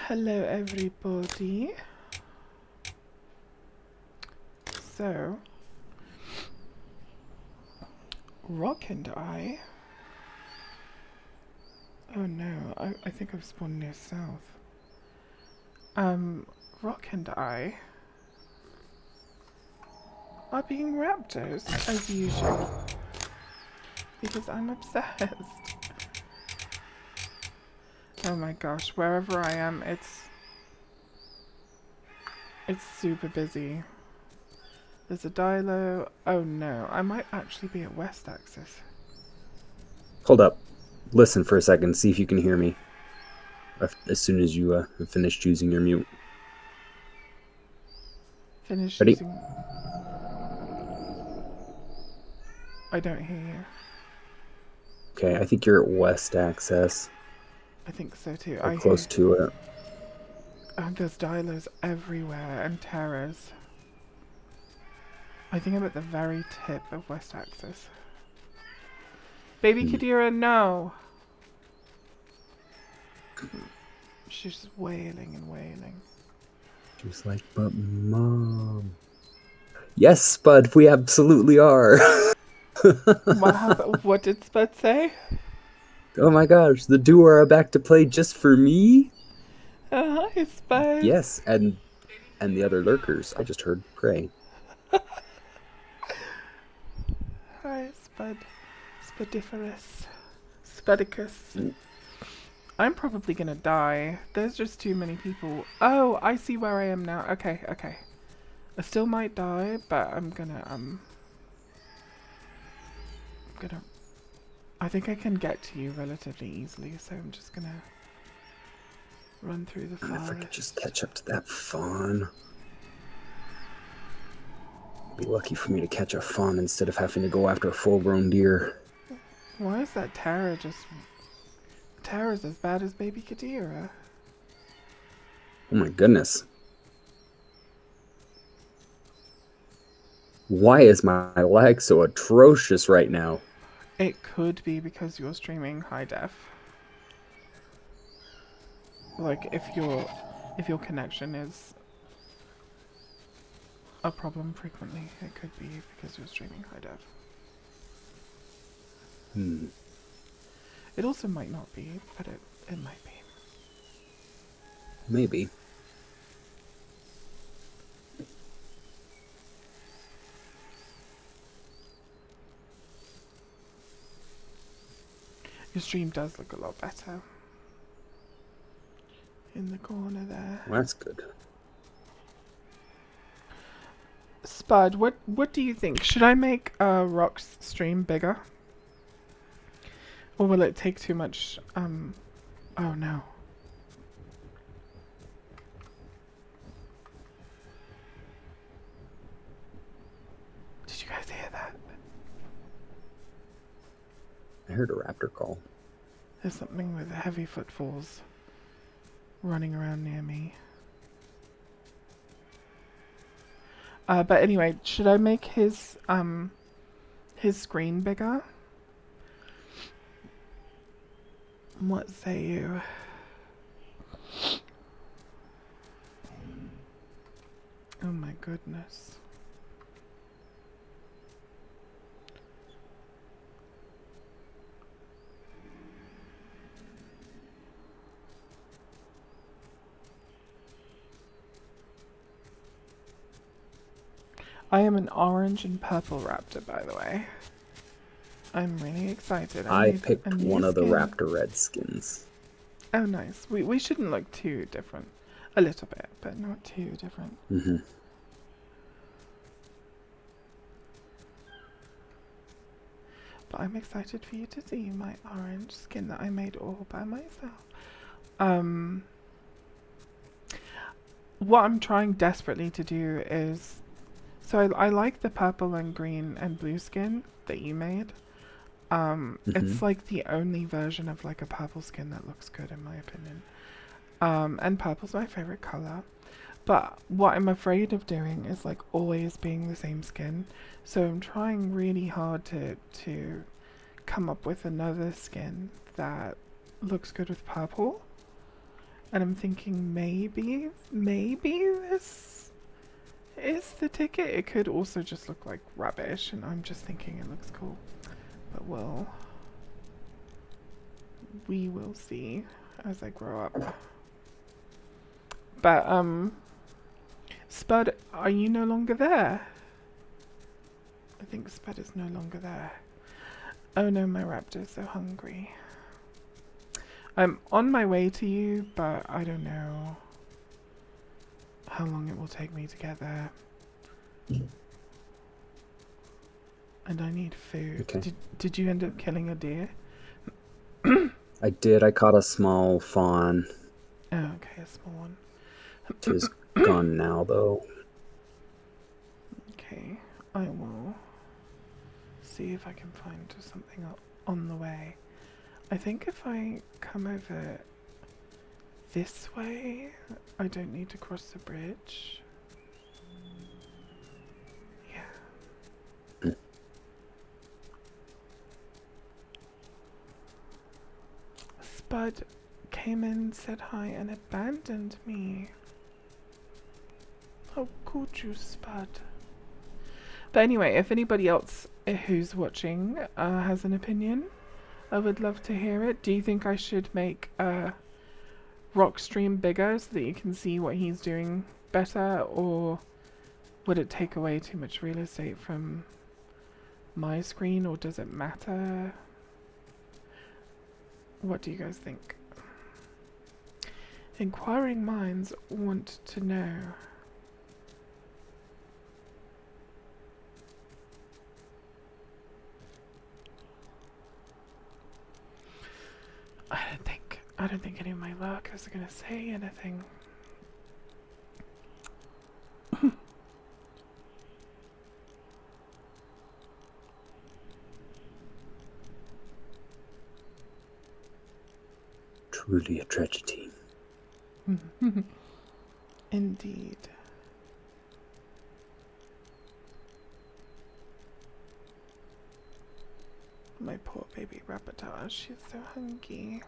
Hello everybody. So, Rock and I... Oh no, I think I've spawned near south. Rock and I are being raptors, as usual. Because I'm obsessed. Oh my gosh, wherever I am, it's super busy. There's a Dilo. Oh no, I might actually be at West Axis. Hold up. Listen for a second. See if you can hear me. As soon as you have finished using your mute. Finish Ready? using... I don't hear you. Okay, I think you're at West Access I think so too. or I close hear... to it. There's Dilos everywhere and terrors. I think I'm at the very tip of West Axis. Baby Hmm. Kadira, no! She's just wailing and wailing. Just like, but mom. Yes, Spud, we absolutely are. What happened? What did Spud say? Oh my gosh, the duo are back to play just for me? Hi, Spud. Yes, and the other lurkers. I just heard pray. Hi, Spud. Spudiferous. Spudicus. Mm. I'm probably gonna die. There's just too many people. Oh, I see where I am now. Okay, okay. I still might die, but I'm gonna I think I can get to you relatively easily, so I'm just gonna run through the And if I could forest. just catch up to that fawn. Be lucky for me to catch a fawn instead of having to go after a full-grown deer. Why is that Tara just... Tara's as bad as baby Kadira. Oh my goodness. Why is my lag so atrocious right now? It could be because you're streaming high def. Like if your connection is a problem frequently, it could be because you're streaming high def. Hmm. It also might not be, but it might be. Maybe. Your stream does look a lot better. In the corner there. Well, that's good. Spud, what do you think? Should I make Rock's stream bigger? Or will it take too much oh no. Did you guys hear that? I heard a raptor call. There's something with heavy footfalls running around near me. But anyway, should I make his screen bigger? What say you? Oh my goodness. I am an orange and purple raptor, by the way. I'm really excited. I made picked a new one of the skin. raptor red skins. Oh, nice. We shouldn't look too different. A little bit, but not too different. Mm-hmm. But I'm excited for you to see my orange skin that I made all by myself. What I'm trying desperately to do is... So I like the purple and green and blue skin that you made. It's like the only version of like a purple skin that looks good in my opinion. And purple's my favorite color. But what I'm afraid of doing is like always being the same skin. So I'm trying really hard to come up with another skin that looks good with purple. And I'm thinking maybe this is the ticket. It could also just look like rubbish, and I'm just thinking it looks cool. But we will see as I grow up. But, Spud, are you no longer there? I think Spud is no longer there. Oh no, my raptor's so hungry. I'm on my way to you, but I don't know how long it will take me to get there. And I need food. Okay. Did you end up killing a deer? I did. I caught a small fawn. Oh, okay, a small one. It is gone now, though. Okay, I will see if I can find something on the way. I think if I come over this way, I don't need to cross the bridge. Yeah. Spud came in, said hi, and abandoned me. How could you, Spud? But anyway, if anybody else who's watching has an opinion, I would love to hear it. Do you think I should make Rock stream bigger so that you can see what he's doing better, or would it take away too much real estate from my screen, or does it matter? What do you guys think? Inquiring minds want to know. I don't think any of my lurkers are gonna say anything. Truly a tragedy. Indeed. My poor baby Raptor, she's so hungry.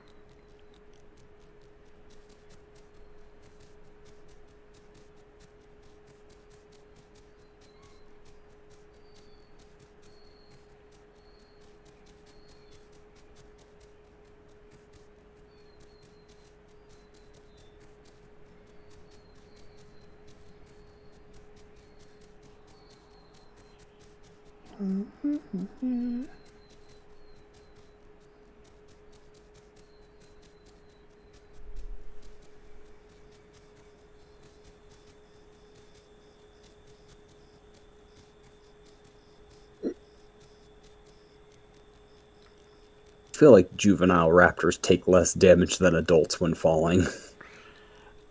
I feel like juvenile raptors take less damage than adults when falling.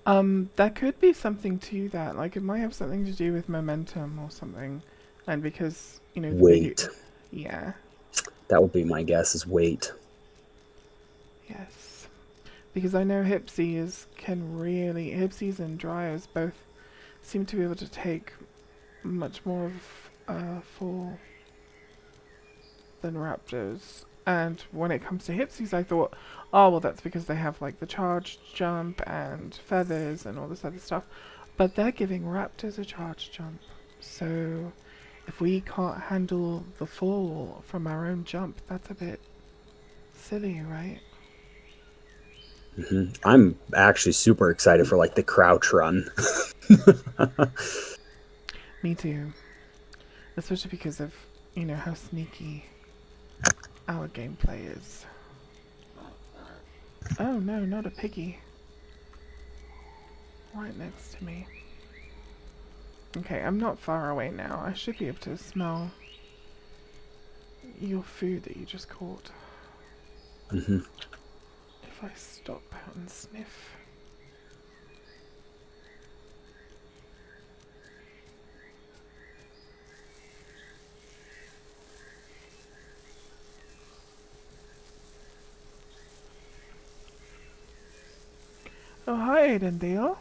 There could be something to that. Like, it might have something to do with momentum or something. And because, you know, the Weight. yeah. That would be my guess, is weight. Yes. Because I know Hipsies Hipsies and Dryers both seem to be able to take much more of a fall than Raptors. And when it comes to Hipsies, I thought, oh, well, that's because they have, like, the charged jump and feathers and all this other stuff. But they're giving Raptors a charged jump. So if we can't handle the fall from our own jump, that's a bit silly, right? I'm actually super excited for, like, the crouch run. Me too. Especially because of, you know, how sneaky our gameplay is. Oh no, not a piggy. Right next to me. Okay, I'm not far away now. I should be able to smell your food that you just caught. If I stop out and sniff. Oh, hi, Aidendale.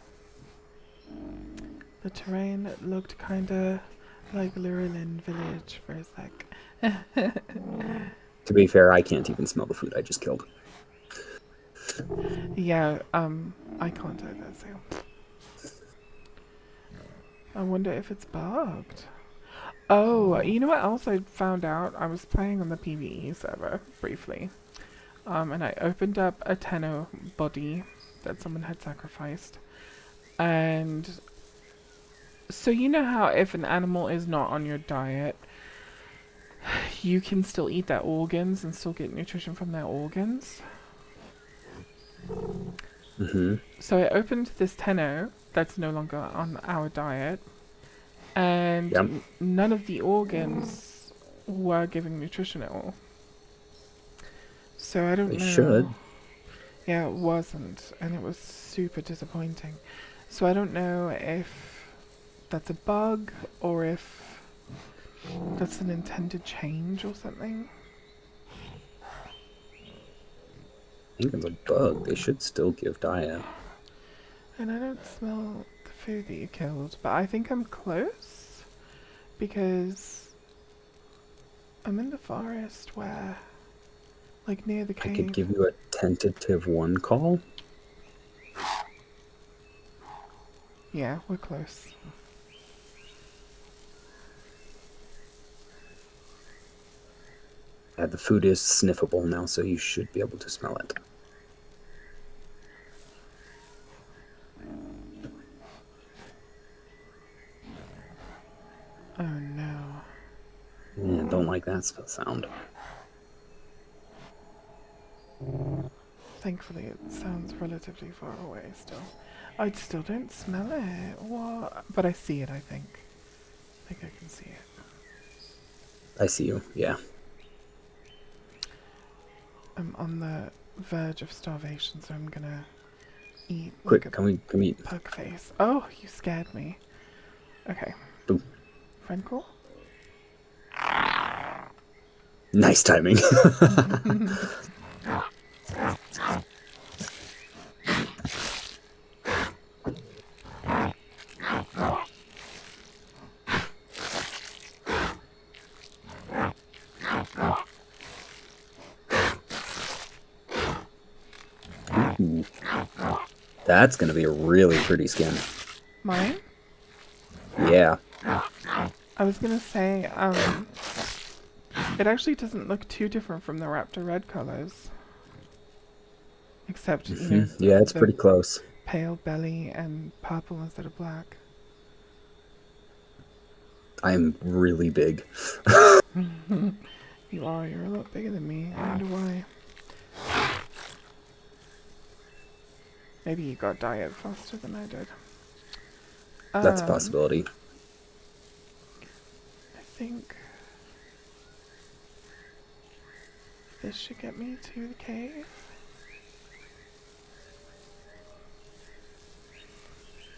The terrain looked kinda like Lurelin Village for a sec. To be fair, I can't even smell the food I just killed. Yeah, I can't do that, so I wonder if it's bugged. Oh, you know what else I found out? I was playing on the PvE server briefly, and I opened up a Tenno body that someone had sacrificed, and so you know how if an animal is not on your diet, you can still eat their organs and still get nutrition from their organs. So I opened this Tenno that's no longer on our diet, and Yep. none of the organs were giving nutrition at all. So I don't They know. should. Yeah, it wasn't, and it was super disappointing. So I don't know if that's a bug or if that's an intended change or something. I think it's a bug. They should still give diet. And I don't smell the food that you killed, but I think I'm close because I'm in the forest where, like near the I could cave. give you a tentative one call. Yeah, we're close. The food is sniffable now, so you should be able to smell it. Oh no. Yeah, don't like that sound. Thankfully, it sounds relatively far away still. I still don't smell it. What? But I see it, I think. I think I can see it. I see you, yeah. I'm on the verge of starvation, so I'm gonna eat like Quick, a come eat. pug face. Oh, you scared me. Okay. Boom. Friend call? Nice timing. Ooh. That's gonna be a really pretty skin. Mine? Yeah. I was gonna say, it actually doesn't look too different from the Raptor red colors. Except, you know, Yeah, it's the pretty close. pale belly and purple instead of black. I'm really big. You are, you're a lot bigger than me. I wonder why. Maybe you got diet faster than I did. That's a possibility. I think this should get me to the cave.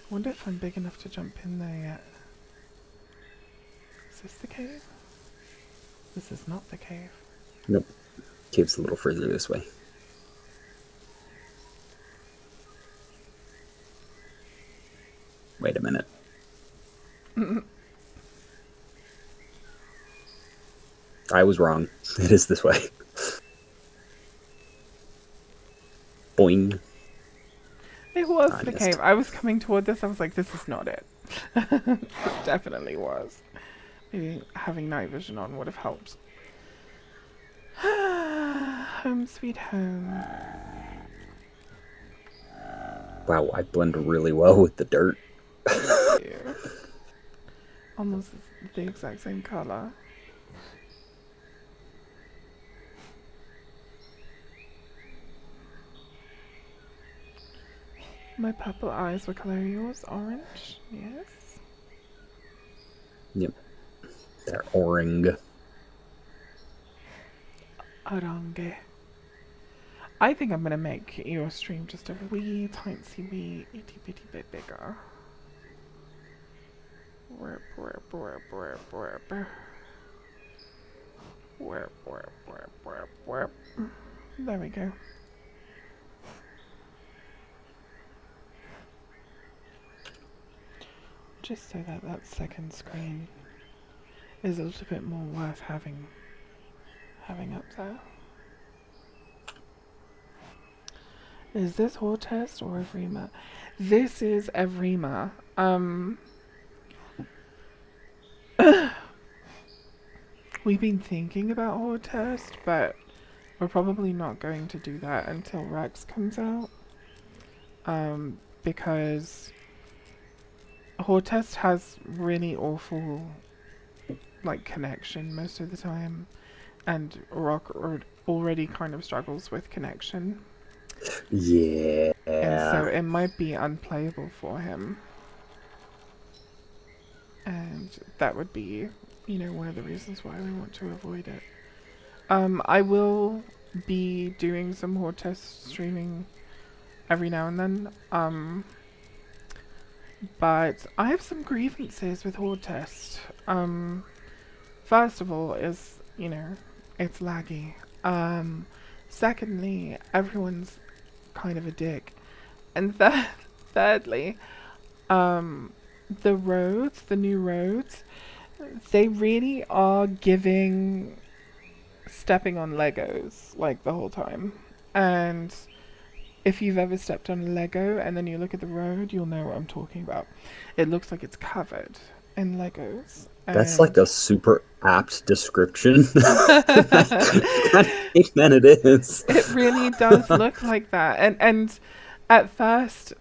I wonder if I'm big enough to jump in there yet. Is this the cave? This is not the cave. Nope. Cave's a little further this way. Wait a minute. I was wrong. It is this way. Boing. It was I the missed. cave. I was coming toward this. I was like, this is not it. It definitely was. Maybe having night vision on would have helped. Home sweet home. Wow, I blend really well with the dirt. Thank you. Almost the exact same color. My purple eyes, what color are yours? Orange? Yes. Yep. They're orange. Orange. I think I'm gonna make your stream just a wee tiny wee itty bitty bit bigger. Warp, warp, warp, warp, warp. Warp, warp, warp, warp, warp. There we go. Just so that that second screen is a little bit more worth having up there. Is this Hortest or Evrima? This is Evrima. We've been thinking about Hortest, but we're probably not going to do that until Rex comes out. Because Hortest has really awful like connection most of the time, and Rock already kind of struggles with connection, and so Yeah. it might be unplayable for him, and that would be, one of the reasons why we want to avoid it. I will be doing some Hortest streaming every now and then, but I have some grievances with Hortest. First of all, it's laggy. Secondly, everyone's kind of a dick. And thirdly, the new roads, they really are giving stepping on Legos like the whole time. And if you've ever stepped on a Lego and then you look at the road, you'll know what I'm talking about. It looks like it's covered in Legos. That's like And a super apt description. I think that it is. it really does look like that. And at first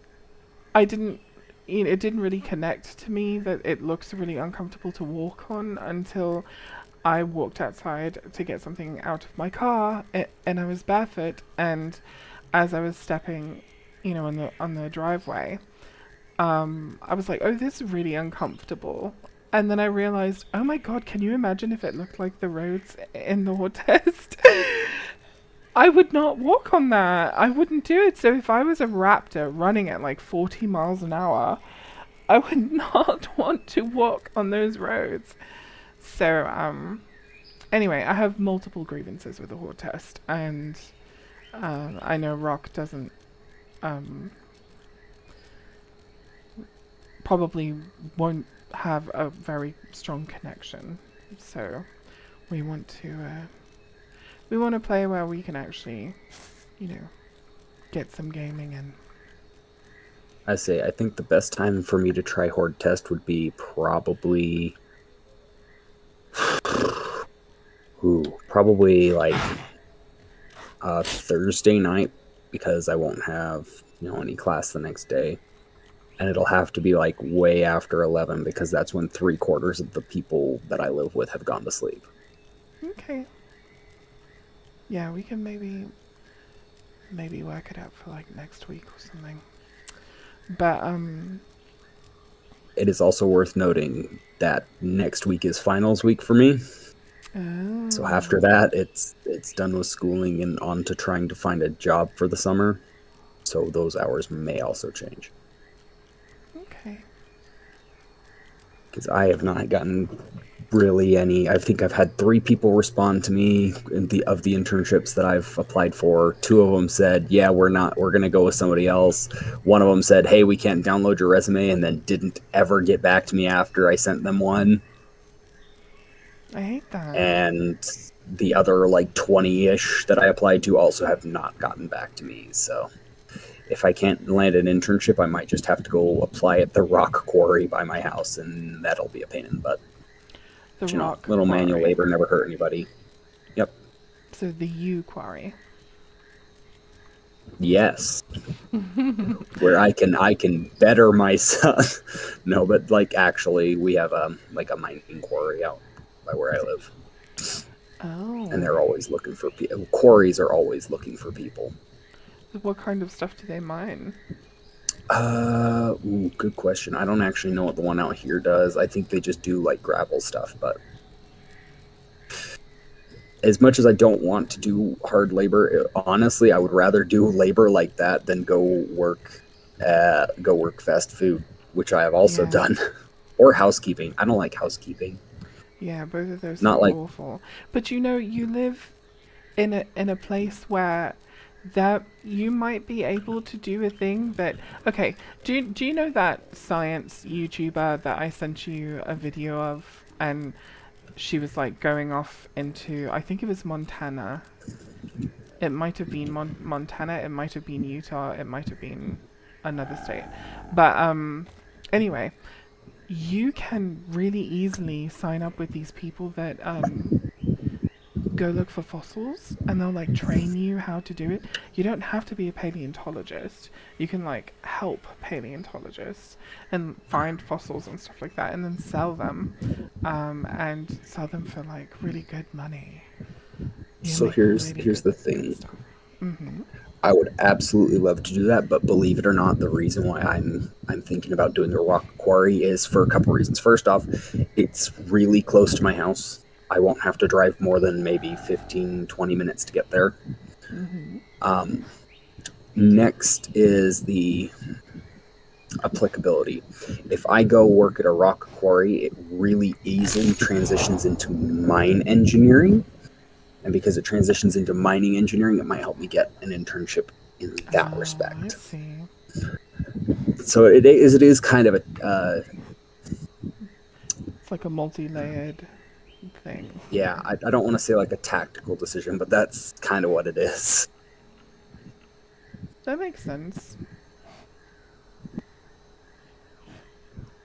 I didn't it didn't really connect to me that it looks really uncomfortable to walk on until I walked outside to get something out of my car, and I was barefoot, and as I was stepping, on the driveway, I was like, "Oh, this is really uncomfortable." And then I realized, "Oh my god, can you imagine if it looked like the roads in the Hortest?" I would not walk on that. I wouldn't do it. So if I was a Raptor running at like 40 miles an hour, I would not want to walk on those roads. So, anyway, I have multiple grievances with the Hortest, and I know Rock doesn't um, probably won't have a very strong connection. So we want to play where we can actually, you know, get some gaming in. I think the best time for me to try Horde Test would be probably, probably like Thursday night, because I won't have any class the next day, and it'll have to be like way after 11 because that's when 3/4 of the people that I live with have gone to sleep. Okay. Yeah, we can maybe work it out for like next week or something. But It is also worth noting that next week is finals week for me. So after oh, that, it's done with schooling and on to trying to find a job for the summer. So those hours may also change. okay. Because I have not gotten really any. I think I've had 3 people respond to me in of the internships that I've applied for. 2 of them said, "Yeah, we're gonna go with somebody else." One of them said, "Hey, we can't download your resume," and then didn't ever get back to me after I sent them one. I hate that. And the other like 20-ish that I applied to also have not gotten back to me. So if I can't land an internship, I might just have to go apply at the rock quarry by my house, and that'll be a pain in the butt. The But, rock little manual quarry. labor never hurt anybody. Yep. So the U quarry. Yes. Where I can better myself. No, but like actually, we have like a mining quarry out by where I live, and Oh. they're always looking for people. Quarries are always looking for people. What kind of stuff do they mine? Good question. I don't actually know what the one out here does. I think they just do like gravel stuff, but as much as I don't want to do hard labor, honestly, I would rather do labor like that than go work fast food, which I have also Yeah. done, or housekeeping. I don't like housekeeping. Yeah, both of those Not sound like awful. But you live in a place where that you might be able to do a thing that okay, do you know that science YouTuber that I sent you a video of, and she was like going off into, I think it was Montana, It might have been Montana, it might have been Utah, it might have been another state. But anyway, you can really easily sign up with these people that go look for fossils, and they'll like train you how to do it. You don't have to be a paleontologist. You can like help paleontologists and find fossils and stuff like that, and then and sell them for like really good money. You can So make really here's the good thing. stuff. Mhm. I would absolutely love to do that, but believe it or not, the reason why I'm thinking about doing the rock quarry is for a couple reasons. First off, it's really close to my house. I won't have to drive more than maybe 15, 20 minutes to get there. Mhm. Next is the applicability. If I go work at a rock quarry, it really easily transitions into mine engineering. And because it transitions into mining engineering, it might help me get an internship in that Oh, I respect. see. So it is kind of a It's like a multi-layered thing. yeah. I don't want to say like a tactical decision, but that's kind of what it is. That makes sense.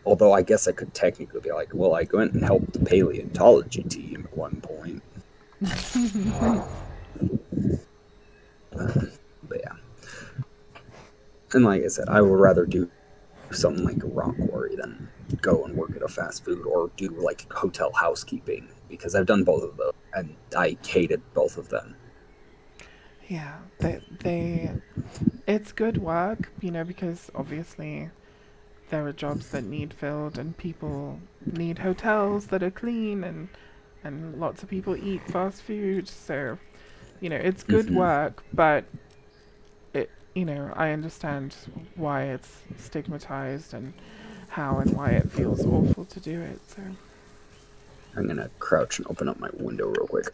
Although I guess I could technically be like, well, I went and helped the paleontology team at one point. But yeah, and like I said, I would rather do something like a rock quarry than go and work at a fast food or do like hotel housekeeping because I've done both of those and I hated both of them. Yeah, they it's good work, because obviously there are jobs that need filled and people need hotels that are clean and lots of people eat fast food, so it's good Mm-hmm. work, but I understand why it's stigmatized and how and why it feels awful to do it. So, I'm gonna crouch and open up my window real quick.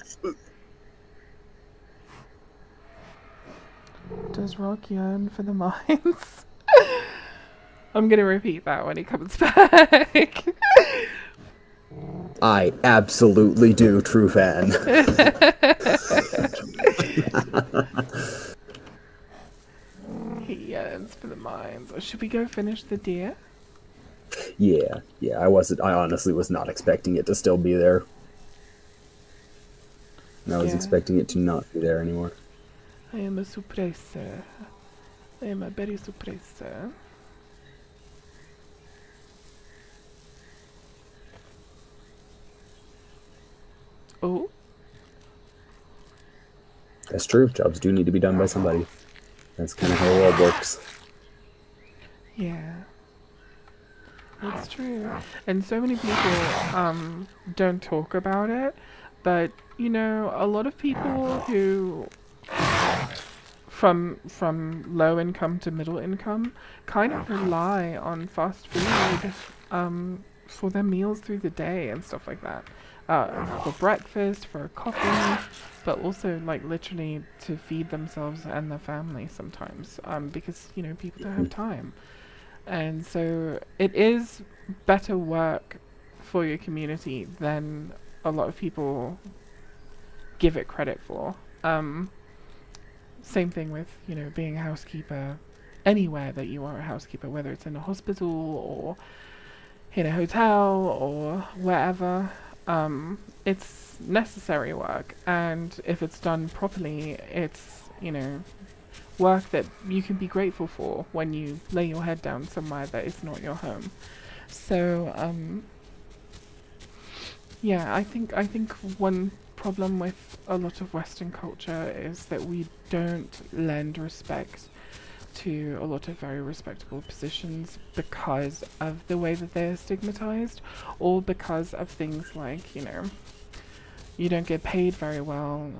does Rock yearn for the mines? I'm gonna repeat that when he comes back. I absolutely do, true fan. He yearns for the mines. Or should we go finish the deer? Yeah, yeah. I wasn't. I honestly was not expecting it to still be there. And I was Yeah, expecting it to not be there anymore. I am a suppressor. I am a berry suppressor. Oh, That's true. Jobs do need to be done by somebody. That's kind of how the world works. yeah, that's true. And so many people don't talk about it, but a lot of people who from low income to middle income kind of rely on fast food for their meals through the day and stuff like that. For breakfast, for coffee, but also like literally to feed themselves and their family sometimes because people don't have time. And so it is better work for your community than a lot of people give it credit for. Same thing with, being a housekeeper anywhere that you are a housekeeper, whether it's in a hospital or in a hotel or wherever. It's necessary work, and if it's done properly, it's, work that you can be grateful for when you lay your head down somewhere that is not your home. So, yeah, I think one problem with a lot of Western culture is that we don't lend respect to a lot of very respectable positions because of the way that they're stigmatized, or because of things like, you don't get paid very well,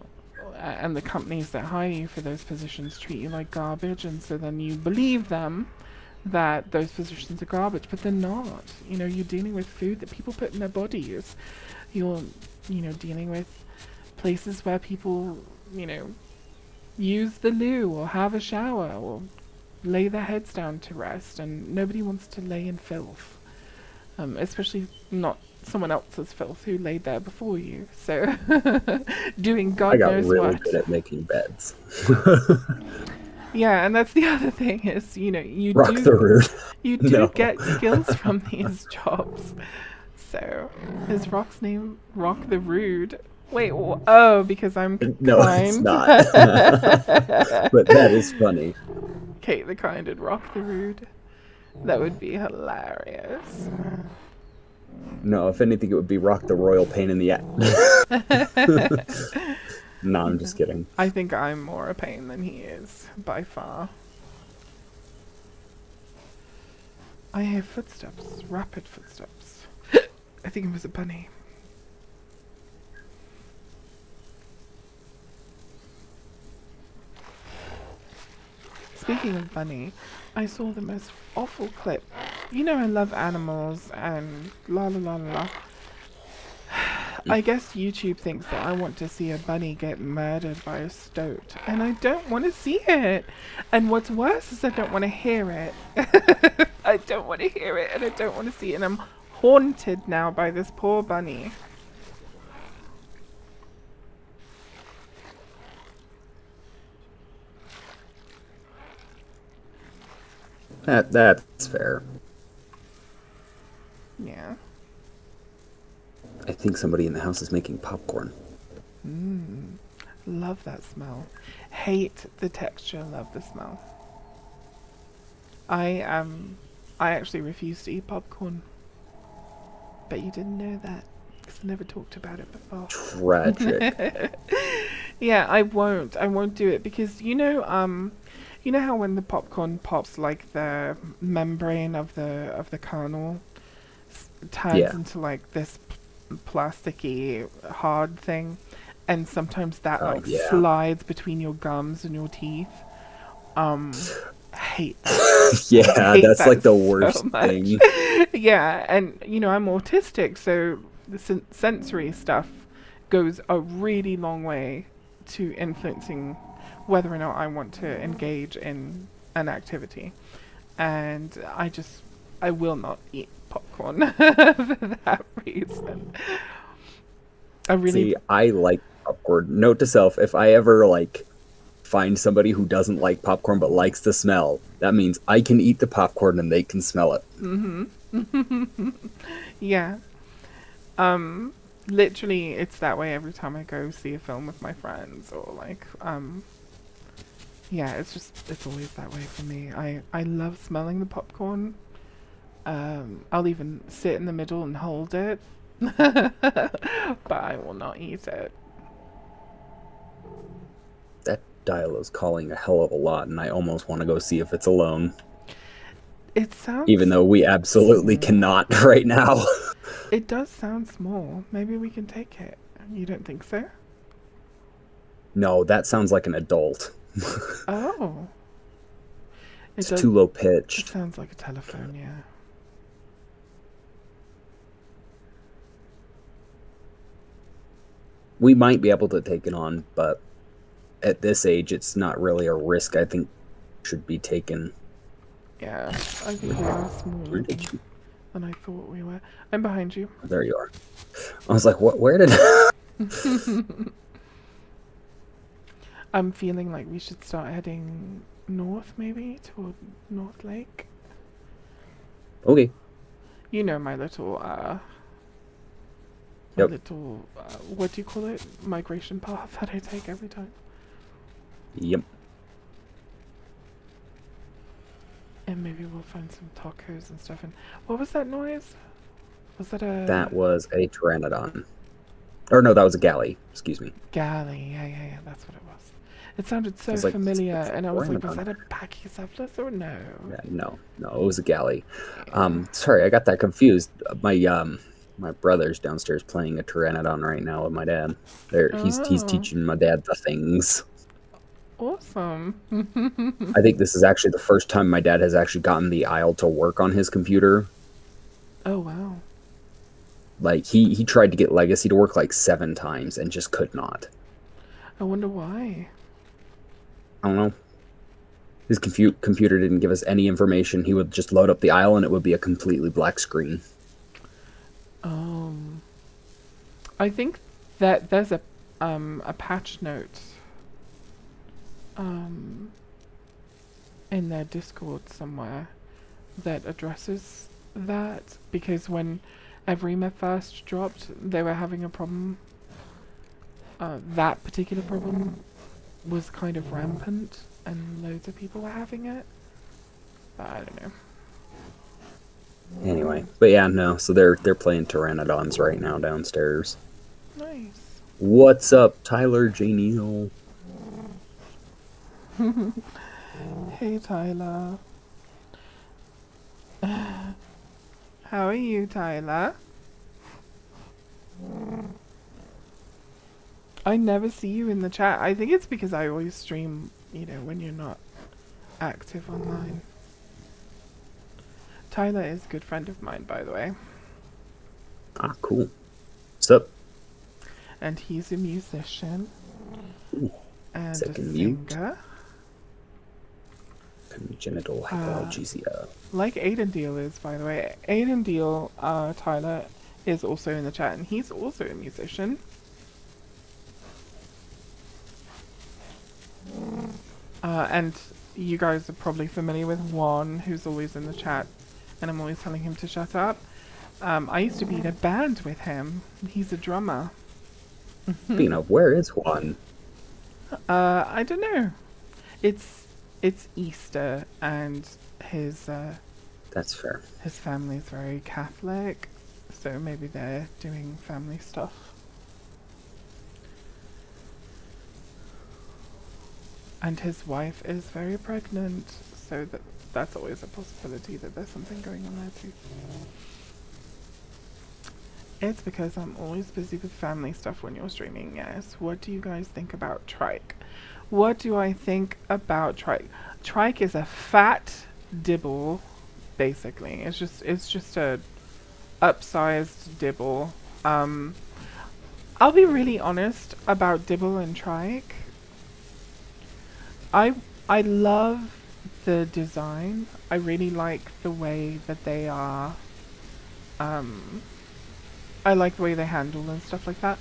and the companies that hire you for those positions treat you like garbage, and so then you believe them that those positions are garbage, but they're not. You're dealing with food that people put in their bodies. You're, dealing with places where people, use the loo or have a shower or lay their heads down to rest, and nobody wants to lay in filth. Especially not someone else's filth who laid there before you. So doing I God got knows really what. good at making beds. Yeah, and that's the other thing is, Rock the root. you do No. get skills from these jobs. So, is Rock's name Rock the Rude? Wait, oh, because I'm No, it's kind. not. But that is funny. Kate the Kind and Rock the Rude. That would be hilarious. No, if anything, it would be Rock the Royal Pain in the ass. No, I'm just kidding. I think I'm more a pain than he is, by far. I hear footsteps, rapid footsteps. I think it was a bunny. Speaking of bunny, I saw the most awful clip. You know I love animals and la la la la la. I guess YouTube thinks that I want to see a bunny get murdered by a stoat, and I don't want to see it. And what's worse is I don't want to hear it. I don't want to hear it, and I don't want to see it, and I'm haunted now by this poor bunny. That's fair. Yeah. I think somebody in the house is making popcorn. Love that smell. Hate the texture, love the smell. I actually refuse to eat popcorn. Bet you didn't know that, because I never talked about it before. Tragic. Yeah, I won't. I won't do it because you know how when the popcorn pops, like the membrane of the kernel turns Yeah. into like this plasticky hard thing, and sometimes that Oh, like yeah. slides between your gums and your teeth. Hate that. Yeah, Hate that's that like the so worst much. thing. Yeah, and I'm autistic, so the sensory stuff goes a really long way to influencing whether or not I want to engage in an activity. And I will not eat popcorn for that reason. I really, See, I like popcorn. Note to self, if I ever like find somebody who doesn't like popcorn but likes the smell, that means I can eat the popcorn and they can smell it. yeah. Literally, it's that way every time I go see a film with my friends or like, yeah, it's always that way for me. I love smelling the popcorn. I'll even sit in the middle and hold it, but I will not eat it. That dial is calling a hell of a lot, and I almost want to go see if it's alone. It Even sounds though we absolutely small. cannot right now. It does sound small. Maybe we can take it. You don't think so? No, that sounds like an adult. Oh, it It's does. too low It pitched. sounds like a telephone. Yeah. We might be able to take it on, but at this age, it's not really a risk I think should be taken. Yeah, I think we are smaller Where did you? than I thought we were. I'm behind you. There you are. I was like, what? Where did? I'm feeling like we should start heading north, maybe toward North Lake. Okay. You know my little, Yep. what do you call it? Migration path that I take every time. Yep. And maybe we'll find some tacos and stuff. And what was that noise? Was that a That was a pteranodon. Or no, that was a galley. Excuse me. galley? Yeah, that's what it was. It sounded so was like, familiar, it's and I was like, was pteranodon. that a pachycephalus or no? Yeah, no, it was a galley. Yeah. Sorry, I got that confused. My brother's downstairs playing a pteranodon right now with my dad. He's Oh, teaching my dad the things. awesome. I think this is actually the first time my dad has actually gotten the aisle to work on his computer. Oh, wow. Like he tried to get Legacy to work like 7 times and just could not. I wonder why. I don't know. His computer didn't give us any information. He would just load up the aisle and it would be a completely black screen. Oh, I think that there's a patch note um in their Discord somewhere that addresses that, because when Evrima first dropped, they were having a problem. That particular problem was kind of rampant, and loads of people were having it. But I don't know. Anyway, but yeah, no. So they're playing Pteranodons right now downstairs. Nice. What's up, Tyler J. Neal? Hey Tyler. How are you, Tyler? I never see you in the chat. I think it's because I always stream, when you're not active online. Tyler is a good friend of mine, by the way. Ah, cool. What's up? And he's a musician. Ooh, and second a mute. singer. Congenital hyperalgesia. Like Aiden Deal is, by the way. Aiden Deal, Tyler, is also in the chat, and he's also a musician. And you guys are probably familiar with Juan, who's always in the chat, and I'm always telling him to shut up. I used to be in a band with him. He's a drummer. Speaking of, where is Juan? I don't know. It's Easter, and his That's fair. his family's very Catholic, so maybe they're doing family stuff. And his wife is very pregnant, so that's always a possibility that there's something going on there too. It's because I'm always busy with family stuff when you're streaming, yes. What do you guys think about Trike? What do I think about Trike? Trike is a fat dibble, basically. It's just a upsized dibble. I'll be really honest about Dibble and Trike. I love the design. I really like the way that they are. I like the way they handle and stuff like that.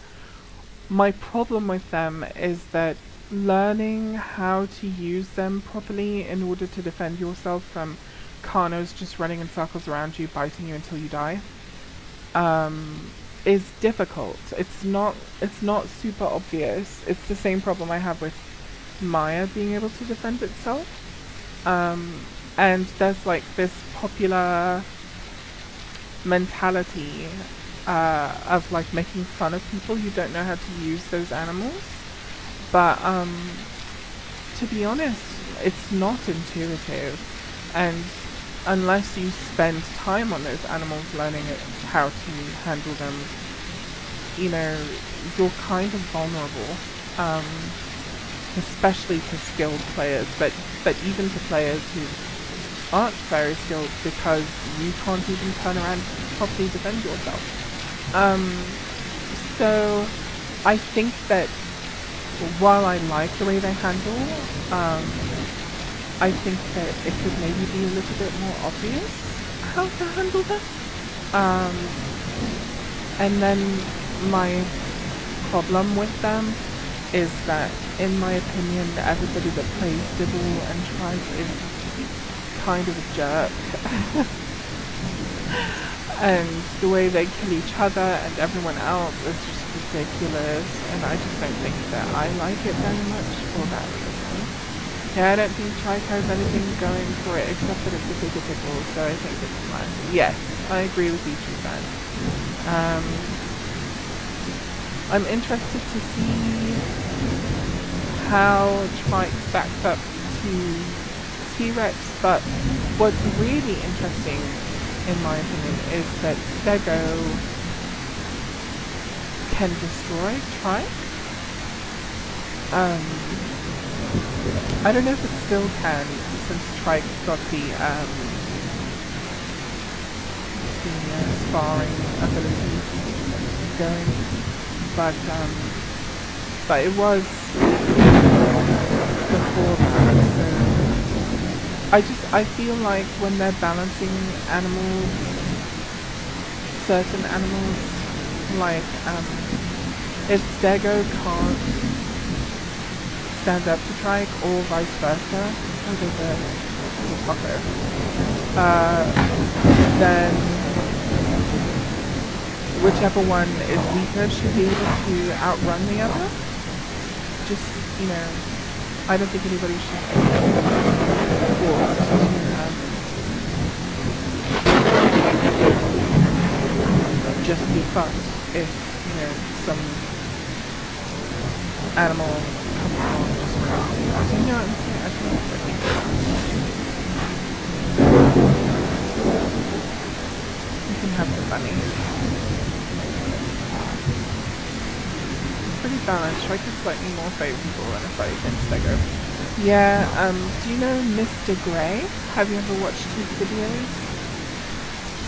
My problem with them is that learning how to use them properly in order to defend yourself from Carnos just running in circles around you, biting you until you die, is difficult. It's not super obvious. It's the same problem I have with Maya being able to defend itself. And there's like this popular mentality of like making fun of people who don't know how to use those animals. But to be honest, it's not intuitive, and unless you spend time on those animals learning how to handle them, you're kind of vulnerable, especially to skilled players, but even to players who aren't very skilled, because you can't even turn around and properly defend yourself. So I think that while I like the way they handle, I think that it could maybe be a little bit more obvious how to handle them. And then my problem with them is that, in my opinion, everybody that plays Dibble and Trike is kind of a jerk. And the way they kill each other and everyone else is just ridiculous, and I just don't think that I like it very much for that reason. Yeah, I don't think Trike has anything going for it except that it's a bigger Dibble, so I think it's fine. Yes, I agree with you, True Fan. I'm interested to see how Trike stacks up to T-Rex, but what's really interesting, in my opinion, is that Stego can destroy Trike. I don't know if it still can, since Trike got the sparring abilities going, but it was before that, so I feel like when they're balancing animals, certain animals, like, if Stego can't stand up to Trike or vice versa, oh, there's a little taco, then whichever one is weaker should be able to outrun the other. Just, you know, I don't think anybody should be forced to just be fucked if, you know, some animal comes along and just grabs you. Do you know what I'm saying? I feel like you can have the bunny. Pretty balanced. Strike is slightly more favourable in a fight against Stego. Yeah, do you know Mr. Grey? Have you ever watched his videos?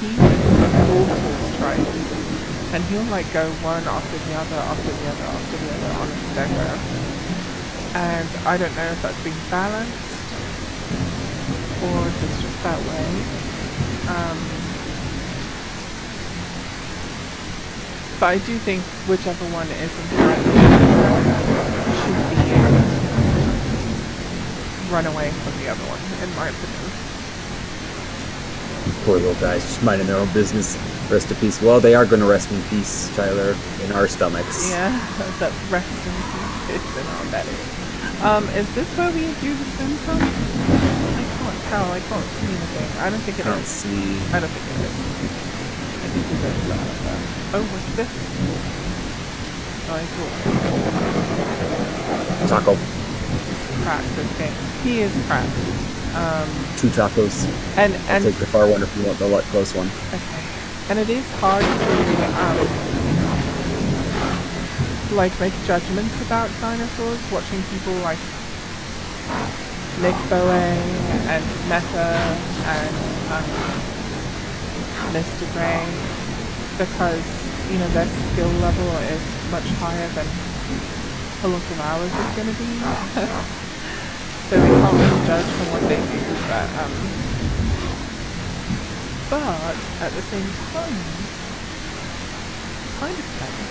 He slaughters strikes. And he'll like go one after the other, after the other, after the other on a Stego. And I don't know if that's being balanced or if it's just that way. But I do think whichever one is inherently should be run away from the other one, in my opinion. Poor little guys, just minding their own business. Rest in peace. Well, they are going to rest in peace, Tyler, in our stomachs. Yeah, that rest in peace is in our belly. Is this where we do the swim from? I can't tell. I can't see anything. I don't think it is. Can't see. I don't think it is. I think we go to that like that. Oh, what's this? Oh, I thought. Taco. Cracked, okay. He is cracked. 2 tacos. And I'll take the far one if you want the close one. Okay. And it is hard to like make judgments about dinosaurs, watching people like Nick Bowe and Meta and Mr. Gray, because, you know, their skill level is much higher than a lot of ours is going to be. So we can't really judge from what they do, but at the same time, kind of clever.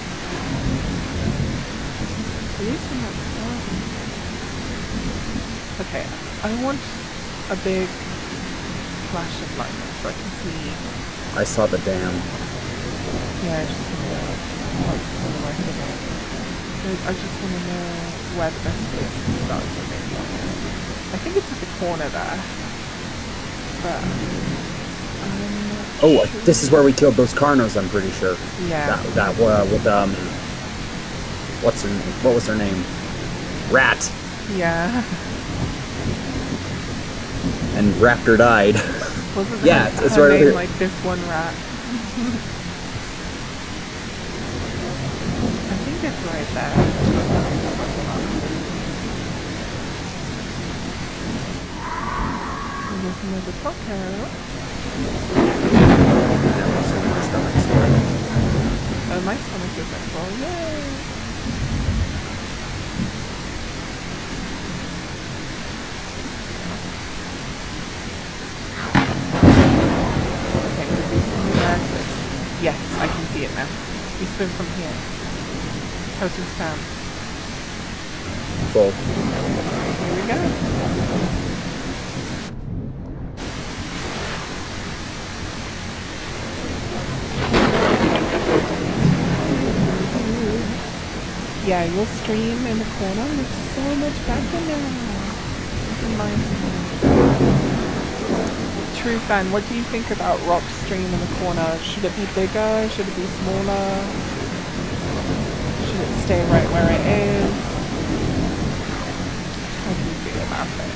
At least I'm not starving. Okay, I want a big flash of lightning so I can see. I saw the dam. Yeah, I just want to like some of my figures. I just want to know where the best place to start for me. I think it's at the corner there, but oh, sure. This is where we killed those Carnos, I'm pretty sure. Yeah. That with what was her name? Rat. Yeah. And Raptor died. Wasn't yeah, her, it's her right name here. like this one rat? I think it's right there. And there's another taco. Oh, my stomach isn't full. Yay! Yes, I can see it now. We swim from here. How's your sound? Full. Here we go. Yeah, your stream in the corner looks so much better now. True fan, what do you think about Rock's stream in the corner? Should it be bigger? Should it be smaller? Should it stay right where it is? How do you feel about it?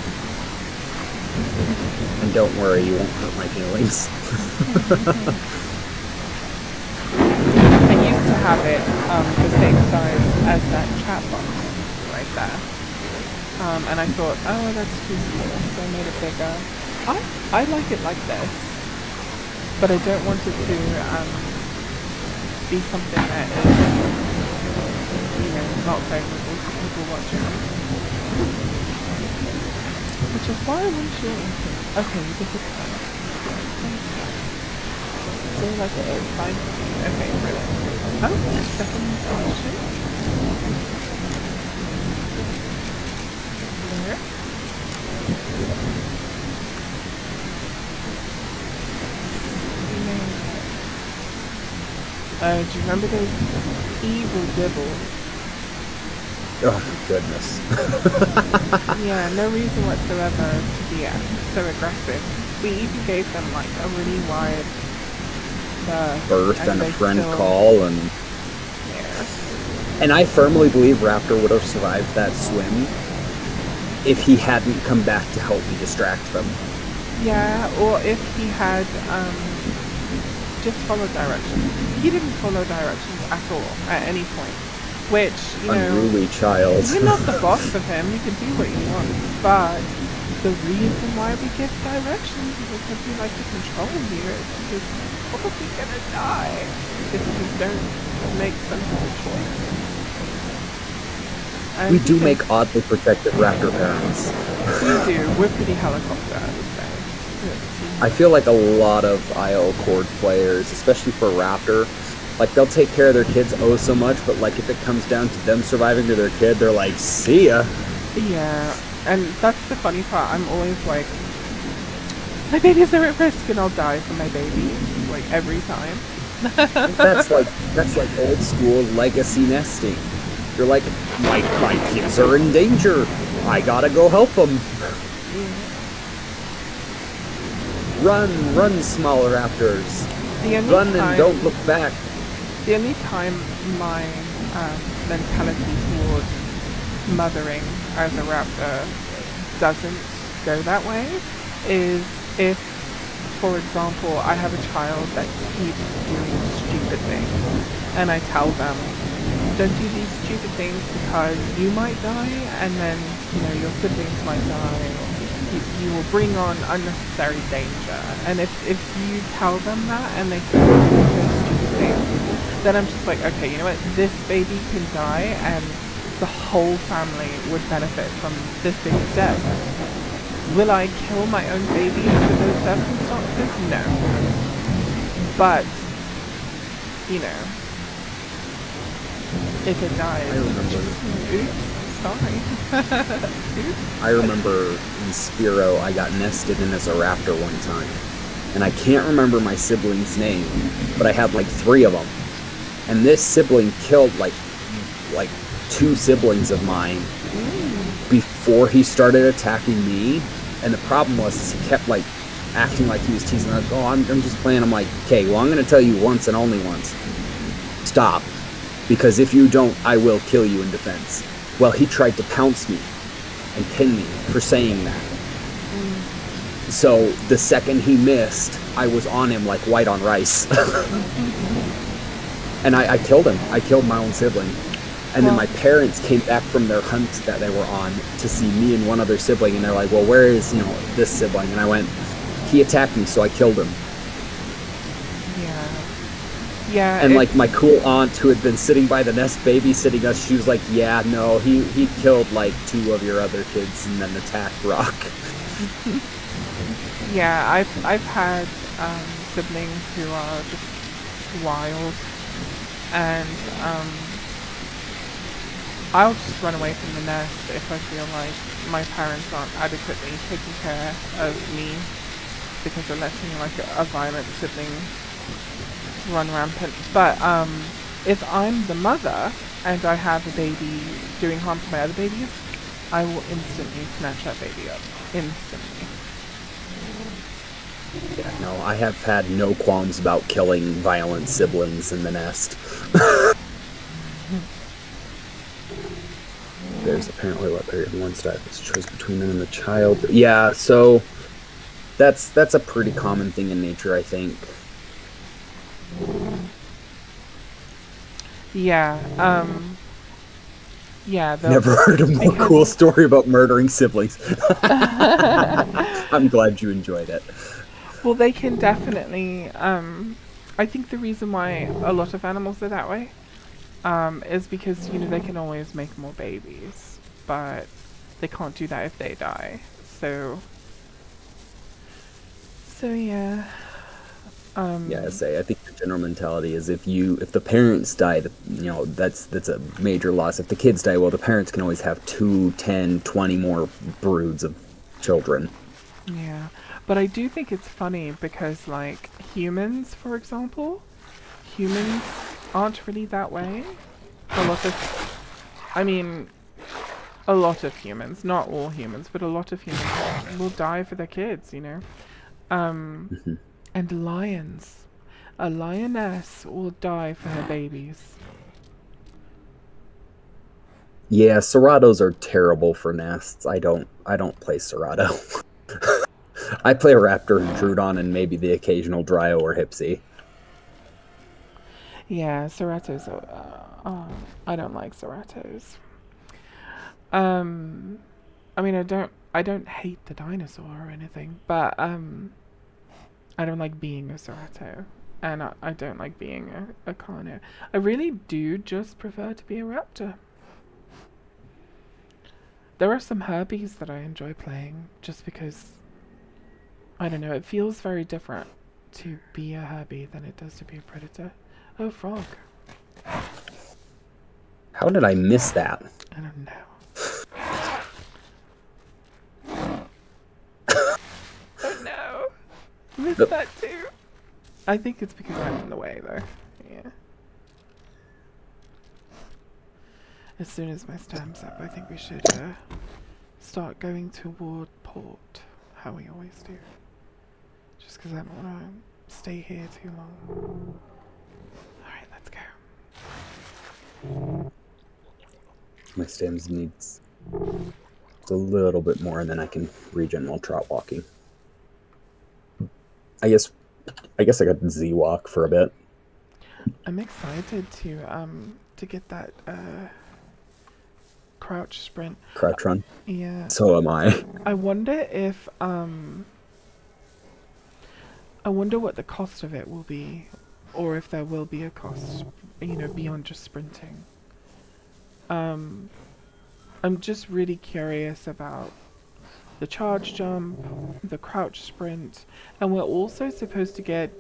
And don't worry, you won't hurt my feelings. I used to have it the same size as that chat box right there. And I thought, oh, that's too small, so I made it bigger. I like it like this, but I don't want it to be something that is, you know, not favorable to people watching. Which is why I want you into. Okay, you get the color. So like it is fine. Okay, brilliant. Oh, second question. There. Do you remember those evil devils? Oh my goodness. Yeah, no reason whatsoever to be so aggressive. We even gave them like a really wide berth, Birth and and a they friend still, call, and yeah, I firmly believe Raptor would have survived that swim if he hadn't come back to help me distract them. yeah. Or if he had just followed directions. He didn't follow directions at all at any point. Which, Unruly child. you're not the boss of him. You can do what you want, but the reason why we give directions is because we like to control you. It's because you're probably gonna die if you don't make sensible choices. We And do make oddly protective Raptor parents. we do. We're pretty helicopter, I would say. I feel like a lot of IO Cord players, especially for Raptor, like they'll take care of their kids oh so much, but like if it comes down to them surviving to their kid, they're like, see ya. Yeah, and that's the funny part. I'm always like, my babies are at risk, and I'll die for my babies, like every time. That's like old school legacy nesting. You're like, my kids are in danger. I gotta go help them. Run, small raptors. The only Run time, and don't look back. the only time my mentality toward mothering as a raptor doesn't go that way is if, for example, I have a child that keeps doing stupid things, and I tell them, don't do these stupid things because you might die, and then your siblings might die. You will bring on unnecessary danger. And if you tell them that and they keep doing those stupid things, then I'm just like, okay, you know what? This baby can die, and the whole family would benefit from this baby's death. Will I kill my own baby under those circumstances? No. But, if it dies, I remember. oops, sorry. Oops. I remember in Spiro, I got nested in as a raptor one time, and I can't remember my sibling's name, but I had like 3 of them, and this sibling killed like 2 siblings of mine before he started attacking me. And the problem was is he kept like acting like he was teasing. Like, oh, I'm just playing. I'm like, okay, well, I'm gonna tell you once and only once. Stop, because if you don't, I will kill you in defense. Well, he tried to pounce me and pin me for saying that. So the second he missed, I was on him like white on rice. And I killed him. I killed my own sibling. And then my parents came back from their hunt that they were on to see me and one other sibling, and they're like, well, where is, this sibling? And I went, he attacked me, so I killed him. Yeah. And like my cool aunt who had been sitting by the nest babysitting us, she was like, yeah, no, he killed like 2 of your other kids and then attacked Rock. Yeah, I've had siblings who are just wild, and I'll just run away from the nest if I feel like my parents aren't adequately taking care of me because they're letting like a violent sibling run rampant. But if I'm the mother and I have a baby doing harm to my other babies, I will instantly snatch that baby up. Instantly. Yeah, no, I have had no qualms about killing violent siblings in the nest. There's apparently what there one step is choice between them and the child. Yeah, so that's a pretty common thing in nature, I think. Yeah. Yeah. Never heard a more cool story about murdering siblings. I'm glad you enjoyed it. Well, they can definitely. I think the reason why a lot of animals are that way is because they can always make more babies, but they can't do that if they die. So yeah. Yeah, I Um, say I think the general mentality is if the parents die, that's a major loss. If the kids die, well, the parents can always have 2, 10, 20 more broods of children. yeah. But I do think it's funny because, like, humans, for example, humans aren't really that way. A lot of, I mean, a lot of humans, not all humans, but a lot of humans will die for their kids, you know? Um, Mhm. and lions. A lioness will die for her babies. Yeah, Seratos are terrible for nests. I don't play Serato. I play Raptor and Trudon and maybe the occasional Dryo or Hipsy. Yeah, Ceratos are, I don't like Ceratos. Um, I mean, I don't hate the dinosaur or anything, but I don't like being a Cerato, and I don't like being a Carno. I really do just prefer to be a Raptor. There are some Herbies that I enjoy playing just because I don't know. It feels very different to be a Herbie than it does to be a Predator. Oh, frog! How did I miss that? I don't know. Oh no! Missed The- that too. I think it's because I'm in the way though. Yeah. As soon as my stam's up, I think we should start going toward port, how we always do. Just because I don't want to stay here too long. Alright, let's go. My stems needs a little bit more, and then I can regen while trot walking. I guess I guess I got the Z walk for a bit. I'm excited to get that crouch sprint. Crouch run. Yeah. So am I. I wonder if I wonder what the cost of it will be, or if there will be a cost, you know, beyond just sprinting. Um, I'm just really curious about the charge jump, the crouch sprint, and we're also supposed to get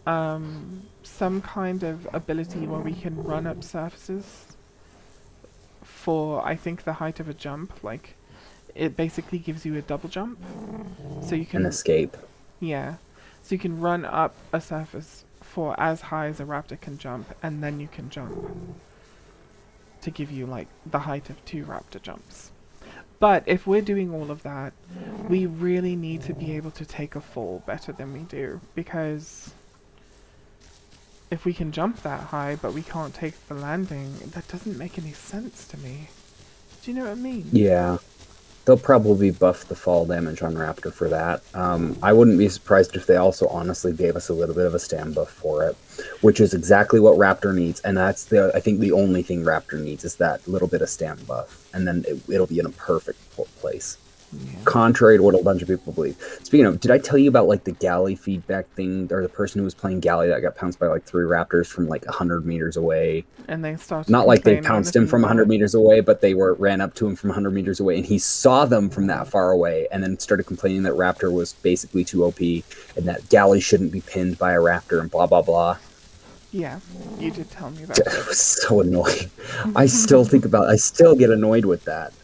some kind of ability where we can run up surfaces for, I think, the height of a jump. Like, it basically gives you a double jump, so you An can, escape. yeah, so you can run up a surface for as high as a raptor can jump, and then you can jump to give you like the height of 2 raptor jumps. But if we're doing all of that, we really need to be able to take a fall better than we do, because if we can jump that high but we can't take the landing, that doesn't make any sense to me. Do you know what I mean? Yeah. They'll probably buff the fall damage on Raptor for that. I wouldn't be surprised if they also honestly gave us a little bit of a stam buff for it, which is exactly what Raptor needs, and that's I think the only thing Raptor needs is that little bit of stam buff, and then it'll be in a perfect place. Yeah. Contrary to what a bunch of people believe. Speaking of, did I tell you about like the galley feedback thing, or the person who was playing galley that got pounced by like 3 raptors from like 100 meters away? And they started Not like they complaining on the pounced him feed from 100 bar. meters away, but they ran up to him from 100 meters away, and he saw them from that far away, and then started complaining that Raptor was basically too OP, and that galley shouldn't be pinned by a Raptor, and blah blah blah. Yeah, you did tell me about It was so annoying. I still get annoyed with that.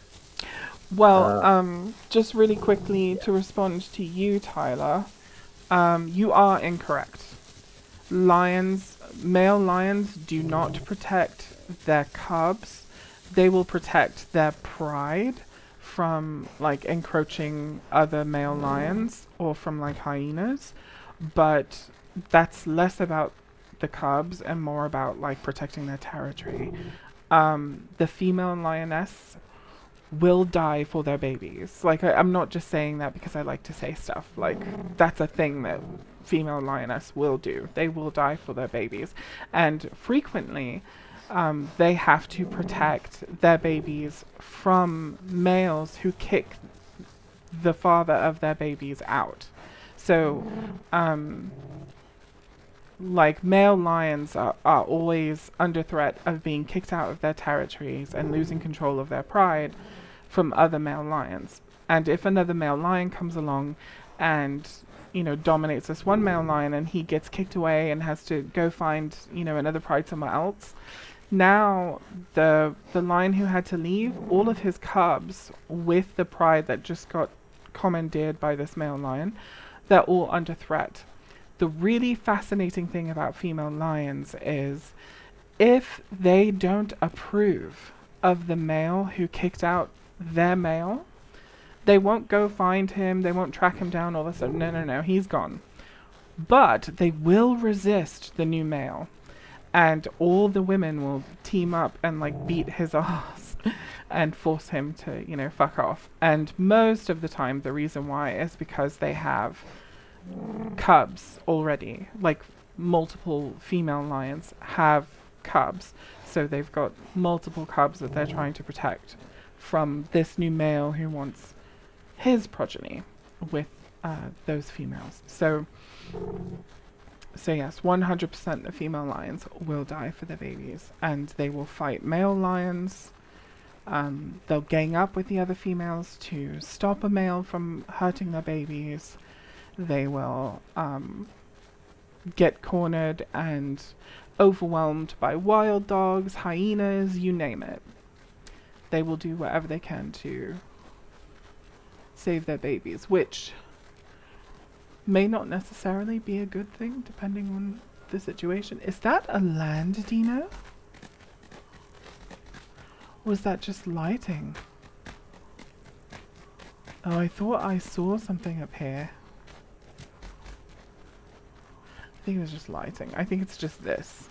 Well, Uh, just really quickly to respond to you, Tyler, you are incorrect. Lions, male lions do not protect their cubs. They will protect their pride from like encroaching other male lions or from like hyenas, but that's less about the cubs and more about like protecting their territory. The female lioness will die for their babies. Like, I'm not just saying that because I like to say stuff. Like, that's a thing that female lioness will do. They will die for their babies. And frequently, they have to protect their babies from males who kick the father of their babies out. So, like, male lions are always under threat of being kicked out of their territories and losing control of their pride from other male lions. And if another male lion comes along and, you know, dominates this one male lion, and he gets kicked away and has to go find, you know, another pride somewhere else. Now the lion who had to leave, all of his cubs with the pride that just got commandeered by this male lion, they're all under threat. The really fascinating thing about female lions is if they don't approve of the male who kicked out their male, they won't go find him, they won't track him down all of a sudden. No, no, no, he's gone. But they will resist the new male. And all the women will team up and like beat his ass and force him to, you know, fuck off. And most of the time the reason why is because they have cubs already. Like multiple female lions have cubs. So they've got multiple cubs that they're trying to protect from this new male who wants his progeny with those females. So yes, 100% the female lions will die for their babies, and they will fight male lions. They'll gang up with the other females to stop a male from hurting their babies. They will get cornered and overwhelmed by wild dogs, hyenas, you name it. They will do whatever they can to save their babies, which may not necessarily be a good thing depending on the situation. Is that a land dino? Or was that just lighting? Oh, I thought I saw something up here. I think it was just lighting. I think it's just this.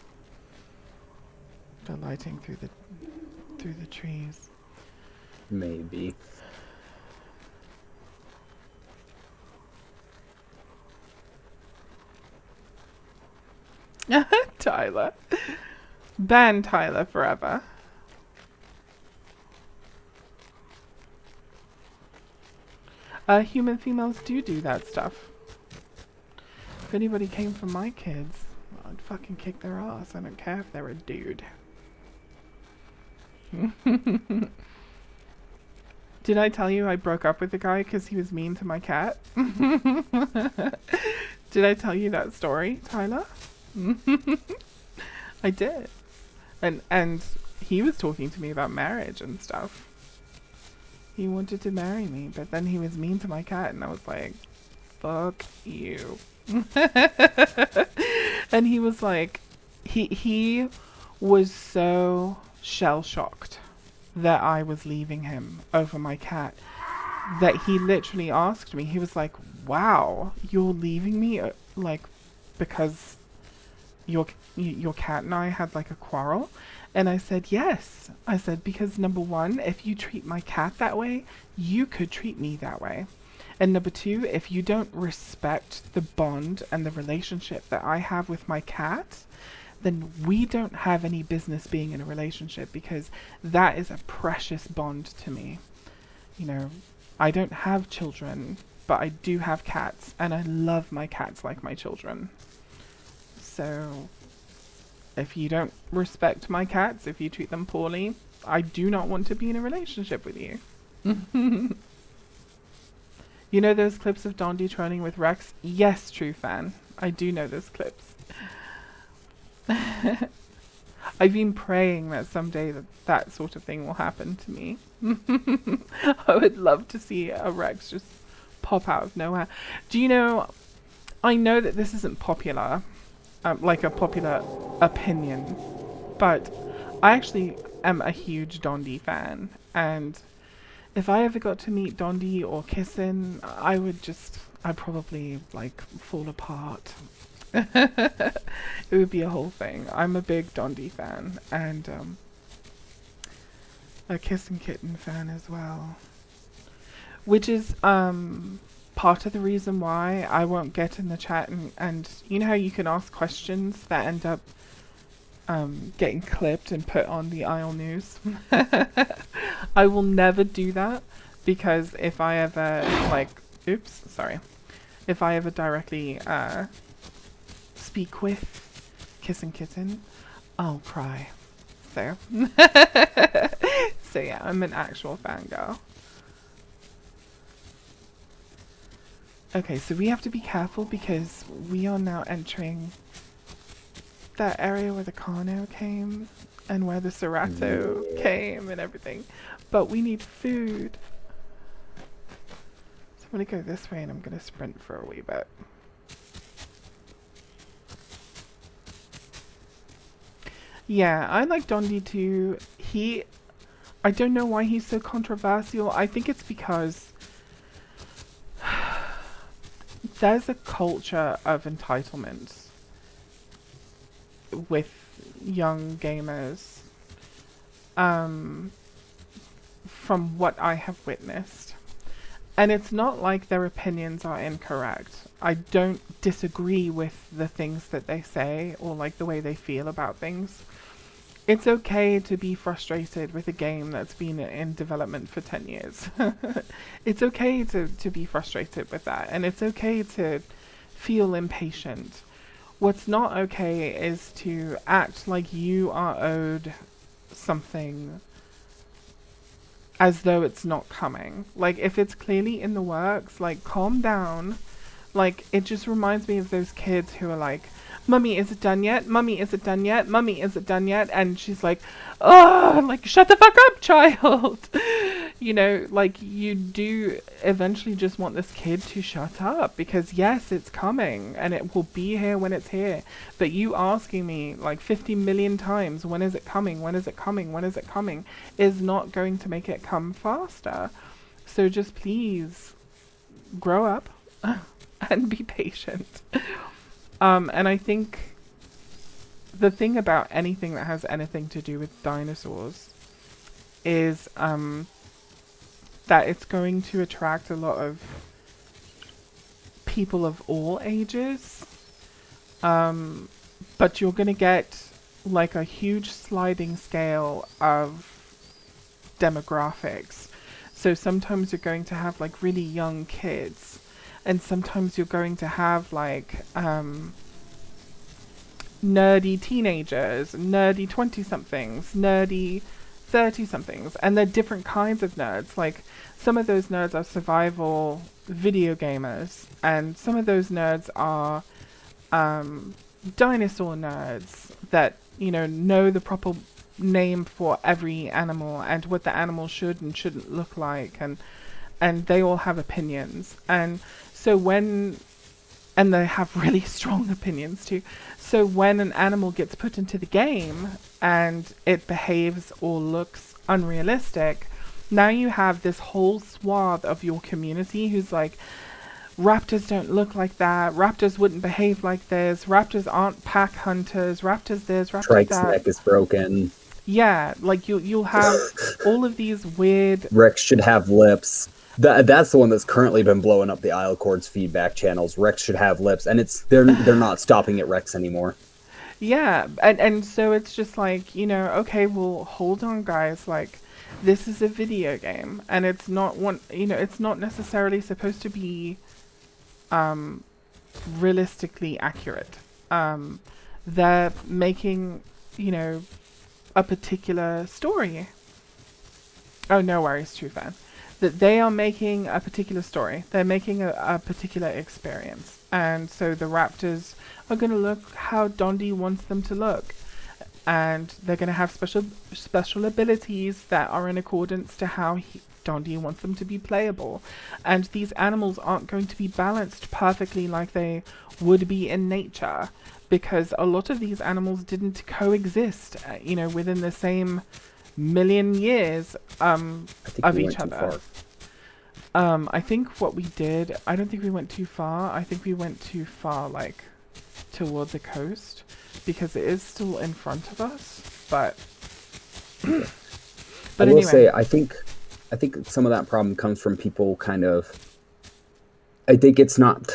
The lighting through the trees. Maybe. Tyler. Ban Tyler forever. Human females do that stuff. If anybody came for my kids, I'd fucking kick their ass. I don't care if they're a dude. Did I tell you I broke up with the guy because he was mean to my cat? Did I tell you that story, Tyler? I did. And he was talking to me about marriage and stuff. He wanted to marry me, but then he was mean to my cat, and I was like, fuck you. And he was like, he was so shell-shocked that I was leaving him over my cat that he literally asked me, he was like, wow, you're leaving me like because your cat and I had like a quarrel? And I said, yes. I said, because number one, if you treat my cat that way, you could treat me that way. And number two, if you don't respect the bond and the relationship that I have with my cat, then we don't have any business being in a relationship, because that is a precious bond to me. You know, I don't have children, but I do have cats, and I love my cats like my children. So if you don't respect my cats, if you treat them poorly, I do not want to be in a relationship with you. You know those clips of Dondi training with Rex? Yes, true fan. I do know those clips. I've been praying that someday that sort of thing will happen to me. I would love to see a Rex just pop out of nowhere. Do you know, I know that this isn't popular, like a popular opinion, but I actually am a huge Dondi fan, and if I ever got to meet Dondi or Kissin, I'd probably like fall apart. It would be a whole thing. I'm a big Dondi fan, and a Kissin Kitten fan as well, which is part of the reason why I won't get in the chat, and you know how you can ask questions that end up getting clipped and put on the Isle News? I will never do that, because if I ever if I ever directly speak with Kissin Kitten, I'll cry. So yeah, I'm an actual fangirl. Okay, so we have to be careful because we are now entering that area where the Carno came and where the Cerato Yeah. came and everything. But we need food. So I'm gonna go this way and I'm gonna sprint for a wee bit. Yeah, I like Dondi too. I don't know why he's so controversial. I think it's because there's a culture of entitlement with young gamers, um, from what I have witnessed. And it's not like their opinions are incorrect. I don't disagree with the things that they say or like the way they feel about things. It's okay to be frustrated with a game that's been in development for 10 years. It's okay to be frustrated with that, and it's okay to feel impatient. What's not okay is to act like you are owed something as though it's not coming. Like, if it's clearly in the works, like, calm down. Like, it just reminds me of those kids who are like, Mummy, is it done yet? Mummy, is it done yet? Mummy, is it done yet? And she's like, oh, like, shut the fuck up, child. You know, like, you do eventually just want this kid to shut up because, yes, it's coming and it will be here when it's here. But you asking me like 50 million times, when is it coming? When is it coming? When is it coming? Is not going to make it come faster. So just please grow up and be patient. And I think the thing about anything that has anything to do with dinosaurs is that it's going to attract a lot of people of all ages. But you're going to get like a huge sliding scale of demographics. So sometimes you're going to have like really young kids, and sometimes you're going to have like nerdy teenagers, nerdy 20 somethings, nerdy 30 somethings, and they're different kinds of nerds. Like, some of those nerds are survival video gamers, and some of those nerds are dinosaur nerds that, you know the proper name for every animal and what the animal should and shouldn't look like, and they all have opinions. And so and they have really strong opinions too. So when an animal gets put into the game and it behaves or looks unrealistic, now you have this whole swath of your community who's like, raptors don't look like that, raptors wouldn't behave like this, raptors aren't pack hunters, raptors this, raptors Trike's that. neck is broken. Yeah, like you'll have all of these weird. Rex should have lips. That's the one that's currently been blowing up the Isle Chords feedback channels. Rex should have lips, and they're not stopping at Rex anymore. Yeah, and so it's just like, okay, well, hold on, guys, like, this is a video game, and it's not it's not necessarily supposed to be realistically accurate. They're making, a particular story. Oh, no worries, true fan. That they are making a particular story. They're making a particular experience. And so the Raptors are going to look how Dondi wants them to look. And they're going to have special abilities that are in accordance to how Dondi wants them to be playable. And these animals aren't going to be balanced perfectly like they would be in nature, because a lot of these animals didn't coexist, within the same million years of each other. I think what we did, I don't think we went too far. I think we went too far, like, toward the coast, because it is still in front of us. But I will anyway. say, I think some of that problem comes from people kind of. I think it's not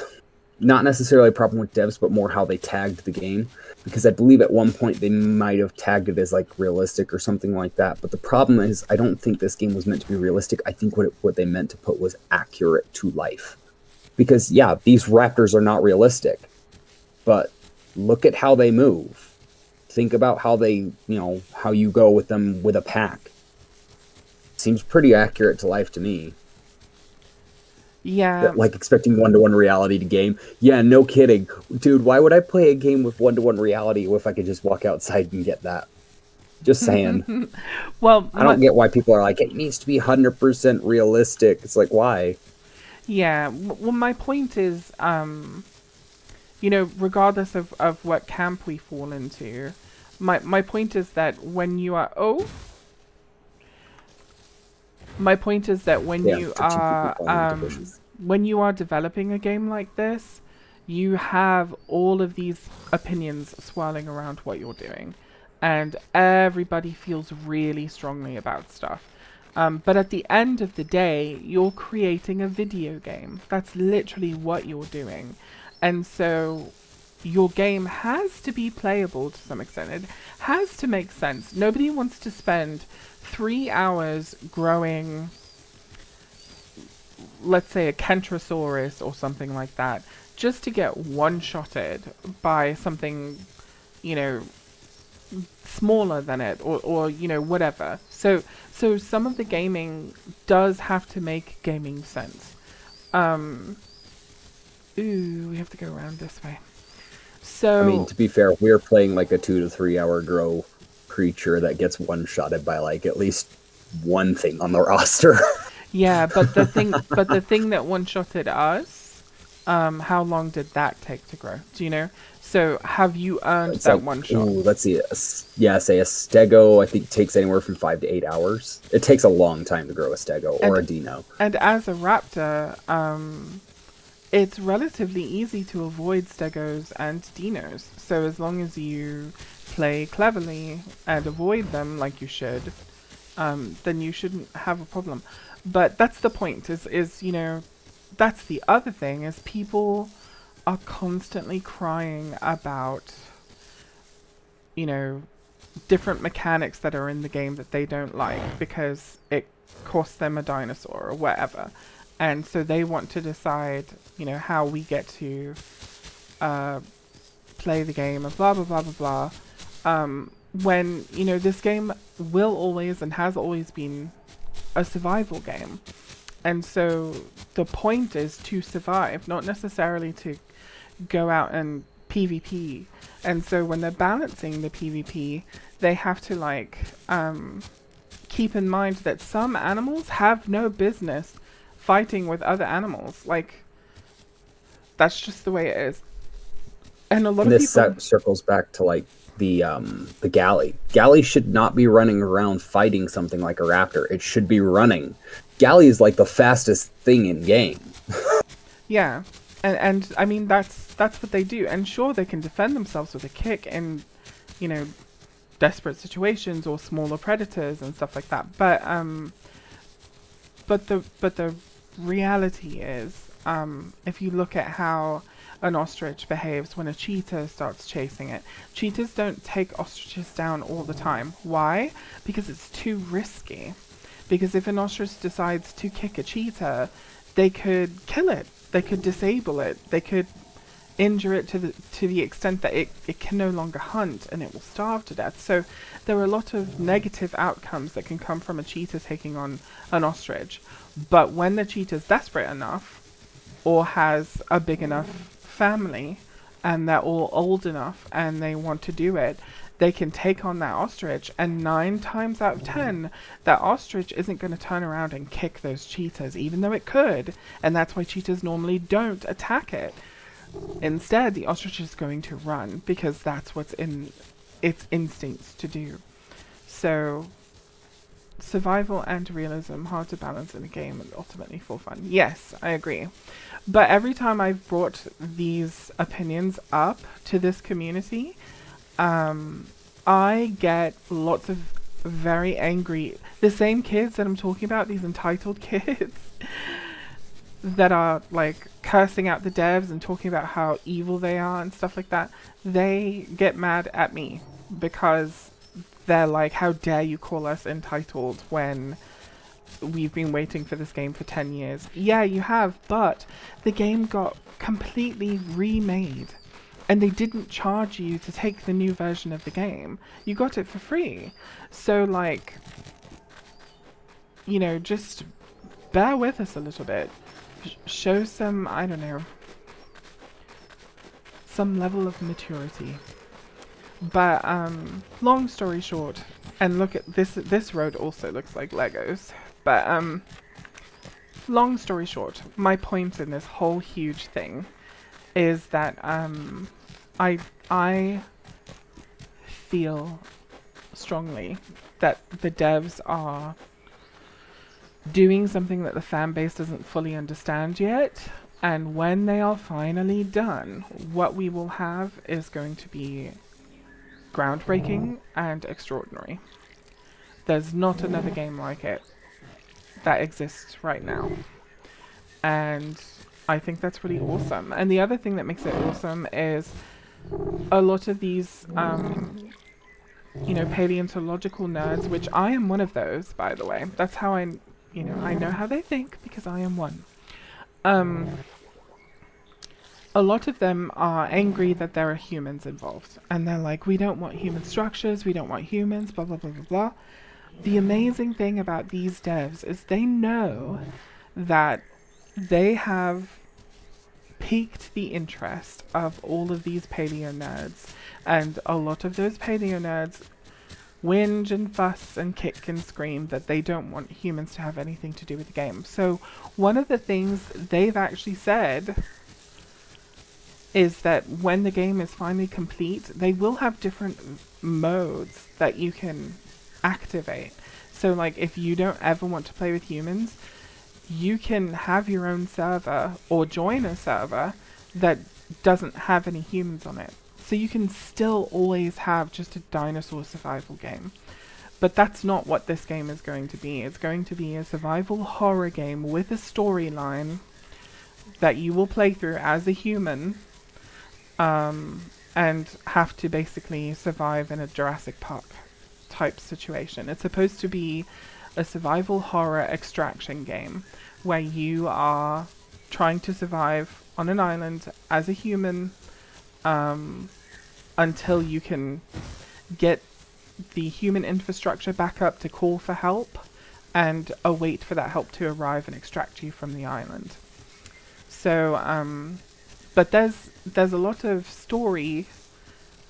necessarily a problem with devs, but more how they tagged the game. Because I believe at one point they might have tagged it as like realistic or something like that. But the problem is, I don't think this game was meant to be realistic. I think what they meant to put was accurate to life. Because yeah, these raptors are not realistic, but look at how they move. Think about how they, how you go with them with a pack. Seems pretty accurate to life to me. Yeah. Like expecting one-to-one reality to game. Yeah, no kidding. Dude, why would I play a game with one-to-one reality if I could just walk outside and get that? Just saying. Well, I don't get why people are like, it needs to be 100% realistic. It's like, why? yeah. Well, my point is, regardless of what camp we fall into, my point is that when you are my point is that Yeah, for two people falling into bushes. when you are developing a game like this, you have all of these opinions swirling around what you're doing, and everybody feels really strongly about stuff. But at the end of the day, you're creating a video game. That's literally what you're doing. And so your game has to be playable to some extent. It has to make sense. Nobody wants to spend 3 hours growing, let's say, a Kentrosaurus or something like that, just to get one-shotted by something, you know, smaller than it, or whatever. So some of the gaming does have to make gaming sense. Um, ooh, we have to go around this way. I mean, So to be fair, we're playing like a 2 to 3 hour grow creature that gets one-shotted by like at least one thing on the roster. yeah, but the thing that one-shotted us, how long did that take to grow? Do you know? So have you earned It's that like, one shot? ooh, let's see. Yeah, say a stego, I think takes anywhere from 5 to 8 hours. It takes a long time to grow a stego or And a dino. and as a raptor, it's relatively easy to avoid stegos and dinos. So as long as you play cleverly and avoid them like you should, then you shouldn't have a problem. But that's the point. That's the other thing is people are constantly crying about, you know, different mechanics that are in the game that they don't like because it cost them a dinosaur or whatever. And so they want to decide, how we get to uh, play the game and blah, blah, blah, blah, blah. When, this game will always and has always been a survival game. And so the point is to survive, not necessarily to go out and PvP. And so when they're balancing the PvP, they have to keep in mind that some animals have no business fighting with other animals. Like, that's just the way it is. And a lot And of this people, circles back to like the galley. Galley should not be running around fighting something like a raptor. It should be running. Galley is like the fastest thing in game. yeah, and I mean that's what they do. And sure, they can defend themselves with a kick in, you know, desperate situations or smaller predators and stuff like that. But the reality is, if you look at how an ostrich behaves when a cheetah starts chasing it, cheetahs don't take ostriches down all the time. Why? Because it's too risky. Because if an ostrich decides to kick a cheetah, they could kill it. They could disable it. They could injure it to the extent that it can no longer hunt and it will starve to death. So there are a lot of negative outcomes that can come from a cheetah taking on an ostrich. But when the cheetah's desperate enough or has a big enough family and they're all old enough and they want to do it, they can take on that ostrich, and 9 times out of 10, that ostrich isn't going to turn around and kick those cheetahs, even though it could, and that's why cheetahs normally don't attack it. Instead, the ostrich is going to run because that's what's in its instincts to do. So, survival and realism, hard to balance in a game and ultimately for fun. Yes, I agree. But every time I've brought these opinions up to this community, I get lots of very angry, the same kids that I'm talking about, these entitled kids that are like cursing out the devs and talking about how evil they are and stuff like that. They get mad at me because they're like, how dare you call us entitled when we've been waiting for this game for 10 years. Yeah, you have, but the game got completely remade. And they didn't charge you to take the new version of the game. You got it for free. So, just bear with us a little bit. show some, I don't know, some level of maturity. But long story short, and look at this. This road also looks like Legos. But long story short, my point in this whole huge thing is that I feel strongly that the devs are doing something that the fan base doesn't fully understand yet. And when they are finally done, what we will have is going to be groundbreaking and extraordinary. There's not another game like it that exists right now. And I think that's really awesome. And the other thing that makes it awesome is a lot of these, paleontological nerds, which I am one of those, by the way. That's how I know how they think because I am one. A lot of them are angry that there are humans involved. And they're like, we don't want human structures, we don't want humans, blah, blah, blah, blah, blah. The amazing thing about these devs is they know that they have piqued the interest of all of these paleo nerds. And a lot of those paleo nerds whinge and fuss and kick and scream that they don't want humans to have anything to do with the game. So one of the things they've actually said is that when the game is finally complete, they will have different modes that you can activate. So like if you don't ever want to play with humans, you can have your own server or join a server that doesn't have any humans on it. So you can still always have just a dinosaur survival game. But that's not what this game is going to be. It's going to be a survival horror game with a storyline that you will play through as a human, and have to basically survive in a Jurassic Park type situation. It's supposed to be a survival horror extraction game where you are trying to survive on an island as a human, until you can get the human infrastructure back up to call for help and await for that help to arrive and extract you from the island. So, but there's a lot of story.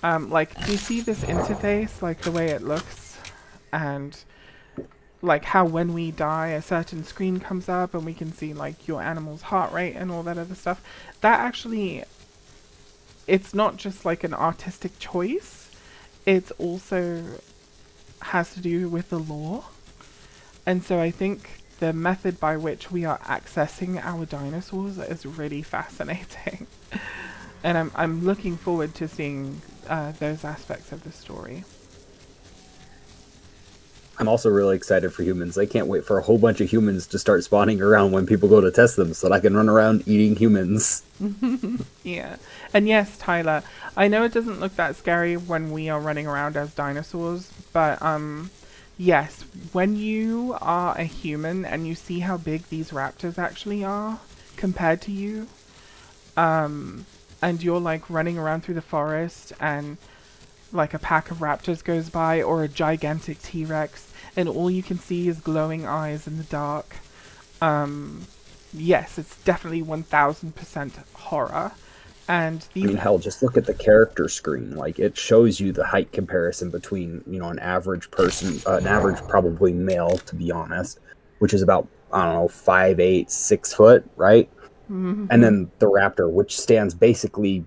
Like, do you see this interface, like the way it looks, and like how when we die a certain screen comes up and we can see like your animal's heart rate and all that other stuff? That actually, it's not just like an artistic choice, it's also has to do with the lore. And so I think the method by which we are accessing our dinosaurs is really fascinating. And I'm looking forward to seeing those aspects of the story. I'm also really excited for humans. I can't wait for a whole bunch of humans to start spawning around when people go to test them so that I can run around eating humans. Yeah. And yes, Tyler, I know it doesn't look that scary when we are running around as dinosaurs, but yes, when you are a human and you see how big these raptors actually are compared to you, and you're like running around through the forest and like a pack of raptors goes by or a gigantic T-Rex and all you can see is glowing eyes in the dark. Yes, it's definitely 1000% horror. And I mean, hell, just look at the character screen. Like, it shows you the height comparison between, an average person, an average probably male, to be honest, which is about, I don't know, 5'8", 6 foot, right? mm-hmm. And then the raptor, which stands basically,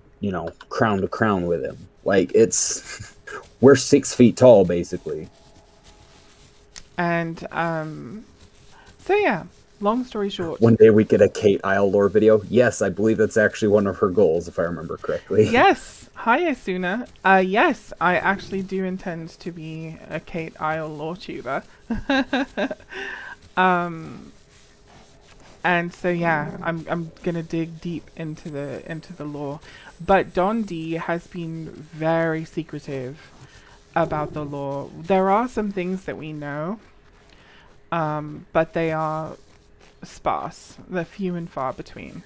crown to crown with him. Like, we're 6 feet tall, basically. And, so yeah, long story short. One day we get a Kate Isle lore video. Yes, I believe that's actually one of her goals, if I remember correctly. Yes. Hi, Asuna. Yes, I actually do intend to be a Kate Isle lore tuber. And so yeah, I'm gonna dig deep into the lore. But Don D has been very secretive about the lore. There are some things that we know, but they are sparse. They're few and far between.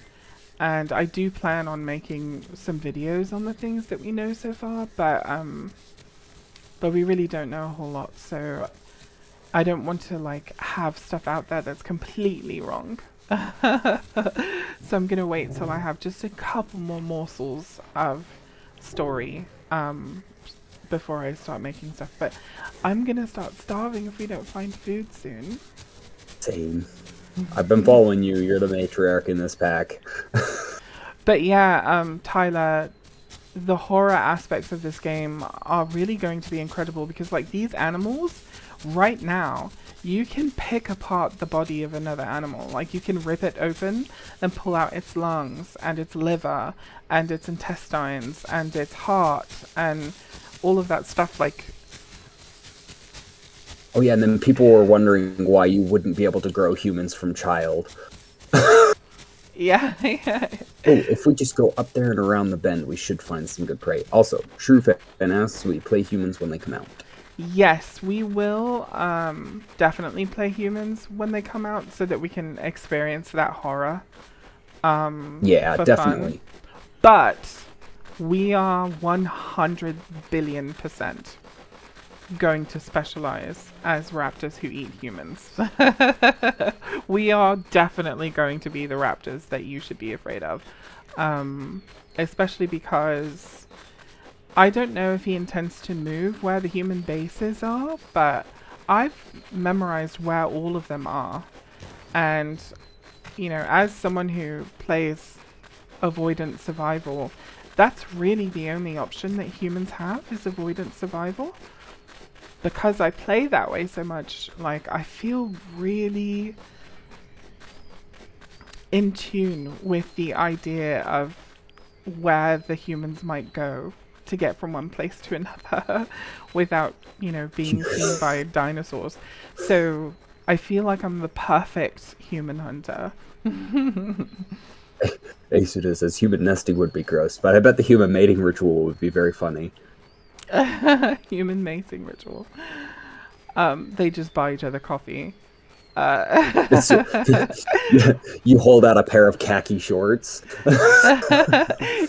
And I do plan on making some videos on the things that we know so far, but we really don't know a whole lot, so I don't want to like have stuff out there that's completely wrong. So I'm gonna wait till I have just a couple more morsels of story before I start making stuff. But I'm gonna start starving if we don't find food soon. Same. I've been following you. You're the matriarch in this pack. But yeah, Tyler, the horror aspects of this game are really going to be incredible because, like, these animals, right now, you can pick apart the body of another animal. Like, you can rip it open and pull out its lungs and its liver and its intestines and its heart and all of that stuff. Like, Oh yeah, and then people were wondering why you wouldn't be able to grow humans from child. yeah, yeah. Oh, if we just go up there and around the bend, we should find some good prey. Also, Shrewfan asks, we play humans when they come out. Yes, we will definitely play humans when they come out so that we can experience that horror Yeah, for definitely. fun. But we are 100 billion% going to specialize as raptors who eat humans. We are definitely going to be the raptors that you should be afraid of. Especially because I don't know if he intends to move where the human bases are, but I've memorized where all of them are. And, you know, as someone who plays avoidant survival, that's really the only option that humans have is avoidant survival. Because I play that way so much, like, I feel really in tune with the idea of where the humans might go to get from one place to another without, you know, being seen by dinosaurs. So I feel like I'm the perfect human hunter. Asuda says human nesting would be gross, but I bet the human mating ritual would be very funny. Human mating ritual. They just buy each other coffee. You hold out a pair of khaki shorts.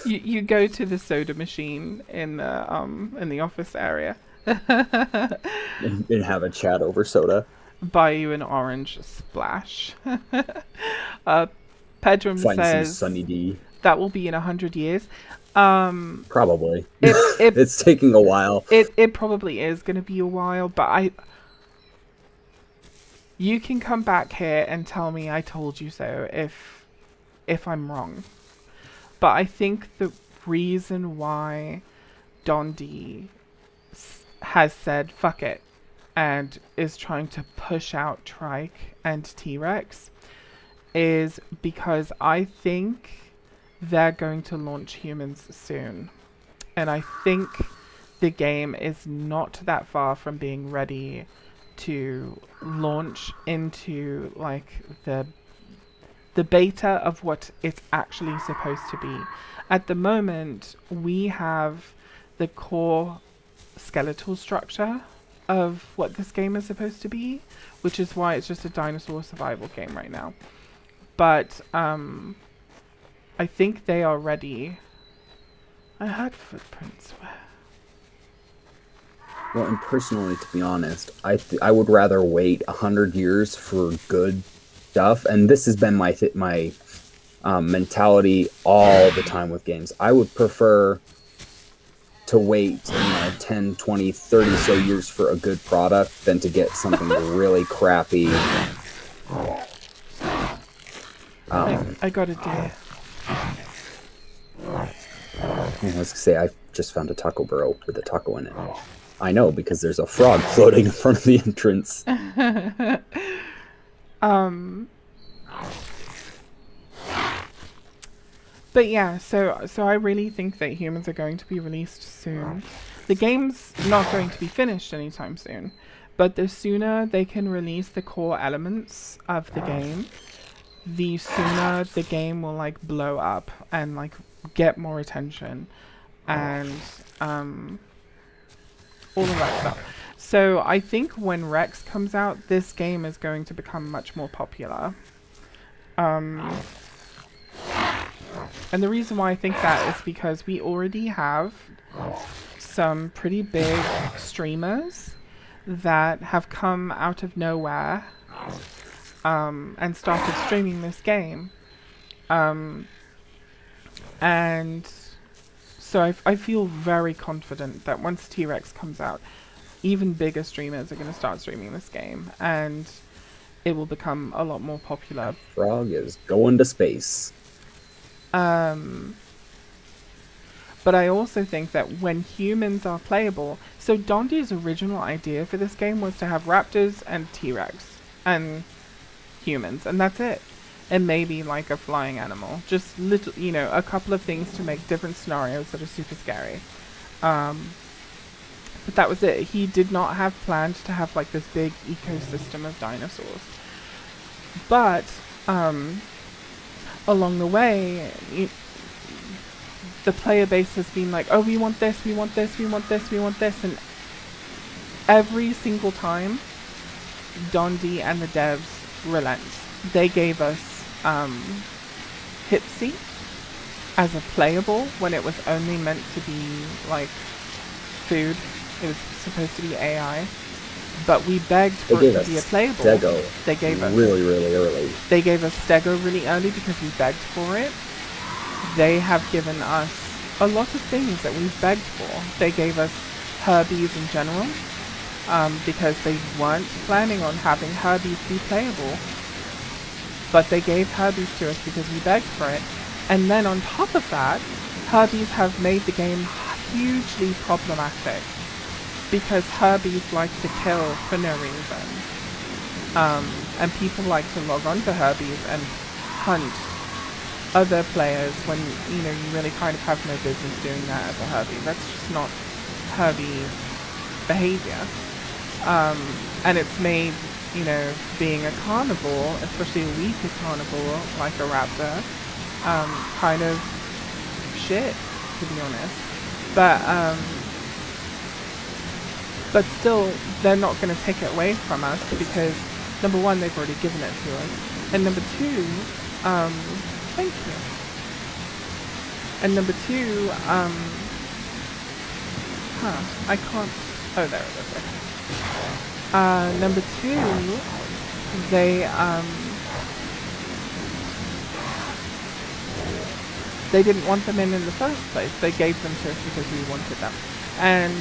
You go to the soda machine in the office area. And have a chat over soda. Buy you an orange splash. uh, Pedram Find some says Sunny D. that will be in 100 years. Probably. It It's taking a while. it probably is going to be a while, but you can come back here and tell me I told you so if I'm wrong. But I think the reason why Dondi has said fuck it and is trying to push out Trike and T-Rex is because I think they're going to launch humans soon. And I think the game is not that far from being ready to launch into like the beta of what it's actually supposed to be. At the moment, we have the core skeletal structure of what this game is supposed to be, which is why it's just a dinosaur survival game right now. But I think they are ready. I heard footprints. Where? Well, and personally, to be honest, I would rather wait 100 years for good stuff. And this has been my mentality all the time with games. I would prefer to wait 10, 20, 30 so years for a good product than to get something really crappy. I got a deer. I was gonna say, I just found a taco barrel with a taco in it. I know, because there's a frog floating in front of the entrance. But yeah, so I really think that humans are going to be released soon. The game's not going to be finished anytime soon, but the sooner they can release the core elements of the game, the sooner the game will like blow up and like get more attention and all of that stuff. So I think when Rex comes out, this game is going to become much more popular. And the reason why I think that is because we already have some pretty big streamers that have come out of nowhere and started streaming this game. Um, and so I feel very confident that once T-Rex comes out, even bigger streamers are going to start streaming this game, and it will become a lot more popular. That frog is going to space. Um, but I also think that when humans are playable, so Dondi's original idea for this game was to have raptors and T-Rex and humans, and that's it. And maybe like a flying animal, just little, a couple of things to make different scenarios that are super scary. But that was it. He did not have planned to have like this big ecosystem of dinosaurs. But along the way, the player base has been like, oh, we want this, we want this, we want this, we want this, and every single time, Dondi and the devs relent. They gave us Hipsy as a playable when it was only meant to be like food. It was supposed to be AI, but we begged for it to be a playable. Stego they gave us really early. They gave us Stego really early because we begged for it. They have given us a lot of things that we've begged for. They gave us Herbies in general, because they weren't planning on having Herbies be playable. But they gave Herbies to us because we begged for it. And then on top of that, Herbies have made the game hugely problematic, because Herbies like to kill for no reason. And people like to log on to Herbies and hunt other players when, you really kind of have no business doing that as a Herbie. That's just not Herbie behavior. And it's made, being a carnivore, especially a weaker carnivore like a raptor, kind of shit, to be honest. But still, they're not going to take it away from us because, number one, they've already given it to us. And number two, thank you. And number two, I can't, oh, there it is, okay. Number two, they didn't want them in the first place. They gave them to us because we wanted them. And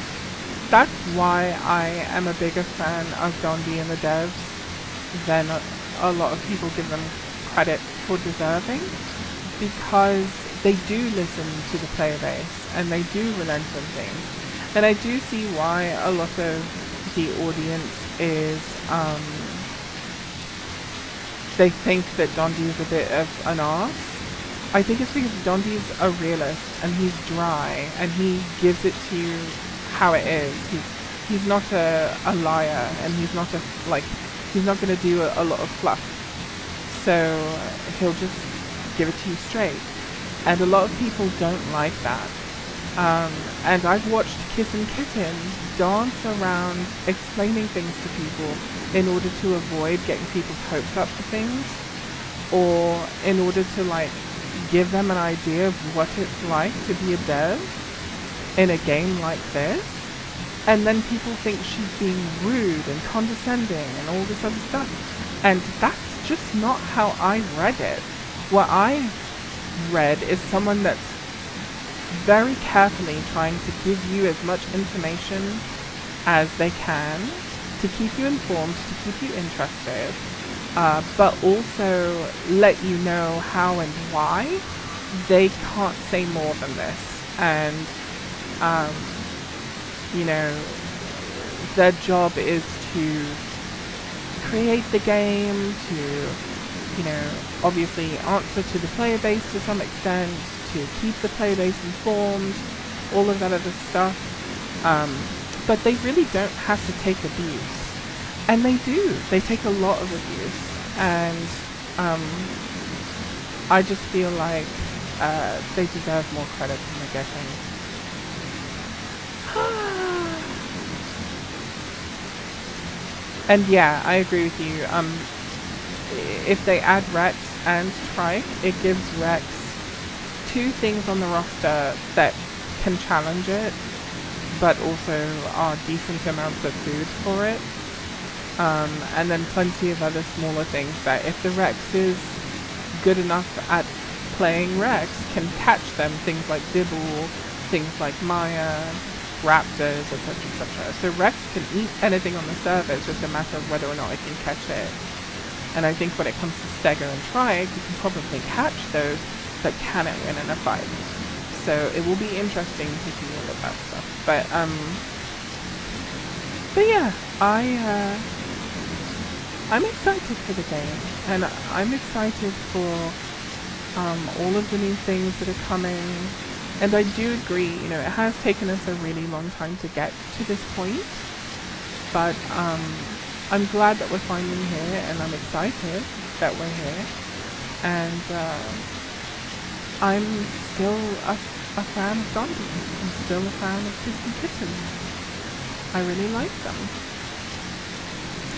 that's why I am a bigger fan of Dondi and the devs than a lot of people give them credit for deserving, because they do listen to the player base and they do relent on things. And I do see why a lot of the audience is, they think that Dondi is a bit of an arse. I think it's because Dondi's a realist and he's dry and he gives it to you how it is. He's not a liar, and he's not going to do a lot of fluff. So he'll just give it to you straight. And a lot of people don't like that. And I've watched Kiss and Kitten dance around explaining things to people in order to avoid getting people's hopes up for things, or in order to give them an idea of what it's like to be a dev in a game like this. And then people think she's being rude and condescending and all this other stuff. And that's just not how I read it. What I read is someone that's very carefully trying to give you as much information as they can to keep you informed, to keep you interested, but also let you know how and why they can't say more than this. And their job is to create the game, to obviously answer to the player base to some extent, to keep the player base informed, all of that other stuff. But they really don't have to take abuse. And they do. They take a lot of abuse. And I just feel like they deserve more credit than they're getting. And yeah, I agree with you. If they add Rex and Trike, it gives Rex two things on the roster that can challenge it, but also are decent amounts of food for it. And then plenty of other smaller things that if the Rex is good enough at playing Rex, can catch them, things like Dibble, things like Maya, Raptors, etc., etc. So Rex can eat anything on the server, it's just a matter of whether or not it can catch it. And I think when it comes to Stego and Trike, you can probably catch those, but can it win in a fight? So it will be interesting to see all of that stuff. But yeah, I'm excited for the game, and I'm excited for all of the new things that are coming. And I do agree, you know, it has taken us a really long time to get to this point, but I'm glad that we're finally here, and I'm excited that we're here. And I'm still a fan of zombies. I'm still a fan of Kissy Kittens. I really like them.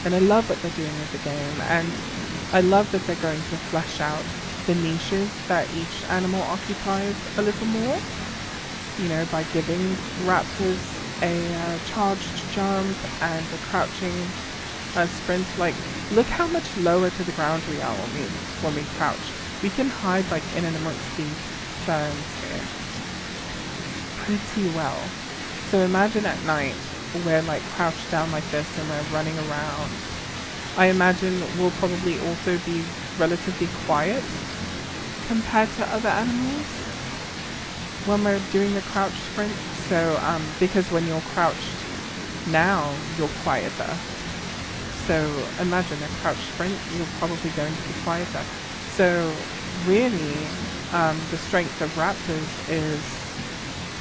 And I love what they're doing with the game, and I love that they're going to flesh out the niches that each animal occupies a little more. You know, by giving raptors a charged jump and a crouching sprint. Like, look how much lower to the ground we are when we crouch. We can hide like in and amongst these ferns here pretty well. So imagine at night we're like crouched down like this and we're running around. I imagine we'll probably also be relatively quiet compared to other animals when we're doing the crouch sprint. So because when you're crouched now, you're quieter. So imagine a crouch sprint, you're probably going to be quieter. So really, the strength of raptors is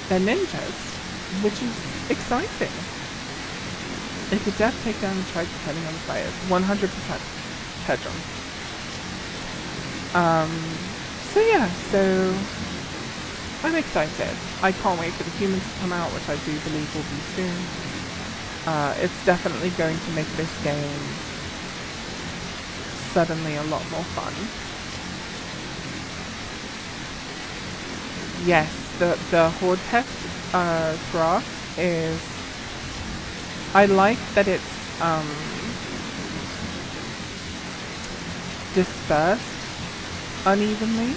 they're ninjas, which is exciting. They could def take down the Trike depending on the players. 100% headroom. So yeah, so I'm excited. I can't wait for the humans to come out, which I do believe will be soon. It's definitely going to make this game suddenly a lot more fun. Yes, the Horde test graph is... I like that it's dispersed unevenly,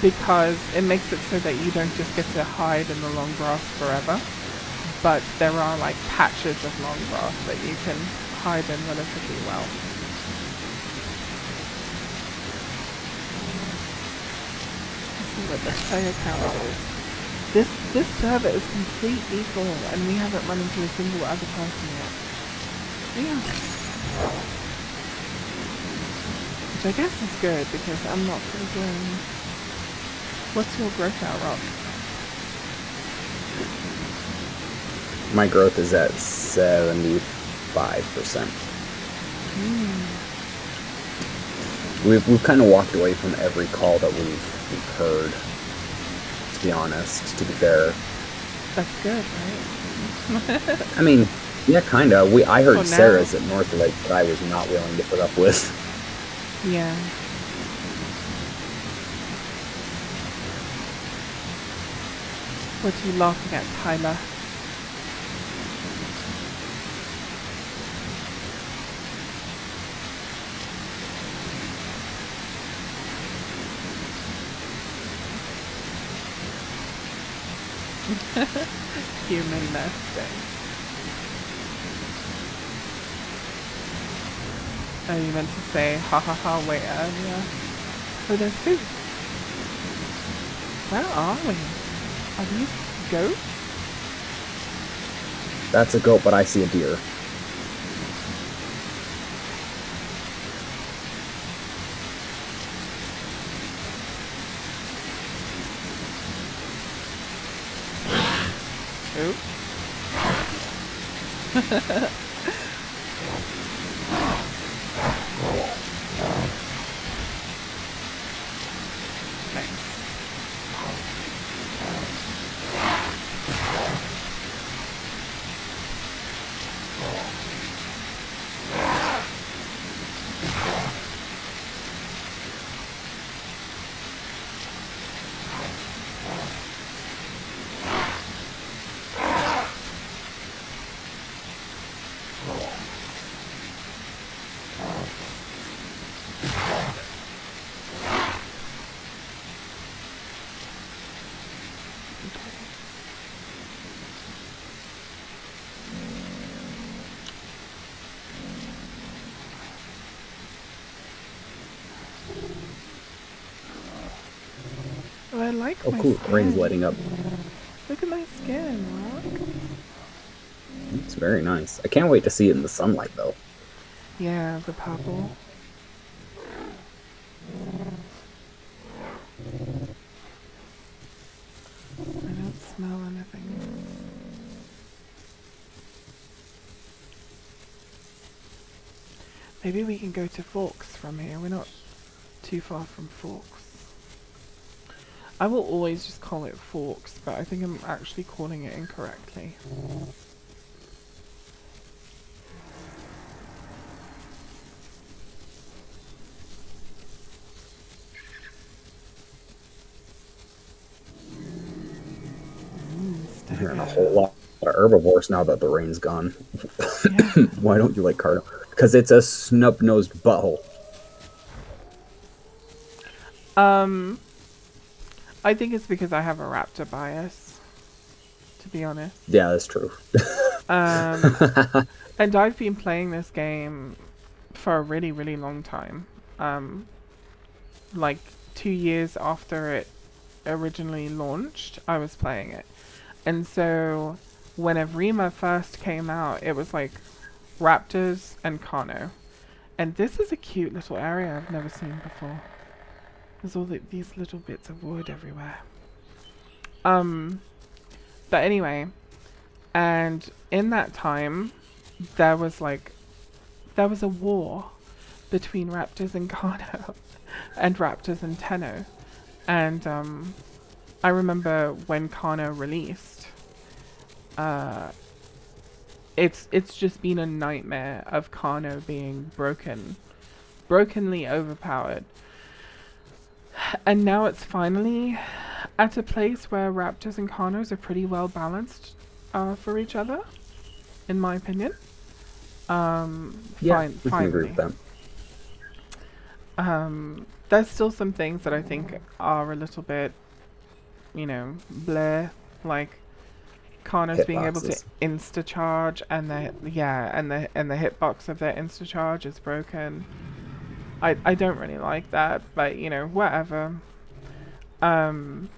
because it makes it so that you don't just get to hide in the long grass forever, but there are like patches of long grass that you can hide in relatively well. Let's see what the player count is. This server is completely full, and we haven't run into a single other person yet. Yeah. Which I guess is good, because I'm not freaking... What's your growth out, Rock? My growth is at 75%. We've kind of walked away from every call that we've heard. To be honest, to be fair. That's good, right? I mean, yeah, kind of. I heard Sarah's at North Lake that I was not willing to put up with. Yeah. What are you laughing at, Tyler? Human nesting. Oh, you meant to say ha ha ha way earlier. Oh, there's food. Where are we? Are these goats? That's a goat, but I see a deer. Oops. I like Oh, my cool. Rain's lighting skin. up. Look at my skin, look. It's very nice. I can't wait to see it in the sunlight, though. Yeah, the purple. I don't smell anything. Maybe we can go to Forks from here. We're not too far from Forks. I will always just call it Forks, but I think I'm actually calling it incorrectly. I'm hearing a whole lot of herbivores now that the rain's gone. Yeah. Why don't you like Cardo? Because it's a snub-nosed butthole. I think it's because I have a Raptor bias, to be honest. Yeah, that's true. And I've been playing this game for a really, really long time. Like 2 years after it originally launched, I was playing it. And so when Evrima first came out, it was like Raptors and Kano. And this is a cute little area I've never seen before. There's all these little bits of wood everywhere. But anyway, and in that time, there was a war between Raptors and Kano, and Raptors and Tenno. And I remember when Kano released, it's just been a nightmare of Kano being brokenly overpowered. And now it's finally at a place where Raptors and Kanos are pretty well balanced for each other, in my opinion. Yeah, we can agree Finally. with that. There's still some things that I think are a little bit, bleh, like Kano's being able to Hitboxes. insta charge, and the hitbox of their insta charge is broken. I don't really like that, but whatever. Um,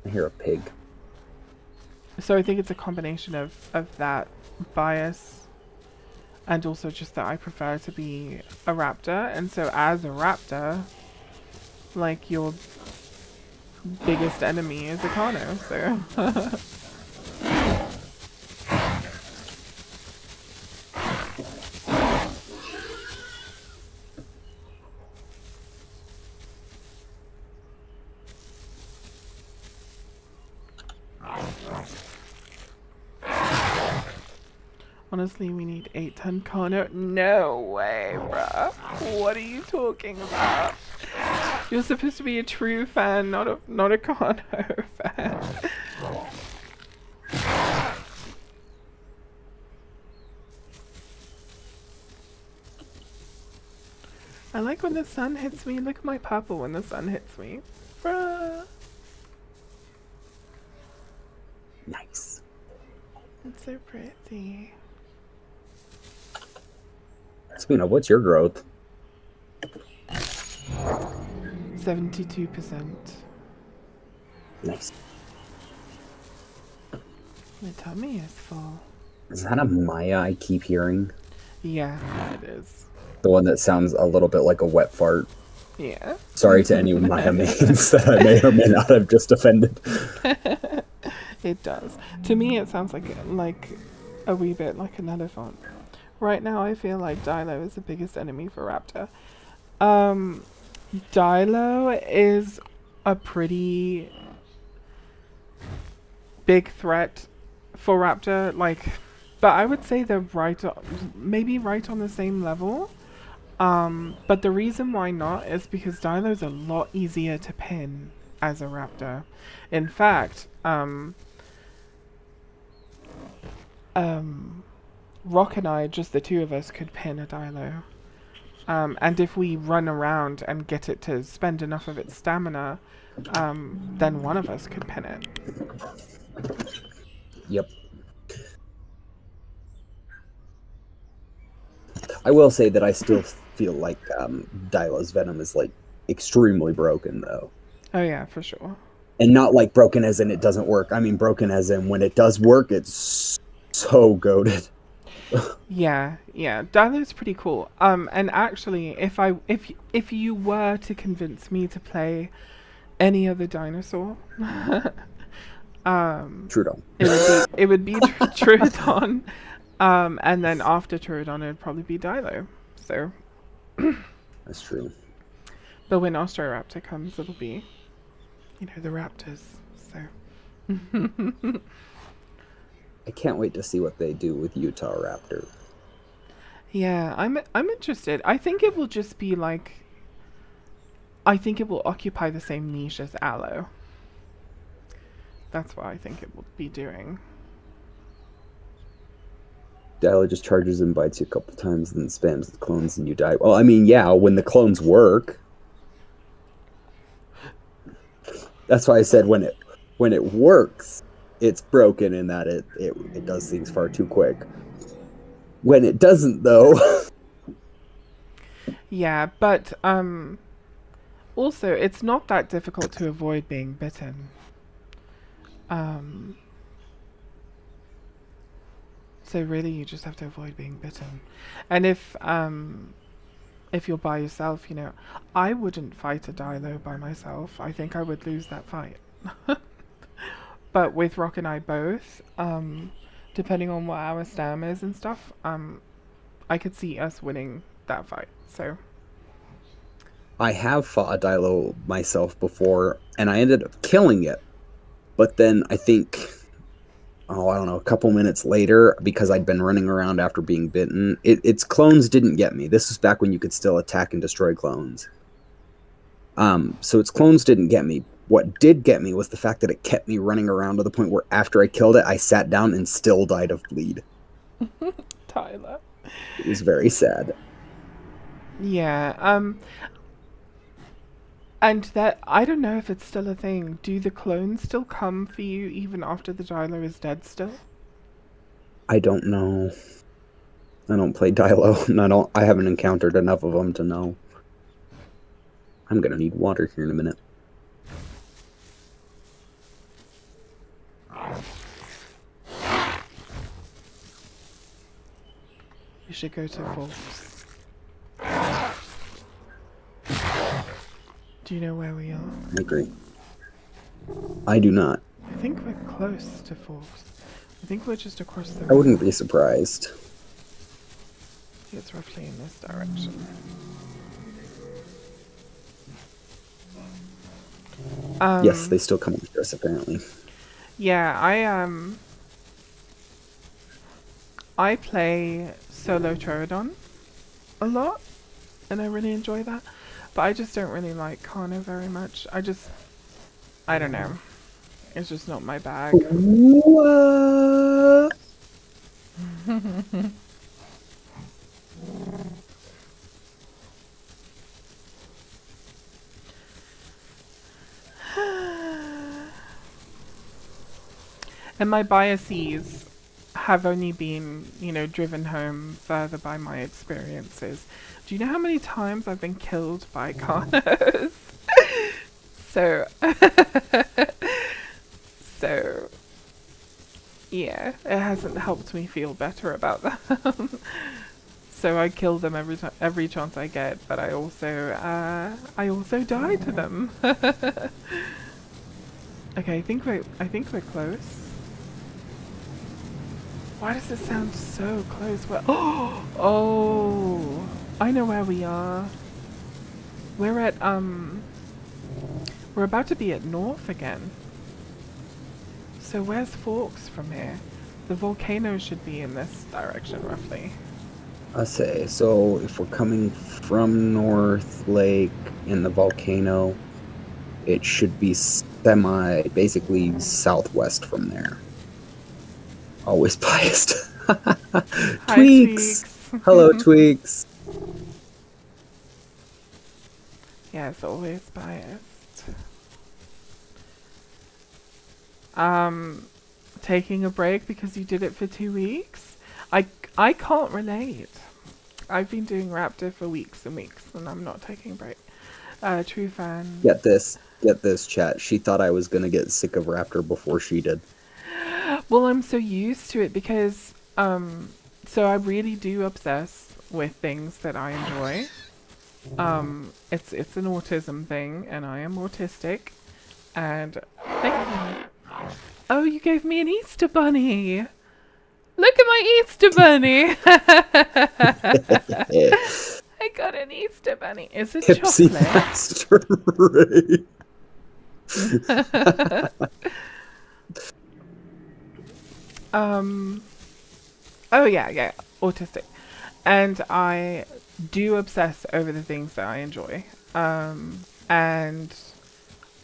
I hear a pig. so I think it's a combination of that bias, and also just that I prefer to be a raptor, and so as a raptor, like your biggest enemy is a Kano, so honestly, we need 8-ton Kano. No way, bruh. What are you talking about? You're supposed to be a true fan, not a Kano fan. I like when the sun hits me. Look at my purple when the sun hits me. Bruh. Nice. It's so pretty. Speaking of, what's your growth? 72%. Nice. My tummy is full. Is that a Maya I keep hearing? Yeah, it is. The one that sounds a little bit like a wet fart. Yeah. Sorry to any Maya mains that I may or may not have just offended. It does. To me, it sounds like a wee bit like an elephant. Right now, I feel like Dilo is the biggest enemy for Raptor. Dilo is a pretty big threat for Raptor, but I would say they're maybe right on the same level. But the reason why not is because Dilo's a lot easier to pin as a Raptor. In fact, Rock and I, just the two of us, could pin a Dilo. And if we run around and get it to spend enough of its stamina, then one of us could pin it. Yep. I will say that I still feel like Dila's venom is like extremely broken though. Oh yeah, for sure. And not like broken as in it doesn't work. I mean broken as in when it does work, it's so goated. Yeah, yeah, Dialo's pretty cool. And actually, if you were to convince me to play any other dinosaur, um, Trudeau. it would be Troodon, and then after Troodon, it'd probably be Dilo. So, That's true. but when Osteoraptor comes, it'll be, the Raptors. So, I can't wait to see what they do with Utah Raptor. yeah, I'm interested. I think it will just be like, I think it will occupy the same niche as Aloe. That's what I think it will be doing. Dila just charges and bites you a couple times, then spams the clones, and you die. Well, I mean, yeah, when the clones work. That's why I said when it works, it's broken in that it does things far too quick. When it doesn't, though. Yeah, but also it's not that difficult to avoid being bitten. Um, so really, you just have to avoid being bitten. And if you're by yourself, I wouldn't fight a Dilo by myself. I think I would lose that fight. But with Rock and I both, depending on what our stam is and stuff, I could see us winning that fight. So I have fought a Dilo myself before, and I ended up killing it. But then I think, I don't know, a couple minutes later, because I'd been running around after being bitten, its clones didn't get me. This was back when you could still attack and destroy clones. So its clones didn't get me. What did get me was the fact that it kept me running around to the point where after I killed it, I sat down and still died of bleed. Tyler. It was very sad. Yeah. And that, I don't know if it's still a thing. Do the clones still come for you even after the Dilo is dead still? I don't know. I don't play Dilo, and I haven't encountered enough of them to know. I'm gonna need water here in a minute. We should go to Forks. Do you know where we are? I agree. I do not. I think we're close to Forks. I think we're just across the I road. wouldn't be surprised. It's roughly in this direction. Yes, they still come after us apparently. Yeah, I play solo Troodon a lot, and I really enjoy that. But I just don't really like Kano very much. I don't know. It's just not my bag. What? And my biases have only been, driven home further by my experiences. Do you know how many times I've been killed by Kanos? So, so, yeah, it hasn't helped me feel better about them. So I kill them every chance I get, but I also die to them. Okay, I think we're close. Why does it sound so close? Oh, I know where we are. We're about to be at North again. So where's Forks from here? The volcano should be in this direction, roughly. I say, so if we're coming from North Lake in the volcano, it should be basically southwest from there. Always biased. Hi, Tweaks! Hello, Tweaks. Yes, always biased. Taking a break because you did it for 2 weeks? I can't relate. I've been doing Raptor for weeks and weeks, and I'm not taking a break. True fan. Get this, chat. She thought I was gonna get sick of Raptor before she did. Well, I'm so used to it because so I really do obsess with things that I enjoy. It's an autism thing, and I am autistic. And thank you. Oh, you gave me an Easter bunny. Look at my Easter bunny. I got an Easter bunny. Is it Tipsy chocolate? Master Ray. Oh yeah, autistic. And I do obsess over the things that I enjoy. And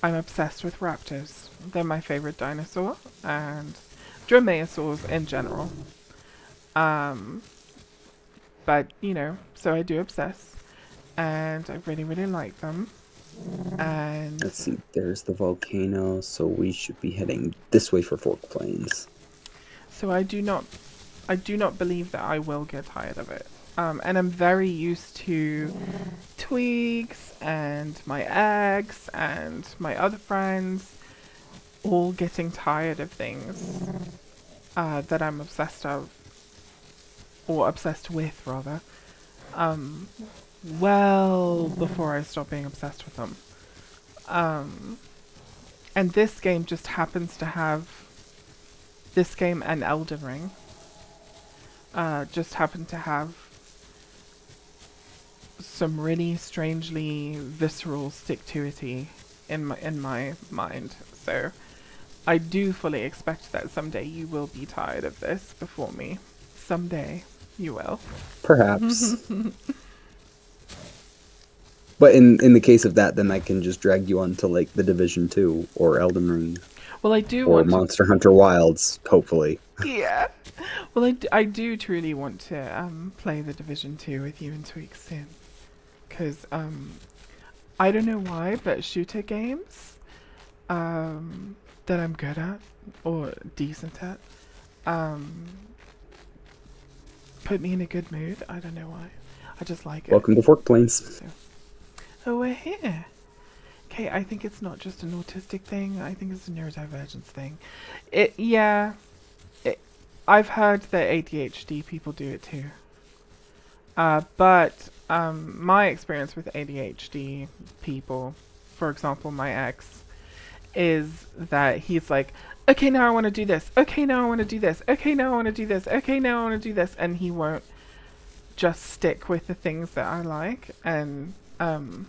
I'm obsessed with raptors. They're my favorite dinosaur, and dromaeosaurs in general. Um, but so I do obsess, and I really, really like them. And Let's see. There's the volcano, so we should be heading this way for Fork Plains. so I do not believe that I will get tired of it. And I'm very used to Twigs and my ex and my other friends all getting tired of things that I'm obsessed of, or obsessed with rather, well before I stop being obsessed with them. And this game just happens to have, this game and Elden Ring just happen to have some really strangely visceral stick-to-ity in my mind. So I do fully expect that someday you will be tired of this before me. Someday you will. Perhaps. But in the case of that, then I can just drag you on to like the Division 2 or Elden Ring. Well, I do or want Monster Hunter Wilds, hopefully. Yeah. Well, I do truly want to play the Division 2 with you in 2 weeks soon. Because I don't know why, but shooter games that I'm good at or decent at put me in a good mood. I don't know why. I just like it. Welcome to Fork Plains. So. Oh, we're here. Okay, I think it's not just an autistic thing. I think it's a neurodivergence thing. I've heard that ADHD people do it too. But my experience with ADHD people, for example, my ex, is that he's like, okay, now I want to do this. Okay, now I want to do this. Okay, now I want to do this. Okay, now I want to do this. And he won't just stick with the things that I like. And, I'm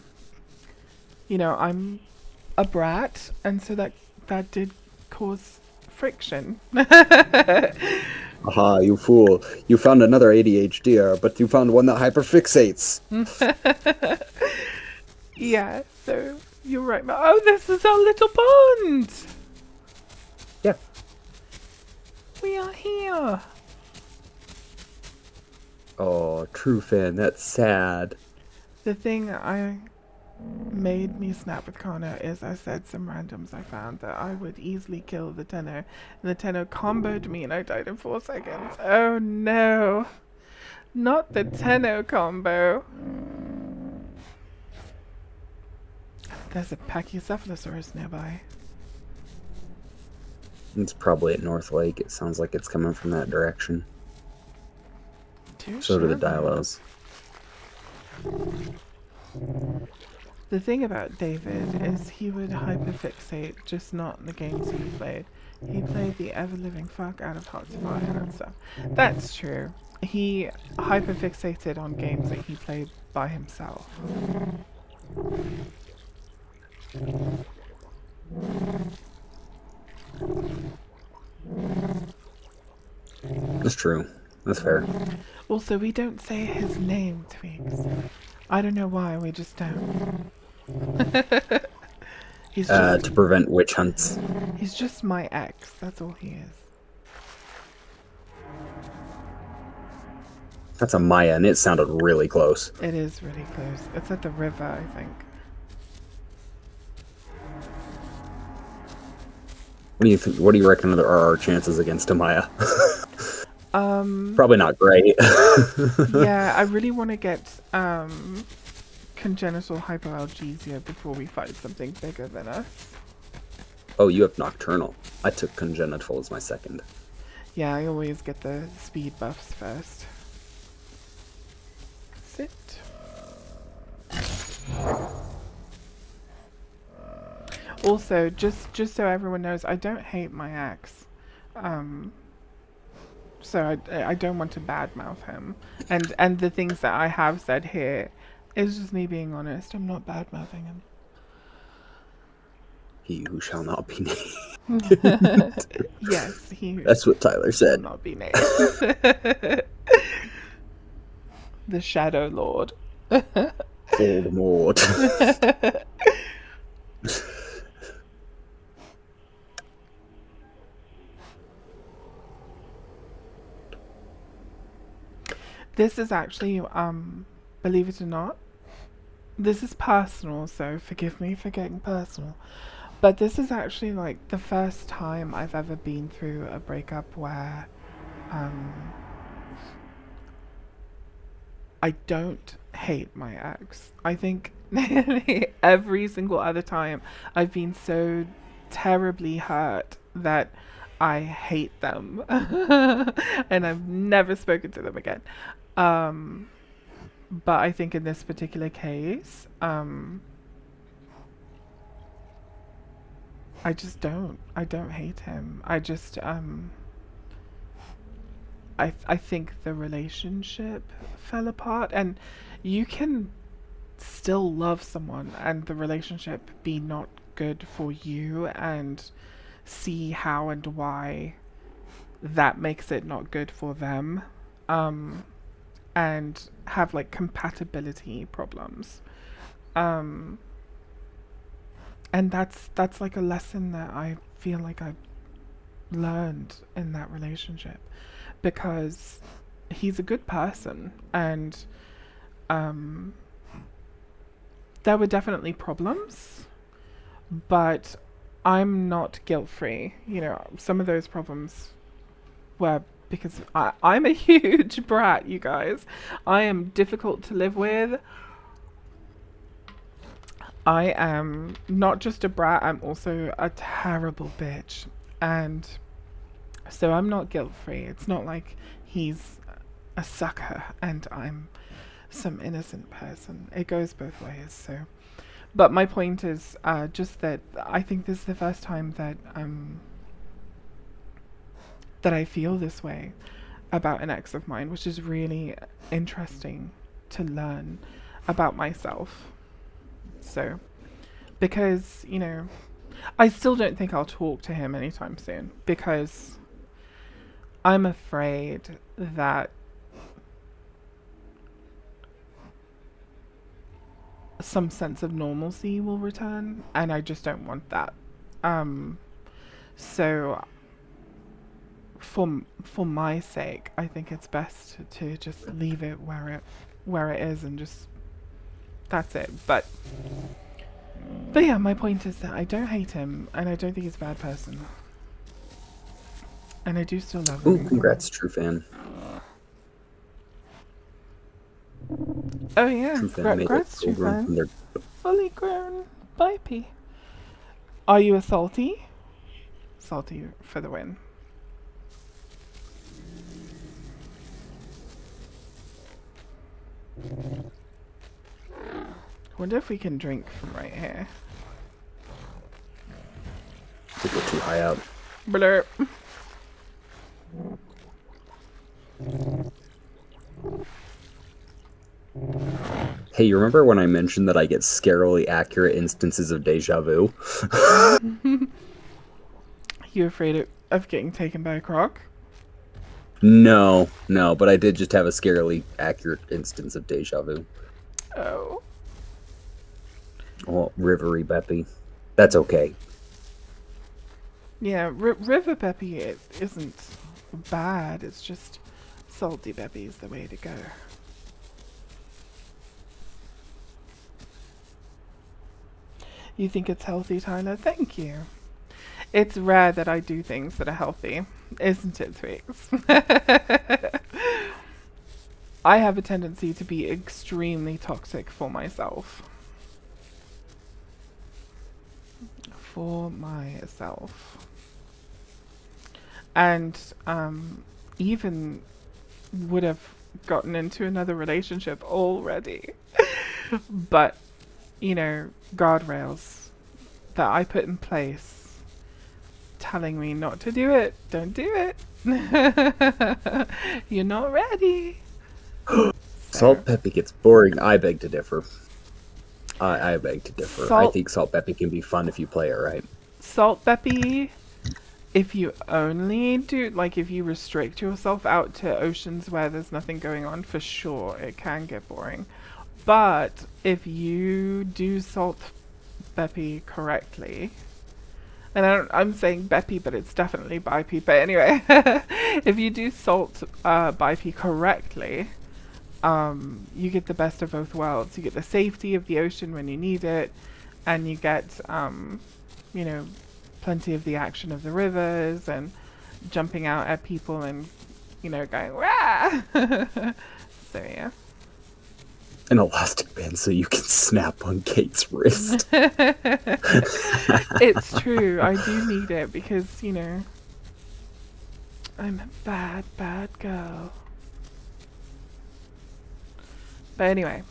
a brat. And so that did cause friction. Aha, you fool. You found another ADHDer, but you found one that hyperfixates. Yeah, so you're right. Oh, this is our little pond! Yeah. We are here. Oh, true fan, that's sad. The thing I made me snap with Connor is I said some randoms I found that I would easily kill the Tenno, and the Tenno comboed me and I died in 4 seconds. Oh no, not the Tenno combo. There's a Pachycephalosaurus nearby. It's probably at North Lake. It sounds like it's coming from that direction. So do the Dilos. The thing about David is he would hyperfixate, just not in the games he played. He played the ever-living fuck out of Hearts of Iron and stuff. That's true. He hyperfixated on games that he played by himself. That's true. That's fair. Also, we don't say his name, Twigs. I don't know why, we just don't. He's just, to prevent witch hunts. He's just my ex, that's all he is. That's a Maya, and it sounded really close. It is really close. It's at the river, I think. What do you think? What do you reckon are our chances against a Maya? probably not great. Yeah, I really want to get congenital hyperalgesia before we fight something bigger than us. Oh, you have nocturnal. I took congenital as my second. Yeah, I always get the speed buffs first. Sit. Also, just so everyone knows, I don't hate my ex. So I don't want to badmouth him. And the things that I have said here is just me being honest. I'm not badmouthing him. He who shall not be named. Yes, he That's what Tyler shall said. not be named. The Shadow Lord. Voldemort. This is actually, believe it or not, this is personal, so forgive me for getting personal. But this is actually like the first time I've ever been through a breakup where I don't hate my ex. I think nearly every single other time I've been so terribly hurt that I hate them and I've never spoken to them again. But I think in this particular case, I just don't. I don't hate him. I just I think the relationship fell apart, and you can still love someone and the relationship be not good for you, and see how and why that makes it not good for them, and have like compatibility problems, um, and that's like a lesson that I feel like I learned in that relationship, because he's a good person, and um, there were definitely problems, but I'm not guilt free. You know, some of those problems were because I'm a huge brat, you guys. I am difficult to live with. I am not just a brat, I'm also a terrible bitch. And so I'm not guilt free. It's not like he's a sucker and I'm some innocent person. It goes both ways. So, but my point is just that I think this is the first time that that I feel this way about an ex of mine, which is really interesting to learn about myself. So, because, you know, I still don't think I'll talk to him anytime soon, because I'm afraid that some sense of normalcy will return, and I just don't want that. So for my sake, I think it's best to just leave it where it is, and just that's it. But yeah, my point is that I don't hate him, and I don't think he's a bad person, and I do still love Ooh, him. congrats, true fan. Oh yeah, True fan made it congrats, full true grown from fan. their. Fully grown baby. Are you a salty? Salty for the win. Wonder if we can drink from right here. I think we're too high up. Blurp. Hey, you remember when I mentioned that I get scarily accurate instances of deja vu? You afraid of getting taken by a croc? No, but I did just have a scarily accurate instance of deja vu. Oh. Oh, Rivery Beppy. That's okay. Yeah, River Peppy isn't bad. It's just Salty Peppy is the way to go. You think it's healthy, Tyler? Thank you. It's rare that I do things that are healthy, isn't it, Twix? I have a tendency to be extremely toxic for myself. For myself. And even would have gotten into another relationship already. But, guardrails that I put in place telling me not to do it. Don't do it. You're not ready. So, Salt Peppy gets boring. I beg to differ. I beg to differ. I salt, think Salt Peppy can be fun if you play it right. salt Beppy. If you only do, like, if you restrict yourself out to oceans where there's nothing going on, for sure, it can get boring. But if you do salt Beppy correctly, and I'm saying Beppy, but it's definitely Bipe. But anyway, if you do salt Bipe correctly, you get the best of both worlds. You get the safety of the ocean when you need it, and you get, you know, plenty of the action of the rivers and jumping out at people and, going, rah! So, yeah. An elastic band so you can snap on Kate's wrist. It's true. I do need it because, I'm a bad, bad girl. But anyway.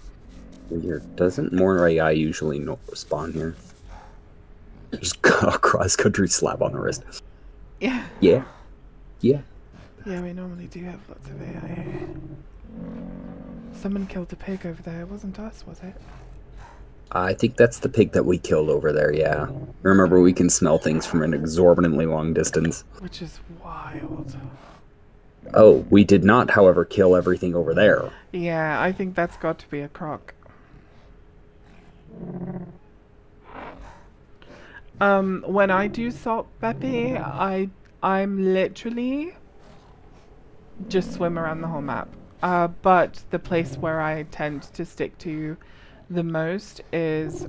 Weird. Doesn't more AI usually spawn here? Just a cross-country slap on the wrist. Yeah. Yeah. Yeah. Yeah, we normally do have lots of AI here. Someone killed the pig over there. It wasn't us, was it? I think that's the pig that we killed over there, yeah. Remember, we can smell things from an exorbitantly long distance. Which is wild. Oh, we did not, however, kill everything over there. Yeah, I think that's got to be a croc. When I do salt Beppy, I'm literally just swim around the whole map. But the place where I tend to stick to the most is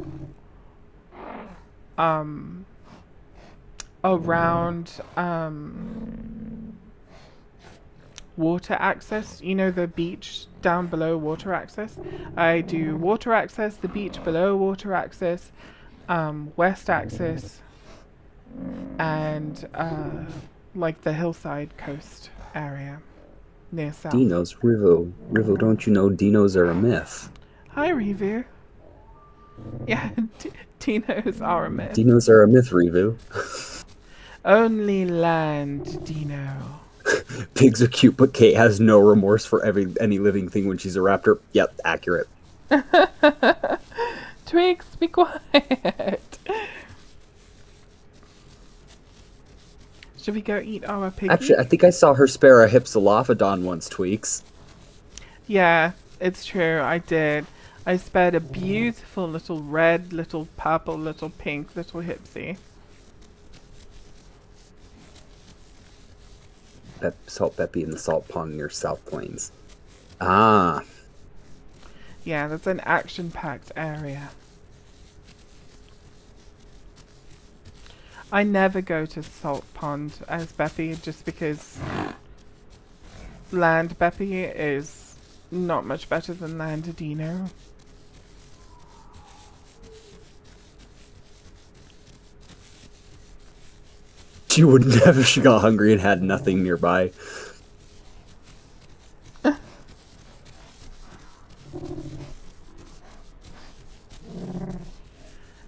around water access. You know, the beach down below water access. I do water access, the beach below water access, west access, and like the hillside coast area near south. Dinos, Rivo. Rivo, don't you know dinos are a myth? Hi, Revu. Yeah, dinos are a myth. Dinos are a myth, Rivu. Only land, Dino. Pigs are cute, but Kate has no remorse for any living thing when she's a raptor. Yep, accurate. Twigs, be quiet. Should we go eat our piggy? Actually, I think I saw her spare a Hypsilophodon once, Tweaks. Yeah, it's true, I did. I spared a beautiful little red, little purple, little pink, little Hipsy. Salt Beppy in the salt pond near South Plains. Ah. Yeah, that's an action-packed area. I never go to Salt Pond as Beppy just because Land Beppy is not much better than Land Dino. She would never. She got hungry and had nothing nearby.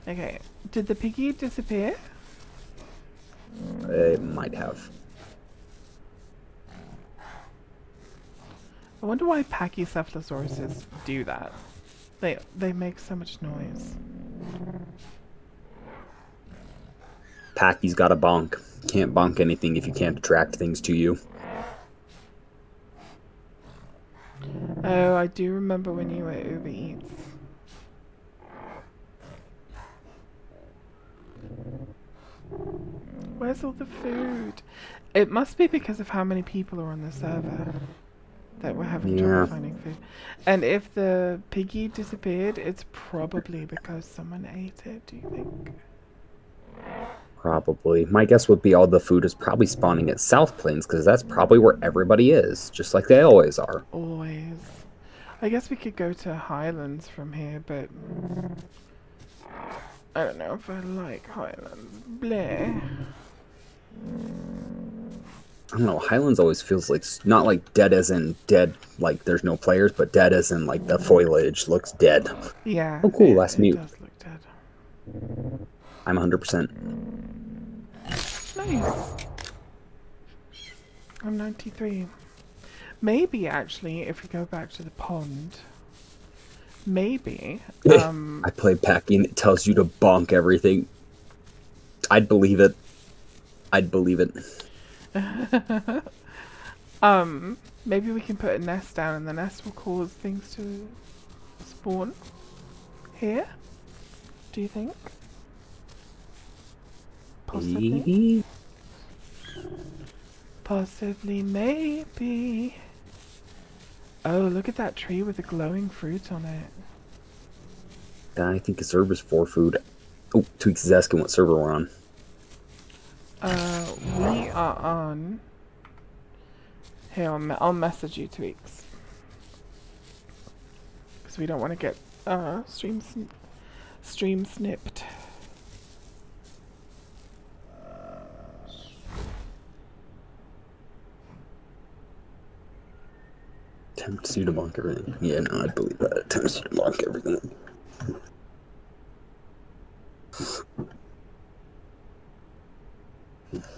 Okay, did the piggy disappear? It might have. I wonder why pachycephalosauruses do that. They make so much noise. Packy's got a bonk. Can't bonk anything if you can't attract things to you. Oh, I do remember when you were Uber Eats. Where's all the food? It must be because of how many people are on the server that we're having trouble finding food. And if the piggy disappeared, it's probably because someone ate it, do you think? Probably. My guess would be all the food is probably spawning at South Plains, because that's probably where everybody is, just like they always are. Always. I guess we could go to Highlands from here, but I don't know if I like Highlands. Bleh. I don't know. Highlands always feels like not like dead as in dead, like there's no players, but dead as in like the foliage looks dead. Yeah, Oh, cool. Last it mute. does look dead. I'm 100%. Nice. I'm 93. Maybe actually, if we go back to the pond, maybe. I play packing. It tells you to bonk everything. I'd believe it. I'd believe it. Maybe we can put a nest down, and the nest will cause things to spawn here. Do you think? Possibly. Maybe. Possibly, maybe. Oh, look at that tree with the glowing fruit on it. I think the server's for food. Oh, Tweaks is asking what server we're on. We are on. Here, I'll message you, Tweaks. Because we don't want to get stream snipped. Tempts you to bonk everything. Yeah, no, I'd believe that. It tempts you to bonk everything.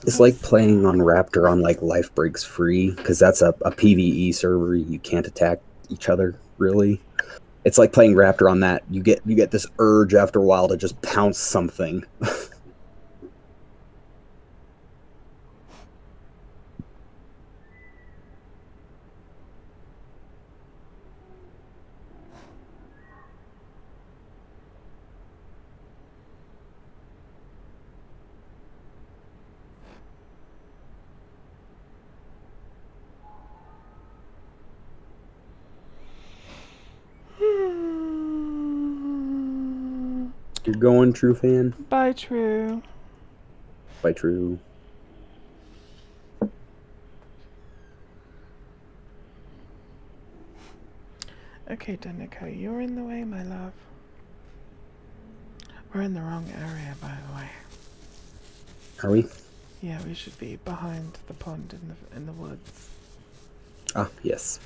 It's like playing on Raptor on like Life Breaks Free, because that's a PvE server. You can't attack each other, really. It's like playing Raptor on that. You get this urge after a while to just pounce something. You're going, True Fan? Bye, True. Bye, True. Okay, Danica, you're in the way, my love. We're in the wrong area, by the way. Are we? Yeah, we should be behind the pond in the woods. Ah, yes.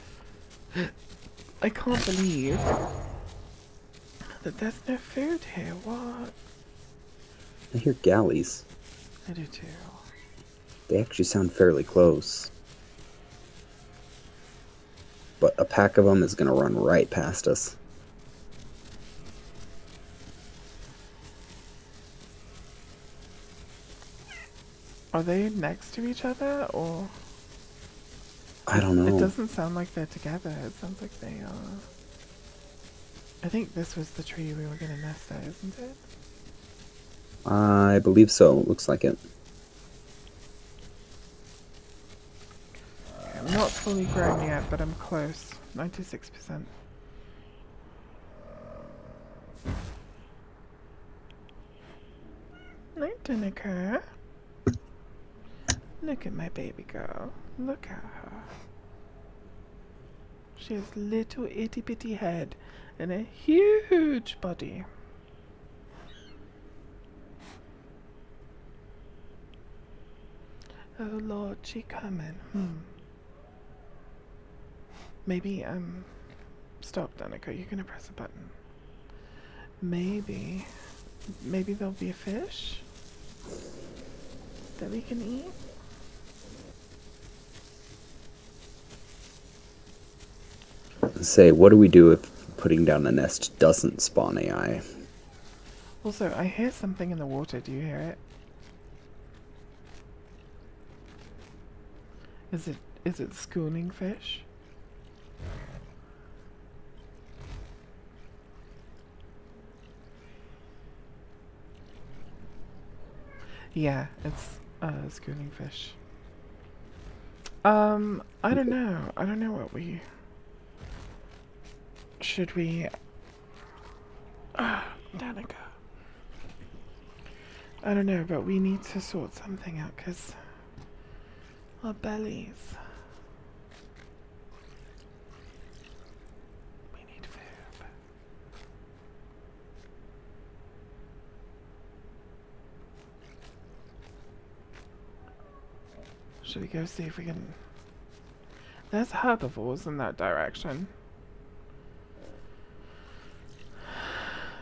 I can't believe that there's no food here. What? I hear galleys. I do too. They actually sound fairly close. But a pack of them is going to run right past us. Are they next to each other, or? I don't know. It doesn't sound like they're together. It sounds like they are. I think this was the tree we were going to nest at, isn't it? I believe so. Looks like it. I'm not fully grown yet, but I'm close. 96%. Night, Danica. Look at my baby girl. Look at her. She has little itty bitty head and a huge body. Oh Lord, she coming. Maybe, stop, Danica, you're gonna press a button. Maybe there'll be a fish that we can eat. Say, what do we do if putting down a nest doesn't spawn AI? Also, I hear something in the water. Do you hear it? Is it schooling fish? Yeah, it's schooling fish. I don't know. I don't know what we should we. Danica. I don't know, but we need to sort something out because our bellies Should we go see if we can... There's herbivores in that direction.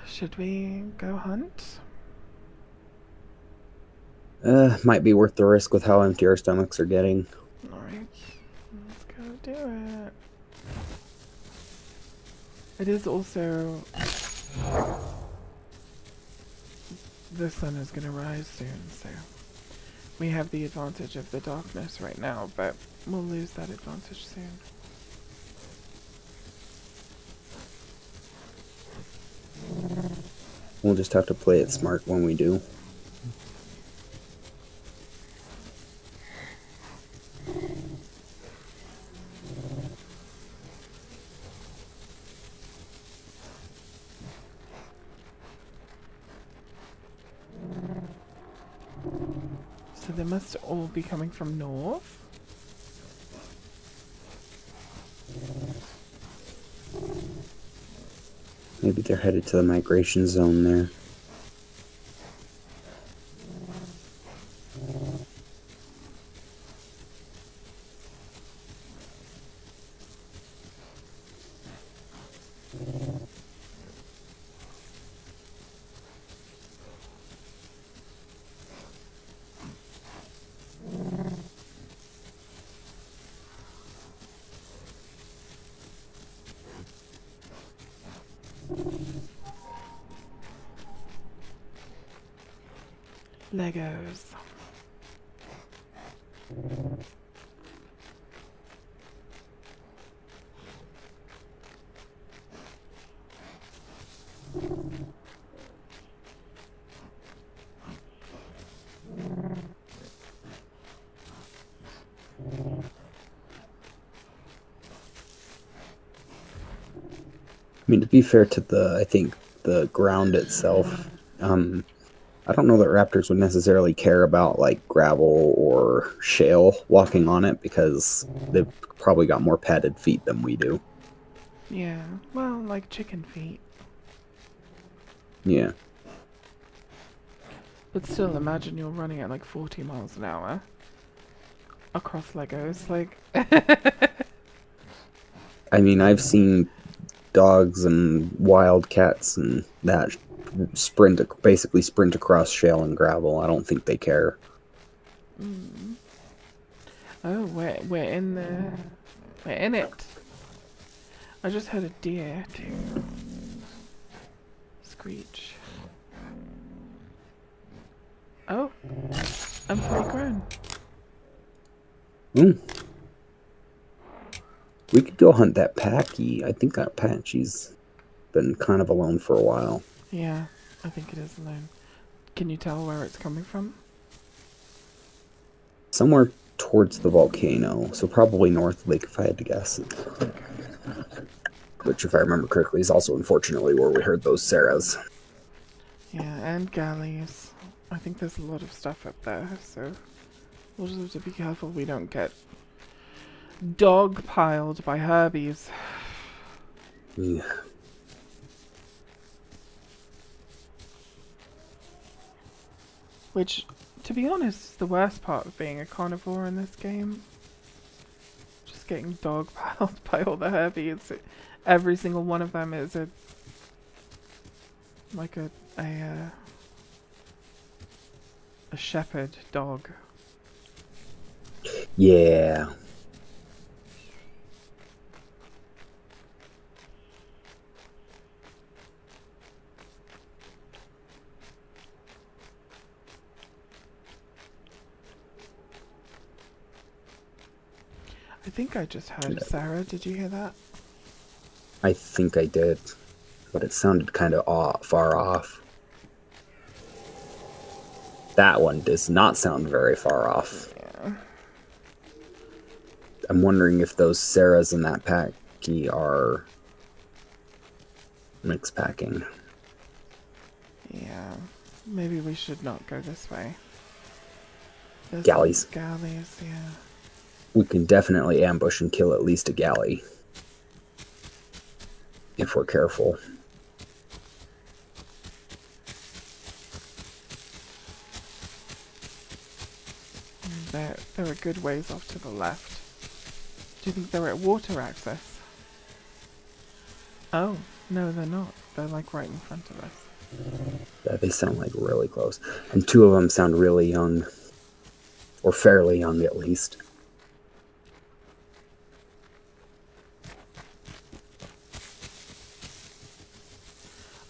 Should we go hunt? Might be worth the risk with how empty our stomachs are getting. Alright, let's go do it. It is also... The sun is gonna rise soon, so... We have the advantage of the darkness right now, but we'll lose that advantage soon. We'll just have to play it smart when we do. So they must all be coming from north. Maybe they're headed to the migration zone there. Legos. I mean, to be fair to I think the ground itself, I don't know that raptors would necessarily care about like gravel or shale walking on it because they've probably got more padded feet than we do. Yeah, well, like chicken feet. Yeah. But still, imagine you're running at like 40 miles an hour across Legos, like... I mean, I've seen dogs and wild cats and that basically sprint across shale and gravel. I don't think they care. Mm. Oh, we're in the... We're in it. I just heard a deer too. Screech. Oh, I'm fully grown. We could go hunt that Packy. I think that Patchy's been kind of alone for a while. Yeah, I think it is alone. Can you tell where it's coming from? Somewhere towards the volcano, so probably North Lake if I had to guess. Which, if I remember correctly, is also unfortunately where we heard those Sarahs. Yeah, and galleys. I think there's a lot of stuff up there, so we'll just have to be careful we don't get dog-piled by herbies. Yeah. Which, to be honest, is the worst part of being a carnivore in this game. Just getting dog-piled by all the herbies. Every single one of them is a shepherd dog. Yeah. I think I just heard Sarah. Did you hear that? I think I did, but it sounded kind of far off. That one does not sound very far off. Yeah. I'm wondering if those Sarahs in that packy are mixed packing. Yeah. Maybe we should not go this way. There's Galleys. Galleys, yeah. We can definitely ambush and kill at least a galley. If we're careful. They're a good ways off to the left. Do you think they're at water access? Oh, no, they're not. They're like right in front of us. Yeah, they sound like really close. And two of them sound really young. Or fairly young, at least.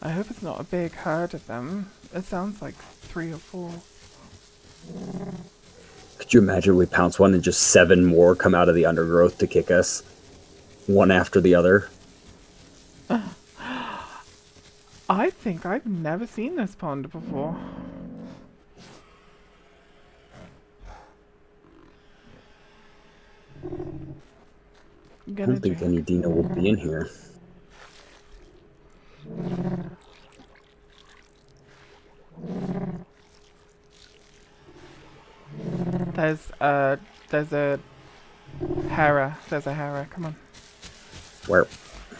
I hope it's not a big herd of them. It sounds like 3 or 4. Could you imagine we pounce one and just 7 more come out of the undergrowth to kick us? One after the other. I think I've never seen this pond before. I don't think any Dino would be in here. There's a Hera. There's a Hera. Come on. Where?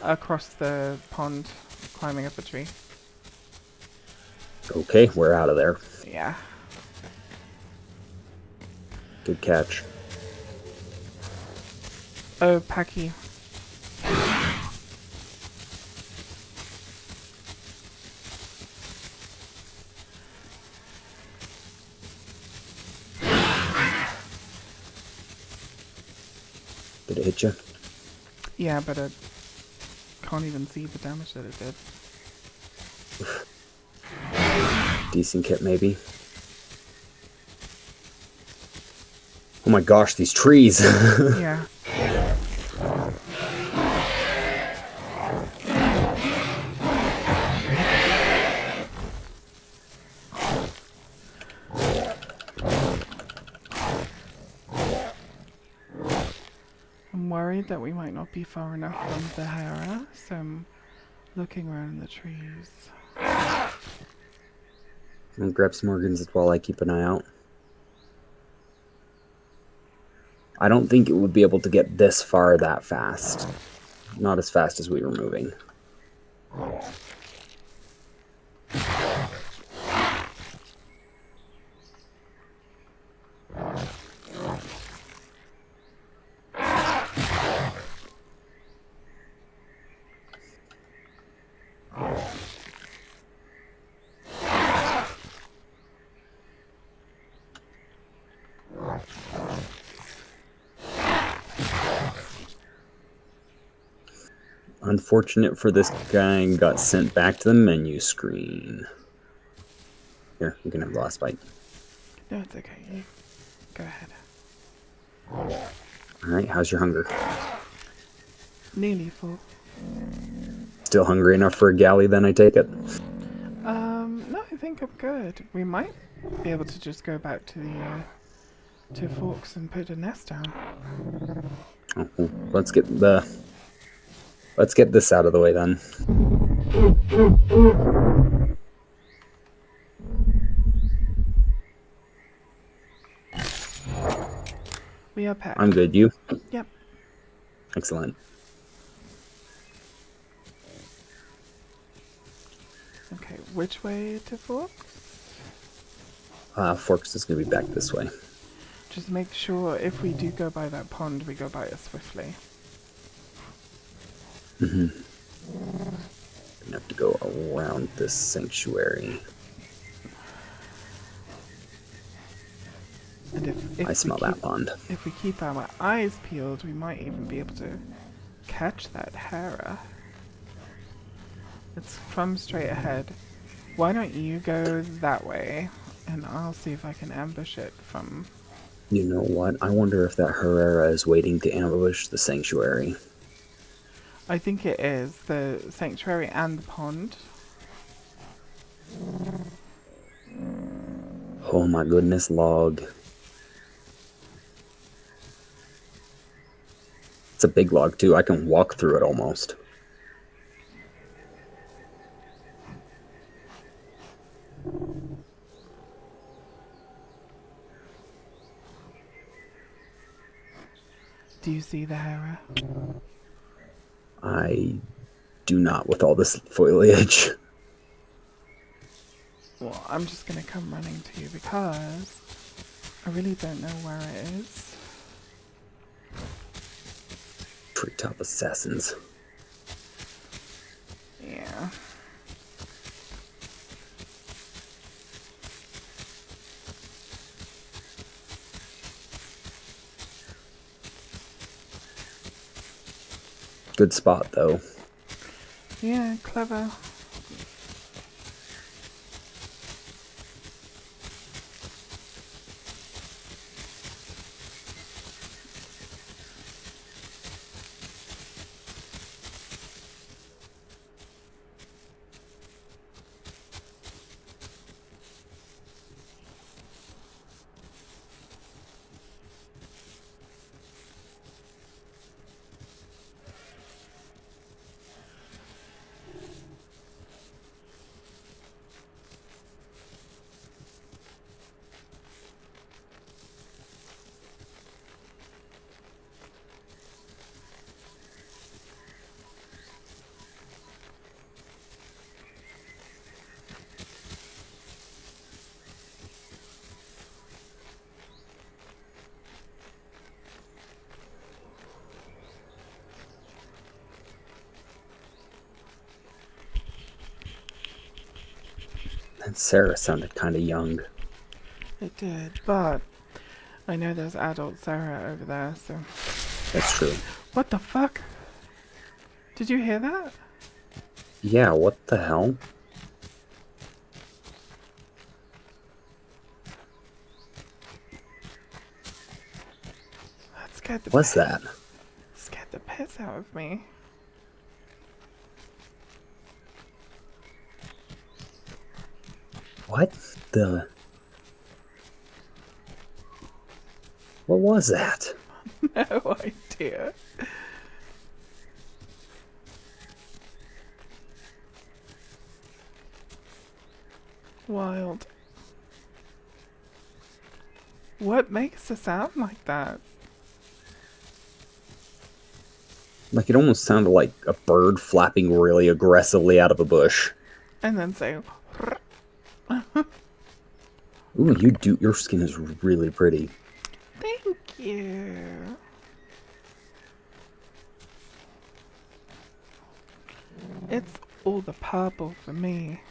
Across the pond, climbing up a tree. Okay, we're out of there. Yeah. Good catch. Oh, Packy. Did it hit you? Yeah, but I can't even see the damage that it did. Decent kit, maybe. Oh my gosh, these trees! Yeah. I'm worried that we might not be far enough from the Hera, so I'm looking around the trees. I'll grab some organs while I keep an eye out. I don't think it would be able to get this far that fast. Not as fast as we were moving. Unfortunate for this guy, got sent back to the menu screen. Here, you can have the last bite. No, it's okay. You go ahead. Alright, how's your hunger? Nearly full. Still hungry enough for a galley, then I take it? No, I think I'm good. We might be able to just go back to the to Forks and put a nest down. Oh, well, let's get this out of the way then. We are packed. I'm good, you? Yep. Excellent. Okay, which way to Forks? Forks is going to be back this way. Just make sure if we do go by that pond, we go by it swiftly. Mm-hmm. Gonna have to go around this sanctuary. And if I smell that pond. If we keep our eyes peeled, we might even be able to catch that Hera. It's from straight ahead. Why don't you go that way, and I'll see if I can ambush it from... You know what? I wonder if that Herrera is waiting to ambush the sanctuary. I think it is. The sanctuary and the pond. Oh my goodness, log. It's a big log too. I can walk through it almost. Do you see the Hera? I do not with all this foliage. Well, I'm just gonna come running to you because I really don't know where it is. Treetop assassins. Yeah. Good spot, though. Yeah, clever. And Sarah sounded kind of young. It did, but I know there's adult Sarah over there, so. That's true. What the fuck? Did you hear that? Yeah, what the hell? That scared the What's that? Scared the piss out of me. What the? What was that? No idea. Wild. What makes a sound like that? Like, it almost sounded like a bird flapping really aggressively out of a bush. And then say, Ooh, your skin is really pretty. thank you. It's all the purple for me.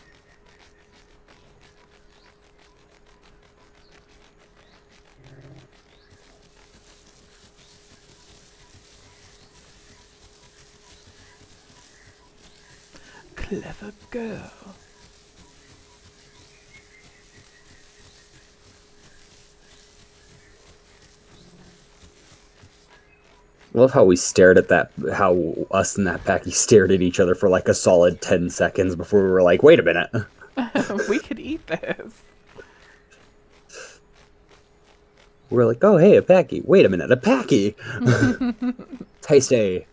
Clever girl. I love how we stared at that, how us and that Packy stared at each other for like a solid 10 seconds before we were like, wait a minute. We could eat this. We were like, oh, hey, a Packy. Wait a minute, a Packy. Tasty.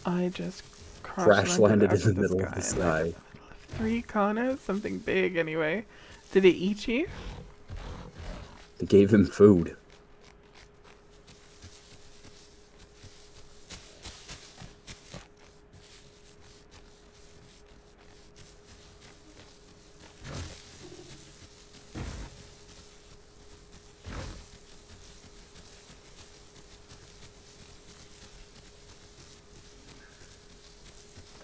I just Crash landed in the this middle guy of the in like sky. 3 corners, something big anyway. Did it eat you? They gave him food.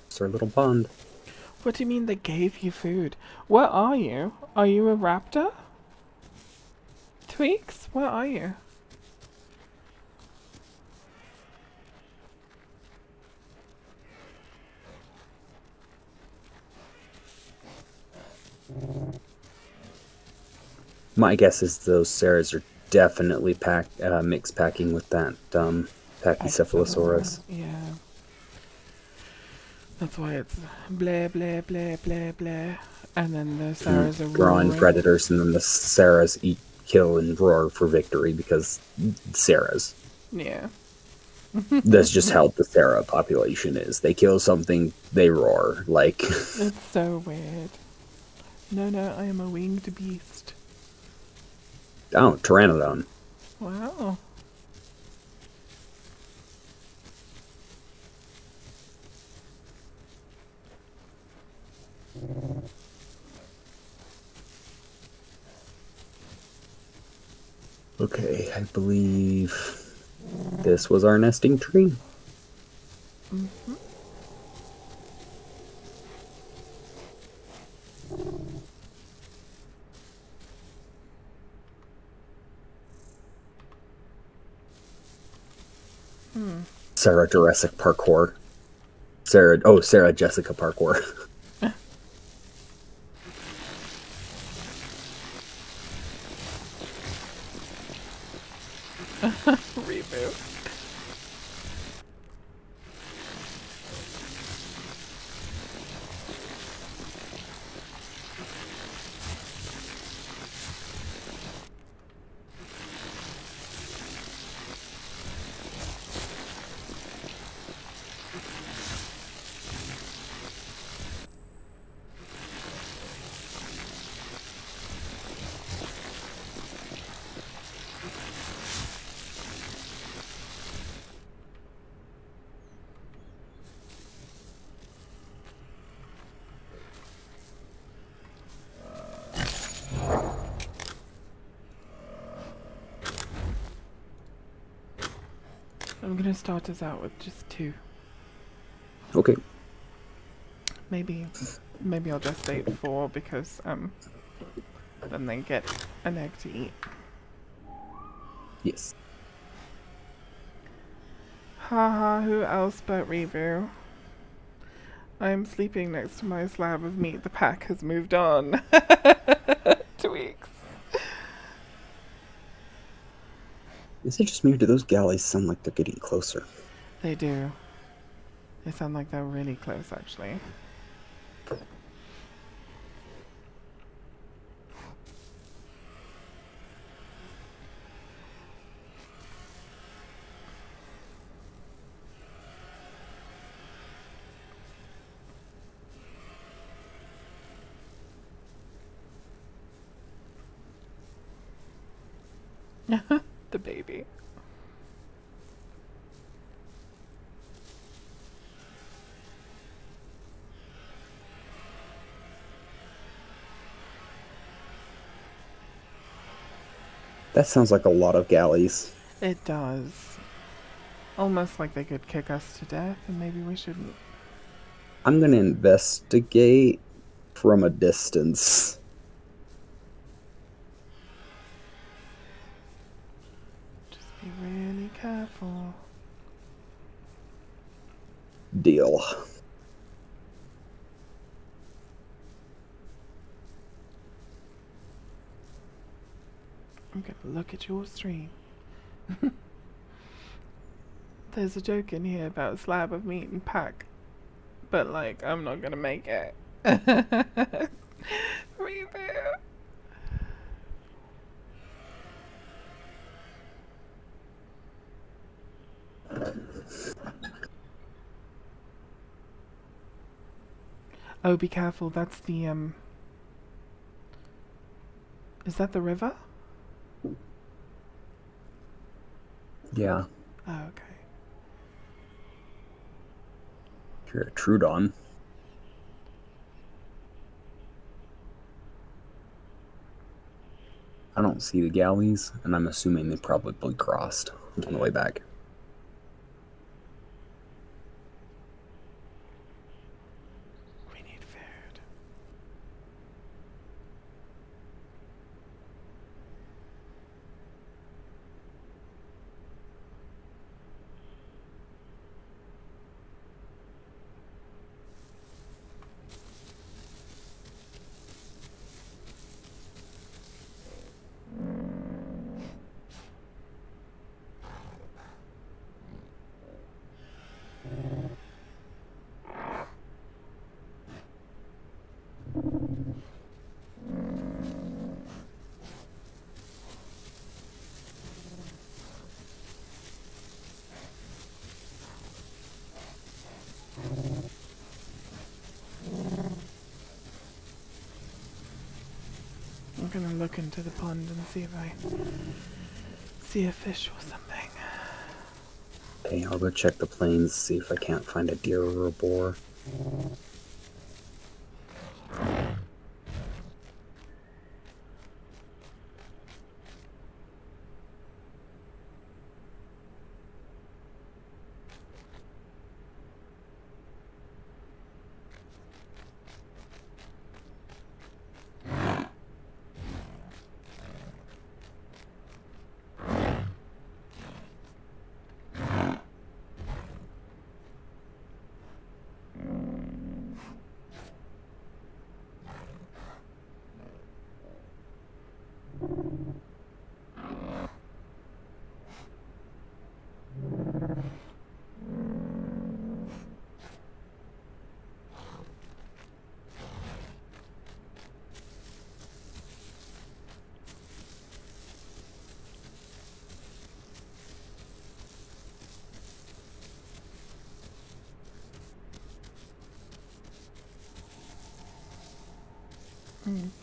It's our little pond. What do you mean they gave you food? What are you? Are you a raptor? Tweaks? What are you? My guess is those Sarahs are definitely mixed packing with that Pachycephalosaurus. Yeah. That's why it's blah blah blah blah blah. And then the Sarahs are Drawing roaring. predators, and then the Sarahs eat, kill, and roar for victory because Sarahs. Yeah. That's just how the Sarah population is. They kill something, they roar. Like, It's so weird. No, I am a winged beast. Oh, Pteranodon. Wow. Okay, I believe this was our nesting tree. Mm-hmm. Sarah Jurassic Parkour. Sarah Jessica Parkour. Reboot. I'm gonna start us out with just 2. Okay. Maybe I'll just date 4 because then they get an egg to eat. Yes. Haha, who else but Rebu? I'm sleeping next to my slab of meat. The pack has moved on. Tweaks. Is it just me or do those galleys sound like they're getting closer? They do. They sound like they're really close, actually. The baby. That sounds like a lot of galleys. It does. Almost like they could kick us to death, and maybe we shouldn't. I'm gonna investigate from a distance. Just be really careful. Deal. I'm gonna look at your stream. There's a joke in here about a slab of meat and pack, but like, I'm not gonna make it. Reboot. Oh, be careful. That's the Is that the river? Yeah. Oh, okay. You're a Trudon. I don't see the galleys, and I'm assuming they probably crossed on the way back. We need food. gonna look into the pond and see if I see a fish or something. Okay, I'll go check the plains, see if I can't find a deer or a boar.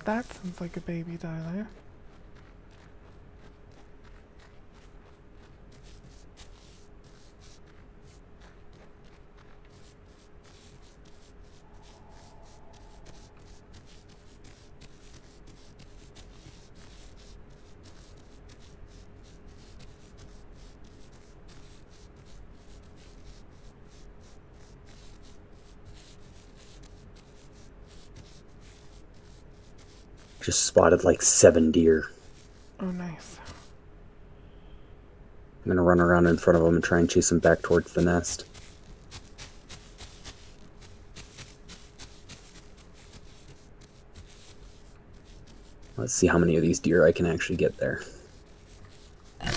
That sounds like a baby dialer. Just spotted like 7 deer. Oh, nice. I'm gonna run around in front of them and try and chase them back towards the nest. Let's see how many of these deer I can actually get there.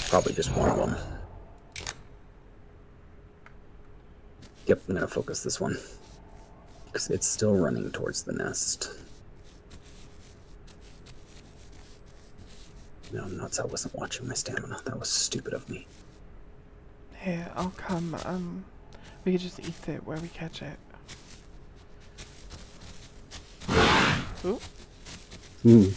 Probably just one of them. Yep, I'm gonna focus this one. Because it's still running towards the nest. No, nuts, I wasn't watching my stamina. That was stupid of me. Here, I'll come. We could just eat it where we catch it. Ooh. Ooh.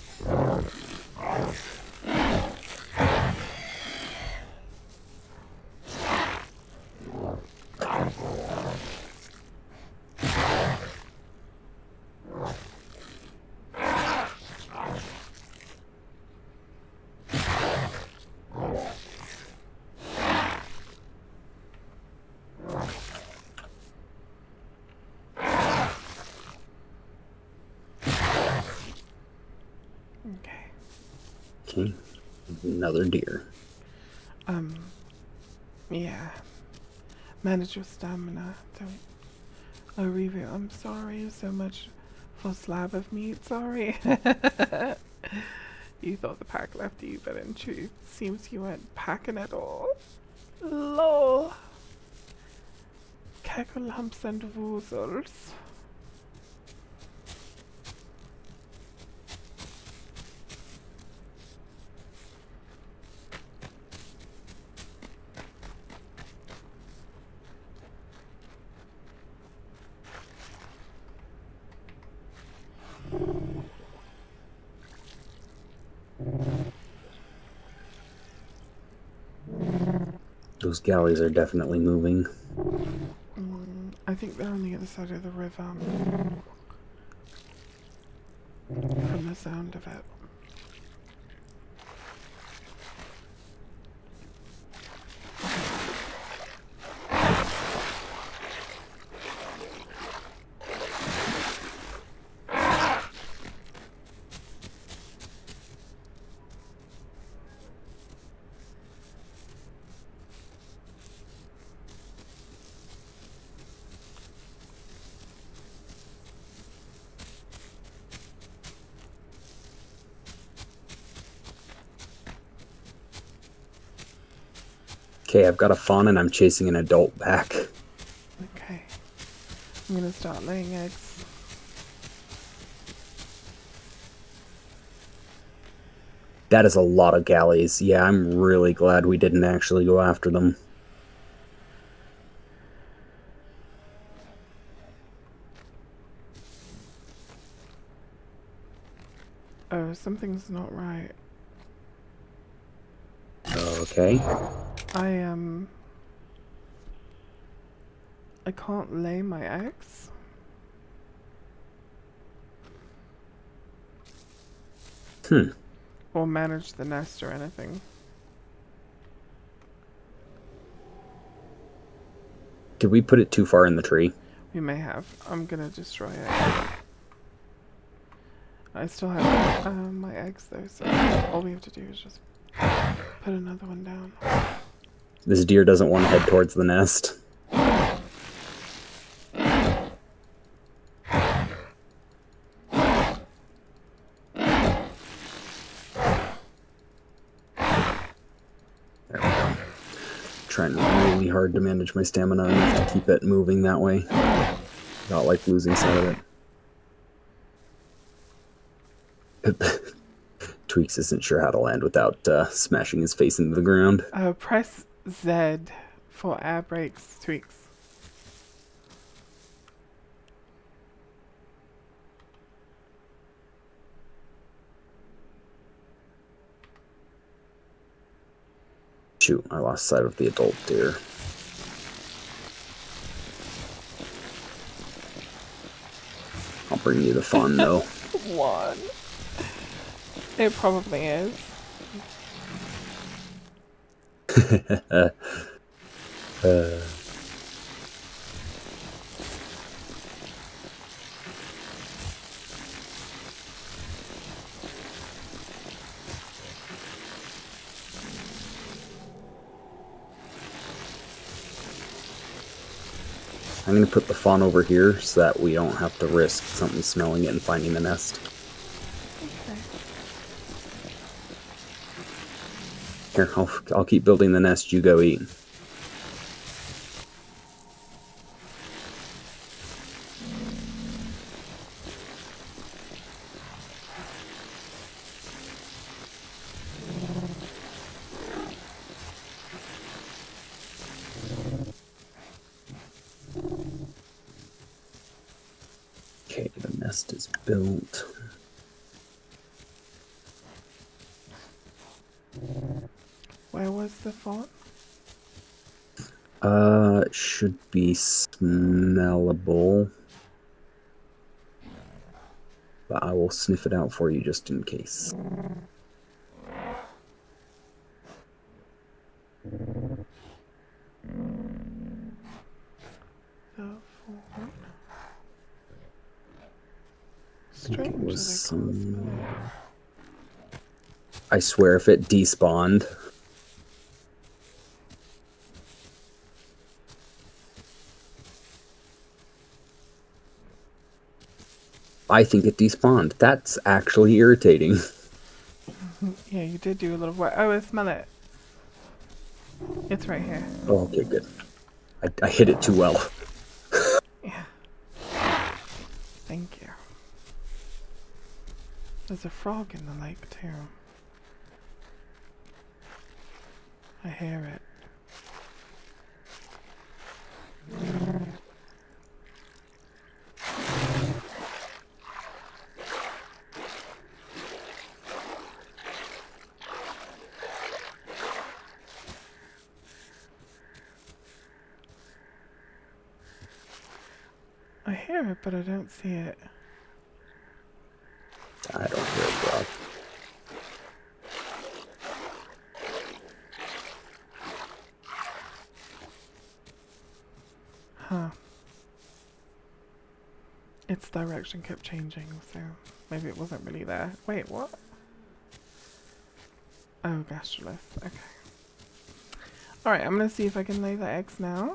Okay, another deer. Yeah. Manage your stamina. Don't. Oh, Review, I'm sorry so much for slab of meat. Sorry. You thought the pack left you, but in truth, seems you weren't packing at all. Lol. Keckelumps and woozles. Those galleys are definitely moving. I think they're on the other side of the river. From the sound of it. Okay, I've got a fawn and I'm chasing an adult back. Okay. I'm gonna start laying eggs. That is a lot of galleys. Yeah, I'm really glad we didn't actually go after them. Oh, something's not right. Okay. I can't lay my eggs. Or manage the nest or anything. Did we put it too far in the tree? We may have. I'm gonna destroy it. I still have my eggs though, so all we have to do is just put another one down. This deer doesn't want to head towards the nest. There we go. Trying really hard to manage my stamina enough to keep it moving that way. Not like losing sight of it. Tweaks isn't sure how to land without smashing his face into the ground. Press Z for air brakes, Tweaks. Shoot, I lost sight of the adult deer. I'll bring you the fun, though. One. It probably is. I'm going to put the fawn over here so that we don't have to risk something smelling it and finding the nest. Okay. Here, I'll keep building the nest, you go eat. Okay, the nest is built. Where was the font? It should be smellable. But I will sniff it out for you just in case. The font. Strange that I can't smell it. I swear if it despawned. I think it despawned. That's actually irritating. Yeah, you did do a little work. Oh, I smell it. It's right here. Oh, okay, good. I hit it too well. Yeah. Thank you. There's a frog in the lake too. I hear it. I hear it, but I don't see it. I don't hear a frog. Huh. Its direction kept changing, so maybe it wasn't really there. Wait, what? Oh, gastrolith. Okay. Alright, I'm gonna see if I can lay the eggs now.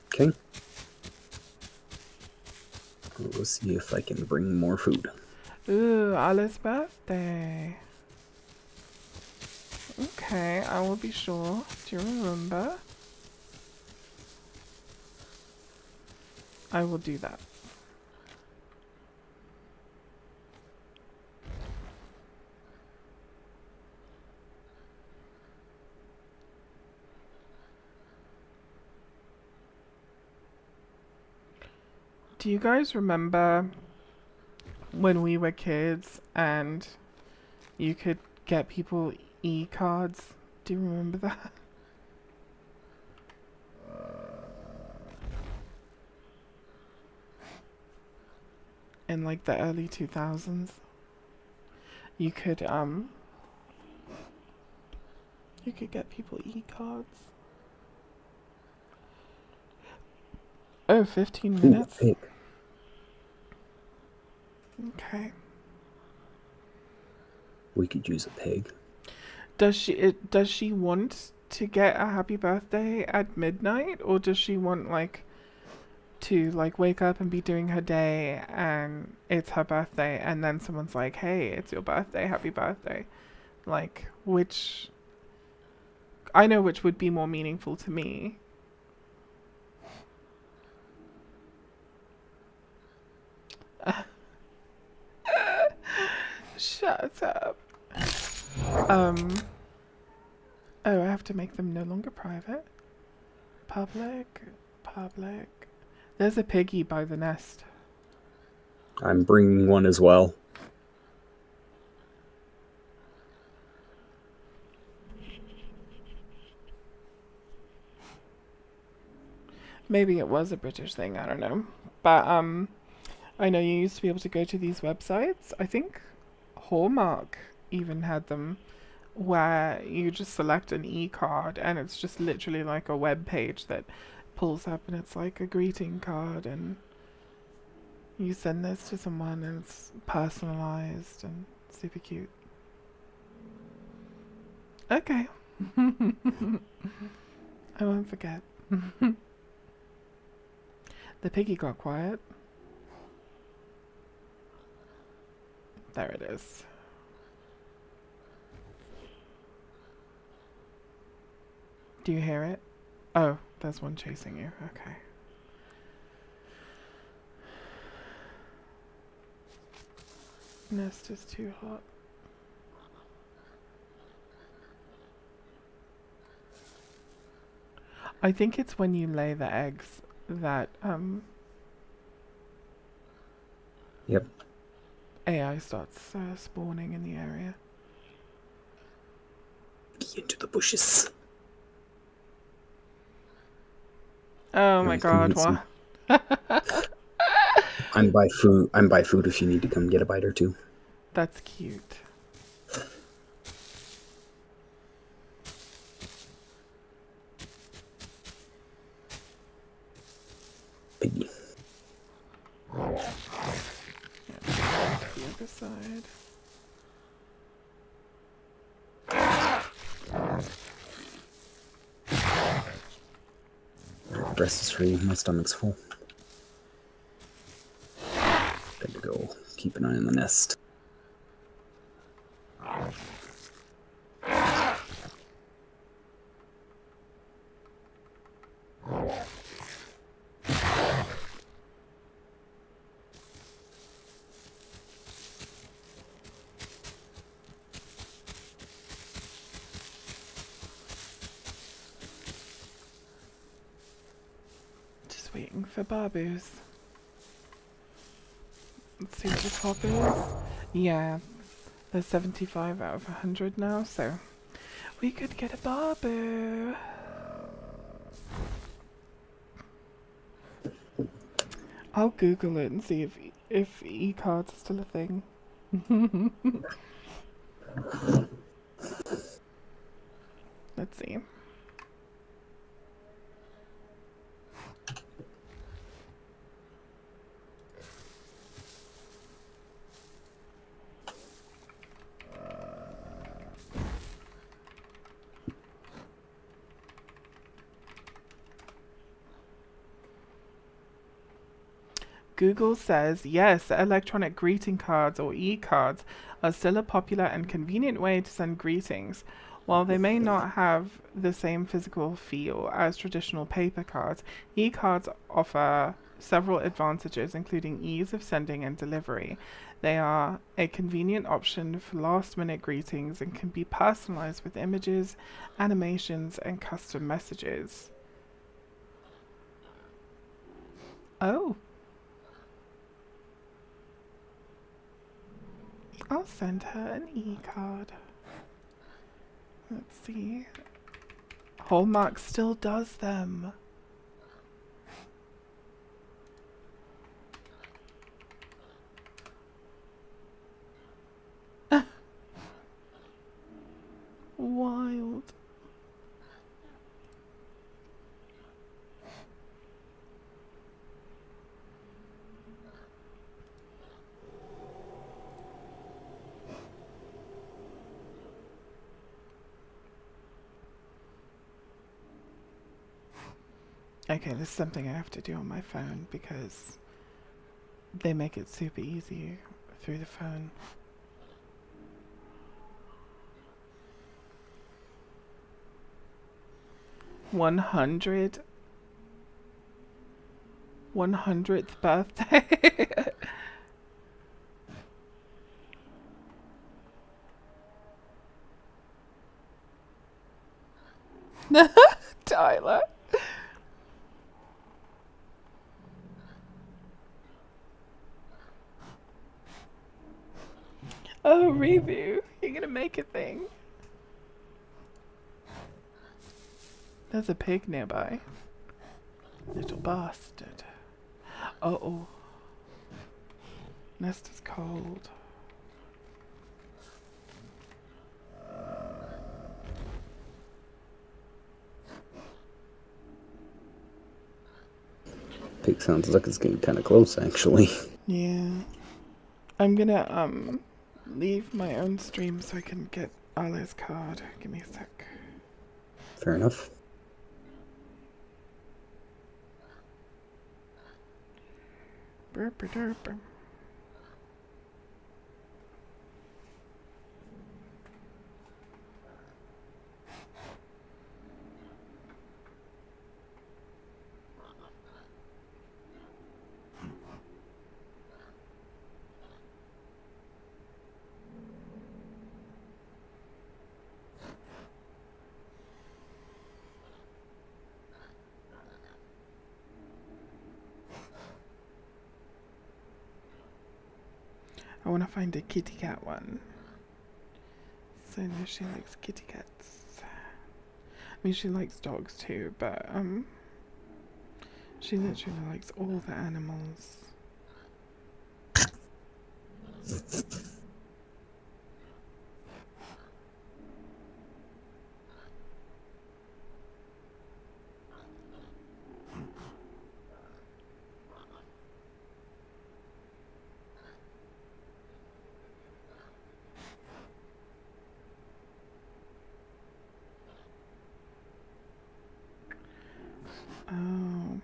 Okay. We'll see if I can bring more food. Ooh, Alice's birthday. Okay, I will be sure to remember. I will do that. Do you guys remember when we were kids and you could get people e-cards. Do you remember that? In like the early 2000s. You could get people e-cards. Oh, 15 Ooh, a minutes? pig. Okay. We could use a pig. Does she want to get a happy birthday at midnight, or does she want like to like wake up and be doing her day and it's her birthday and then someone's like, "Hey, it's your birthday, happy birthday." Like which I know which would be more meaningful to me. Shut up. Um oh, I have to make them no longer private. Public, public. There's a piggy by the nest. I'm bringing one as well. Maybe it was a British thing, I don't know. But I know you used to be able to go to these websites. I think Hallmark even had them where you just select an e-card and it's just literally like a web page that pulls up and it's like a greeting card and you send this to someone and it's personalized and super cute. Okay. I won't forget. The piggy got quiet. There it is. Do you hear it? Oh, there's one chasing you. Okay. Nest is too hot. I think it's when you lay the eggs that Yep. AI starts spawning in the area. Into the bushes. Oh my god, what? I'm by food. I'm by food if you need to come get a bite or two. That's cute. Piggy. Yeah, the other side. Breast is free. My stomach's full. Good to go. Keep an eye on the nest. Just waiting for Babus. Let's see what the top is. Yeah, there's 75 out of 100 now, so we could get a Babu. I'll Google it and see if e-cards are still a thing. Let's see. Google says, yes, electronic greeting cards or e-cards are still a popular and convenient way to send greetings. While they may not have the same physical feel as traditional paper cards, e-cards offer several advantages, including ease of sending and delivery. They are a convenient option for last-minute greetings and can be personalized with images, animations, and custom messages. Oh. I'll send her an e-card. Let's see. Hallmark still does them. Wild. Okay, this is something I have to do on my phone because they make it super easy through the phone. $100th birthday. Tyler. Oh, review. You're gonna make a thing. There's a pig nearby. Little bastard. Uh-oh. Nest is cold. Pig sounds like it's getting kind of close, actually. Yeah. I'm gonna, leave my own stream so I can get Ali's card. Give me a sec. Fair enough. Burp, burp. I want to find a kitty cat one. So I know she likes kitty cats. I mean, she likes dogs too, but she literally likes all the animals. Oh.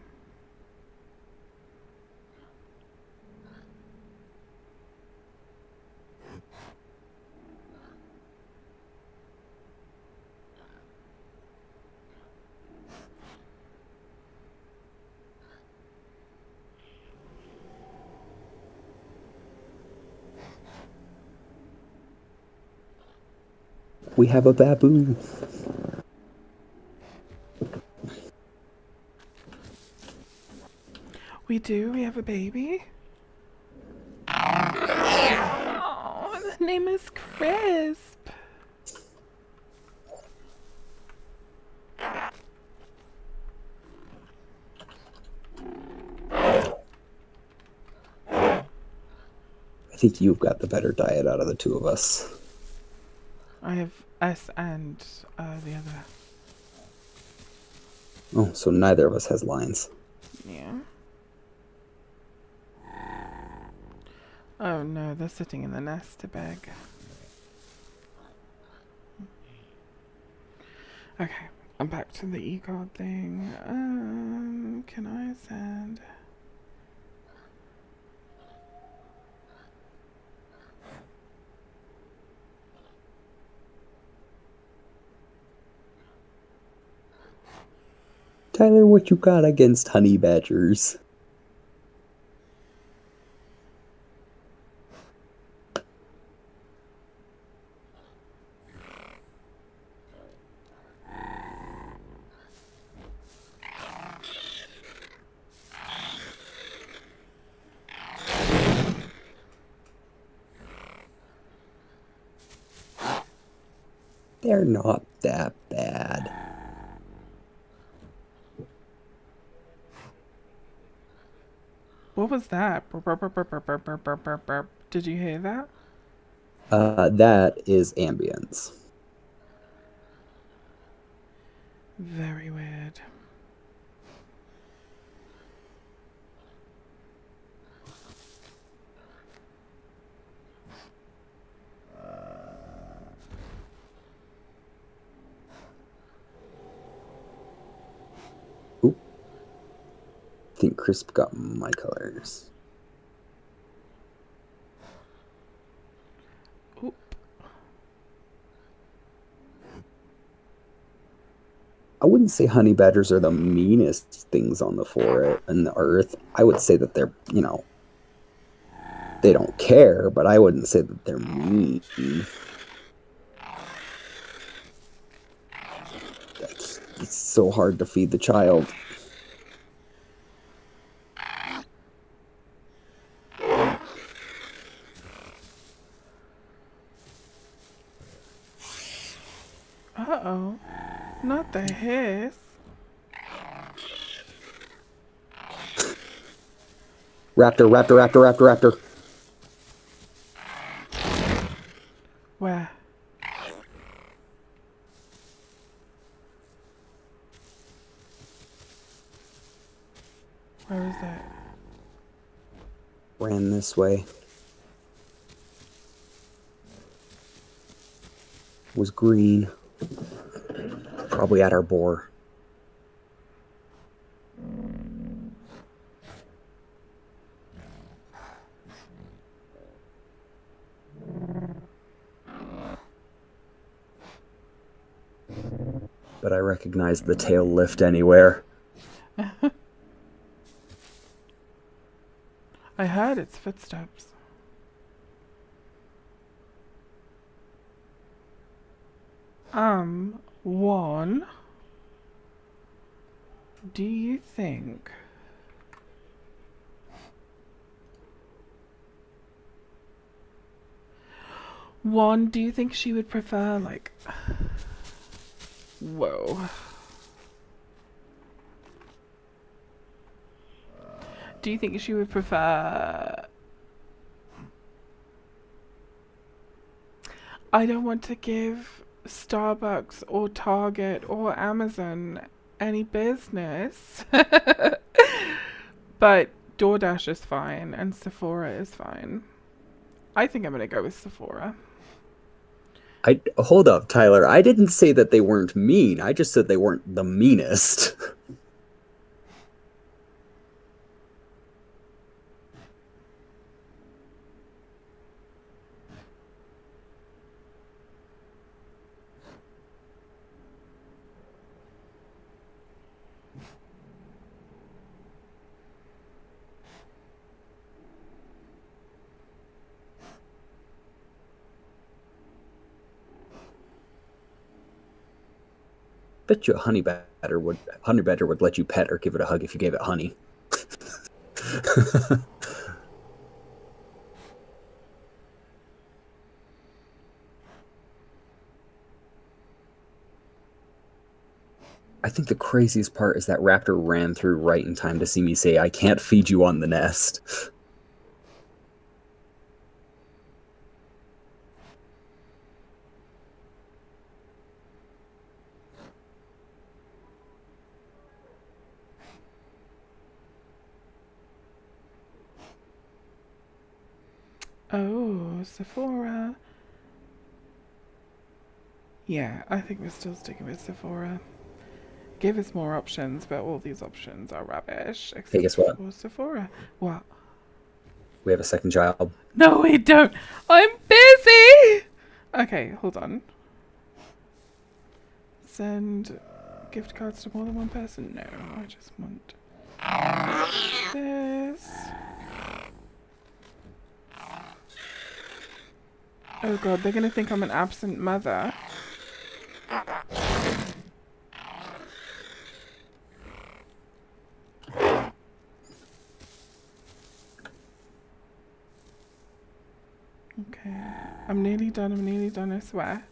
We have a baboon. We do? We have a baby? Oh, the name is Crisp. I think you've got the better diet out of the two of us. I have S and the other. Oh, so neither of us has lines. Yeah. Oh no, they're sitting in the nest to beg. Okay, I'm back to the e-card thing. Can I send... Tyler, what you got against honey badgers? They're not that bad. What was that? Burp, burp, burp, burp, burp, burp, burp, burp, burp, burp. Did you hear that? That is ambience. Very weird. Oop. I think Crisp got my colors. Oop. I wouldn't say honey badgers are the meanest things on the forest and the earth. I would say that they're, they don't care, but I wouldn't say that they're mean. It's so hard to feed the child. Uh-oh. Not the hiss. Raptor, raptor, raptor, raptor, raptor. Where? Where is it? Ran this way. Was green. Probably at our boar. But I recognize the tail lift anywhere. I heard its footsteps. One. Do you think do you think she would prefer, like... Whoa. Do you think she would prefer... I don't want to give Starbucks or Target or Amazon any business. But DoorDash is fine and Sephora is fine. I think I'm gonna go with Sephora. Hold up, Tyler. I didn't say that they weren't mean. I just said they weren't the meanest. Bet you a honey badger would let you pet or give it a hug if you gave it honey. I think the craziest part is that Raptor ran through right in time to see me say, "I can't feed you on the nest." Oh, Sephora. Yeah, I think we're still sticking with Sephora. Give us more options, but all these options are rubbish. Hey, Except guess what? for Sephora. What? We have a second child. No, we don't. I'm busy. Okay, hold on. Send gift cards to more than one person? No, I just want this. Oh god, they're gonna think I'm an absent mother. Okay, I'm nearly done, I swear.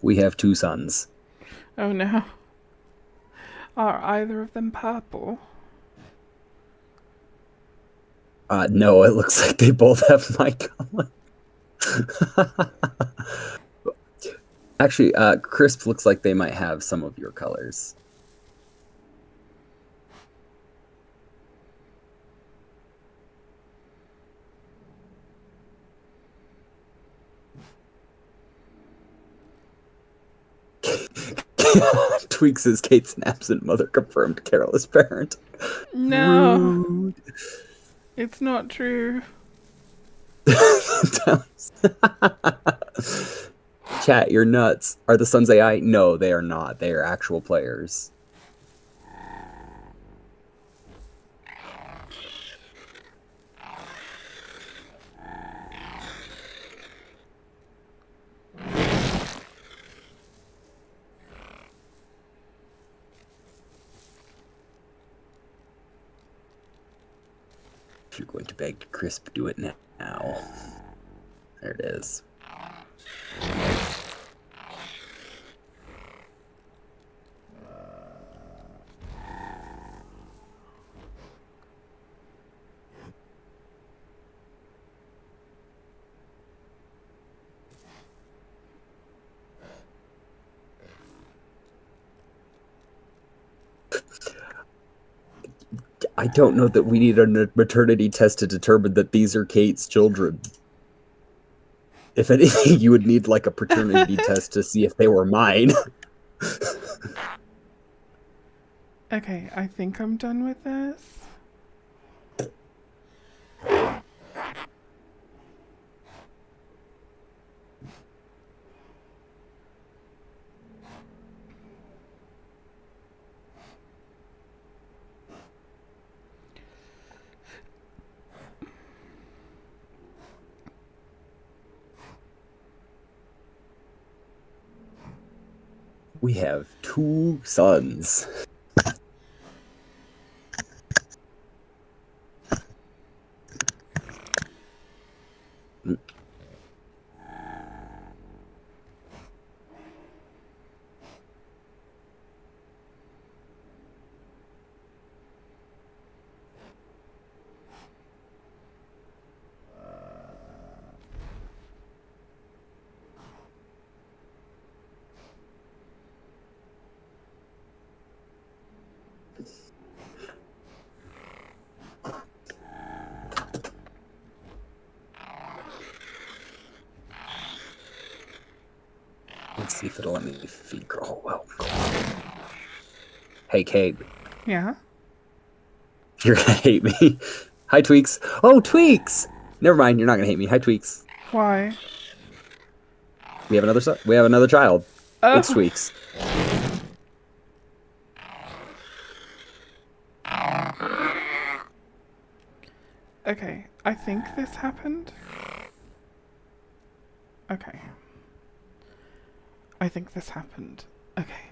We have 2 sons. Oh no. Are either of them purple? No, it looks like they both have my color. Actually, Crisp looks like they might have some of your colors. Tweak says Kate's an absent mother, confirmed careless parent. No, Rude. it's not true. Chat, you're nuts. Are the Sons AI? No, they are not. They are actual players. If you're going to beg Crisp, do it now. There it is. I don't know that we need a maternity test to determine that these are Kate's children. If anything, you would need like a paternity test to see if they were mine. Okay, I think I'm done with this. We have 2 sons. Let's see if it'll let me feed girl. Oh, well. Hey, Kate. Yeah? You're gonna hate me. Hi, Tweaks. Oh, Tweaks! Never mind, you're not gonna hate me. Hi, Tweaks. Why? We have another son. We have another child. Oh. It's Tweaks. Okay, I think this happened. Okay. I think this happened. Okay.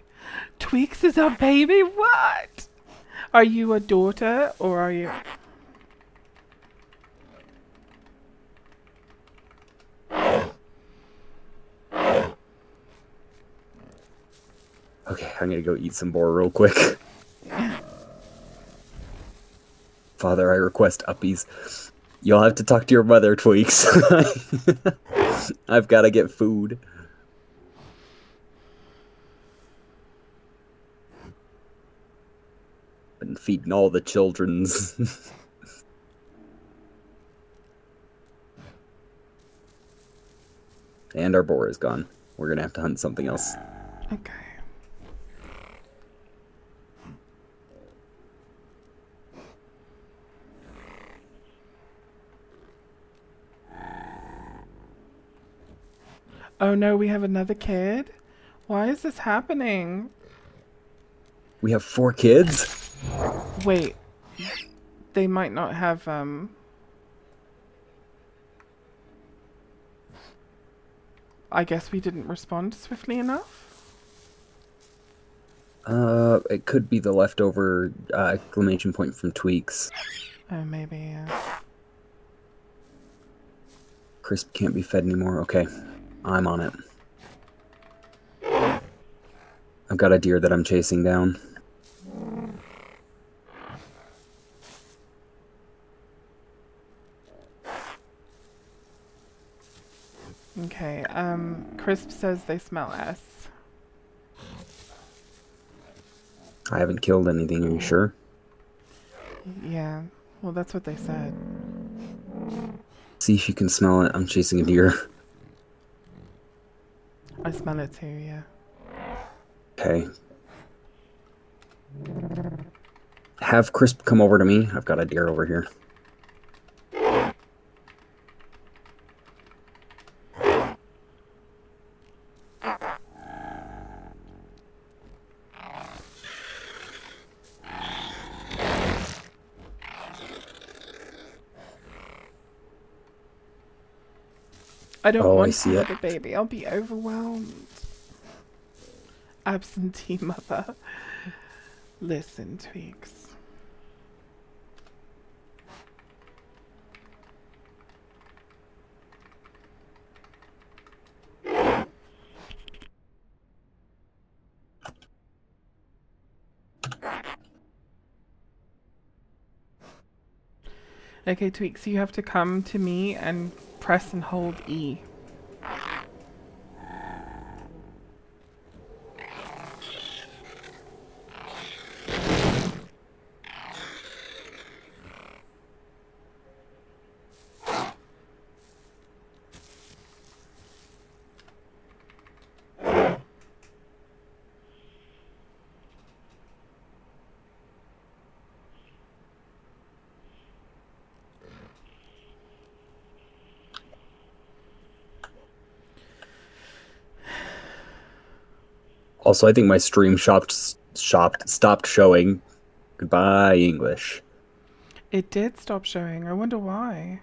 Tweaks is a baby? What? Are you a daughter or are you... Okay, I'm gonna go eat some boar real quick. Father, I request uppies. You'll have to talk to your mother, Tweaks. I've gotta get food. Been feeding all the children's. And our boar is gone. We're gonna have to hunt something else. Okay. Oh no, we have another kid? Why is this happening? We have 4 kids? Wait. They might not have, I guess we didn't respond swiftly enough? It could be the leftover exclamation point from Tweaks. Oh, maybe, yeah. Crisp can't be fed anymore. Okay, I'm on it. I've got a deer that I'm chasing down. Okay, Crisp says they smell S. I haven't killed anything, are you sure? Yeah, well, that's what they said. See if you can smell it. I'm chasing a deer. I smell it too, yeah. Okay. Have Crisp come over to me. I've got a deer over here. I don't Oh, I want see to it. have a baby. I'll be overwhelmed. Absentee mother. Listen, Tweaks. Okay, Tweaks, you have to come to me and press and hold E. Also, I think my stream stopped showing. Goodbye, English. It did stop showing. I wonder why.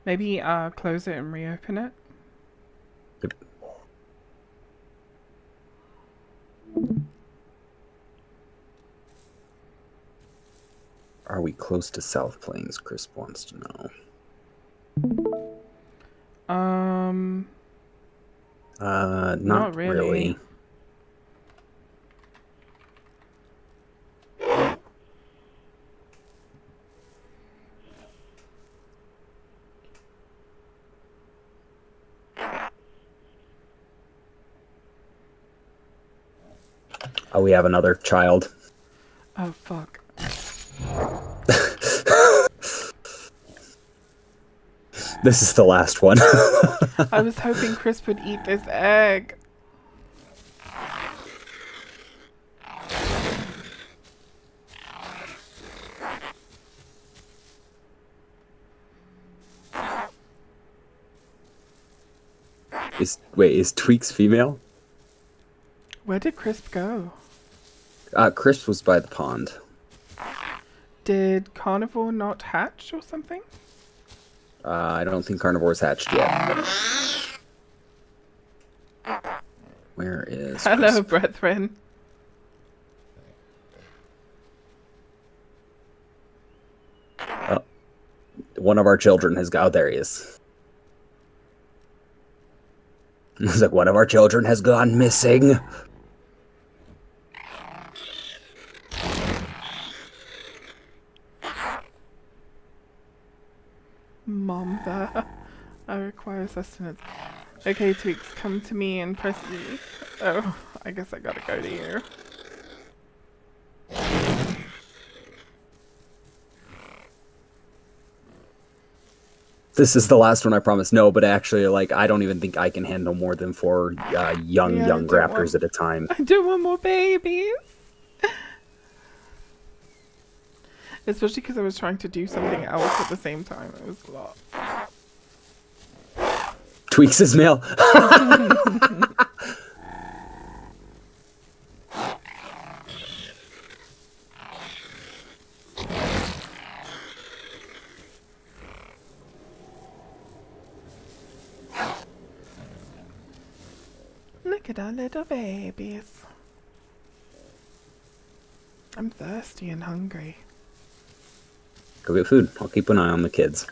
Maybe close it and reopen it. Yep. Are we close to South Plains? Crisp wants to know. Not really. Oh, we have another child. Oh, fuck. This is the last one. I was hoping Crisp would eat this egg. Is Tweaks female? Where did Crisp go? Crisp was by the pond. Did Carnivore not hatch or something? I don't think Carnivore's hatched yet. Where is Hello, Crisp? brethren. One of our children has got... Oh, there he is. It's like, one of our children has gone missing. Mom there. I require sustenance. Okay, Tweaks, come to me and press E. Oh, I guess I gotta go to you. This is the last one, I promise. No, but actually, like, I don't even think I can handle more than 4 young raptors at a time. I don't want more babies. Especially because I was trying to do something else at the same time. It was a lot. Tweaks is male. Look at our little babies. I'm thirsty and hungry. Go get food. I'll keep an eye on the kids.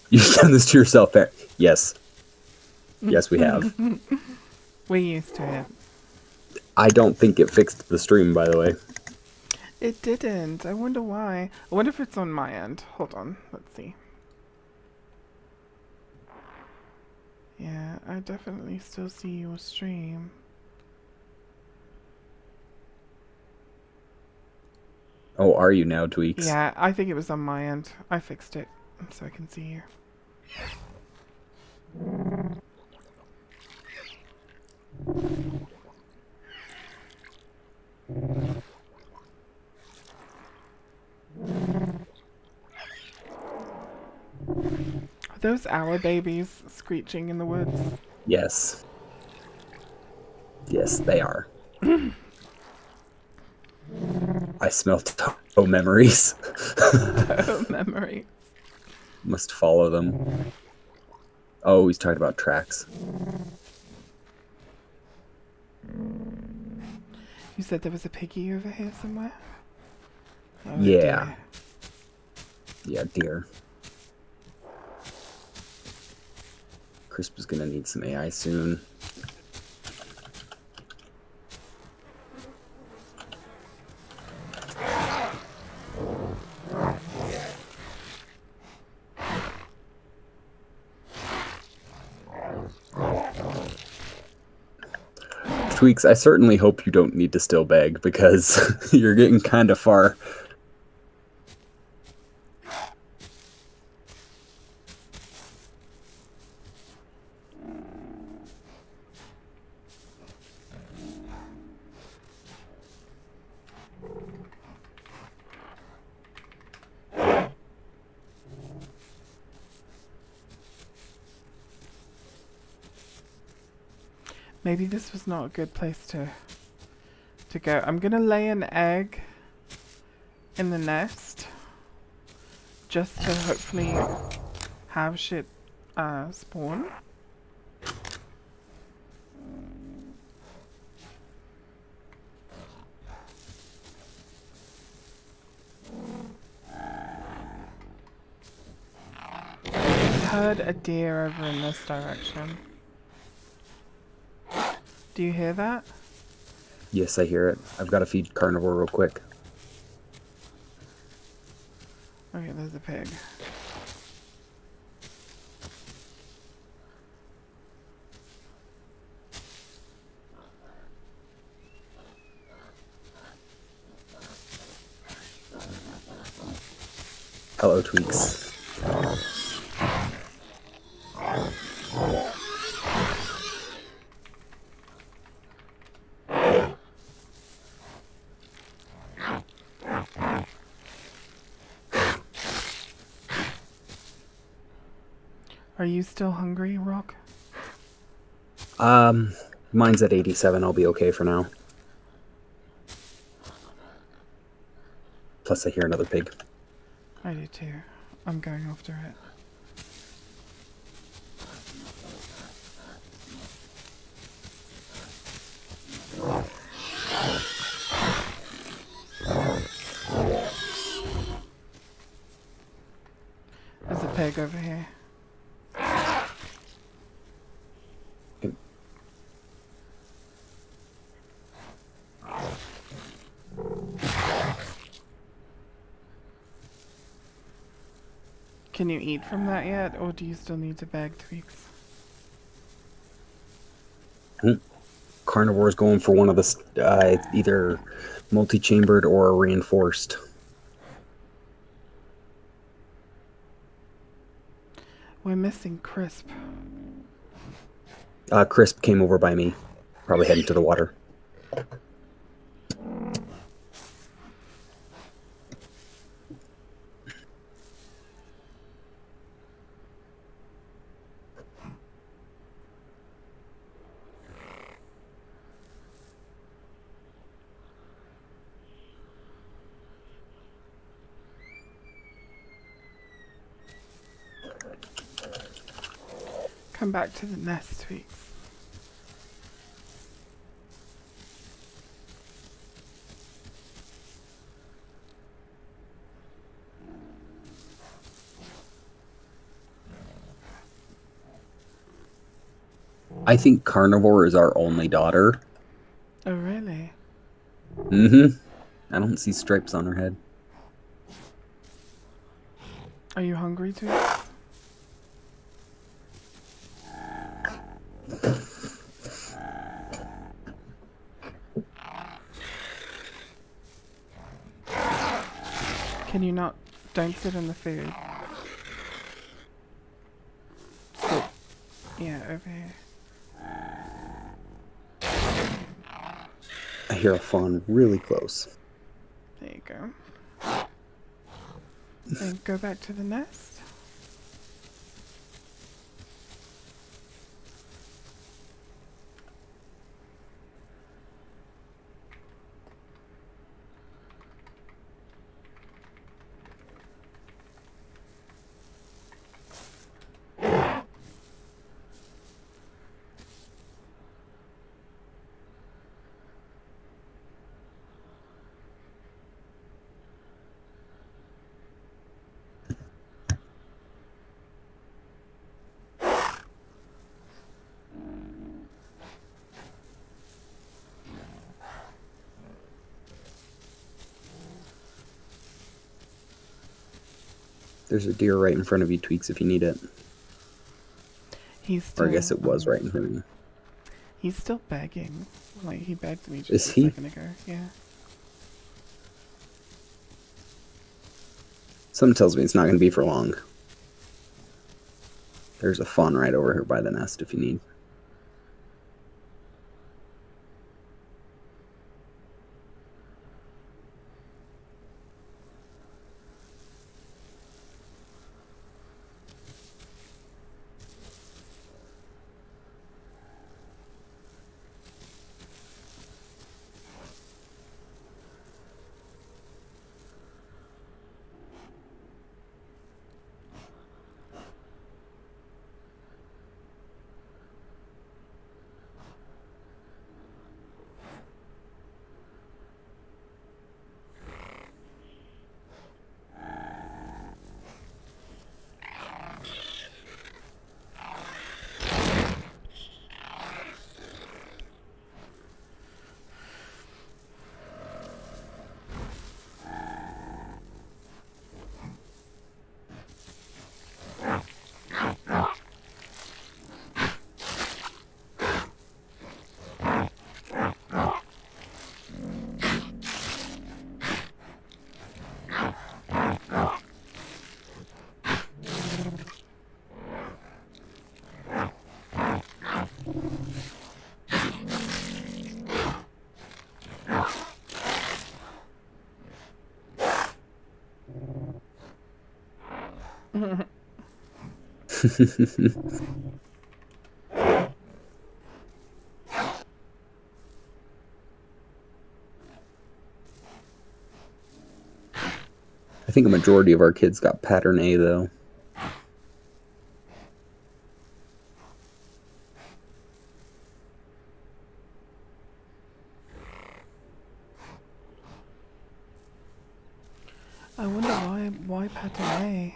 You've done this to yourself, Bear. Yes. Yes, we have. We're used to it. I don't think it fixed the stream, by the way. It didn't. I wonder why. I wonder if it's on my end. Hold on. Let's see. Yeah, I definitely still see your stream. Oh, are you now, Tweaks? Yeah, I think it was on my end. I fixed it so I can see you. Are those our babies screeching in the woods? Yes. Yes, they are. I smell toe memories. Toe memory. Must follow them. Oh, he's talking about tracks. You said there was a piggy over here somewhere? Oh, Yeah. dear. Yeah, dear. Crisp is gonna need some AI soon. Tweaks, I certainly hope you don't need to still beg because you're getting kind of far. Maybe this was not a good place to go. I'm gonna lay an egg in the nest just to hopefully have shit spawn. I heard a deer over in this direction. Do you hear that? Yes, I hear it. I've got to feed carnivore real quick. Okay, there's a pig. Hello, Tweaks. Are you still hungry, Rock? Mine's at 87. I'll be okay for now. Plus, I hear another pig. I do too. I'm going after it. There's a pig over here. Can you eat from that yet, or do you still need to bag Tweaks? Carnivore's going for one of the either multi-chambered or reinforced. We're missing Crisp. Crisp came over by me, probably heading to the water. Come back to the nest, Tweaks. I think Carnivore is our only daughter. Oh, really? Mm-hmm. I don't see stripes on her head. Are you hungry too? Can you not? Don't sit in the food. Sit. Yeah, over here. I hear a fawn really close. There you go. Then go back to the nest. There's a deer right in front of you, Tweaks, if you need it. He's Or I guess still it was right in front of you. he's still begging. Like he begged me Is just a he? second ago. Yeah. Something tells me it's not going to be for long. There's a fawn right over here by the nest if you need. I think a majority of our kids got pattern A, though. I wonder why pattern A?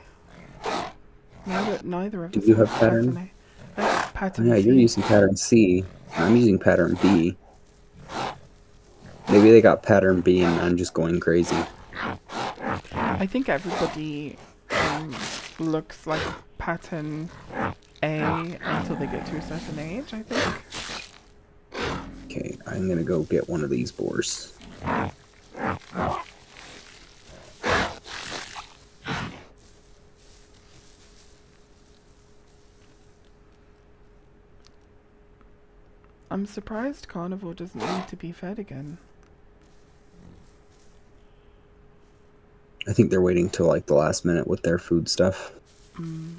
Neither of Do us you have have pattern pattern? A. That's Oh, pattern yeah, you're C. using pattern C. I'm using pattern B. Maybe they got pattern B and I'm just going crazy. I think everybody looks like pattern A until they get to a certain age, I think. Okay, I'm gonna go get one of these boars. I'm surprised carnivore doesn't need to be fed again. I think they're waiting till like the last minute with their food stuff. Mm.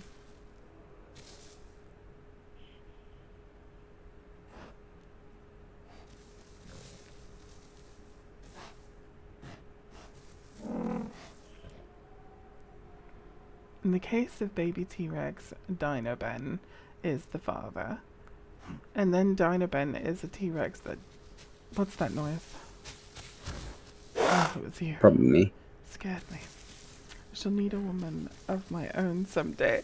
In the case of baby T-Rex, Dino Ben is the father. And then Dino Ben is a T-Rex that... What's that noise? Oh, it was you. Probably me. Scared me. I shall need a woman of my own someday.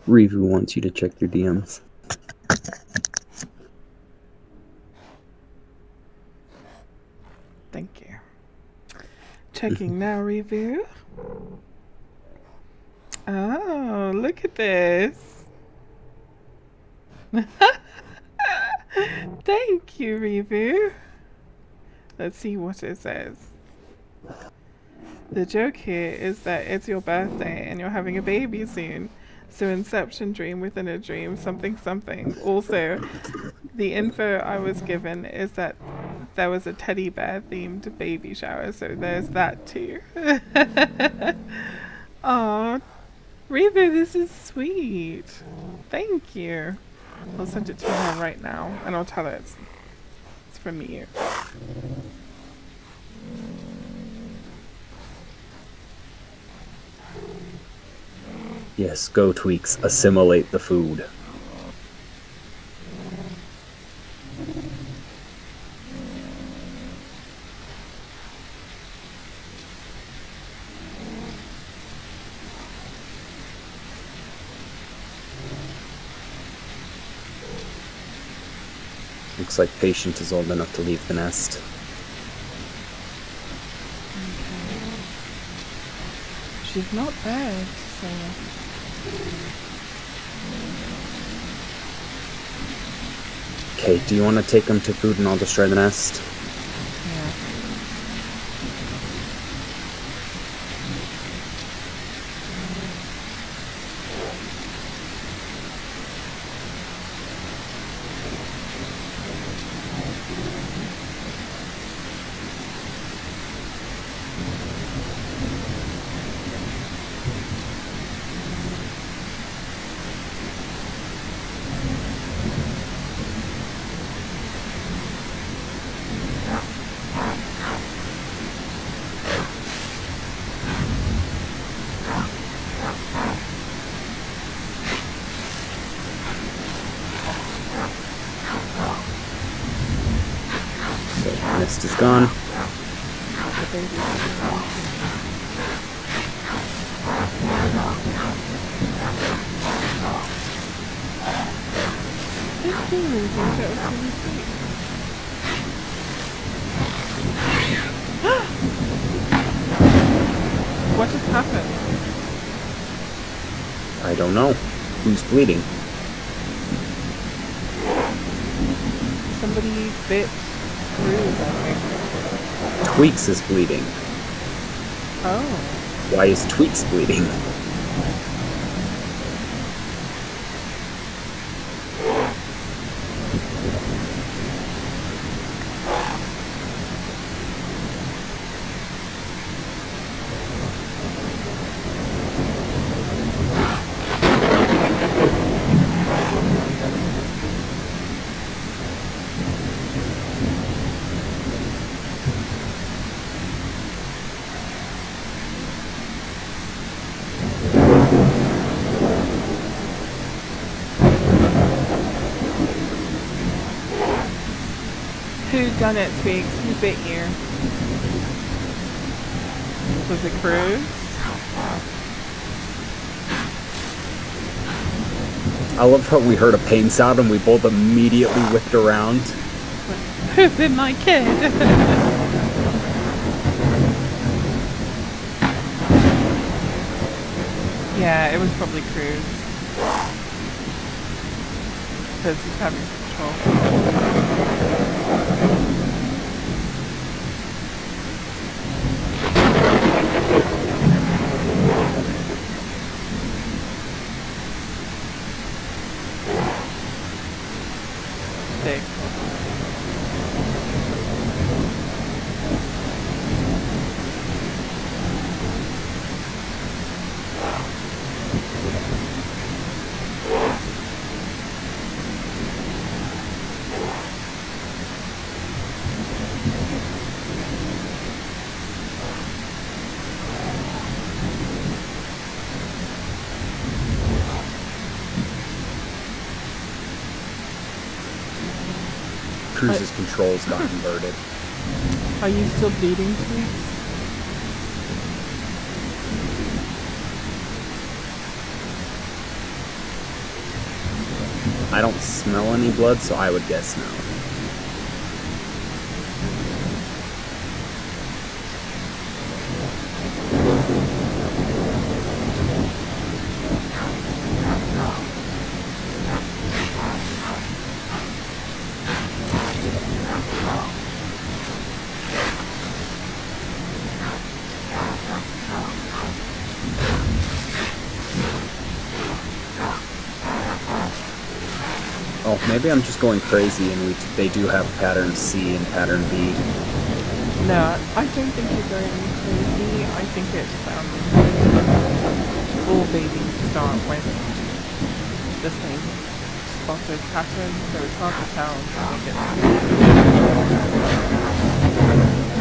Revu wants you to check your DMs. Thank you. Checking now, review. Oh, look at this. Thank you, review. Let's see what it says. The joke here is that it's your birthday and you're having a baby soon. So Inception dream within a dream, something something. Also, the info I was given is that there was a teddy bear themed baby shower, so there's that too. Aw, Reva, this is sweet. Thank you. I'll send it to her right now, and I'll tell her it's from you. Yes, go Tweaks. Assimilate the food. Looks like Patient is old enough to leave the nest. Okay. She's not bad, so... Okay, do you want to take them to food and I'll destroy the nest? Yeah. Nest is gone. The baby's Thank you, Ruby. That was really sweet. What just happened? I don't know. Who's bleeding? Somebody bit Cruz, I think. Tweaks is bleeding. Oh. Why is Tweaks bleeding? Who done it, Tweaks? Who bit you? Was it Cruz? I love how we heard a pain sound and we both immediately whipped around. Who bit my kid? Yeah, it was probably Cruz. Because he's having control. Sick. Cruz's controls got inverted. Are you still bleeding, Tweaks? I don't smell any blood, so I would guess no. Oh, maybe I'm just going crazy, and they do have pattern C and pattern B. No, I don't think you're going crazy. I think it's all babies start with the same spotted pattern, so it's hard to tell until they get to it.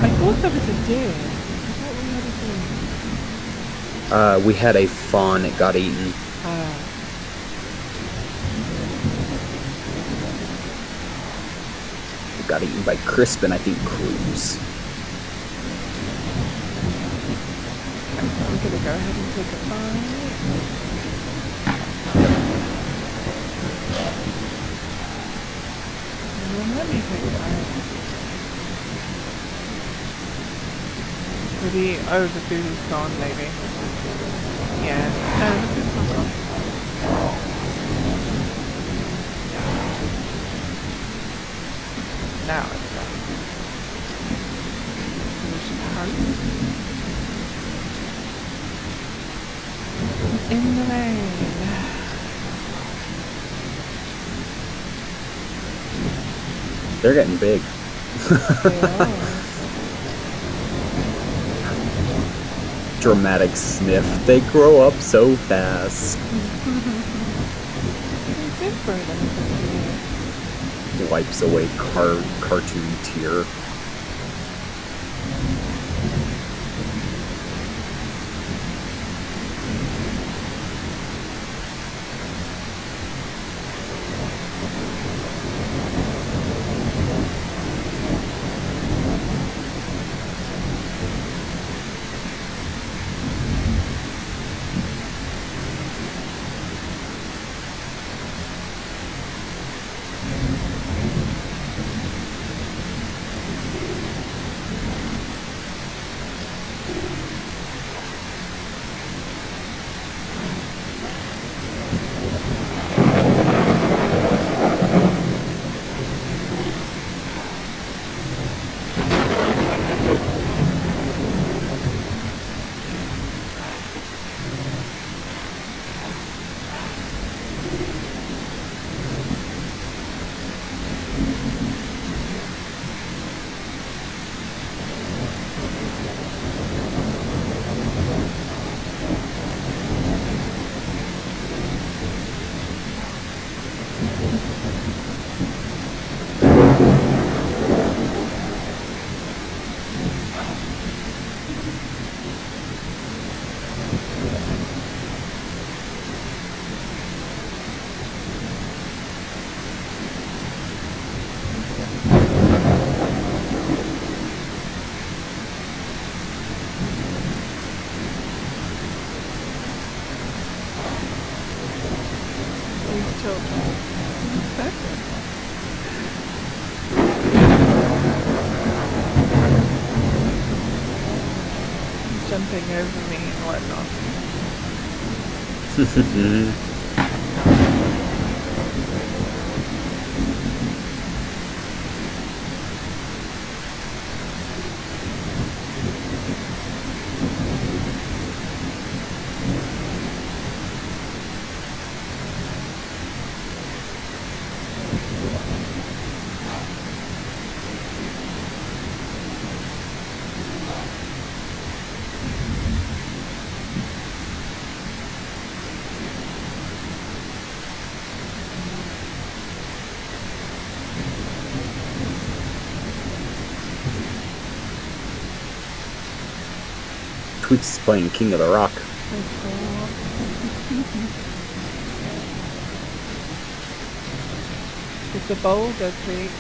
I thought there was a deer. I thought we had a deer. We had a fawn. It got eaten. It got eaten by Crisp and I think Cruz. I'm gonna go ahead and take a bite. And then let me take a bite. Maybe, oh, the food is gone, maybe. Yeah, no, the food's not gone. Now it's gone. So we should hunt. In the rain. They're getting big. They are. Dramatic sniff. They grow up so fast. It's good for them. Wipes away cartoon tear. Jumping over me and whatnot. Tweets is playing King of the Rock. It's a boulder tweet.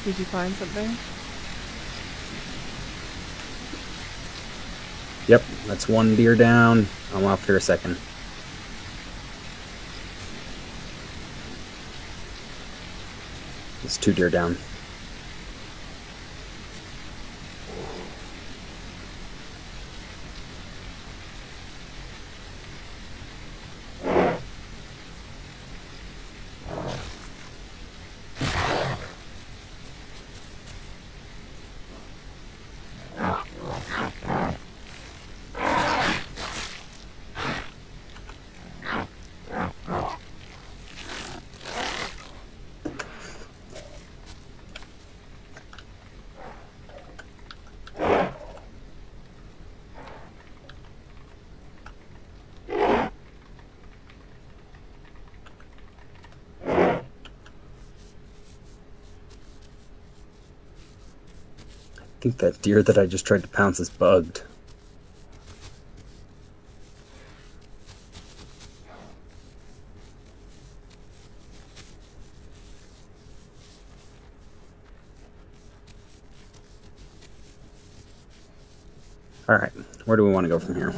Did you find something? Yep, that's one deer down. I'm off here a second. It's 2 deer down. I think that deer that I just tried to pounce is bugged. Alright, where do we want to go from here?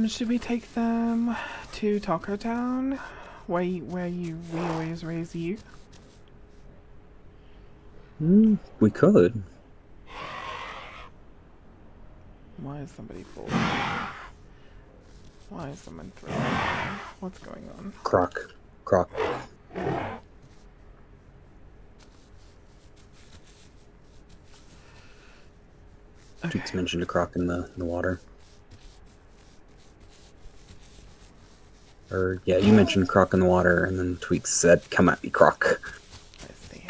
Should we take them to Taco Town, we always raise you? We could. Why is somebody falling? Why is someone throwing? What's going on? Croc. Okay. Tweaks mentioned a croc in the water. Or, yeah, you mentioned croc in the water, and then Tweaks said, come at me, croc. I see.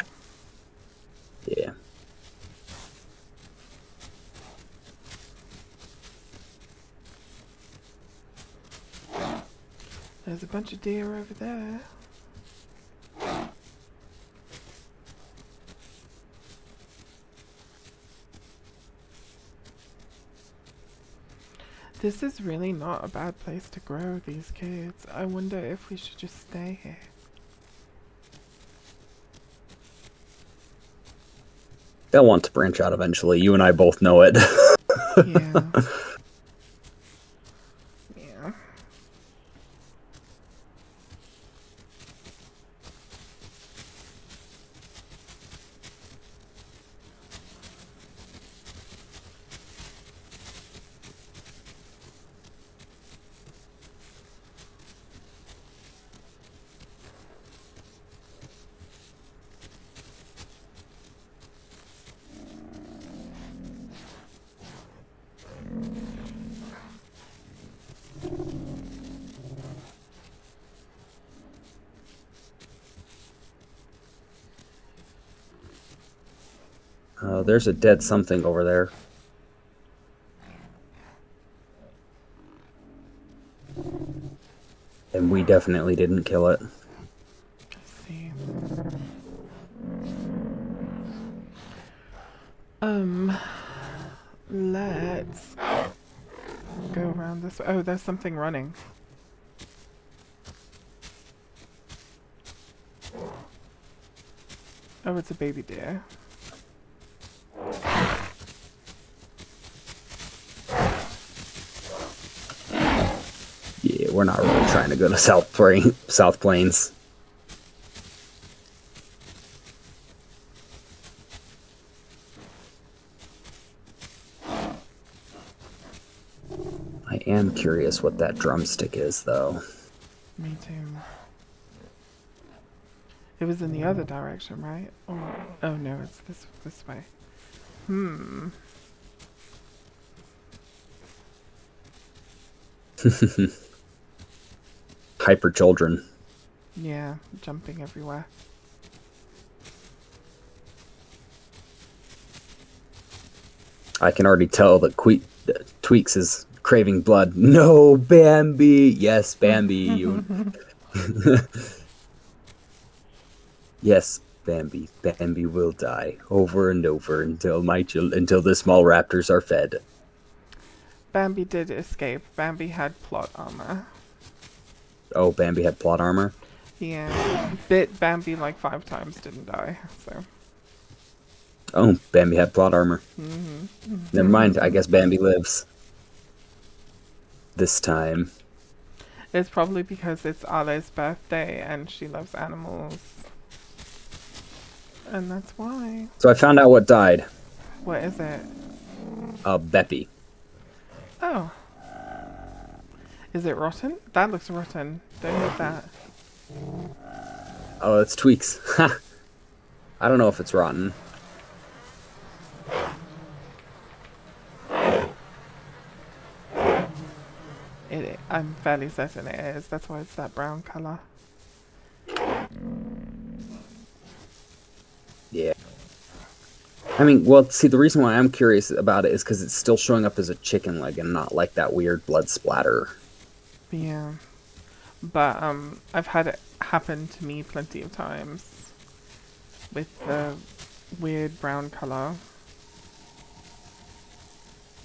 Yeah. There's a bunch of deer over there. This is really not a bad place to grow these kids. I wonder if we should just stay here. They'll want to branch out eventually. You and I both know it. Yeah. Yeah. There's a dead something over there. And we definitely didn't kill it. Let's see. Let's go around this way. Oh, there's something running. Oh, it's a baby deer. Yeah, we're not really trying to go to South Plains. I am curious what that drumstick is, though. Me too. It was in the other direction, right? Oh no, it's this way. Hyper children. Yeah, jumping everywhere. I can already tell that Tweaks is craving blood. No, Bambi. Yes, Bambi. Yes, Bambi. Bambi will die over and over until the small raptors are fed. Bambi did escape. Bambi had plot armor. Oh, Bambi had plot armor? Yeah. Bit Bambi like 5 times, didn't die. So. Oh, Bambi had plot armor. Never mind. I guess Bambi lives. This time. It's probably because it's Ale's birthday and she loves animals. And that's why. So I found out what died. What is it? Beppy. Oh. Is it rotten? That looks rotten. Don't eat that. Oh, it's Tweaks. Ha! I don't know if it's rotten. I'm fairly certain it is. That's why it's that brown colour. Yeah. I mean, well, see, the reason why I'm curious about it is because it's still showing up as a chicken leg and not like that weird blood splatter. Yeah. But I've had it happen to me plenty of times with the weird brown colour.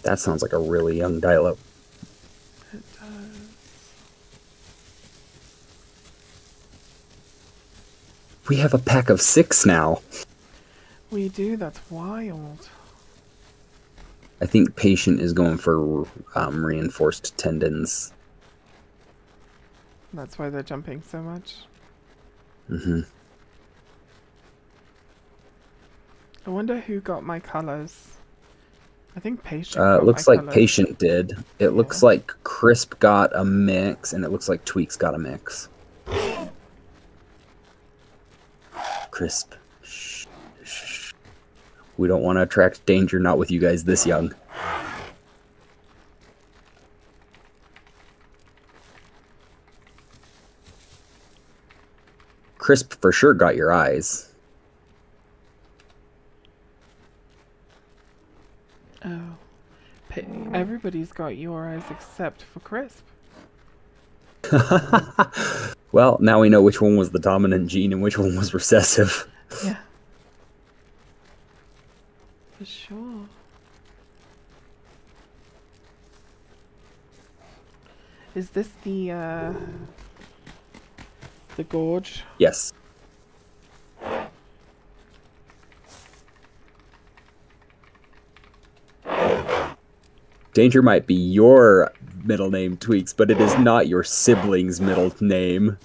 That sounds like a really young dial-up. It does. We have a pack of 6 now. We do, that's wild. I think Patient is going for reinforced tendons. That's why they're jumping so much. Mm-hmm. I wonder who got my colours. I think Patient It got looks my like colours. Patient did. It Yeah. looks like Crisp got a mix, and it looks like Tweaks got a mix. Crisp. Shh, shh. We don't want to attract danger, not with you guys this young. Crisp for sure got your eyes. Oh. Everybody's got your eyes except for Crisp. Well, now we know which one was the dominant gene and which one was recessive. Yeah. For sure. Is this the gorge? Yes. Danger might be your middle name, Tweaks, but it is not your sibling's middle name.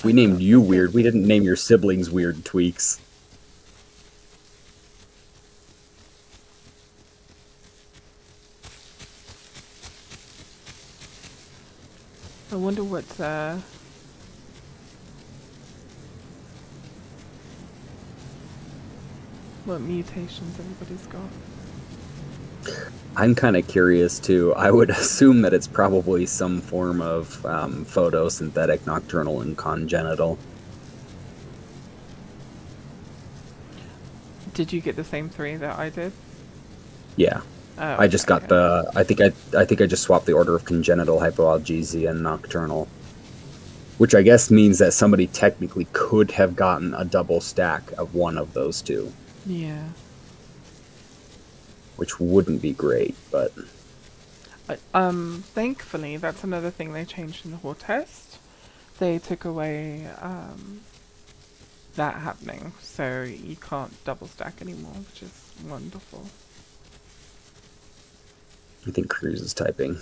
We named you weird. We didn't name your siblings weird, Tweaks. I wonder what mutations everybody's got. I'm kind of curious too. I would assume that it's probably some form of photosynthetic, nocturnal, and congenital. Did you get the same 3 that I did? Yeah. Oh, I just got okay. the. I think I just swapped the order of congenital, hypoalgesia, and nocturnal, which I guess means that somebody technically could have gotten a double stack of one of those two, Yeah. which wouldn't be great, but Thankfully, that's another thing they changed in the whole test. They took away that happening, so you can't double stack anymore, which is wonderful. I think Cruz is typing.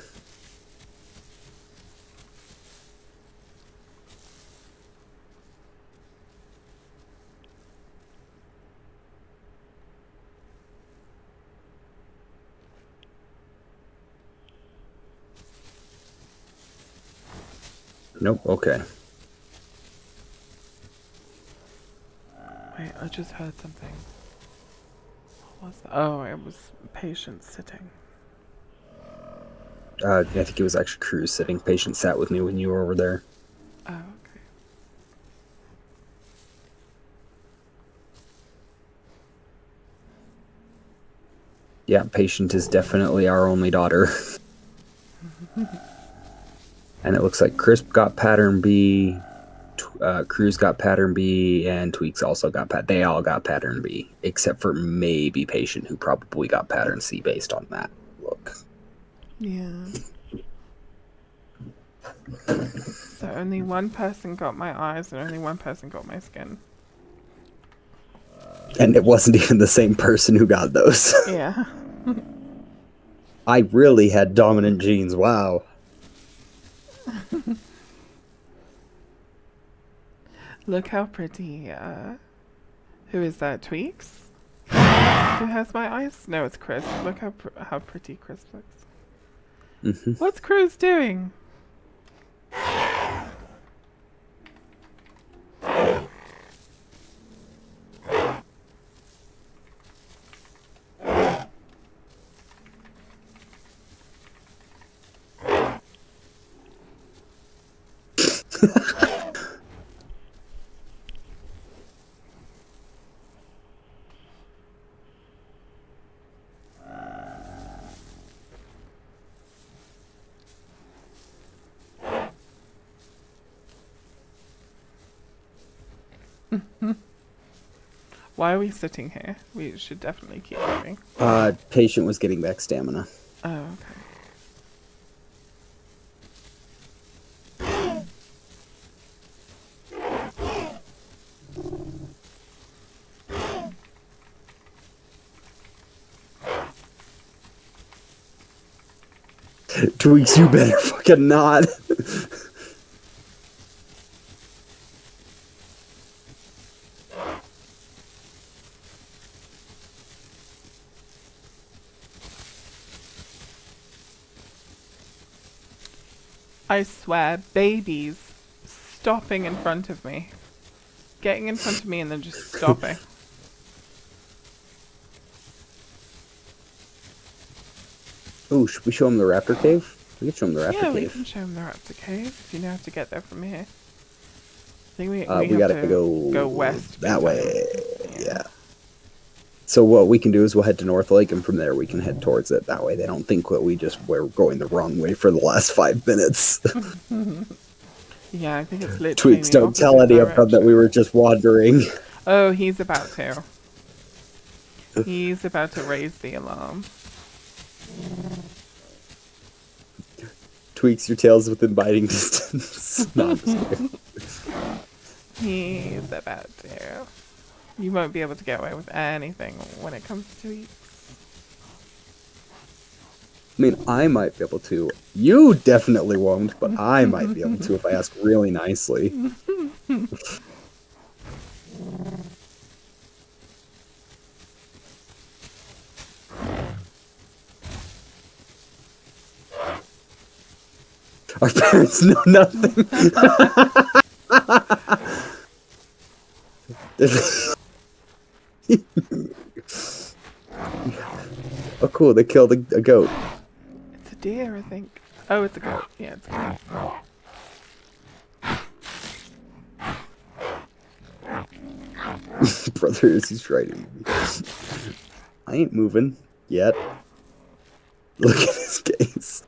Nope. Okay. Wait, I just heard something. What was that? Oh, it was Patient sitting. I think it was actually Cruz sitting. Patient sat with me when you were over there. Oh, okay. Yeah, Patient is definitely our only daughter. And it looks like Crisp got pattern B, Cruz got pattern B, and Tweaks also got They all got pattern B, except for maybe Patient, who probably got pattern C based on that look. Yeah. So only one person got my eyes, and only one person got my skin. And it wasn't even the same person who got those. Yeah. I really had dominant genes. Wow. Look how pretty. Who is that? Tweaks? Who has my eyes? No, it's Chris. Look how pretty Chris looks. Mm-hmm. What's Cruz doing? Why are we sitting here? We should definitely keep moving. Patient was getting back stamina. Oh, okay. Tweaks, you better fucking not. I swear, babies stopping in front of me. Getting in front of me and then just stopping. Ooh, should we show him the Raptor Cave? We can show him the Raptor Yeah, we Cave. can show them the Raptor Cave if you know how to get there from here. I think we We have gotta to go west. that way. Yeah. So what we can do is we'll head to North Lake, and from there we can head towards it. That way they don't think that we're going the wrong way for the last 5 minutes. Yeah, I think it's literally Tweaks, the don't tell opposite any of them that we were just wandering. Oh, he's about to. He's about to raise the alarm. Tweaks, your tail's within biting distance. No, I'm just kidding. He's about to. You won't be able to get away with anything when it comes to tweets. I mean, I might be able to. You definitely won't, but I might be able to if I ask really nicely. Our parents know nothing. Oh, cool! They killed a goat. It's a deer, I think. Oh, it's a goat. Yeah, it's a goat. Brothers, he's writing me. I ain't moving yet. Look at his gaze.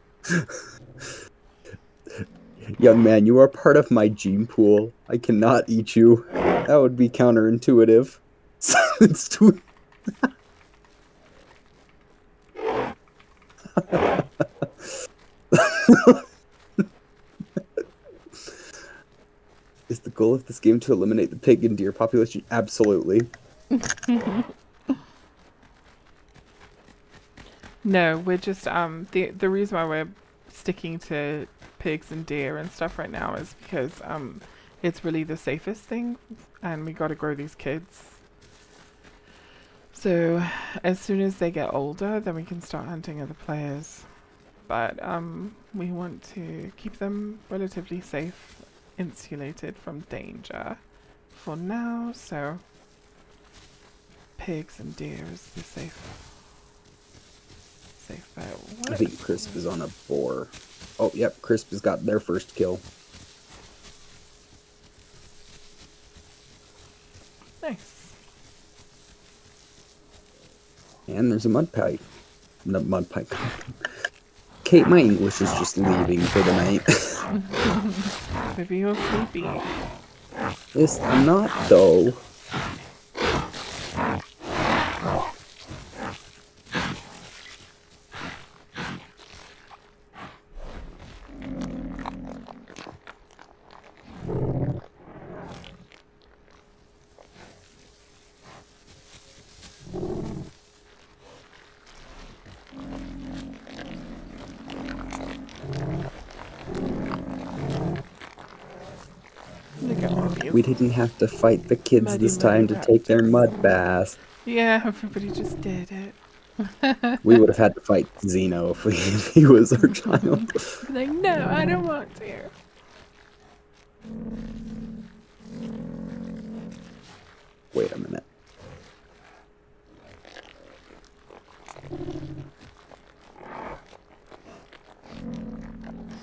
Young man, you are part of my gene pool. I cannot eat you. That would be counterintuitive. Silence to Is the goal of this game to eliminate the pig and deer population? Absolutely. No, we're just the reason why we're sticking to pigs and deer and stuff right now is because it's really the safest thing, and we got to grow these kids. So as soon as they get older, then we can start hunting other players. But we want to keep them relatively safe, insulated from danger for now. So pigs and deer is the safe bet. I think Crisp is on a boar. Oh, yep, Crisp has got their first kill. Nice. And there's a mud pipe. No, mud pipe. Kate, my English is just leaving for the night. Maybe you're sleepy. It's not, though. Look at all these We didn't have to fight the kids muddy, this muddy time to take their raptors. mud bath. Yeah, everybody just did it. We would have had to fight Xeno if he was our child. Be like, no, I don't want to. Wait a minute.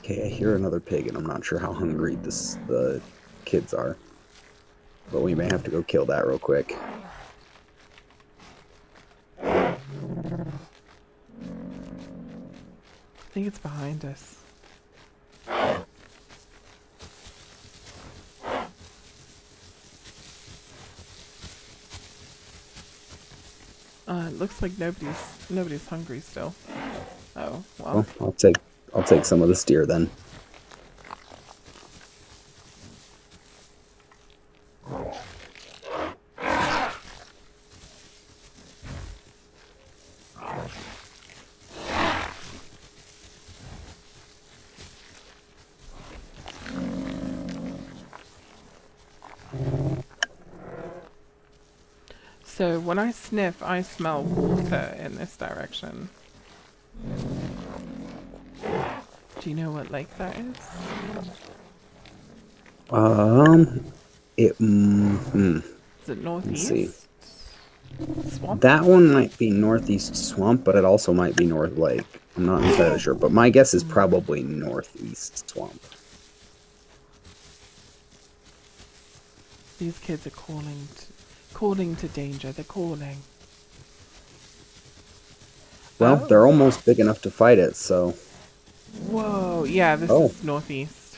Okay, I hear another pig, and I'm not sure how hungry the kids are. But we may have to go kill that real quick. I think it's behind us. It looks like nobody's hungry still. Oh, well. Well, I'll take some of the steer then. So when I sniff, I smell water in this direction. Do you know what lake that is? Is it Let's see. northeast? Swamp? That one might be northeast swamp, but it also might be north lake. I'm not entirely sure, but my guess is probably northeast swamp. These kids are calling to danger. They're calling. Well, Oh. they're almost big enough to fight it, so... Whoa. Yeah, this Oh. is northeast.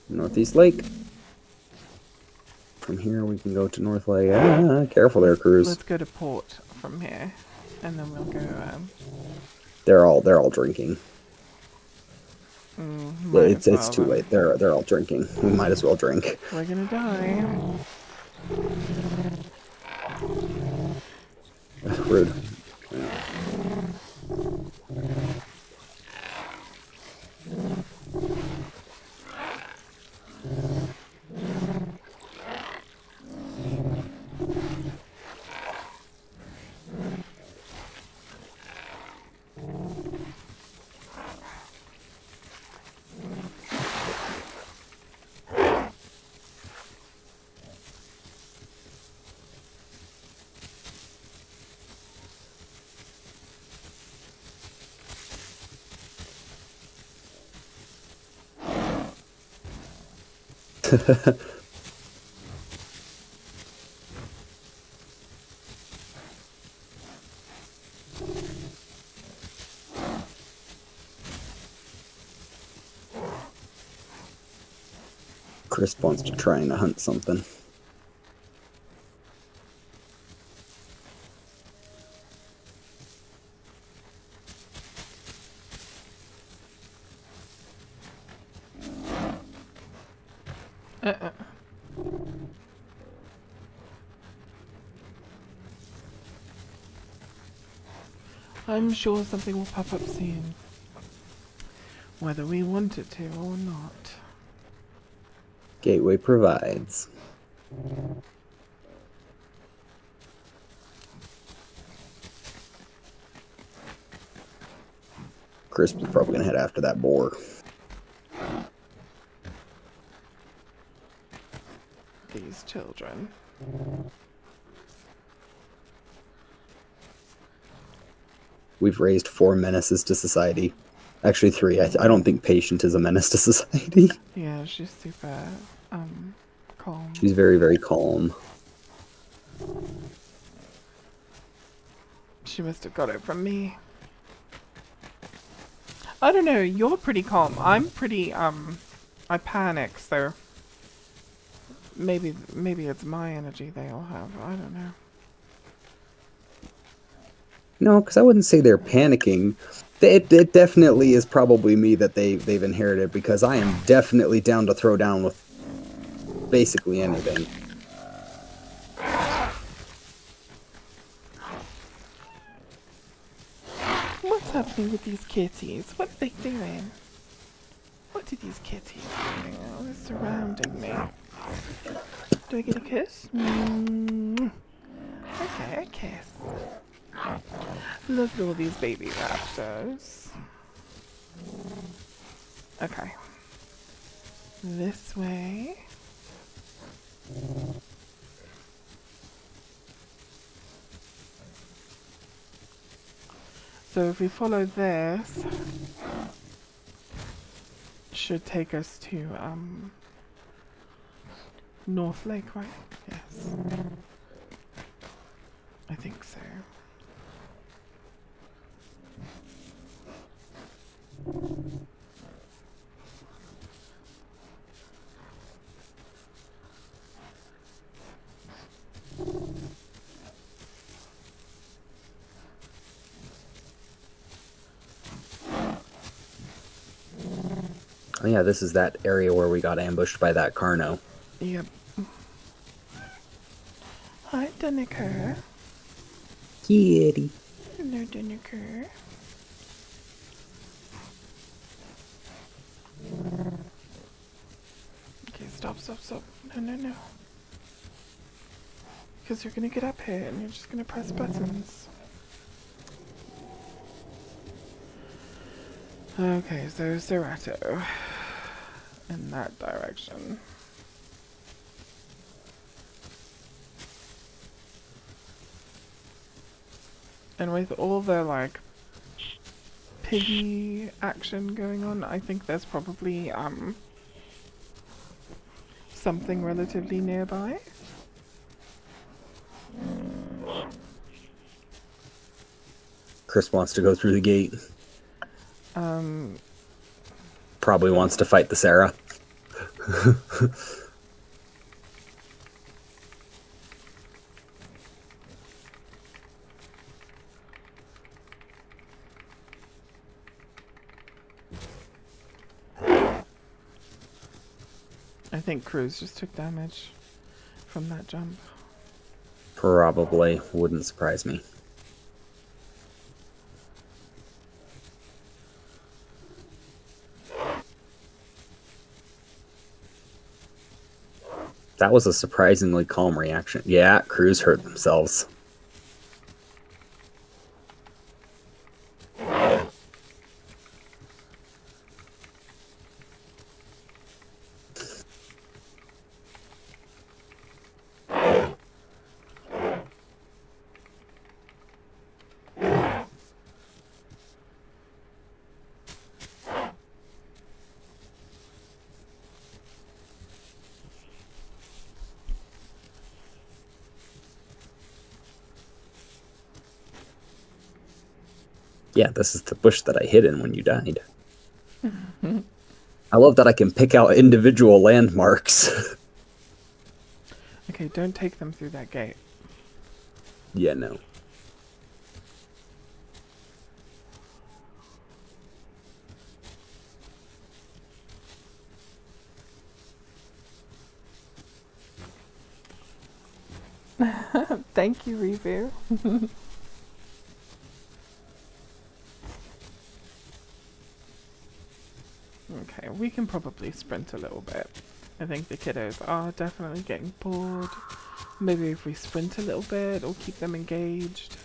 Northeast Lake. From here we can go to North Lake. Ah, careful there, Cruz. Let's go to port from here, and then we'll go. They're all drinking. Might as It's well, too then. late. They're all drinking. We might as well drink. We're gonna die. Rude. Chris wants to try and hunt something. I'm sure something will pop up soon, whether we want it to or not. Gateway provides. Chris is probably gonna head after that boar. These children. We've raised 4 menaces to society. Actually, 3. I don't think Patient is a menace to society. Yeah, she's super calm. She's very, very calm. She must have got it from me. I don't know, you're pretty calm. I'm pretty I panic, so Maybe it's my energy they all have. I don't know. No, because I wouldn't say they're panicking. It definitely is probably me that they've inherited, because I am definitely down to throw down with basically anything. What's happening with these kitties? What are they doing? What are these kitties doing? Oh, they're surrounding me. Do I get a kiss? Okay, a kiss. Look at all these baby raptors. Okay. This way. So if we follow this, it should take us to North Lake, right? Yes. I think so. Oh yeah, this is that area where we got ambushed by that Carno. Yep. Hi, Dunniker. Kitty. Hello, Dunniker. Okay, stop. No. Because you're gonna get up here and you're just gonna press buttons. Okay, so Zerato. In that direction. And with all the, like, piggy action going on, I think there's probably, something relatively nearby. Chris wants to go through the gate. Probably wants to fight the Sarah. I think Cruz just took damage from that jump. Probably. Wouldn't surprise me. That was a surprisingly calm reaction. Yeah, crews hurt themselves. Yeah, this is the bush that I hid in when you died. I love that I can pick out individual landmarks. Okay, don't take them through that gate. Yeah, no. Thank you, Review. Okay, we can probably sprint a little bit. I think the kiddos are definitely getting bored. Maybe if we sprint a little bit, it'll keep them engaged.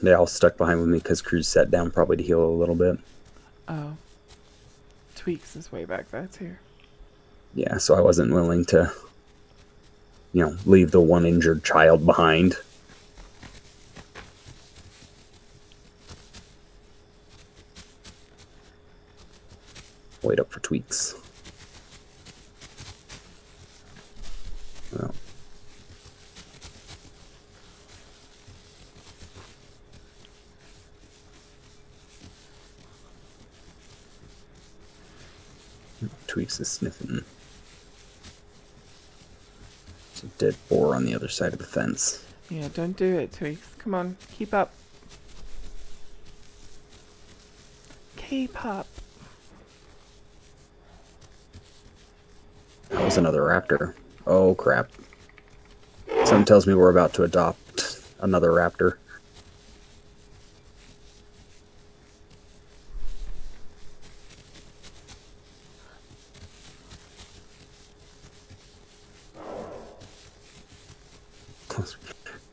They're all stuck behind with me because Cruz sat down probably to heal a little bit. Oh. Tweaks is way back there too. Yeah, so I wasn't willing to, leave the one injured child behind. Wait up for Tweaks. Well. Tweaks is sniffing. There's a dead boar on the other side of the fence. Yeah, don't do it, Tweaks. Come on, keep up. Keep up. That was another raptor. Oh crap. Something tells me we're about to adopt another raptor.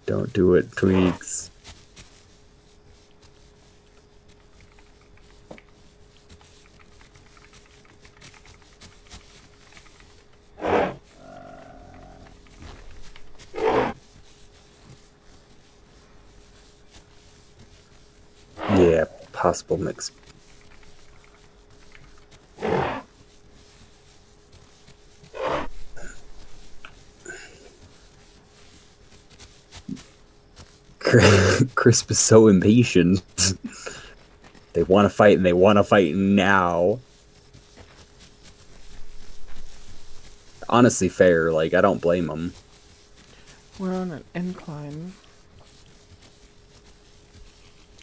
Don't do it, Tweaks. Yeah, possible mix. Crisp is so impatient. They want to fight and they want to fight now. Honestly, fair. Like, I don't blame them. We're on an incline.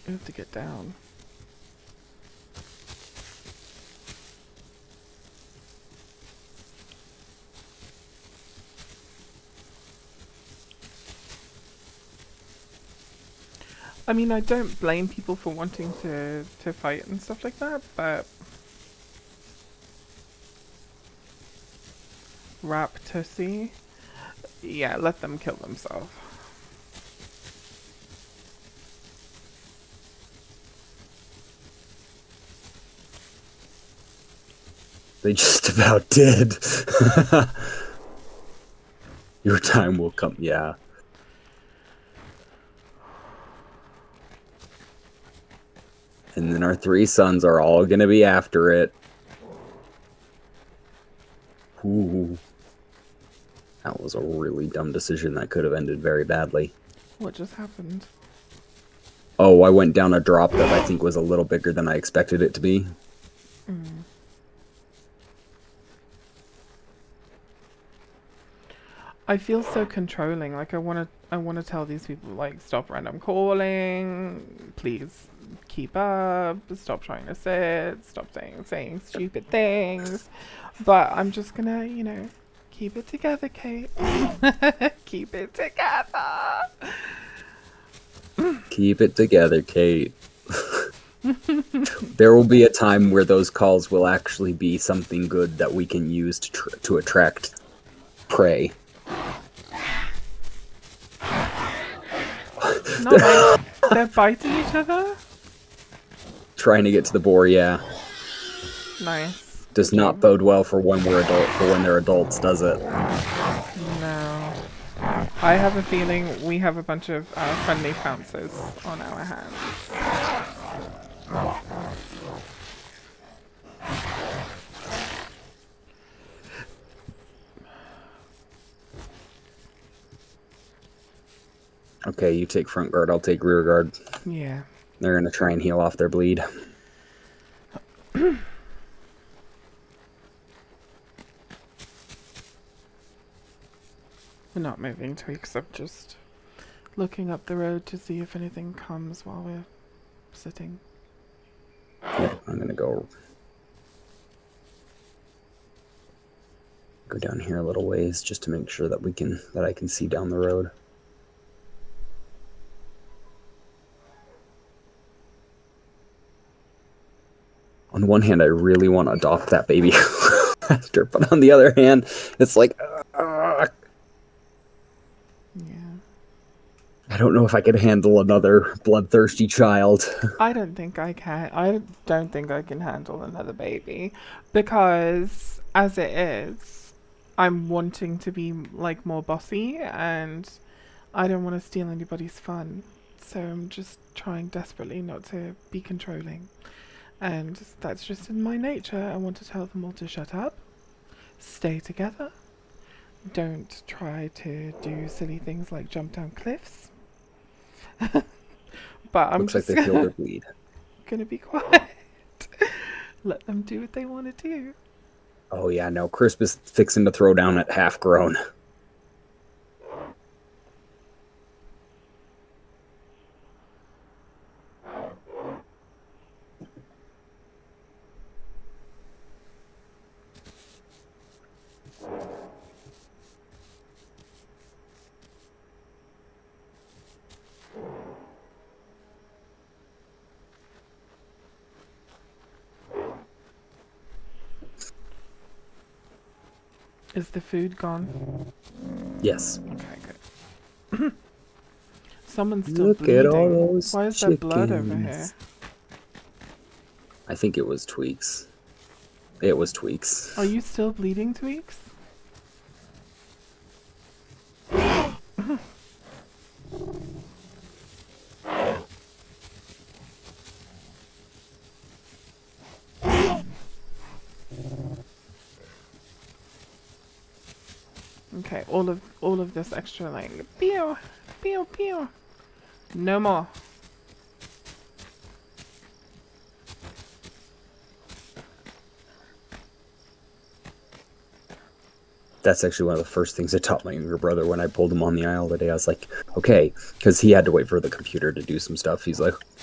We have to get down. I mean, I don't blame people for wanting to fight and stuff like that, but Raptor, yeah, let them kill themselves. They just about did. Your time will come, yeah. And then our 3 sons are all gonna be after it. Ooh. That was a really dumb decision that could have ended very badly. What just happened? Oh, I went down a drop that I think was a little bigger than I expected it to be. Mm. I feel so controlling. Like I wanna tell these people like stop random calling, please keep up, stop trying to sit, stop saying stupid things. But I'm just gonna, you know, keep it together, Kate. Keep it together. Keep it together, Kate. There will be a time where those calls will actually be something good that we can use to attract prey. They're biting each other? Trying to get to the boar, yeah. Nice. Does not bode well for when they're adults, does it? No. I have a feeling we have a bunch of friendly pouncers on our hands. Okay, you take front guard, I'll take rear guard. Yeah. They're gonna try and heal off their bleed. We're not moving, Tweaks. I'm just looking up the road to see if anything comes while we're sitting. Yeah, I'm gonna go down here a little ways just to make sure that I can see down the road. On the one hand, I really want to adopt that baby after, but on the other hand, it's like, Yeah. I don't know if I could handle another bloodthirsty child. I don't think I can. I don't think I can handle another baby because, as it is, I'm wanting to be like more bossy, and I don't want to steal anybody's fun. So I'm just trying desperately not to be controlling. And that's just in my nature. I want to tell them all to shut up, stay together, don't try to do silly things like jump down cliffs. But I'm Looks like just they feel their bleed. gonna be quiet. Let them do what they want to do. Oh yeah, no. Crisp is fixing to throw down at half grown. Is the food gone? Yes. Okay, good. Someone's still Look at all bleeding. those Why is there blood over here? chickens. I think it was Tweaks. It was Are Tweaks. you still bleeding, Tweaks? Okay, all of this extra like pew, pew, pew. No more. That's actually one of the first things I taught my younger brother when I pulled him on the aisle today. I was like, okay, because he had to wait for the computer to do some stuff. I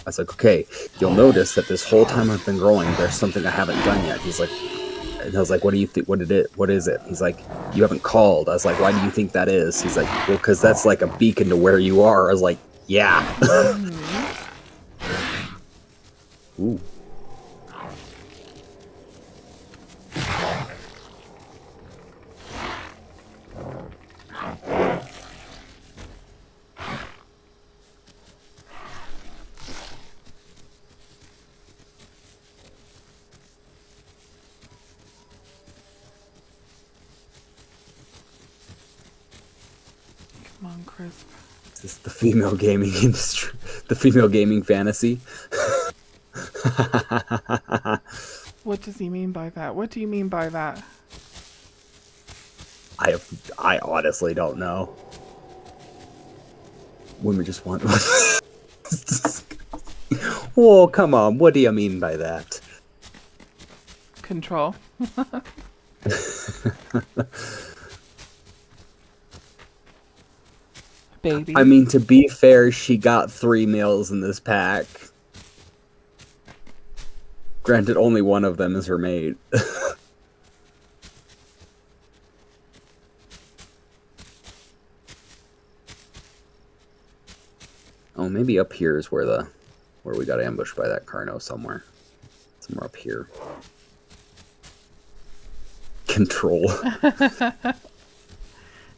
was like, okay, you'll notice that this whole time I've been growing, there's something I haven't done yet. He's like, and I was like, what do you think? What is it? He's like, you haven't called. I was like, why do you think that is? He's like, well, because that's like a beacon to where you are. I was like, yeah. Ooh. Come on, Crisp. Is this the female gaming industry? The female gaming fantasy? What does he mean by that? What do you mean by that? I honestly don't know. Women just want. Oh, come on. What do you mean by that? Control. Baby. I mean, to be fair, she got 3 meals in this pack. Granted, only one of them is her mate. Oh, maybe up here is where we got ambushed by that Carno somewhere. Somewhere up here. Control.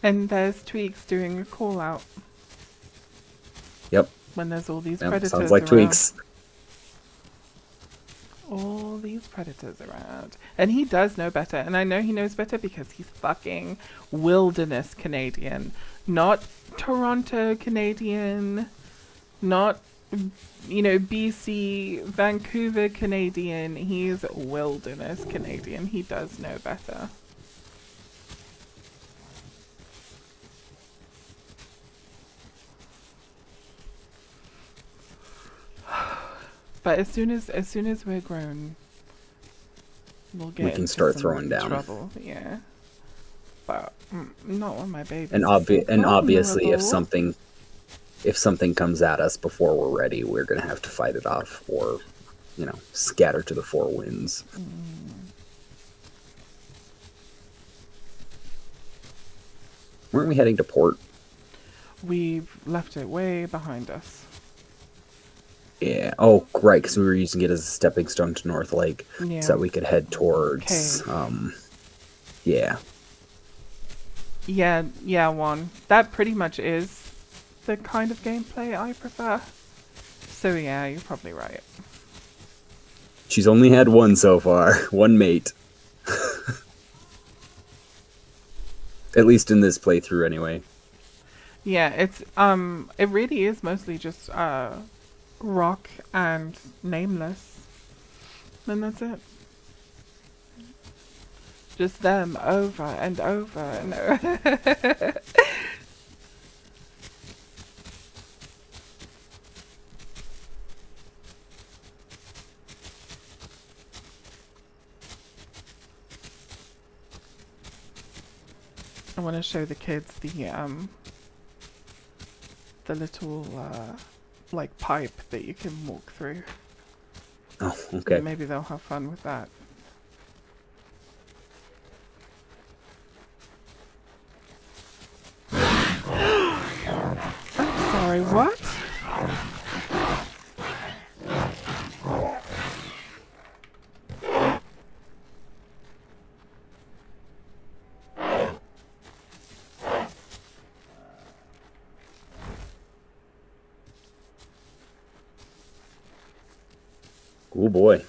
And there's Tweaks doing a call out Yep. when there's all these Yep. predators Sounds like around. Tweaks. All these predators around. And he does know better. And I know he knows better because he's fucking wilderness Canadian. Not Toronto Canadian. Not, BC, Vancouver Canadian. He's wilderness Canadian. He does know better. But as soon as we're grown, we'll get We can into start some throwing down. trouble. Yeah, but not when my baby's And obviously, if vulnerable. something comes at us before we're ready, we're gonna have to fight it off, or scatter to the 4 winds. Weren't we heading to port? We've left it way behind us. Yeah. Oh, right, because we were using it as a stepping stone to North Lake, Yeah. so that we could head towards. Cave. Yeah. Yeah, Juan. That pretty much is the kind of gameplay I prefer. So yeah, you're probably right. She's only had one so far, one mate. At least in this playthrough, anyway. Yeah, it really is mostly just Rock and Nameless. And that's it. Just them over and over and over. I want to show the kids the little like pipe that you can walk through. Oh, okay. Maybe they'll have fun with that. Sorry, what? Oh boy.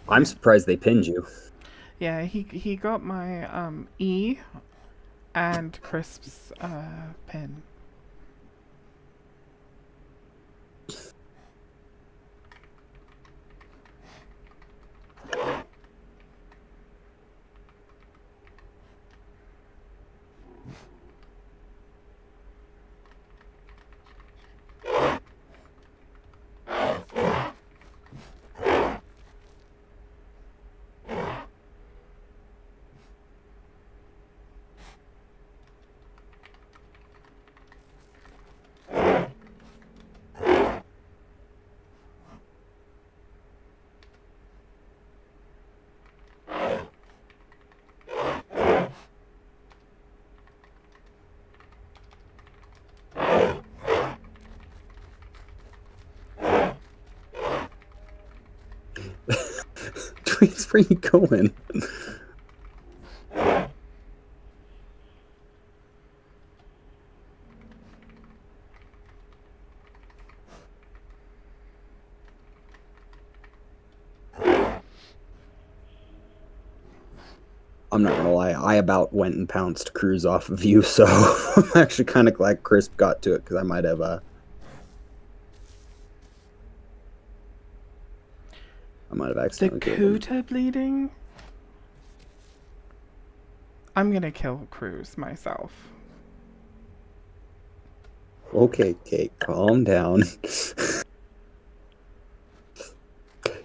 I'm surprised they pinned you. Yeah, he got my E and Crisp's pin. Tweets, where you going? I'm not gonna lie, I about went and pounced Cruz off of you, so I'm actually kind of glad Crisp got to it, because I might have The accidentally killed him. Kuta bleeding? I'm gonna kill Cruz myself. Okay, Kate, calm down.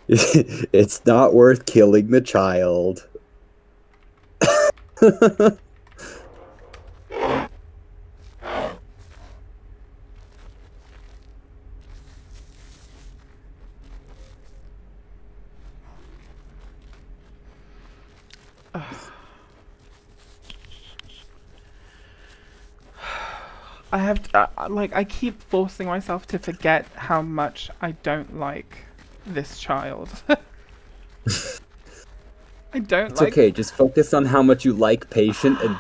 It's not worth killing the child. I have to, like, I keep forcing myself to forget how much I don't like this child. I don't It's like. okay. Just focus on how much you like Patient and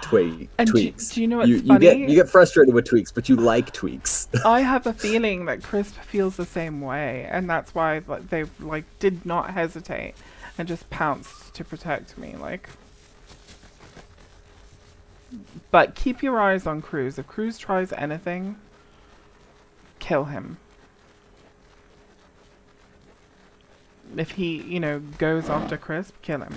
And Tweaks. do you know You what's you get funny? you get frustrated with Tweaks, but you like Tweaks. I have a feeling that Crisp feels the same way, and that's why like, they like did not hesitate and just pounced to protect me. Like, but keep your eyes on Cruz. If Cruz tries anything, kill him. If he, goes after Crisp, kill him.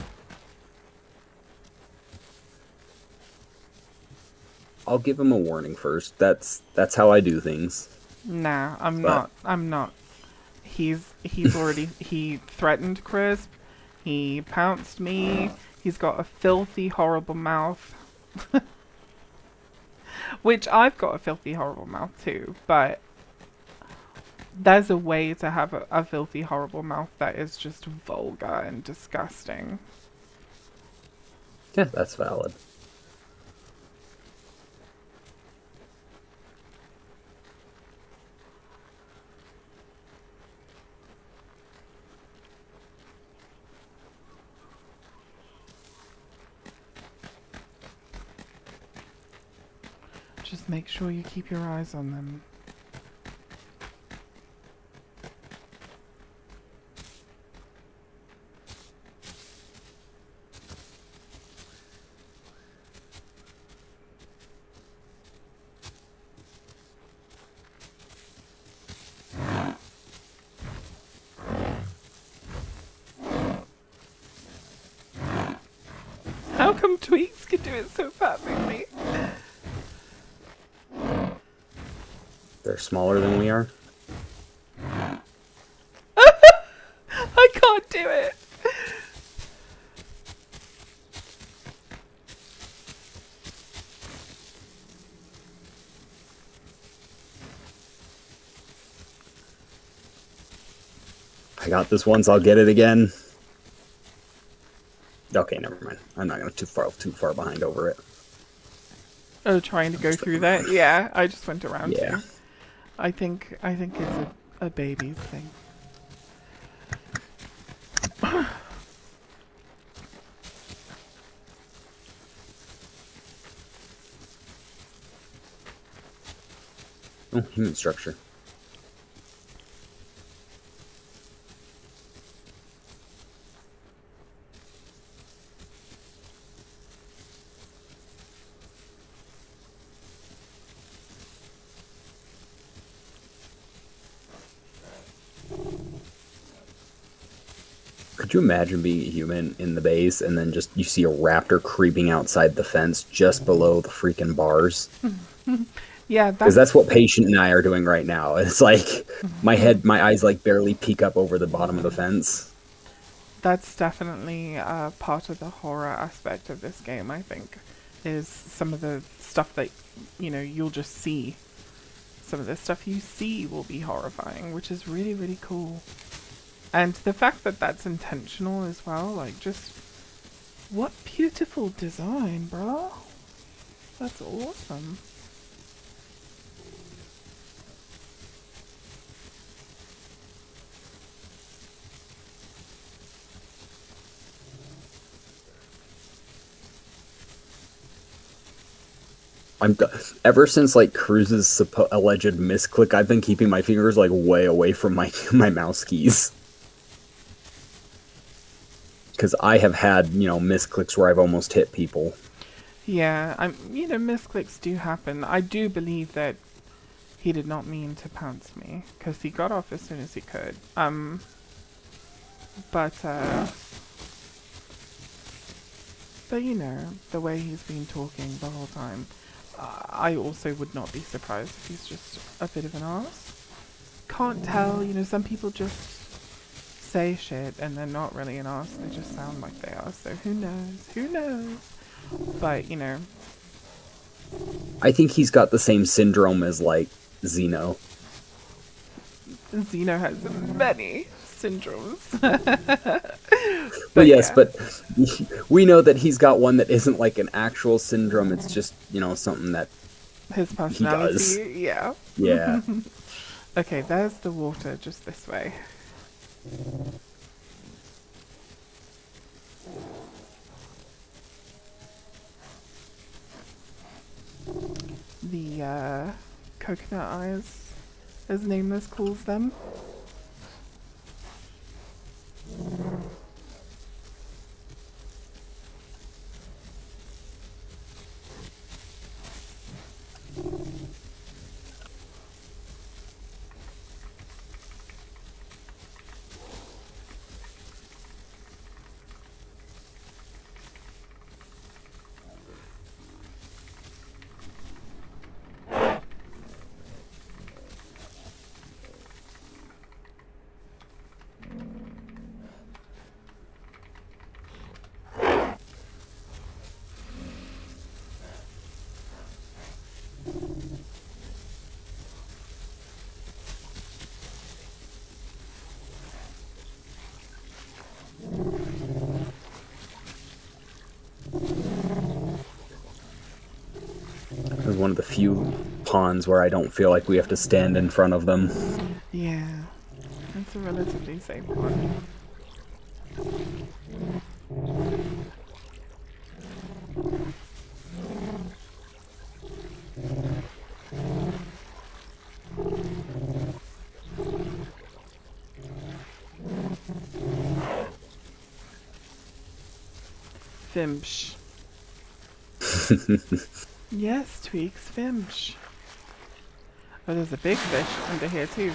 I'll give him a warning first. That's how I do things. Nah, I'm But not. I'm not. He's already he threatened Crisp. He pounced me. He's got a filthy, horrible mouth. Which I've got a filthy, horrible mouth too, but there's a way to have a filthy, horrible mouth that is just vulgar and disgusting. yeah, that's valid. Just make sure you keep your eyes on them. How come Tweaks can do it so perfectly? They're smaller than we are. I can't do it. I got this once. I'll get it again. Okay, never mind. I'm not gonna too far behind over it. Oh, trying to I'm go just through gonna that? Yeah, I just went around yeah. too. I think it's a baby's thing. Oh, human structure. Could you imagine being a human in the base and then just you see a raptor creeping outside the fence just below the freaking bars? Yeah, Because that's what Patient and I are doing right now. It's like my eyes like barely peek up over the bottom of the fence. that's definitely part of the horror aspect of this game. I think is some of the stuff that you'll just see. Some of the stuff you see will be horrifying, which is really really cool. And the fact that that's intentional as well, like just what beautiful design, bro. That's awesome. I'm ever since like Cruz's alleged misclick, I've been keeping my fingers like way away from my my mouse keys because I have had misclicks where I've almost hit people. Yeah, misclicks do happen. I do believe that he did not mean to pounce me because he got off as soon as he could. But the way he's been talking the whole time, I also would not be surprised if he's just a bit of an ass. Can't tell. Some people just say shit and they're not really an ass. They just sound like they are. So who knows? Who knows? But I think he's got the same syndrome as like Xeno. Xeno has many syndromes. But But yes, yeah, but we know that he's got one that isn't like an actual syndrome. It's just something that his he does. personality, yeah. Yeah. Okay, there's the water just this way. The coconut eyes, as Nameless calls them. It was one of the few ponds where I don't feel like we have to stand in front of them. Yeah, it's a relatively safe one. Fimsh. Yes, Tweaks, Fimsh. Oh, there's a big fish under here too.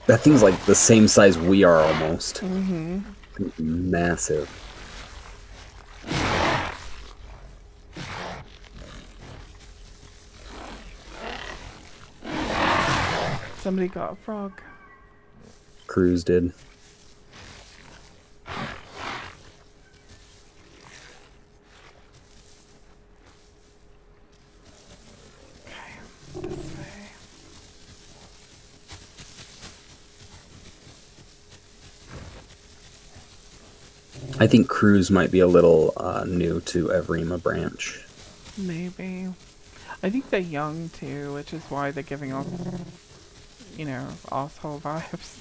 That thing's like the same size we are almost. Mm-hmm. Massive. Somebody got a frog. Cruz did. Okay, this way. I think Cruz might be a little new to Evrima branch. Maybe. I think they're young too, which is why they're giving off, asshole vibes.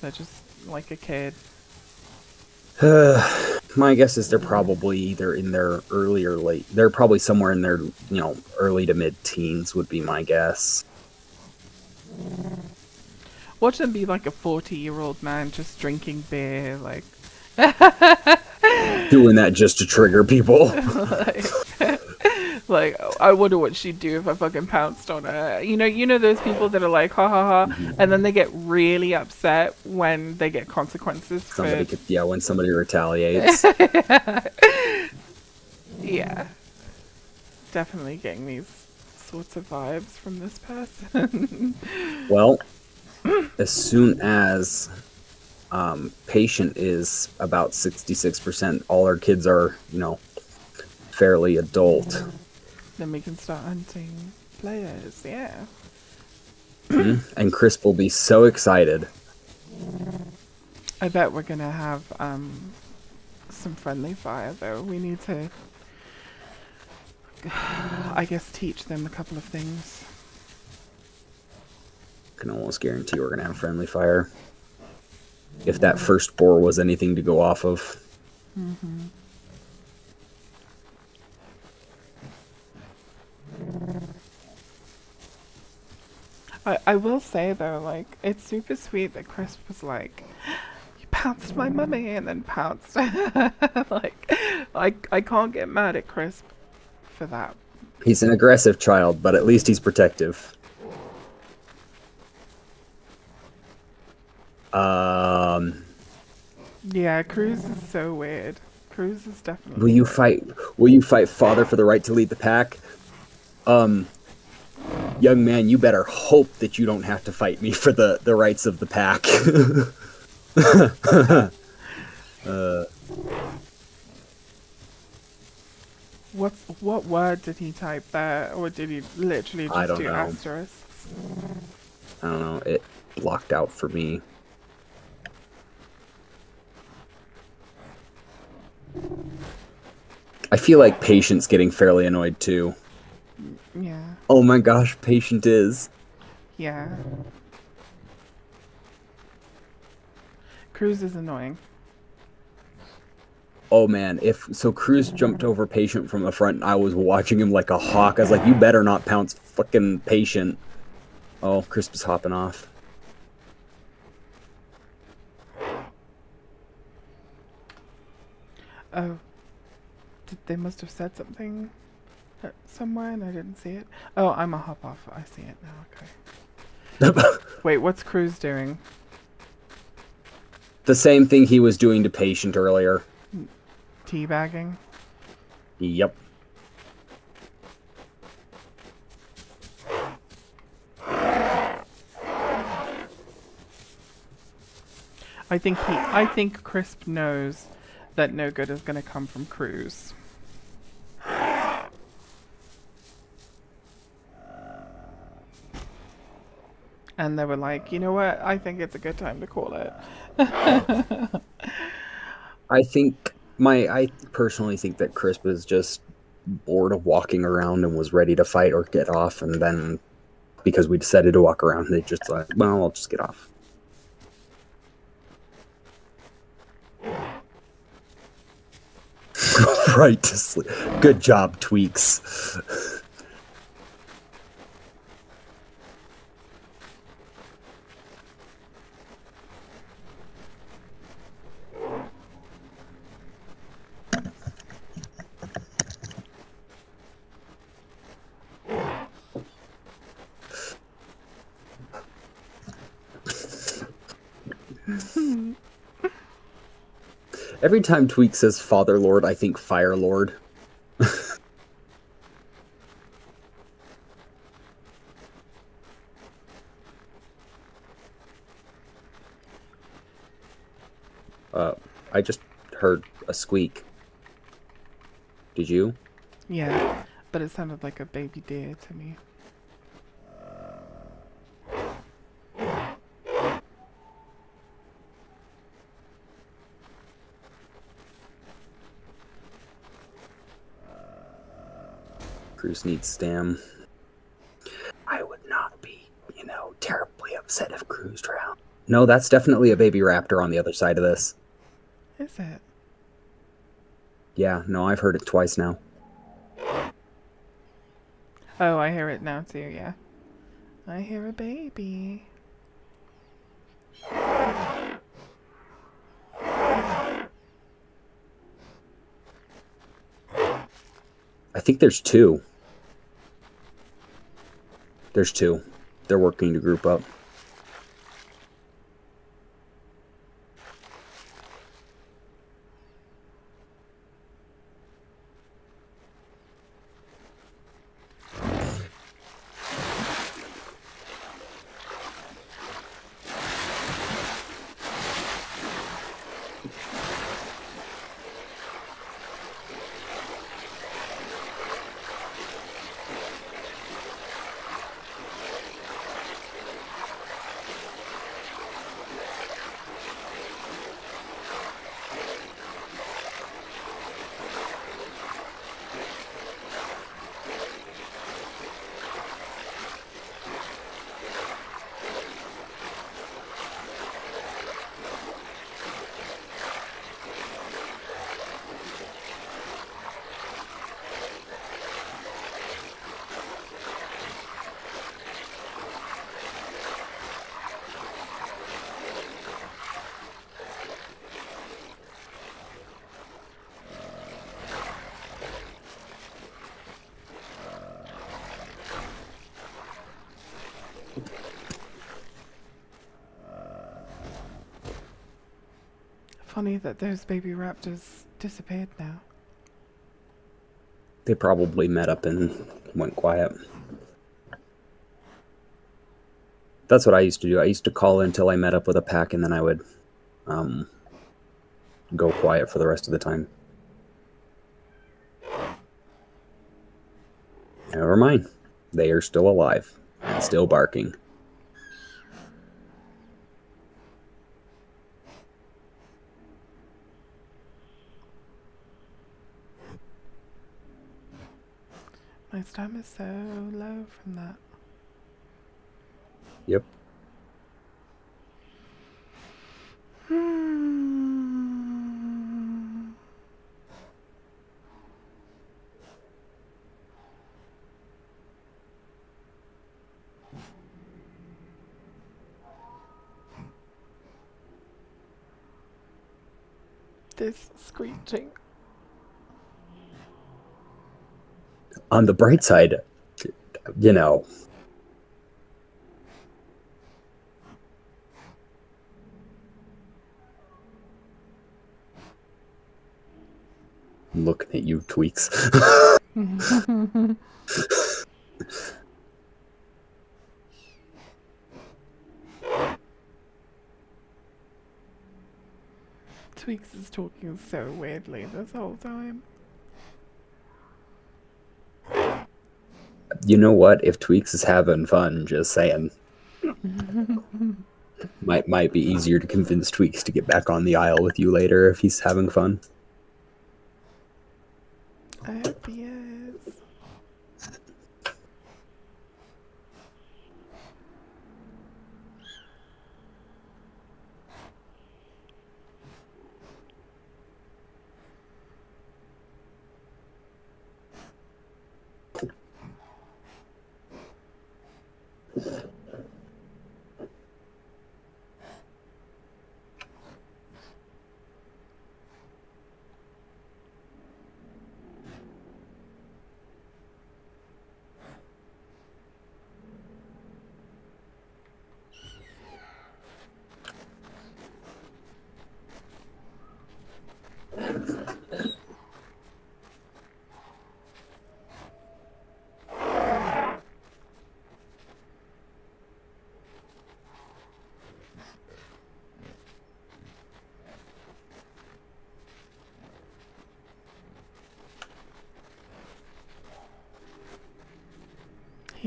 They're just like a kid. My guess is they're probably either in their early or late. They're probably somewhere in their, early to mid-teens would be my guess. Watch them be like a 40-year-old man just drinking beer, like. Doing that just to trigger people. Like, I wonder what she'd do if I fucking pounced on her. You know those people that are like, ha ha ha, and then they get really upset when they get consequences When somebody retaliates. Yeah. Definitely getting these sorts of vibes from this person. Well, as soon as patient is about 66%, all our kids are, fairly adult. Then we can start hunting players, yeah. And Crisp will be so excited. I bet we're gonna have some friendly fire though. We need to, I guess, teach them a couple of things. Can almost guarantee we're gonna have friendly fire. If that first boar was anything to go off of. Mm-hmm. I will say though, like, it's super sweet that Crisp was like, "You pounced my mummy," and then pounced. Like, I can't get mad at Crisp for that. He's an aggressive child, but at least he's protective. Yeah, Cruz is so weird. Cruz is definitely. Will you fight father for the right to lead the pack? Young man, you better hope that you don't have to fight me for the rights of the pack. What word did he type there, or did he literally I just don't do know. asterisks? I don't know. It blocked out for me. I feel like Patient's getting fairly annoyed too. Yeah. Oh my gosh, Patient is. Yeah. Cruz is annoying. Oh man, Cruz jumped over Patient from the front and I was watching him like a hawk. I was like, you better not pounce fucking Patient. Oh, Crisp is hopping off. Oh. They must have said something somewhere and I didn't see it. Oh, I'm a hop off. I see it now, okay. Wait, what's Cruz doing? The same thing he was doing to Patient earlier. Teabagging? Yep. I think Crisp knows that no good is gonna come from Cruz. And they were like, you know what? I think it's a good time to call it. I personally think that Crisp is just bored of walking around and was ready to fight or get off, and then because we decided to walk around, they just like, well, I'll just get off. Right to sleep. Good job, Tweaks. Every time Tweak says Father Lord, I think Fire Lord. I just heard a squeak. Did you? Yeah, but it sounded like a baby deer to me. Cruz needs stam. I would not be, terribly upset if Cruz drowned. No, that's definitely a baby raptor on the other side of this. Is it? Yeah, no, I've heard it twice now. Oh, I hear it now too, yeah. I hear a baby. I think there's two. There's two. They're working to group up. Funny that those baby raptors disappeared now. They probably met up and went quiet. That's what I used to do. I used to call until I met up with a pack, and then I would go quiet for the rest of the time. Never mind. They are still alive and still barking. My stamina is so low from that. Yep. This screeching. On the bright side, looking at you, Tweaks. Tweaks is talking so weirdly this whole time. You know what? If Tweaks is having fun, just saying. might be easier to convince Tweaks to get back on the aisle with you later if he's having fun. I hope he is.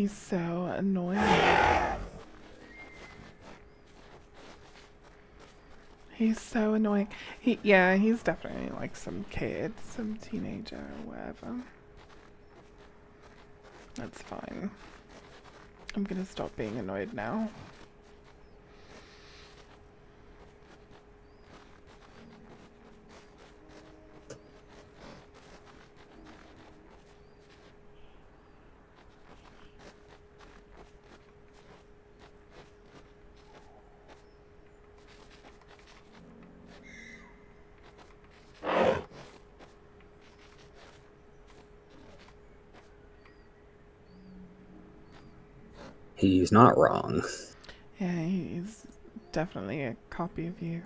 He's so annoying. He's so annoying. Yeah, he's definitely like some kid, some teenager or whatever. That's fine. I'm gonna stop being annoyed now. He's not wrong. Yeah, he's definitely a copy of you.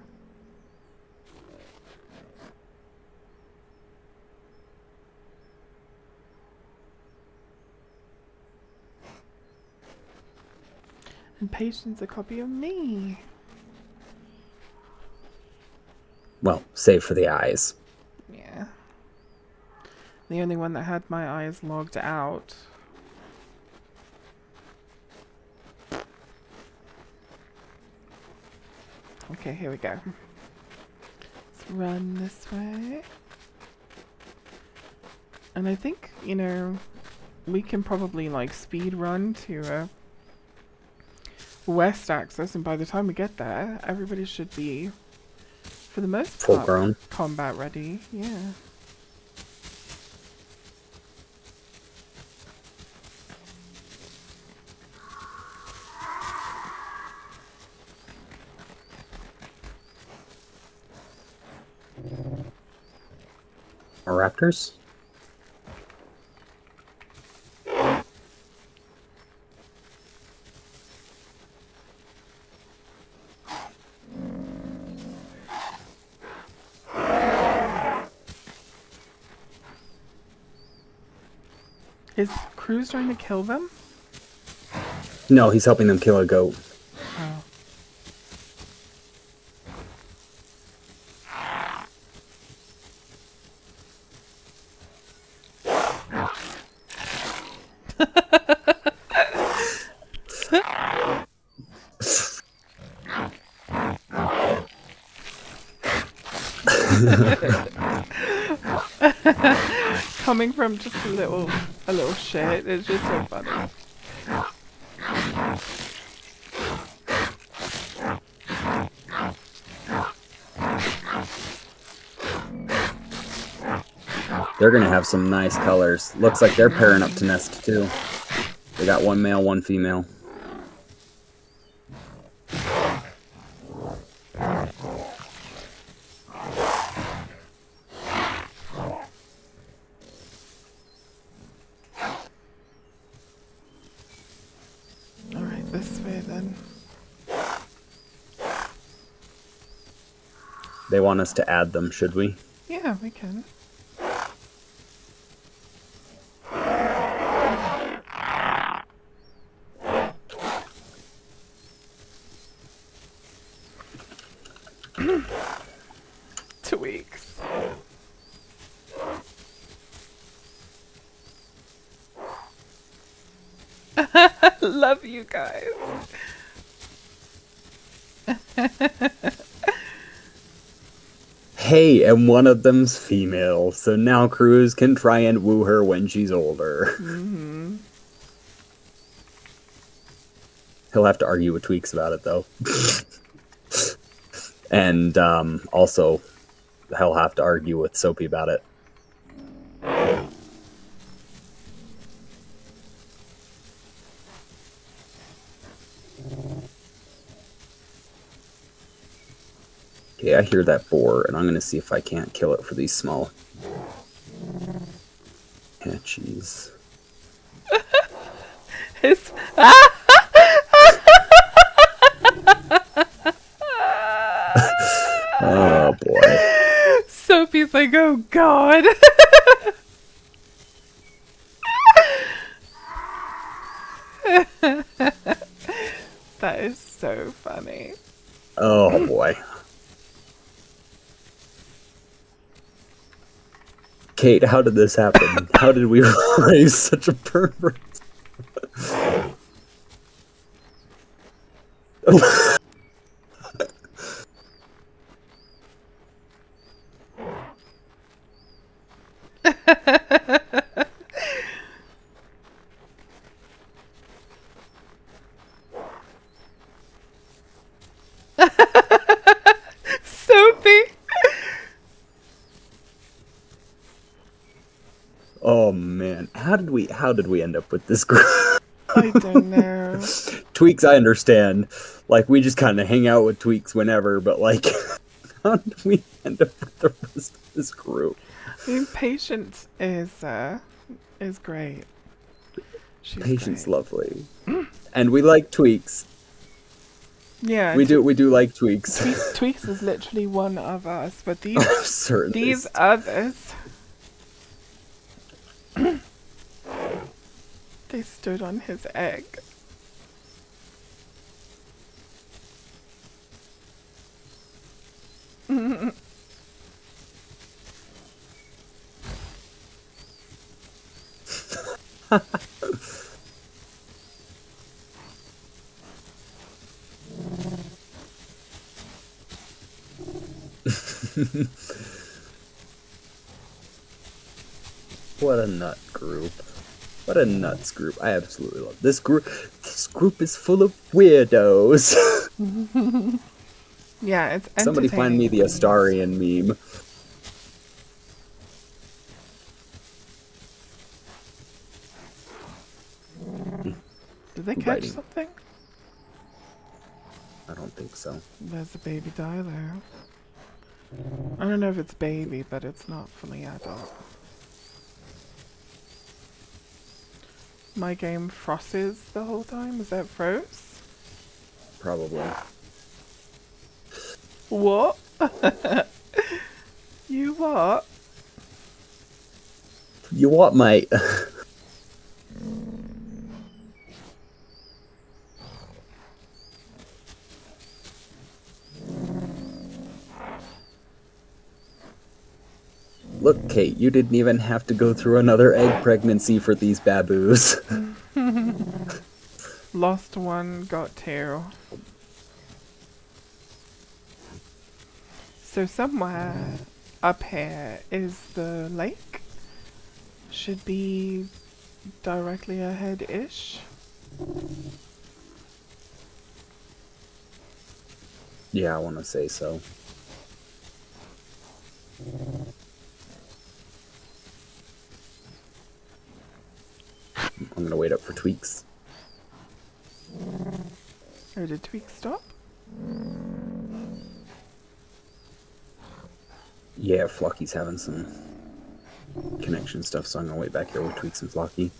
And Patient's a copy of me. Well, save for the eyes. Yeah. The only one that had my eyes logged out. Okay, here we go. Let's run this way. And I think, you know, we can probably like speed run to west access, and by the time we get there, everybody should be, for the most Full part, grown. combat ready. Yeah. More raptors? Is Cruz trying to kill them? No, he's helping them kill a goat. Oh. Coming from just a little shit, it's just so funny. They're gonna have some nice colors. Looks like they're pairing up to nest too. They got one male, one female. Alright, this way then. They want us to add them, should we? Yeah, we can. 2 weeks. Love you guys. Hey, and one of them's female, so now Cruz can try and woo her when she's older. Mm-hmm. He'll have to argue with Tweaks about it, though. And also, he'll have to argue with Soapy about it. Okay, I hear that boar, and I'm going to see if I can't kill it for these small hatchies. His Oh, boy. Sophie's like, oh god. That is so funny. Oh, boy. Kate, how did this happen? How did we raise such a pervert? Sophie! Oh man, how did we end up with this group? I don't know. Tweaks, I understand. Like we just kind of hang out with Tweaks whenever, but like, how did we end up with the rest of this group? I mean, Patience is great. She's Patience, great. lovely, and we like Tweaks. Yeah, We do like Tweaks. Tweaks is literally one of us, but Certainly. these others, they stood on his egg. What a nut group. What a nuts group. I absolutely love this group. This group is full of weirdos. Yeah, it's Somebody find me the entertaining. Astarian meme. Did they catch Writing. something? I don't think so. There's a baby die there. I don't know if it's baby, but it's not fully adult. My game frosses the whole time. Is that froze? Probably. What? You what? You what, mate? Look, Kate, you didn't even have to go through another egg pregnancy for these baboos. Lost one, got two. So somewhere up here is the lake. Should be directly ahead-ish. Yeah, I want to say so. I'm gonna wait up for Tweaks. Oh, did Tweak stop? Yeah, Flocky's having some connection stuff, so I'm gonna wait back here with Tweaks and Flocky.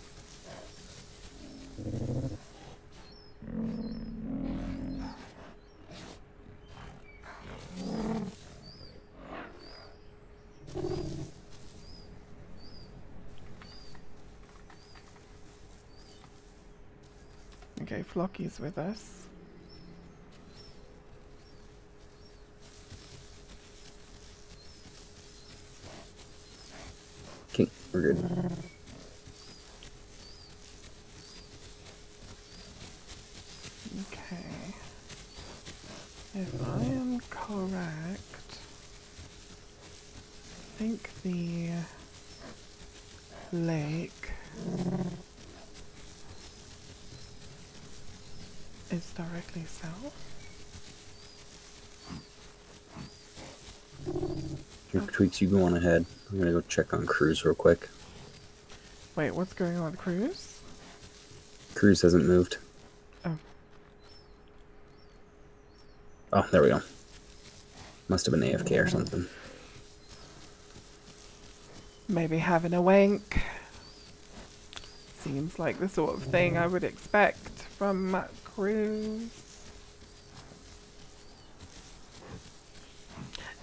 Okay, Flocky's with us. Okay, we're good. Okay. If I am correct, I think the lake is directly south. Here, Tweaks, you go on ahead. I'm gonna go check on Cruz real quick. Wait, what's going on with Cruz? Cruz hasn't moved. Oh. Oh, there we go. Must have been AFK or something. Maybe having a wank. Seems like the sort of thing I would expect from Cruz.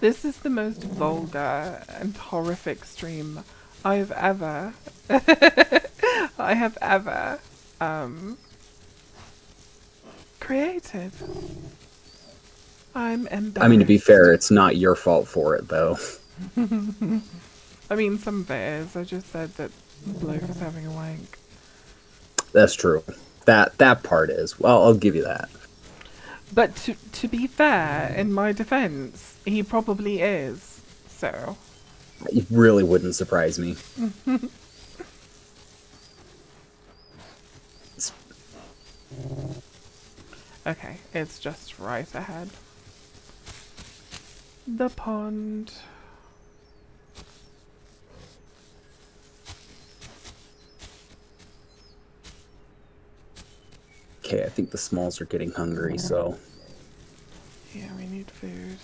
This is the most vulgar and horrific stream I've ever I have ever created. I'm embarrassed. I mean, to be fair, it's not your fault for it, though. I mean, some of it is. I just said that the bloke was having a wank. That's true. That part is. Well, I'll give you that. But to be fair, in my defense, he probably is. So, It really wouldn't surprise me. It's- okay, it's just right ahead. The pond. Okay, I think the smalls are getting hungry, so Yeah, we need food.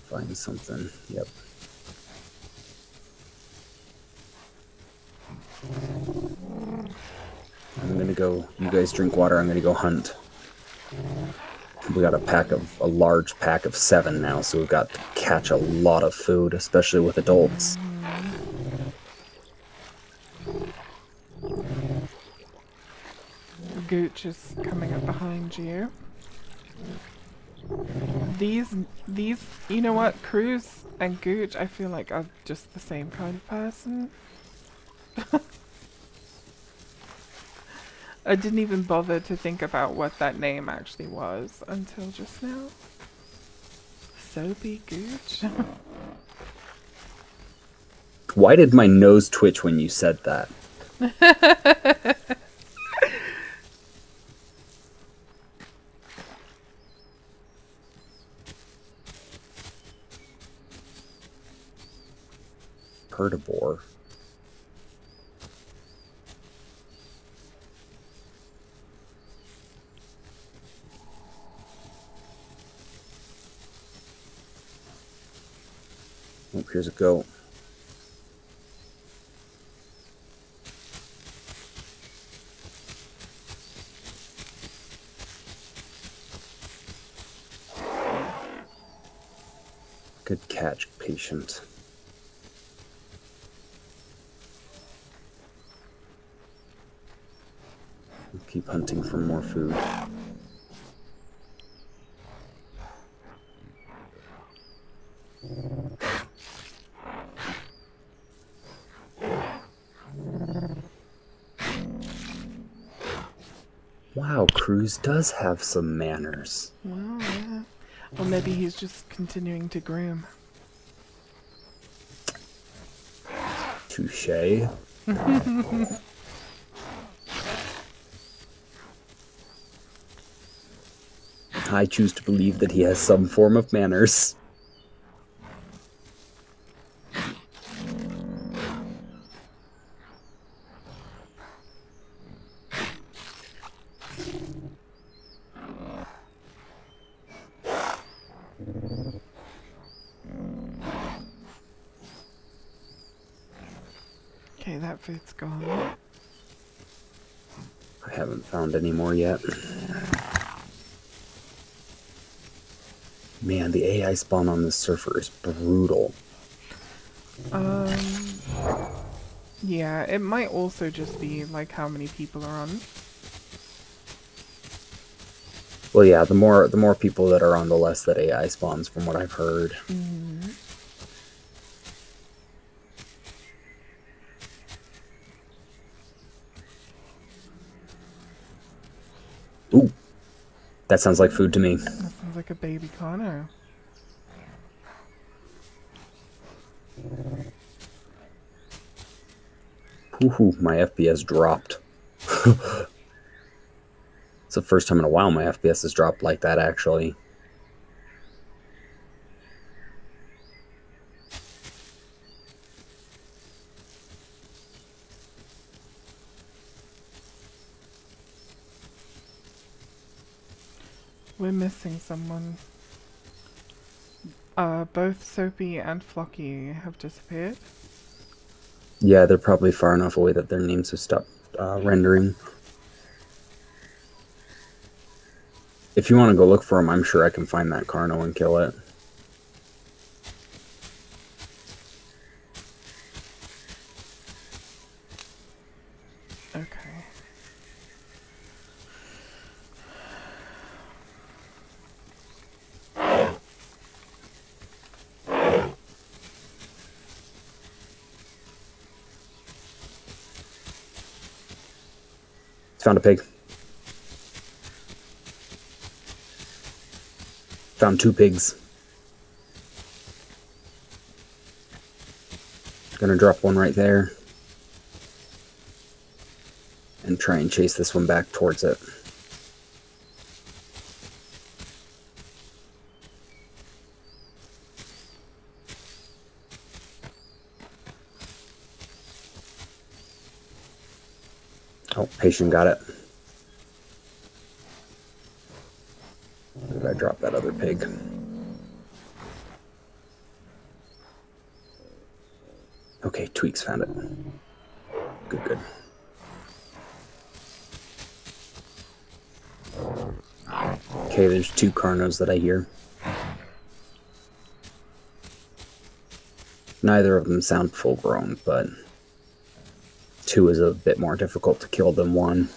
find something. Yep. I'm gonna go. You guys drink water. I'm gonna go hunt. We got a large pack of 7 now, so we've got to catch a lot of food, especially with adults. Gooch is coming up behind you. These, you know what? Cruz and Gooch, I feel like are just the same kind of person. I didn't even bother to think about what that name actually was until just now. Soapy Gooch? Why did my nose twitch when you said that? Herbivore. Oh, here's a goat. Good catch, patient. We'll keep hunting for more food. Wow, Cruz does have some manners. Well, yeah. Or maybe he's just continuing to groom. Touche. I choose to believe that he has some form of manners. Okay, that food's gone. I haven't found any more yet. Man, the AI spawn on this surfer is brutal. Yeah, it might also just be like how many people are on. Well, yeah, the more people that are on, the less that AI spawns, from what I've heard. Ooh, that sounds like food to me. That sounds like a baby Connor. Ooh, my FPS dropped. It's the first time in a while my FPS has dropped like that, actually. We're missing someone. Both Soapy and Flocky have disappeared. Yeah, they're probably far enough away that their names have stopped rendering. If you want to go look for them, I'm sure I can find that Carno and kill it. Okay. Found a pig. Found 2 pigs. Gonna drop one right there. And try and chase this one back towards it. Oh, patient got it. Where did I drop that other pig? Okay, Tweaks found it. Good, good. Okay, there's 2 Carnos that I hear. Neither of them sound full grown, but 2 is a bit more difficult to kill than 1.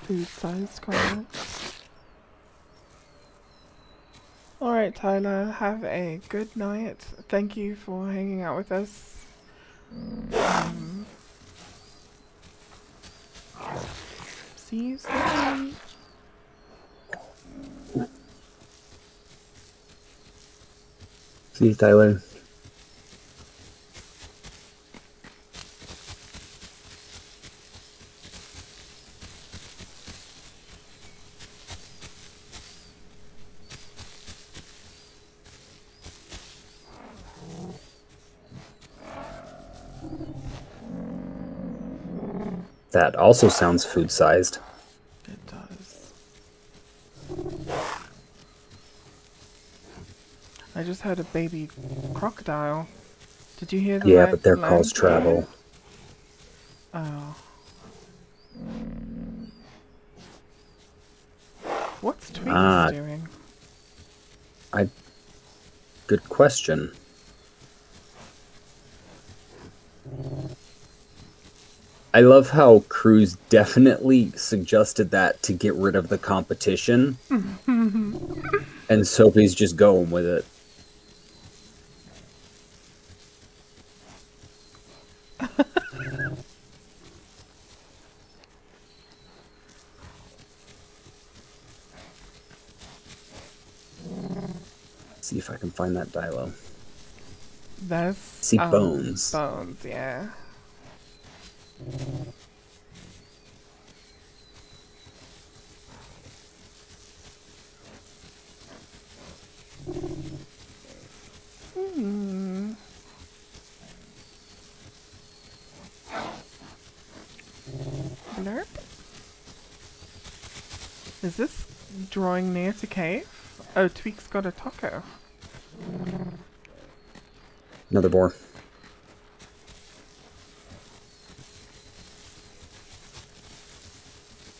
Food-sized carrots. Alright, Tyler, have a good night. Thank you for hanging out with us. See you soon. See you, Tyler. That also sounds food-sized. It does. I just heard a baby crocodile. Did you hear the Yeah, but their lamp calls travel. Oh. What's Tweaks doing? Good question. I love how Cruz definitely suggested that to get rid of the competition. And Sophie's just going with it. See if I can find that Dilo. That's See bones. Bones, yeah. Blurp. Is this drawing near to cave? Oh, Tweak's got a taco. Another boar.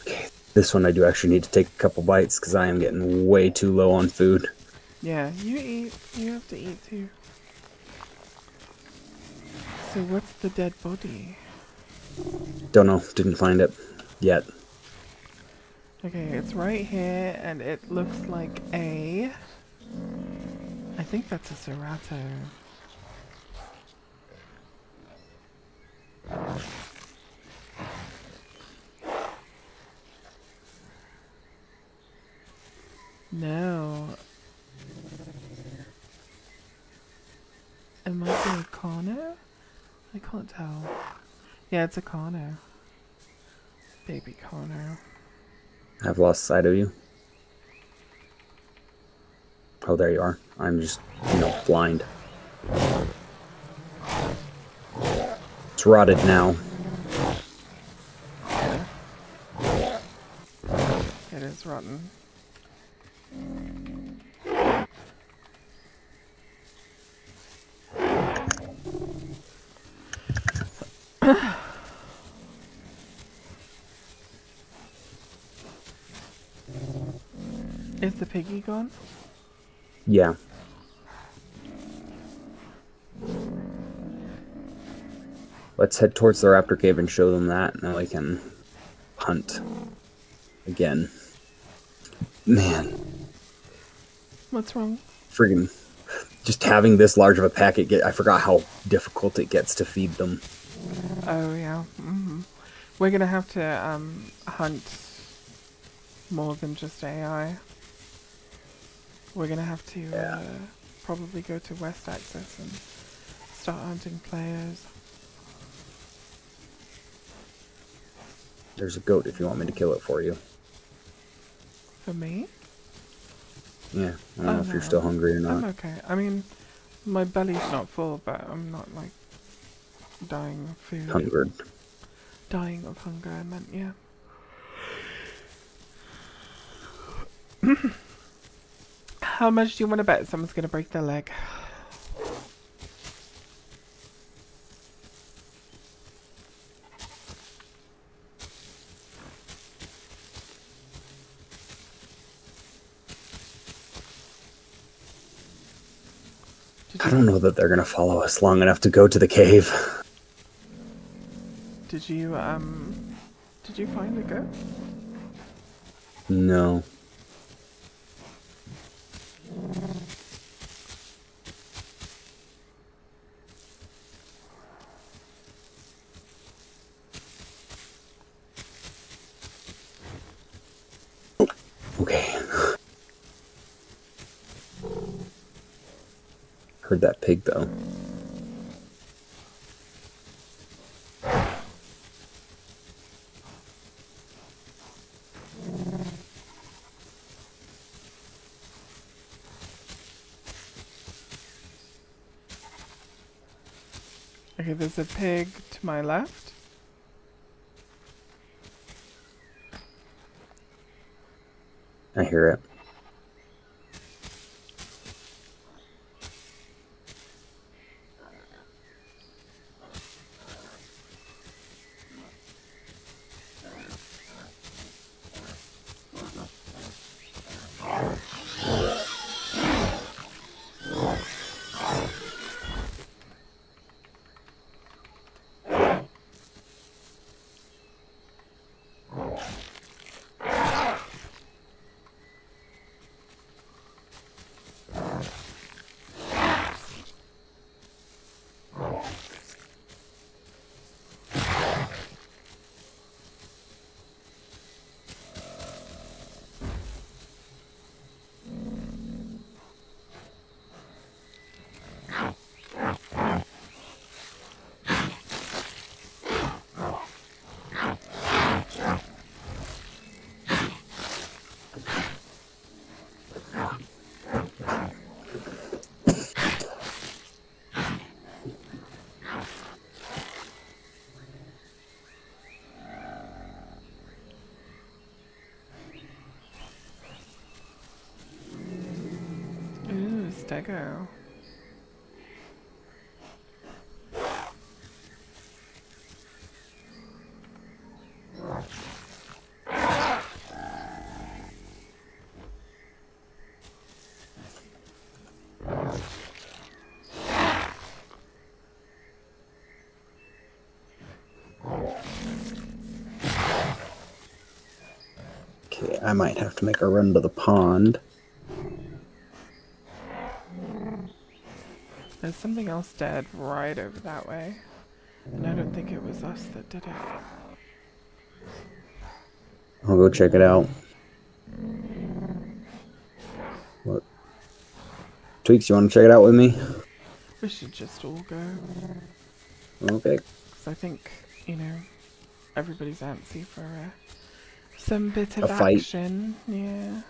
Okay, this one I do actually need to take a couple bites because I am getting way too low on food. Yeah, you eat. You have to eat too. So what's the dead body? Don't know. Didn't find it yet. Okay, it's right here, and it looks like a... I think that's a Cerato. No. It might be a Kano? I can't tell. Yeah, it's a Kano. Baby Kano. I've lost sight of you. Oh, there you are. I'm just, blind. It's rotted now. Yeah. It is rotten. Is the piggy gone? Yeah. Let's head towards the Raptor Cave and show them that, and then we can hunt again. Man, What's wrong? friggin' just having this large of a pack, I forgot how difficult it gets to feed them. Oh yeah. We're gonna have to hunt more than just AI. We're gonna have to Yeah. probably go to West Access and start hunting players. There's a goat if you want me to kill it for you. For me? Yeah, I don't know if no, you're still hungry or I'm not. okay. I mean, my belly's not full, but I'm not like dying of food. Hungered. Dying of hunger, I meant, yeah. How much do you want to bet someone's gonna break their leg? I don't know that they're gonna follow us long enough to go to the cave. Did you find the goat? No. Okay. Heard that pig though. Okay, there's a pig to my left. I hear it. Ooh, stego. Okay, I might have to make a run to the pond. There's something else dead right over that way. And I don't think it was us that did it. I'll go check it out. What? Tweaks, you want to check it out with me? We should just all go. Okay. Because I think, everybody's antsy for some bit of A fight. action. Yeah.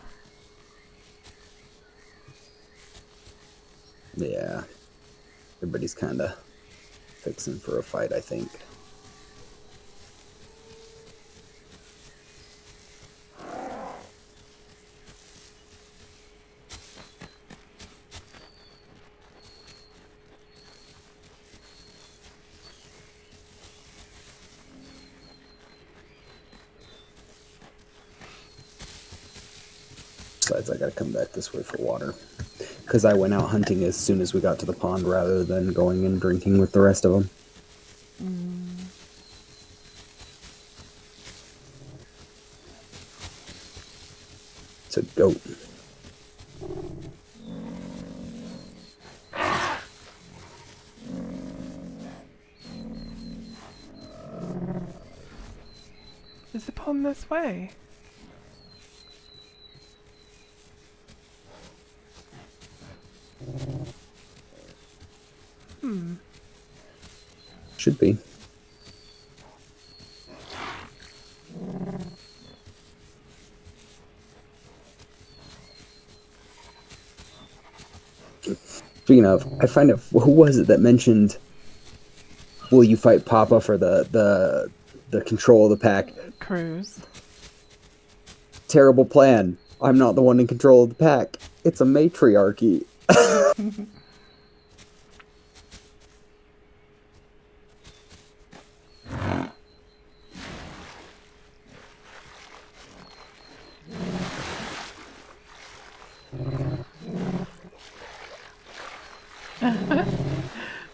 Yeah. Everybody's kind of fixing for a fight, I think. Besides, I gotta come back this way for water. Because I went out hunting as soon as we got to the pond rather than going and drinking with the rest of them. It's a goat. Is the pond this way? Should be. Speaking of, I find out who was it that mentioned, will you fight Papa for the control of the pack? Cruz. Terrible plan. I'm not the one in control of the pack. It's a matriarchy.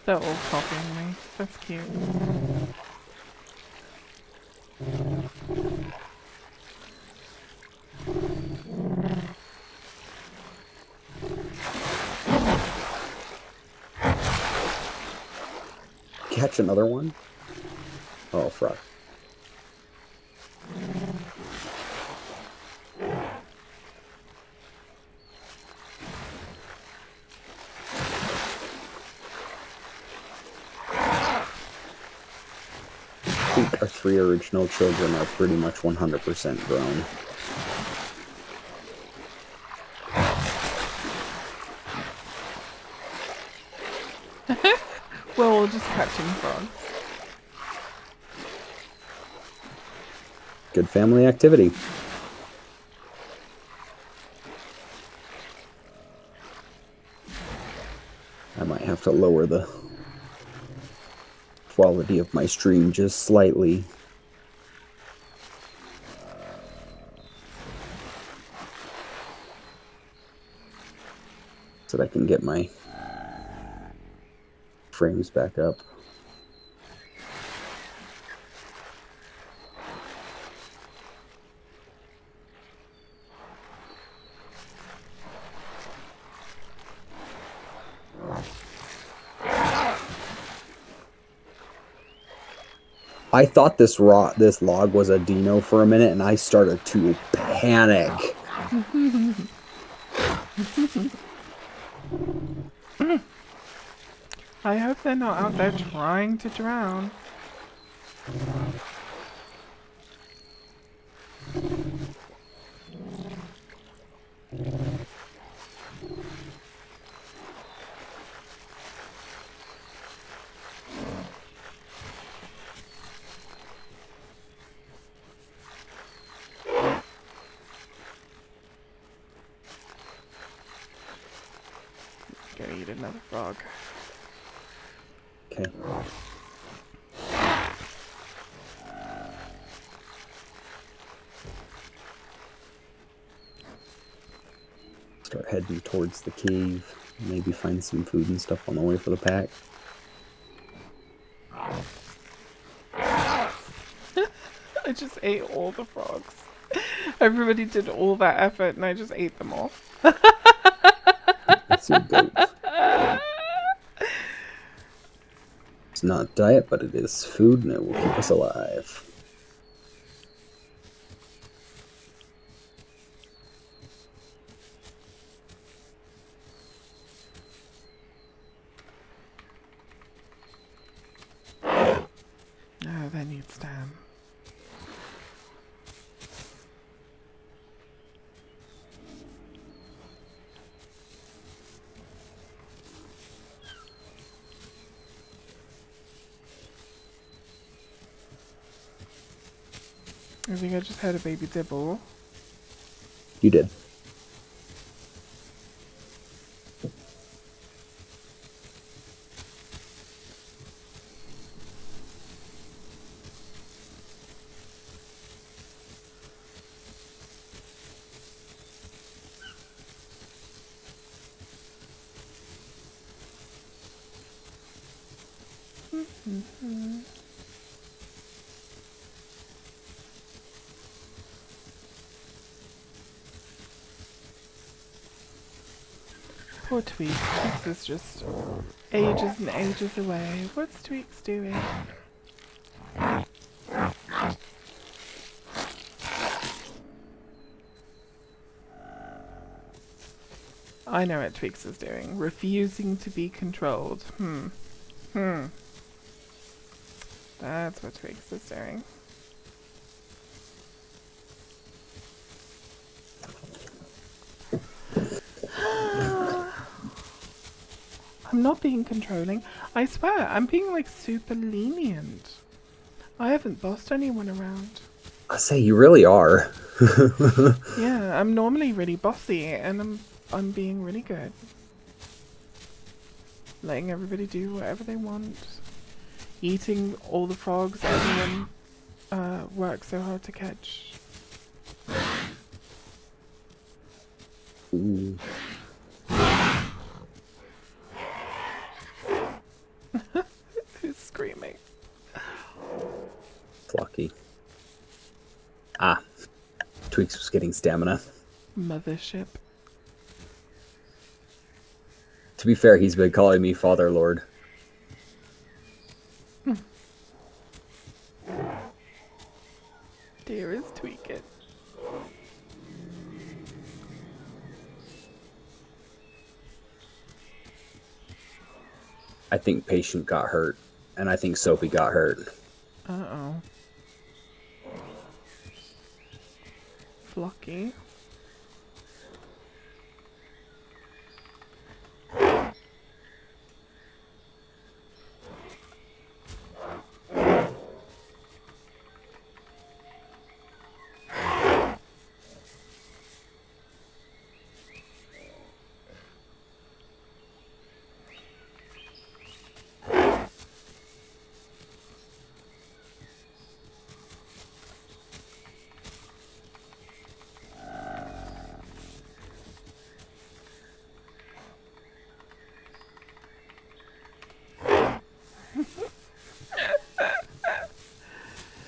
They're all copying me. That's cute. Catch another one? Oh, fuck. I think our 3 original children are pretty much 100% grown. Well, we're just catching frogs. Good family activity. I might have to lower the quality of my stream just slightly. So that I can get my frames back up. I thought this log was a dino for a minute, and I started to panic. I hope they're not out there trying to drown. Gonna eat another frog. Okay. Start heading towards the cave. Maybe find some food and stuff on the way for the pack. I just ate all the frogs. Everybody did all that effort and I just ate them all. That's your goat. It's not diet, but it is food, and it will keep us alive. Oh, that needs time. I think I just had a baby dibble. You did. Poor Tweaks. Tweaks is just ages and ages away. What's Tweaks doing? I know what Tweaks is doing. Refusing to be controlled. That's what Tweaks is doing. I'm not being controlling. I swear, I'm being like super lenient. I haven't bossed anyone around. I say you really are. Yeah, I'm normally really bossy, and I'm being really good. Letting everybody do whatever they want. Eating all the frogs everyone works so hard to catch. Ooh. Who's screaming? Flocky. Ah. Tweaks was getting stamina. Mothership. To be fair, he's been calling me Father Lord. Dear is tweaking. I think Patient got hurt, and I think Soapy got hurt. Uh-oh. Flocky.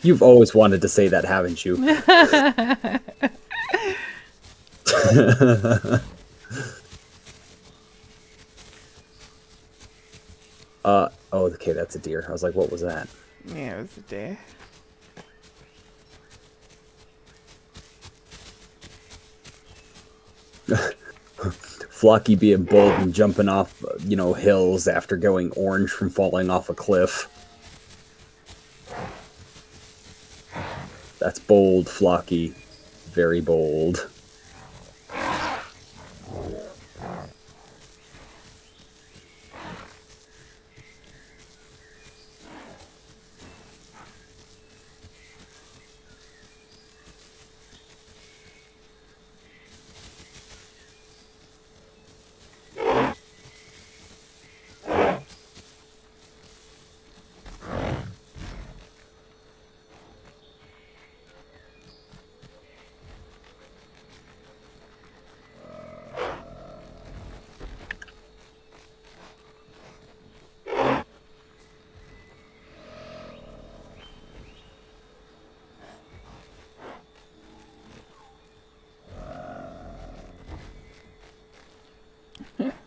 You've always wanted to say that, haven't you? Oh, okay, that's a deer. I was like, what was that? Yeah, it was a deer. Flocky being bold and jumping off, hills after going orange from falling off a cliff. That's bold, Flocky. Very bold.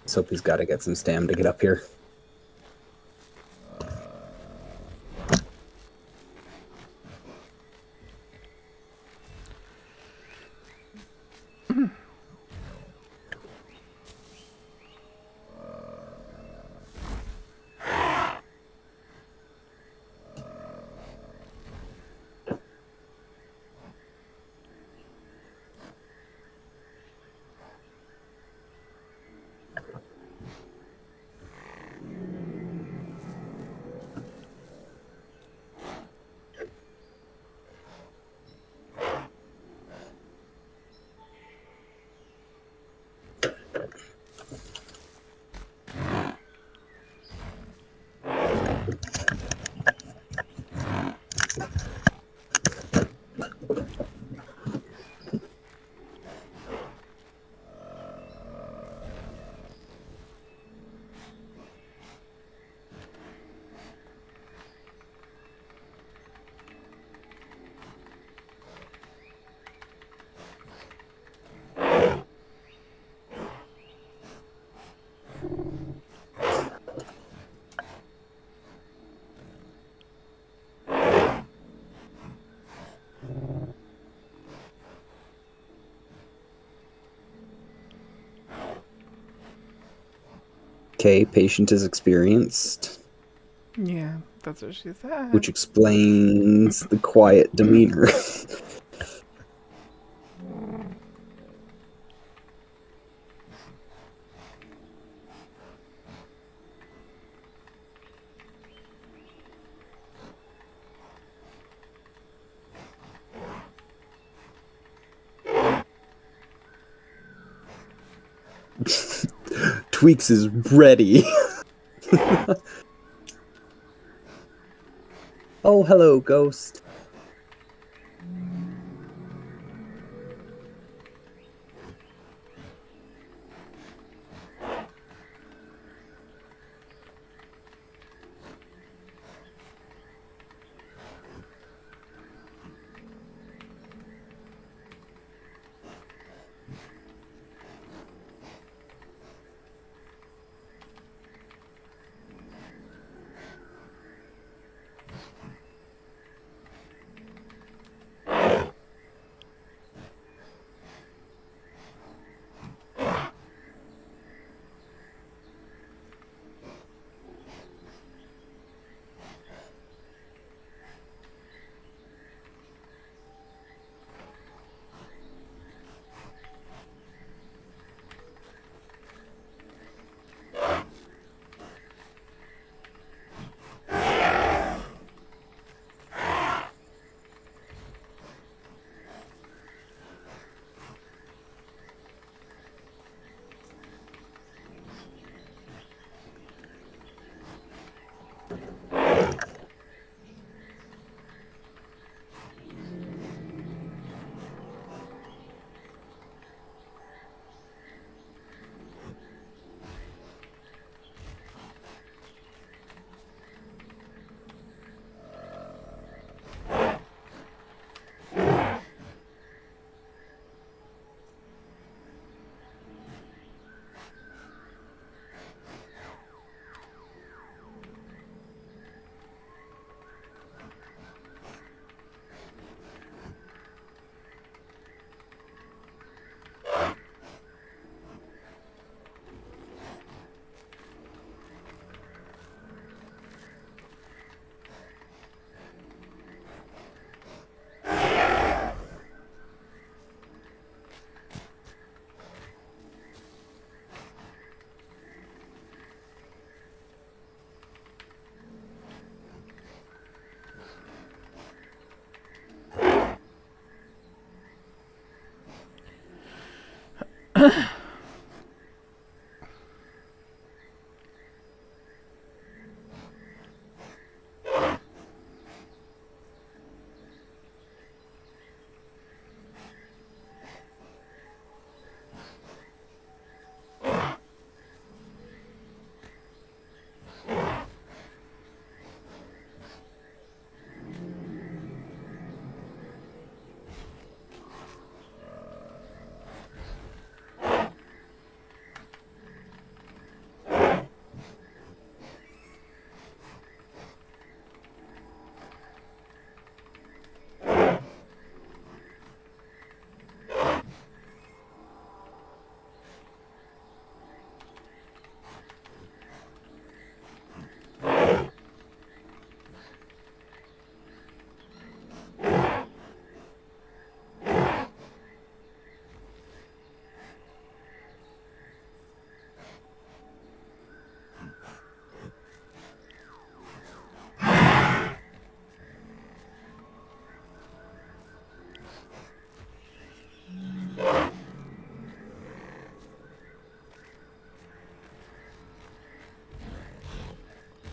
Soapy's got to get some stam to get up here. Okay, patient is experienced, Yeah, that's what she said. which explains the quiet demeanor. Tweaks is ready. Oh, hello, ghost.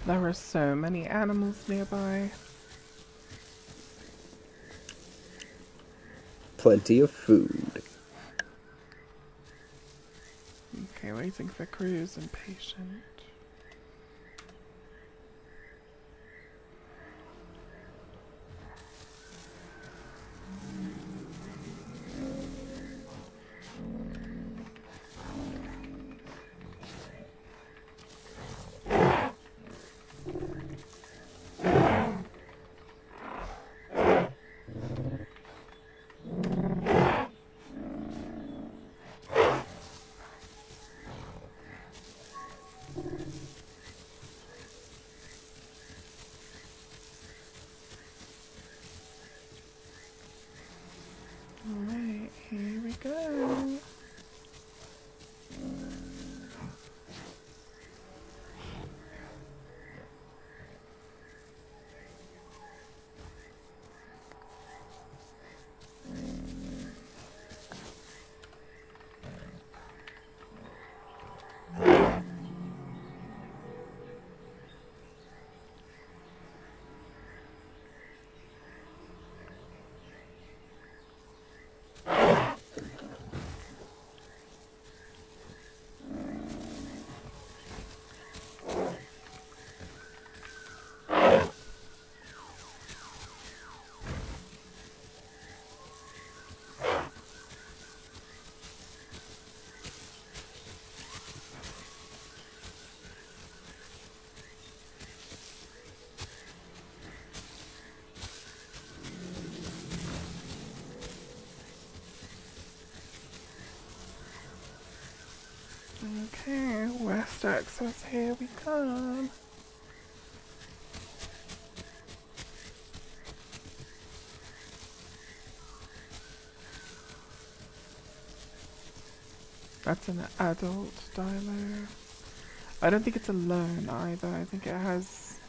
There were so many animals nearby. Plenty of food. Okay, waiting for Cruz and patient. access, here we come. That's an adult dialer. I don't think it's alone either. I think it has...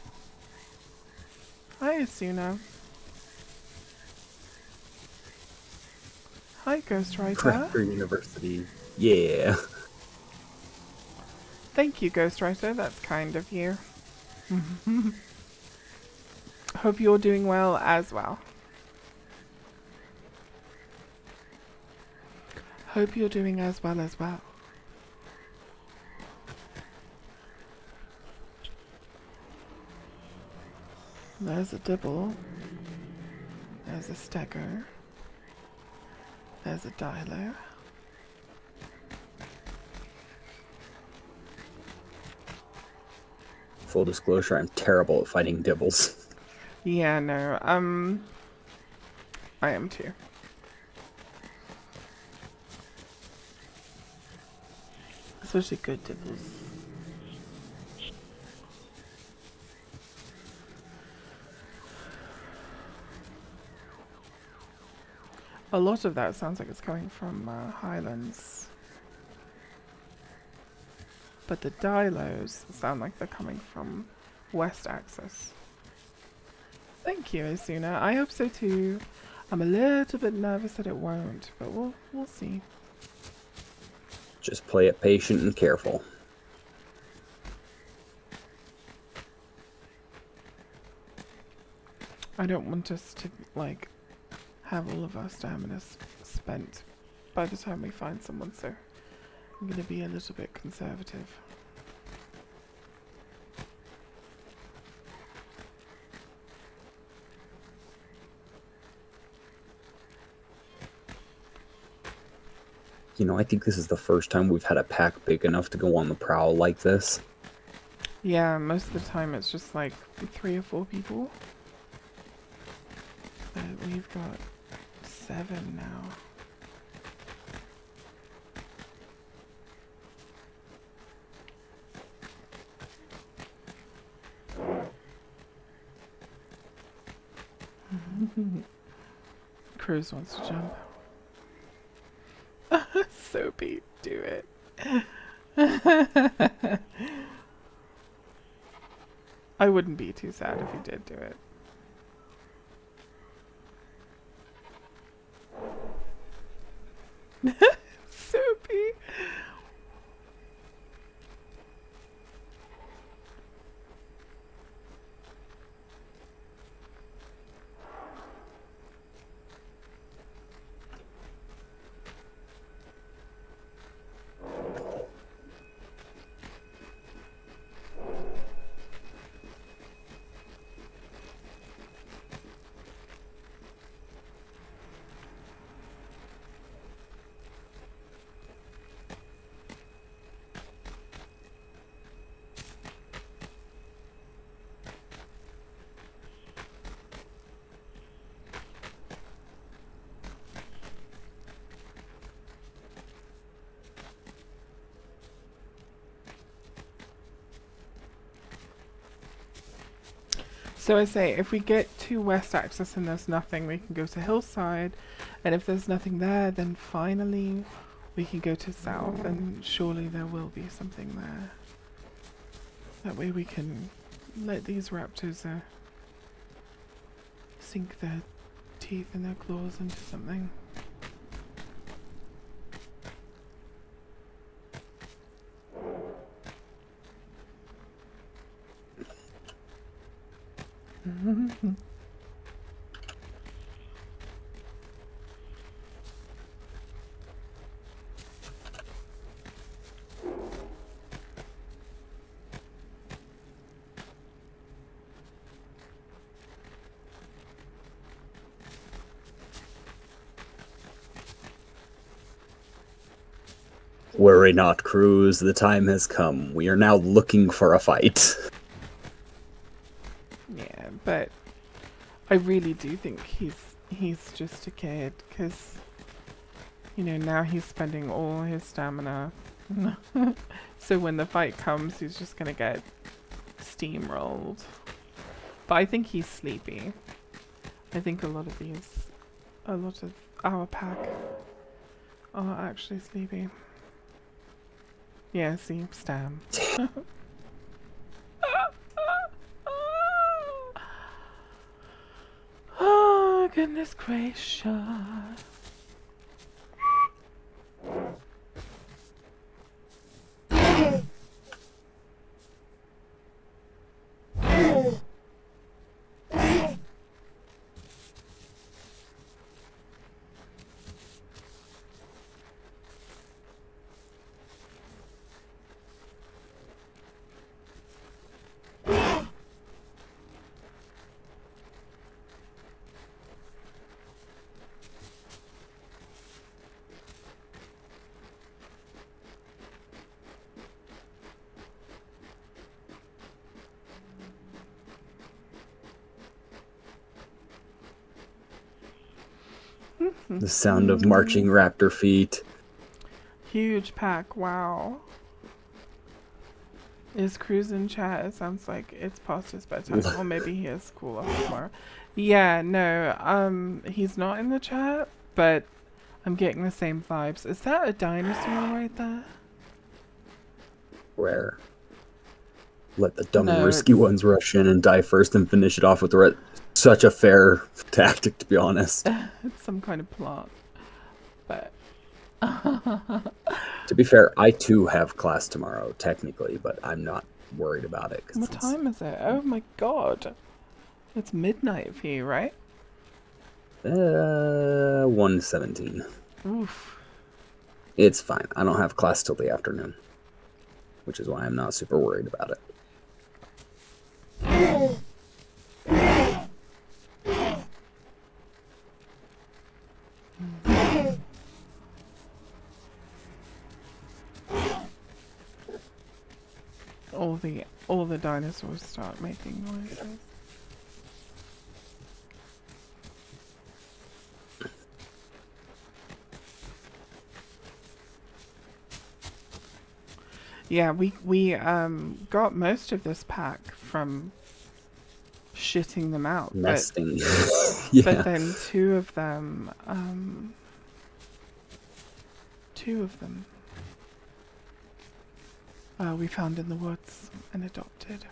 Hi, Asuna. Hi, Ghostwriter. Raptor University. Yeah. Thank you, Ghostwriter. That's kind of you. Hope you're doing well as well. Hope you're doing as well as well. There's a dibble. There's a stagger. There's a dialer. Full disclosure, I'm terrible at fighting dibbles. Yeah, no, I am too. Especially good dibbles. A lot of that sounds like it's coming from Highlands. But the dialos sound like they're coming from West Axis. Thank you, Asuna. I hope so too. I'm a little bit nervous that it won't, but we'll see. Just play it patient and careful. I don't want us to, like, have all of our stamina spent by the time we find someone, so I'm going to be a little bit conservative. You know, I think this is the first time we've had a pack big enough to go on the prowl like this. Yeah, most of the time it's just like 3 or 4 people. But we've got 7 now. Cruz wants to jump. Soapy, do it. I wouldn't be too sad if you did do it. Soapy. So I say, if we get to West Axis and there's nothing, we can go to Hillside. And if there's nothing there, then finally we can go to South, and surely there will be something there. That way we can let these raptors sink their teeth and their claws into something. Worry not, Cruz. The time has come. We are now looking for a fight. Yeah, but I really do think he's just a kid, because, you know, now he's spending all his stamina So when the fight comes, he's just gonna get steamrolled. But I think he's sleepy. I think a lot of our pack are actually sleepy. Yeah, see, Stam. Oh, goodness gracious. The sound of marching raptor feet. Huge pack, wow. Is Cruz in chat? It sounds like it's past his bedtime. Or maybe he has school off tomorrow. Yeah, no, he's not in the chat, but I'm getting the same vibes. Is that a dinosaur right there? Where? Let the dumb and No, risky ones rush in and die first and finish it off with the such a fair tactic, to be honest. it's some kind of plot. But to be fair, I too have class tomorrow, technically, but I'm not worried about it. What time is it? Oh my god. It's midnight for you, right? 1:17. Oof. It's fine. I don't have class till the afternoon, which is why I'm not super worried about it. All the dinosaurs start making noises. Yeah, we got most of this pack from shitting them out. Nesting. Yeah. But then two of them we found in the woods and adopted.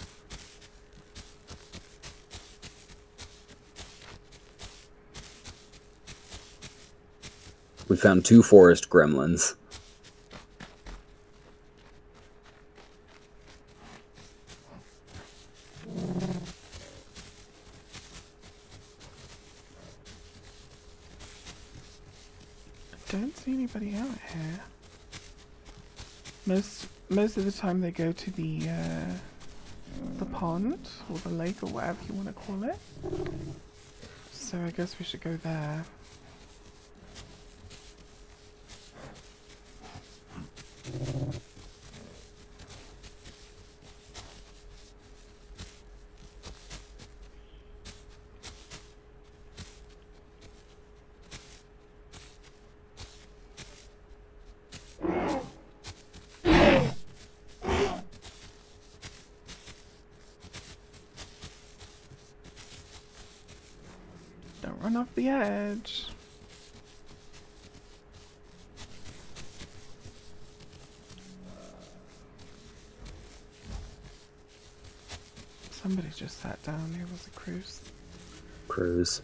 We found 2 forest gremlins. I don't see anybody out here. Most of the time they go to the pond or the lake or whatever you want to call it. So I guess we should go there. Don't run off the edge. Somebody just sat down. Here was a Cruz. Cruz.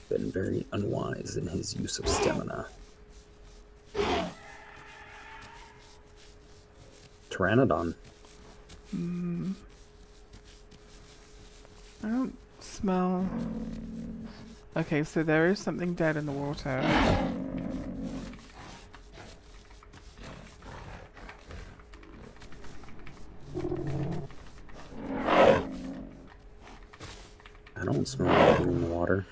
Been very unwise in his use of stamina. Pteranodon. I don't smell. Okay, so there is something dead in the water. I don't smell anything in the water.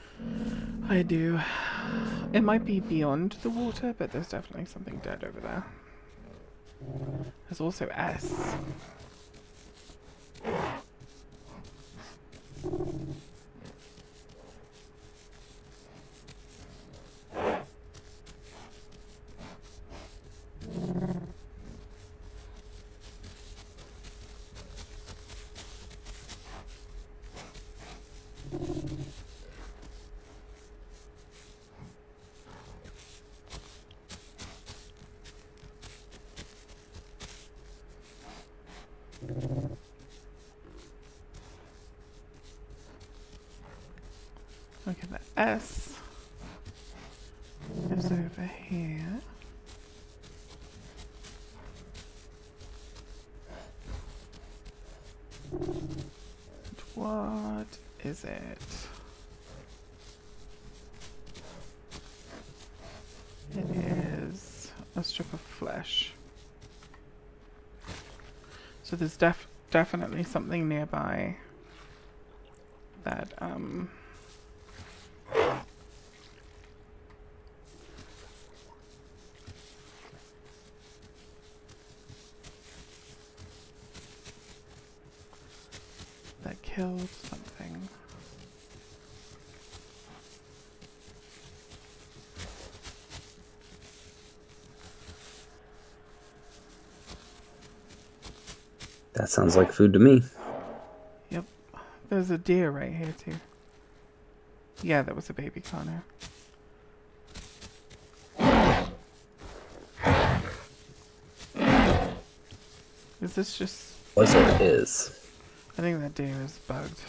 I do. It might be beyond the water, but there's definitely something dead over there. There's also S. Okay, the S is over here. And what is it? It is a strip of flesh. So there's definitely something nearby that that killed something. That sounds like food to me. Yep. There's a deer right here too. Yeah, that was a baby Connor. Is this just... Was or is? I think that deer is bugged.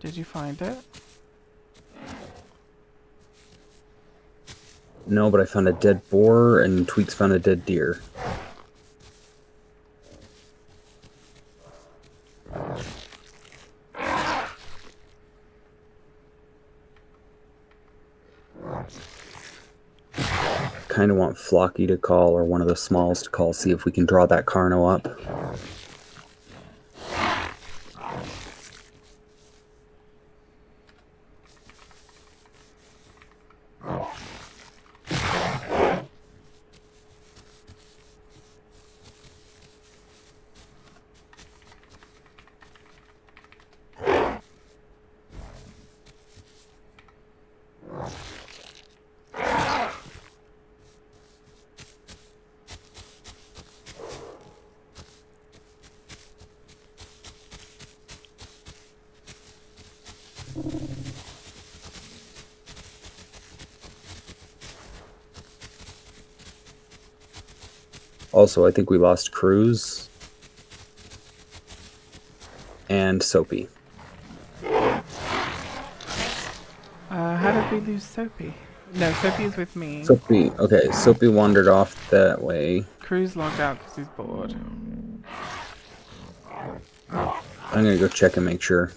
Did you find it? No, but I found a dead boar and Tweaks found a dead deer. Kind of want Flocky to call, or one of the smalls to call, see if we can draw that Carno up. Also, I think we lost Cruz and Soapy. How did we lose Soapy? No, Soapy's with me. Soapy, okay, Soapy wandered off that way. Cruz logged out because he's bored. I'm gonna go check and make sure.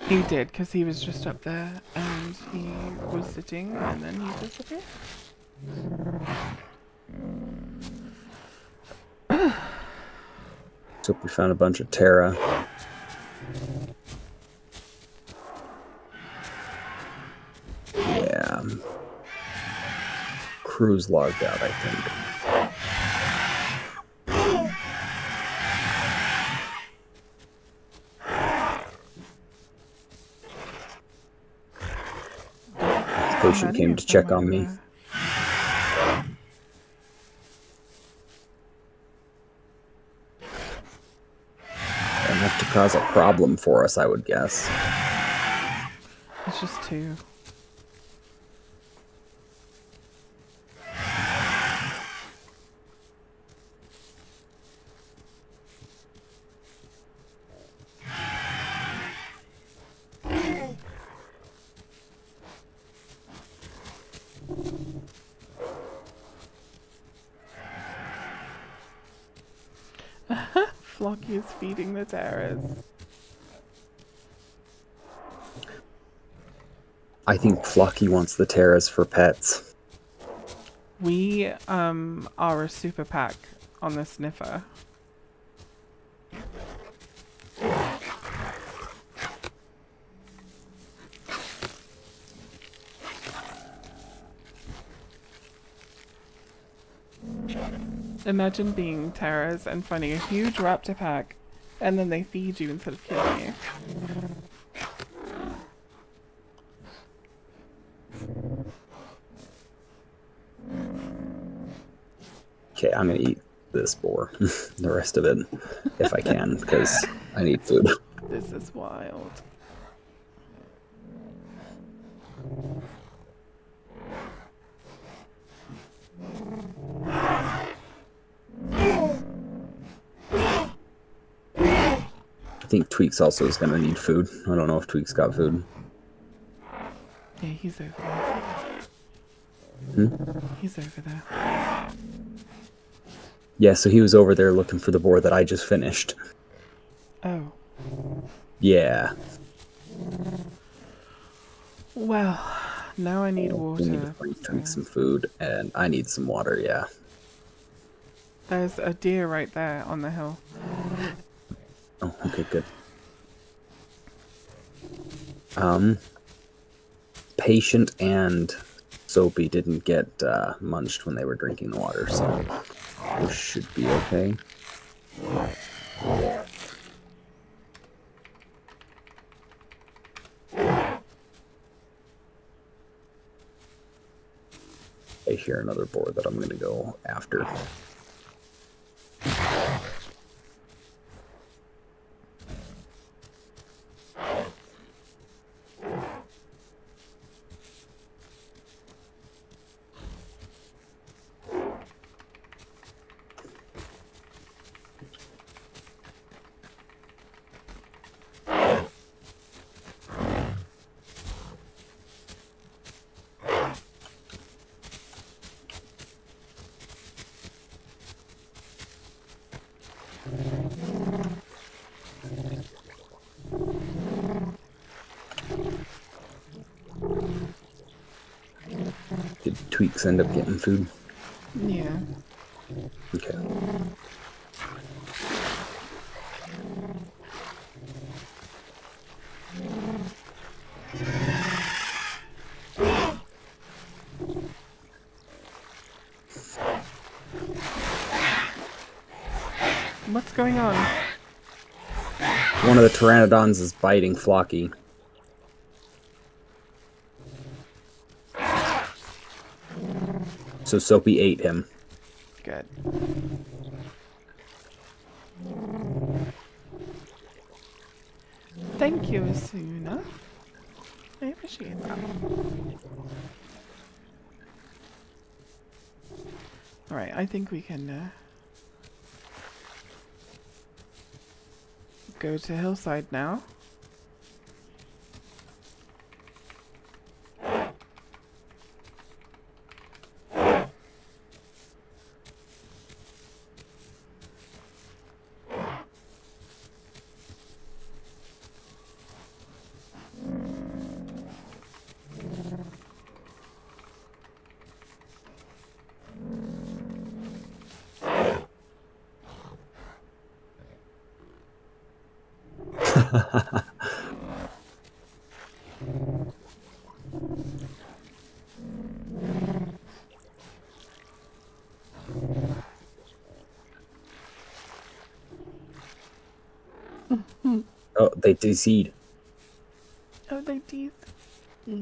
He did, because he was just up there and he was sitting and then he disappeared. Soapy found a bunch of Terra. Yeah. Cruz logged out, I think. Patient came to check on me. Enough to cause a problem for us, I would guess. It's just two. Flocky is feeding the terrors. I think Flocky wants the Terras for pets. We are a super pack on the sniffer. Imagine being terrors and finding a huge raptor pack, and then they feed you instead of killing you. Okay, I'm gonna eat this boar, the rest of it, if I can, because I need food. This is wild. think Tweaks also is going to need food. I don't know if Tweaks got food. Yeah, he's over there. He's over there. Yeah, so he was over there looking for the boar that I just finished. Oh. Yeah. Well, now I need We need to water. bring Tweaks some food, and I need some water, yeah. There's a deer right there on the hill. Oh, okay, good. Patient and Soapy didn't get munched when they were drinking the water, so this should be okay. I hear another boar that I'm going to go after. Did Tweaks end up getting food? Yeah. Okay. What's going on? One of the pteranodons is biting Flocky. So Soapy ate him. Good. Thank you, Asuna. I appreciate that. Alright, I think we can go to Hillside now. Oh, they de-seed. Oh, they did. Do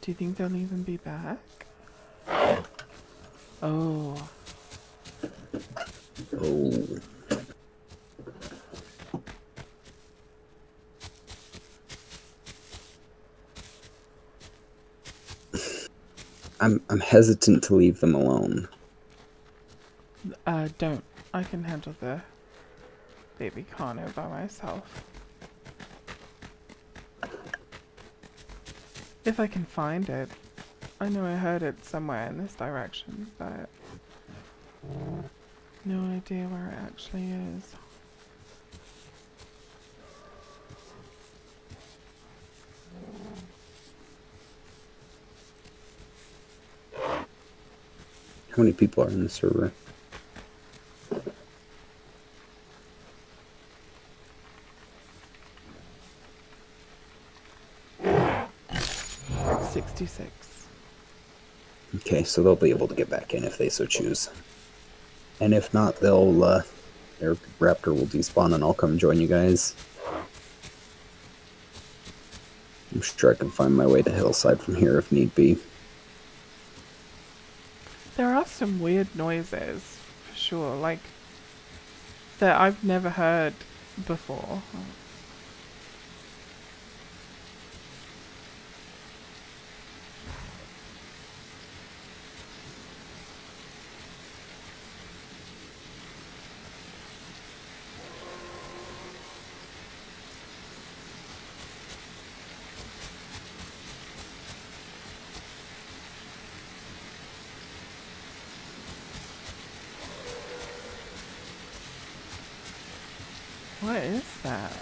you think they'll even be back? Oh. Oh. I'm hesitant to leave them alone. Don't. I can handle the baby Kano by myself. If I can find it. I know I heard it somewhere in this direction, but no idea where it actually is. How many people are in the server? $66. Okay, so they'll be able to get back in if they so choose. And if not, they'll, their Raptor will despawn and I'll come join you guys. I'm sure I can find my way to Hillside from here if need be. There are some weird noises, for sure, like, that I've never heard before. What is that?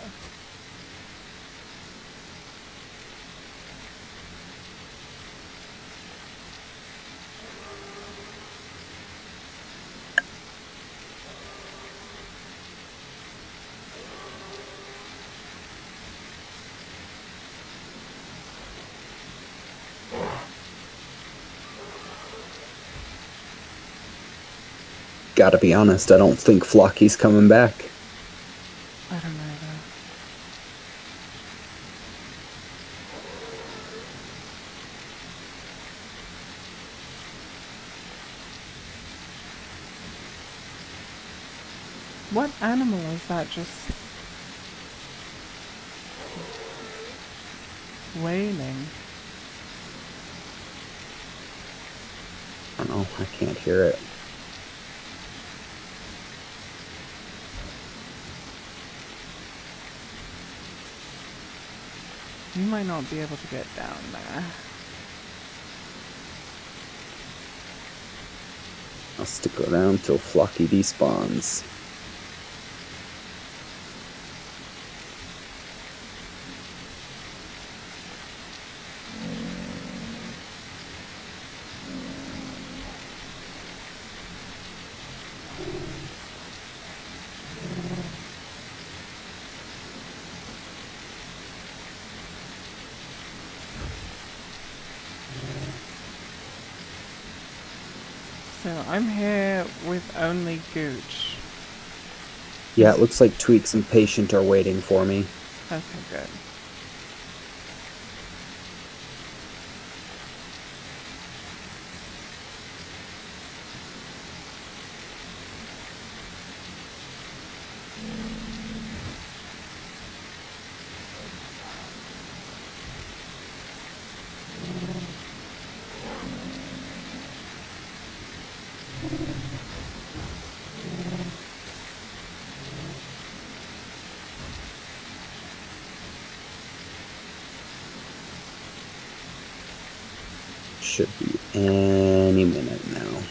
Gotta be honest, I don't think Flocky's coming back. I don't know though. What animal is that just wailing? I don't know, I can't hear it. You might not be able to get down there. I'll stick around till Flocky despawns. So I'm here with only Gooch. Yeah, it looks like Tweaks and Patient are waiting for me. Okay, good. Should be any minute now.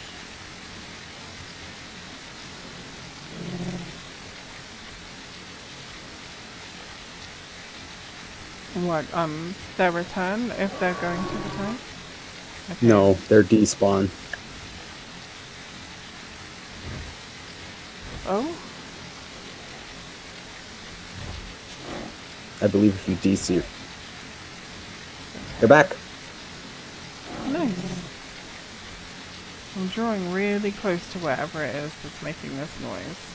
What, their return, if they're going to return? Okay. No, they're despawn. Oh? I believe if you DC, they're back. Nice. I'm drawing really close to wherever it is that's making this noise.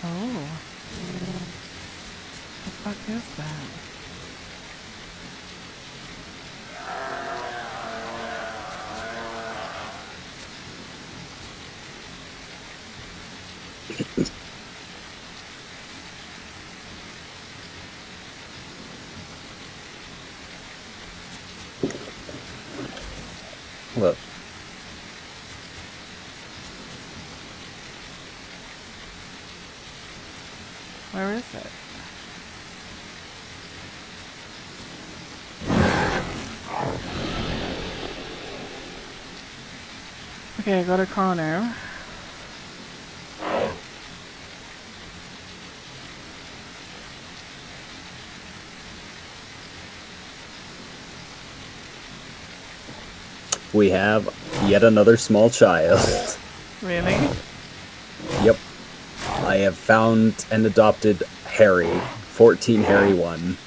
Oh. The fuck is that? Look. Where is it? Okay, I got a car now. We have yet another small child. Really? Yep. I have found and adopted Harry. 14 Harry 1.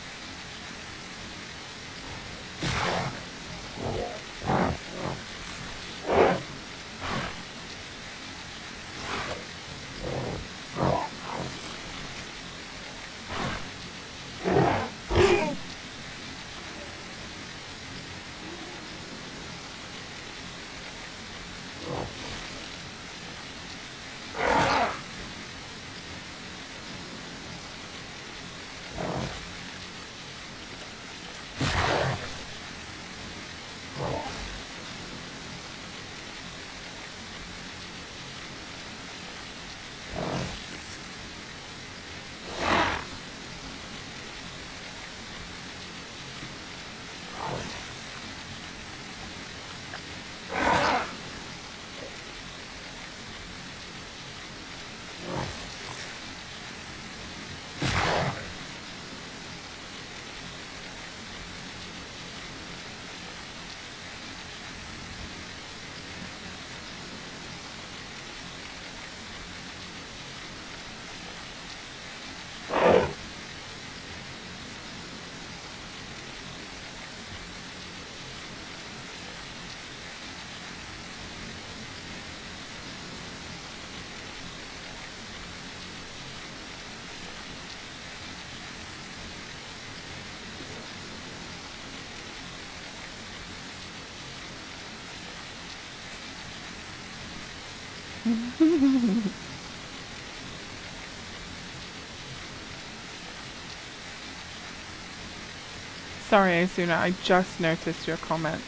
Sorry, Asuna, I just noticed your comment.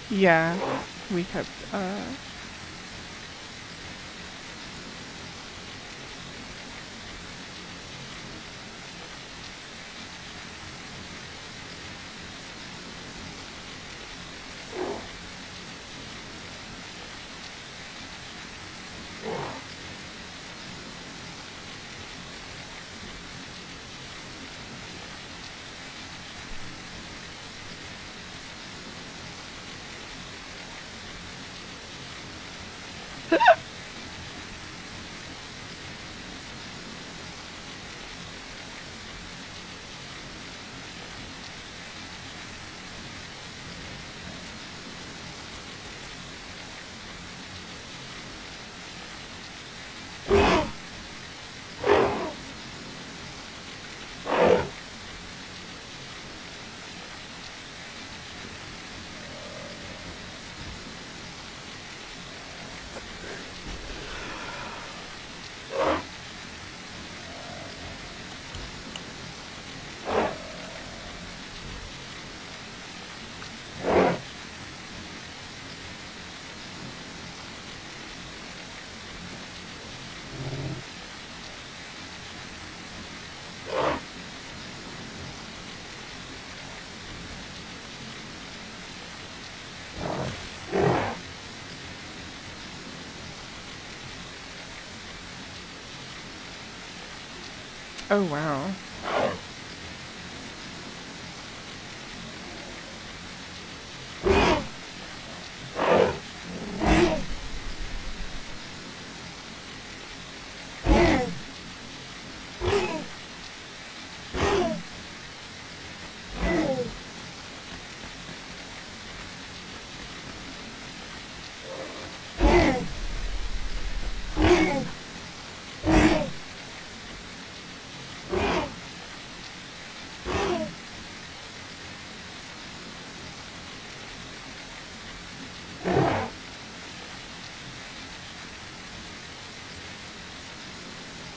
Yeah, we kept, oh wow.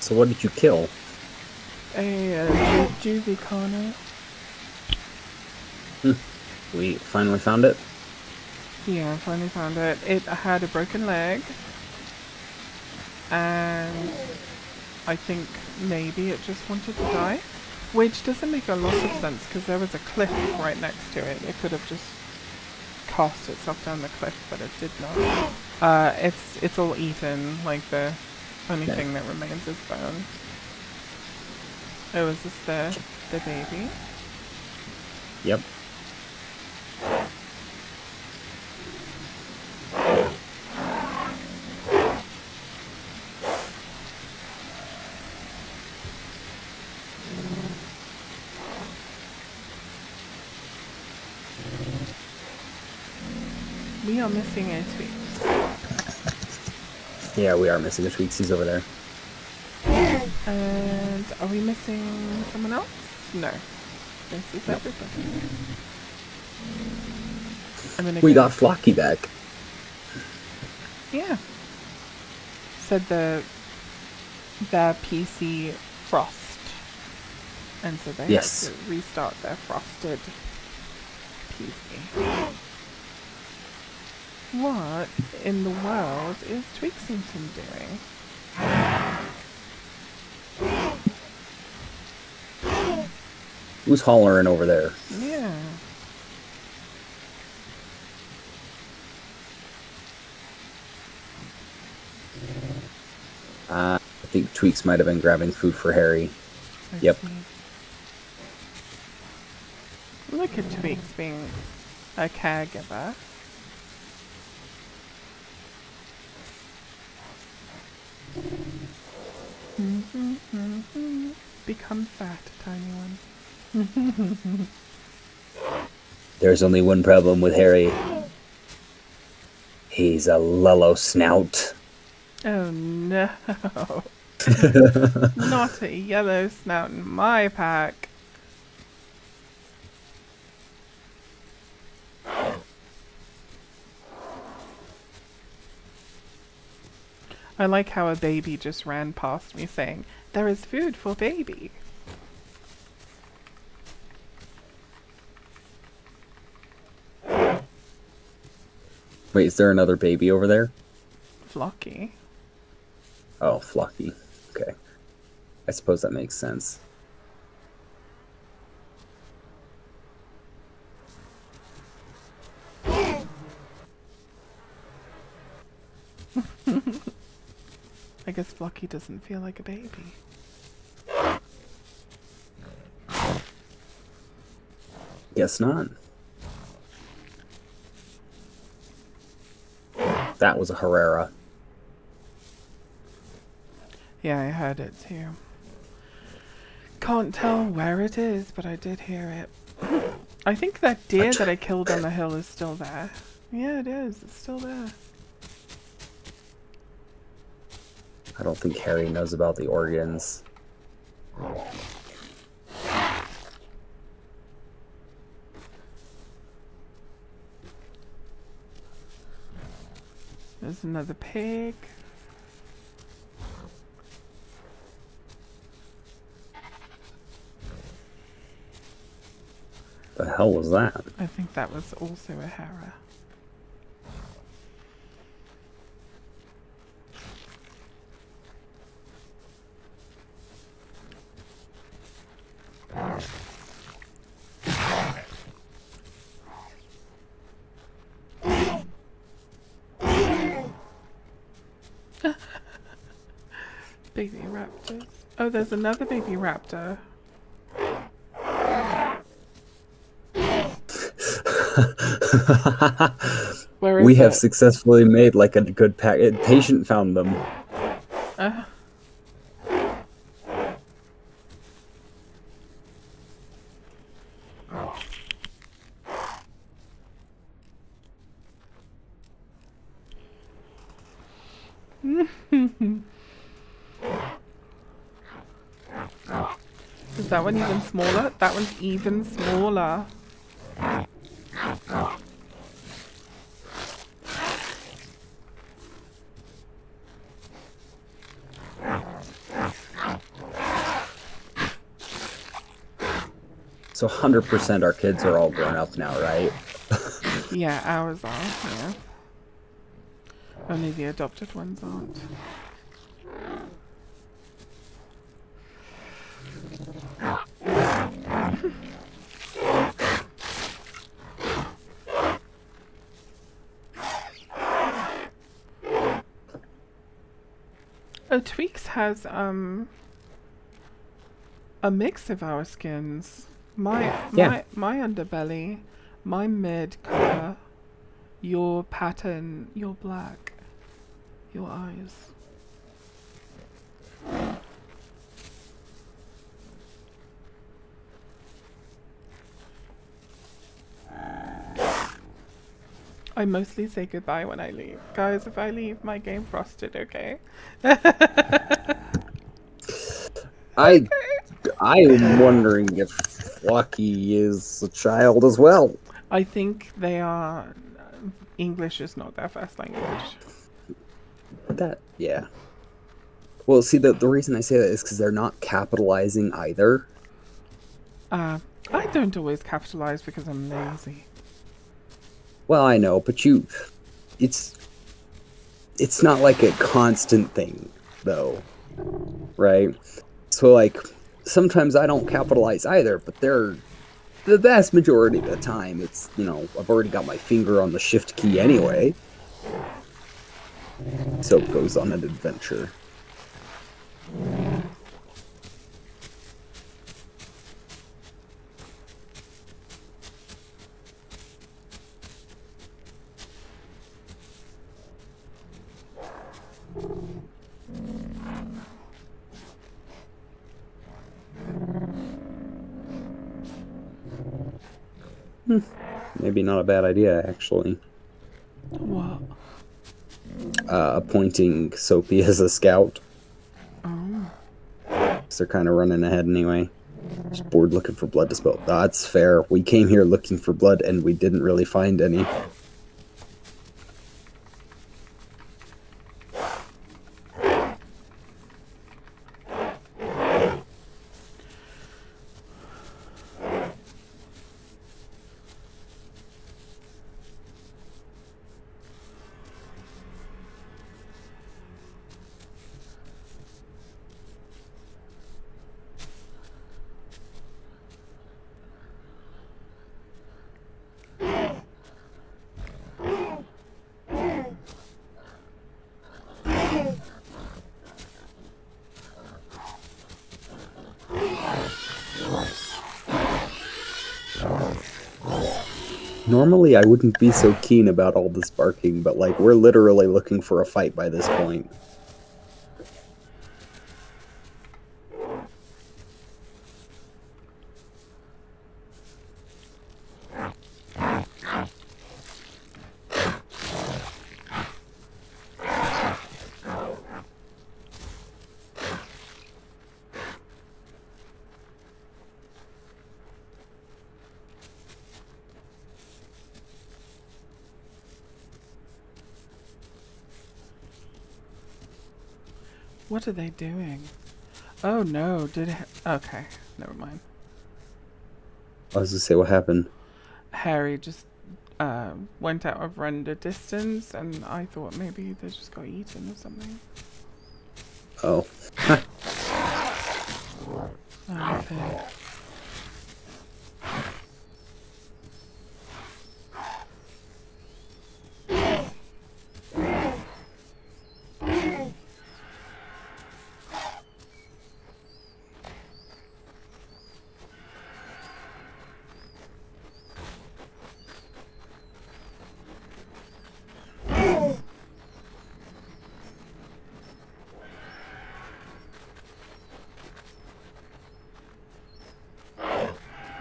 So what did you kill? A Juvicana. We finally found it. Yeah, I finally found it. It had a broken leg, and I think maybe it just wanted to die, which doesn't make a lot of sense because there was a cliff right next to it. It could have just cast itself down the cliff, but it did not. It's all eaten. Like the only Okay. thing that remains is bone. It was just the baby. Yep. We are missing a tweet. Yeah, we are missing a Tweaksies over there. And are we missing someone else? No. This is everybody. I'm gonna We go. got Flocky back. Yeah. Said the PC frost. And so they Yes. had to restart their frosted PC. What in the world is Tweaksington doing? Who's hollering over there? Yeah. I think Tweaks might have been grabbing food for Harry. I Yep. see. Look at Tweaks being a caregiver. Become fat, tiny one. There's only one problem with Harry. He's a lullo snout. Oh no. Not a yellow snout in my pack. I like how a baby just ran past me saying, "There is food for baby." Wait, is there another baby over there? Flocky. Oh, Flocky. Okay. I suppose that makes sense. I guess Flocky doesn't feel like a baby. Guess not. That was a Herrera. Yeah, I heard it too. Can't tell where it is, but I did hear it. I think that deer that I killed on the hill is still there. Yeah, it is. It's still there. I don't think Harry knows about the organs. There's another pig. The hell was that? I think that was also a Hera. Baby raptors. Oh, there's another baby raptor. Where is We have it? successfully made like a good pack. Patient found them. Is that one even smaller? That one's even smaller. So 100% our kids are all grown up now, right? Yeah, ours are, yeah. Only the adopted ones aren't. Oh, Tweaks has a mix of our skins. My underbelly, my mid color, your pattern, your black, your eyes. I mostly say goodbye when I leave. Guys, if I leave, my game frosted, okay? I'm wondering if Flocky is a child as well. I think they are. English is not their first language. Yeah. Well, see, the reason I say that is because they're not capitalizing either. I don't always capitalize because I'm lazy. Well, I know, but it's not like a constant thing, though, right? So, like, sometimes I don't capitalize either, but the vast majority of the time, it's, I've already got my finger on the shift key anyway. So it goes on an adventure. Maybe not a bad idea, actually. What? Appointing Soapy as a scout. Oh. So they're kind of running ahead anyway. Just bored looking for blood to spill. That's fair. We came here looking for blood and we didn't really find any. Normally, I wouldn't be so keen about all this barking, but like we're literally looking for a fight by this point. What are they doing? Oh no, okay, never mind. I was gonna say, what happened? Harry just went out of render distance, and I thought maybe they just got eaten or something. Oh. Okay.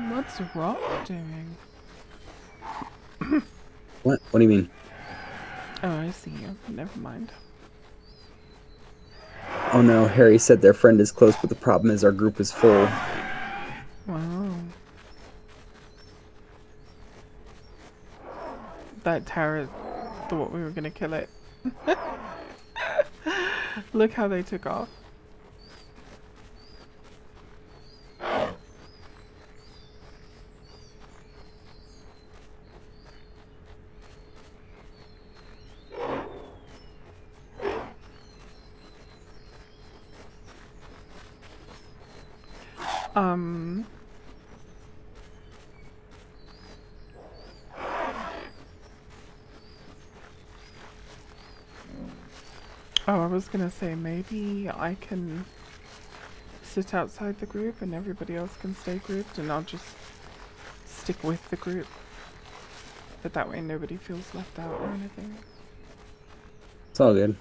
What's Rock doing? What? What do you mean? Oh, I see you. Never mind. Oh no, Harry said their friend is close, but the problem is our group is full. Wow. That Tara thought we were gonna kill it. Look how they took off. Oh, I was gonna say maybe I can sit outside the group and everybody else can stay grouped, and I'll just stick with the group. But that way nobody feels left out or anything. It's all good.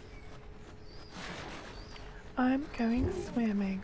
I'm going swimming.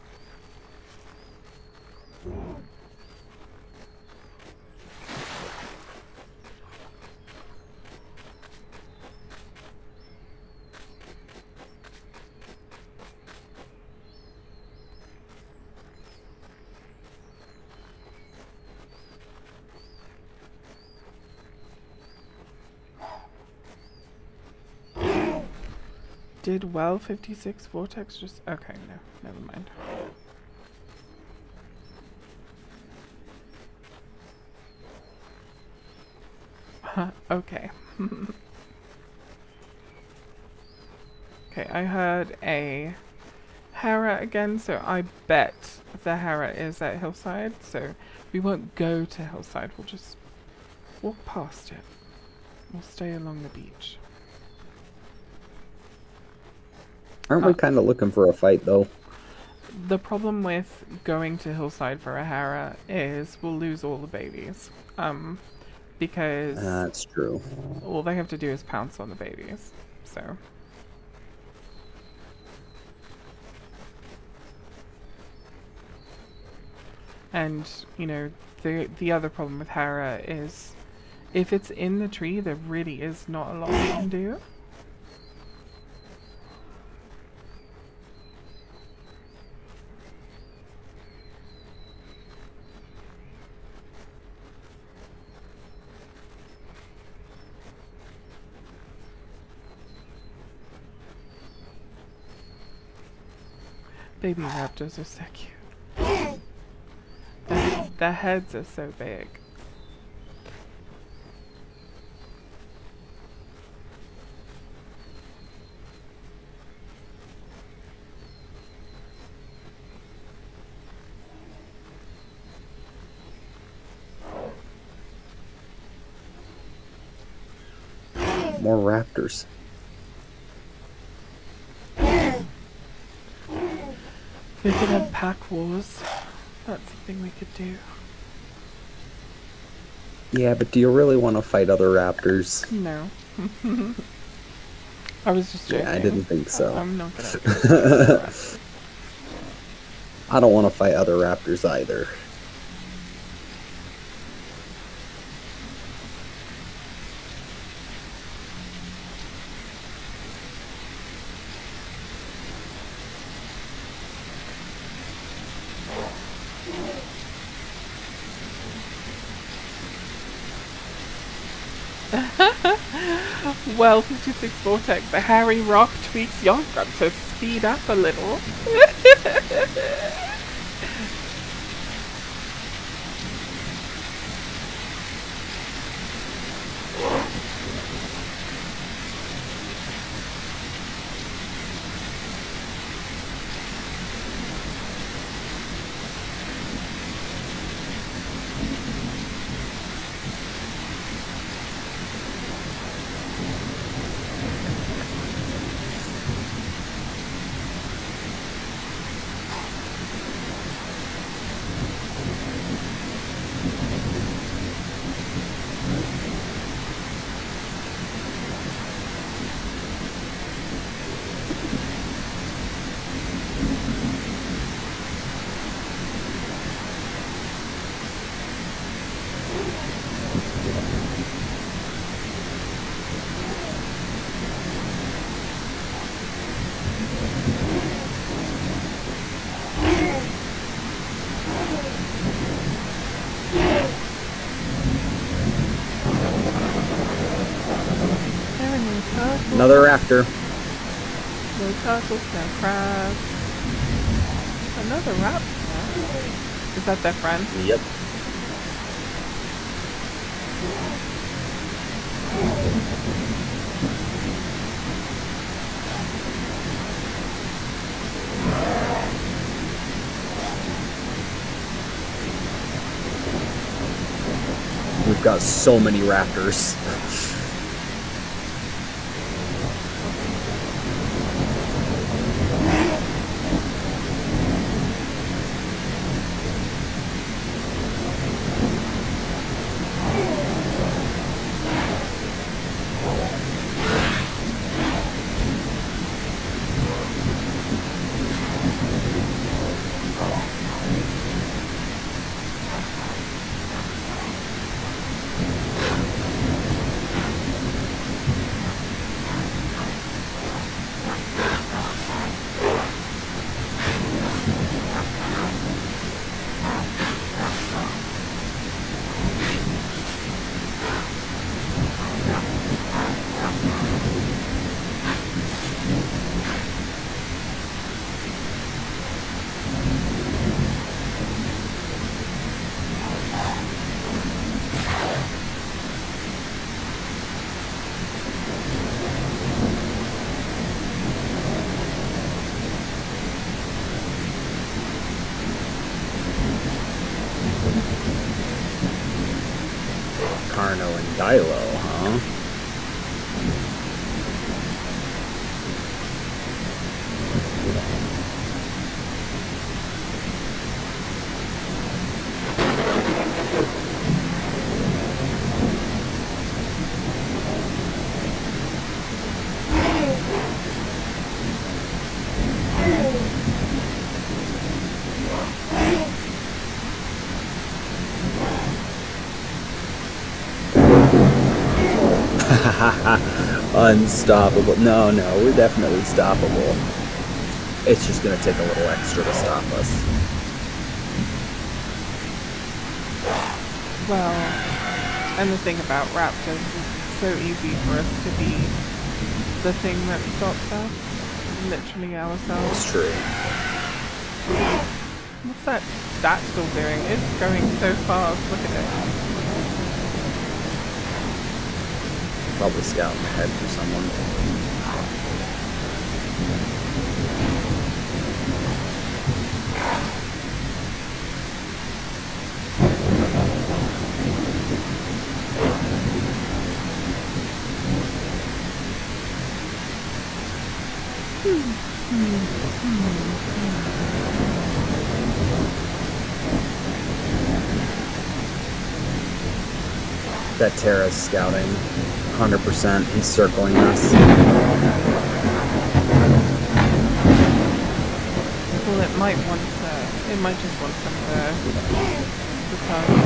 Did well 56 vortex just okay, no, never mind. Okay. Okay, I heard a Hera again, so I bet the Hera is at Hillside, so we won't go to Hillside, we'll just walk past it. We'll stay along the beach. Aren't we kind of looking for a fight, though? The problem with going to Hillside for a Hera is we'll lose all the babies. Because That's true. all they have to do is pounce on the babies. So. And, you know, the other problem with Hera is if it's in the tree, there really is not a lot we can do. Baby raptors are so cute. Their heads are so big. More raptors. We could have pack wars. That's something we could do. Yeah, but do you really want to fight other raptors? No. I was just Yeah, I joking. didn't think so. I'm not gonna go fight other raptors. I don't want to fight other raptors either. Well, 56 Vortex, the Harry Rock tweaks your gun to speed up a little. There are no Another turtles. raptor. No turtles, no crabs. Another raptor. Is that their friend? Yep. We've got so many raptors. Carno and Dilo, huh? Unstoppable. No, we're definitely stoppable. It's just gonna take a little extra to stop us. Well, and the thing about raptors is it's so easy for us to be the thing that stops us. Literally ourselves. It's true. What's that dactyl doing? It's going so fast. Look at it. Probably scouting ahead for someone. That Terra's scouting. 100%. He's circling us. Well, it might want to. It might just want some of the target.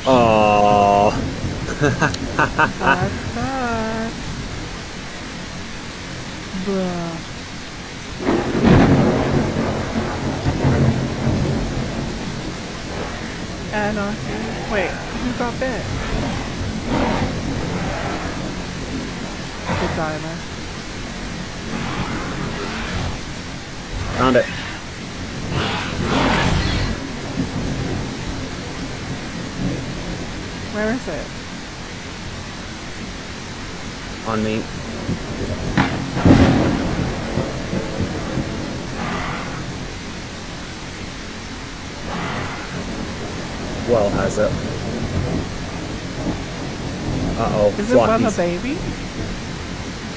Oh. That's that. Bruh. Anarchy. Wait, who got bit? The diver. Found it. Where is it? On me. Well has it. Uh-oh. Is it one a baby?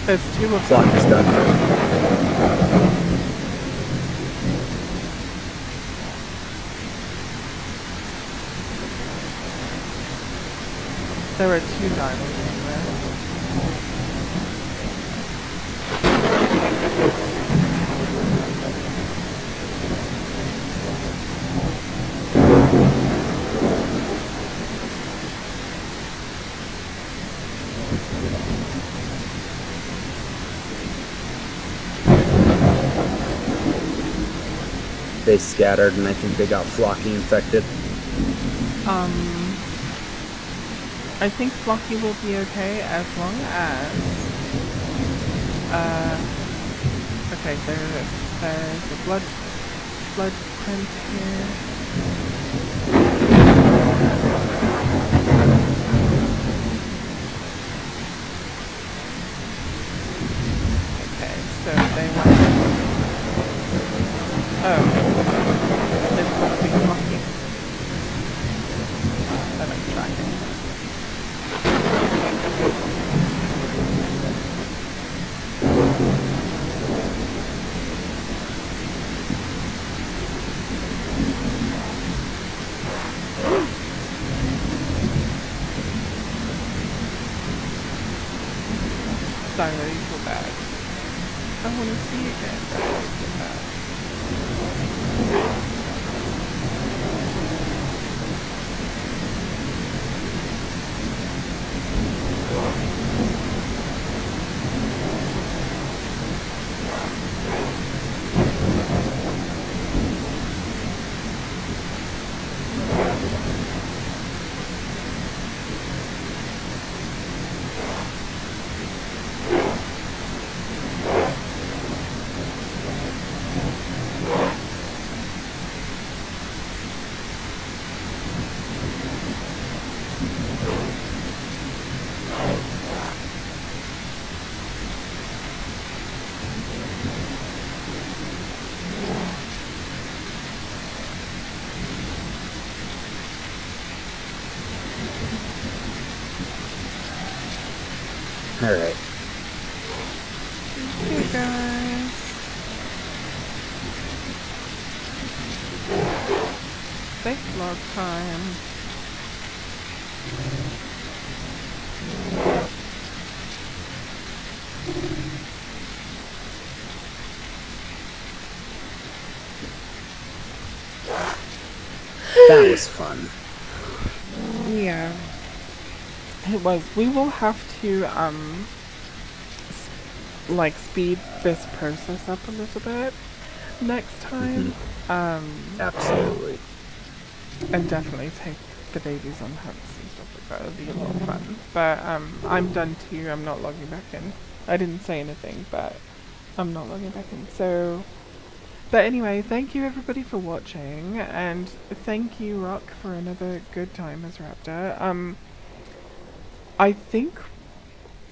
There's two of them. Flocky's done. There are two diamonds in there. They scattered and I think they got Flocky infected. I think Flocky will be okay as long as okay, there's a blood print here. Okay, so they went. Oh, it must be Flocky. That I'm tracking. Sorry, you feel bad. I want to see you again. I feel bad. All right. Okay, guys. Safe log time. That was fun. Yeah, it was. We will have to like speed this process up a little bit next Hmm. time. Absolutely. And definitely take the babies on hunts and stuff like that. It'll be a lot of fun. But I'm done too. I'm not logging back in. I didn't say anything, but I'm not logging back in. So, but anyway, thank you everybody for watching, and thank you Rock for another good time as Raptor. I think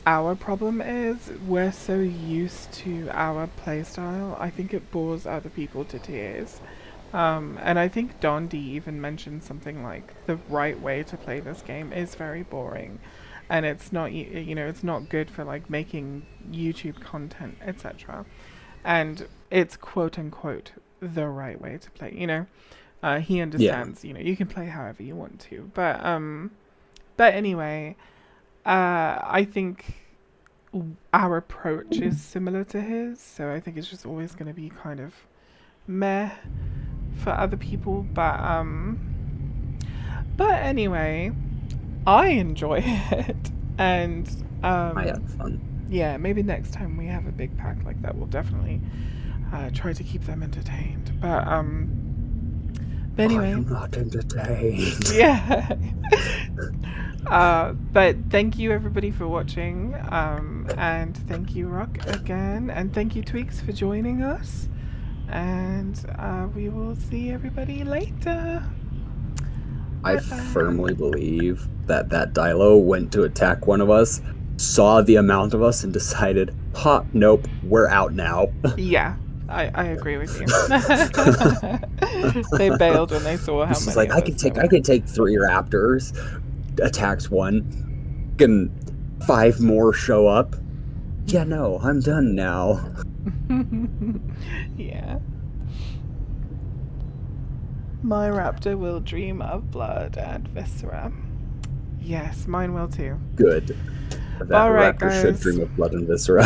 our problem is we're so used to our playstyle. I think it bores other people to tears. And I think Dondi even mentioned something like the right way to play this game is very boring, and it's not it's not good for like making YouTube content, etc. And it's quote unquote the right way to play. He Yeah. understands. You can play however you want to, but anyway, I think our approach is similar to his, so I think it's just always going to be kind of meh for other people, but anyway, I enjoy it, and I had fun. yeah, maybe next time we have a big pack like that, we'll definitely try to keep them entertained. But I anyway, am not entertained. yeah. But thank you everybody for watching, and thank you Rock again, and thank you Tweaks for joining us, and we will see everybody later. I Bye bye. firmly believe that that Dilo went to attack one of us, saw the amount of us, and decided, "Ha, nope, we're out now." Yeah, I agree with you. They bailed when they saw how He's just many like, of us there I were. could take 3 Raptors. Attacks one, and 5 more show up. Yeah, no, I'm done now. Yeah. My raptor will dream of blood and viscera. Yes, mine will too. Good. That Alright, raptor should guys. dream of blood and viscera.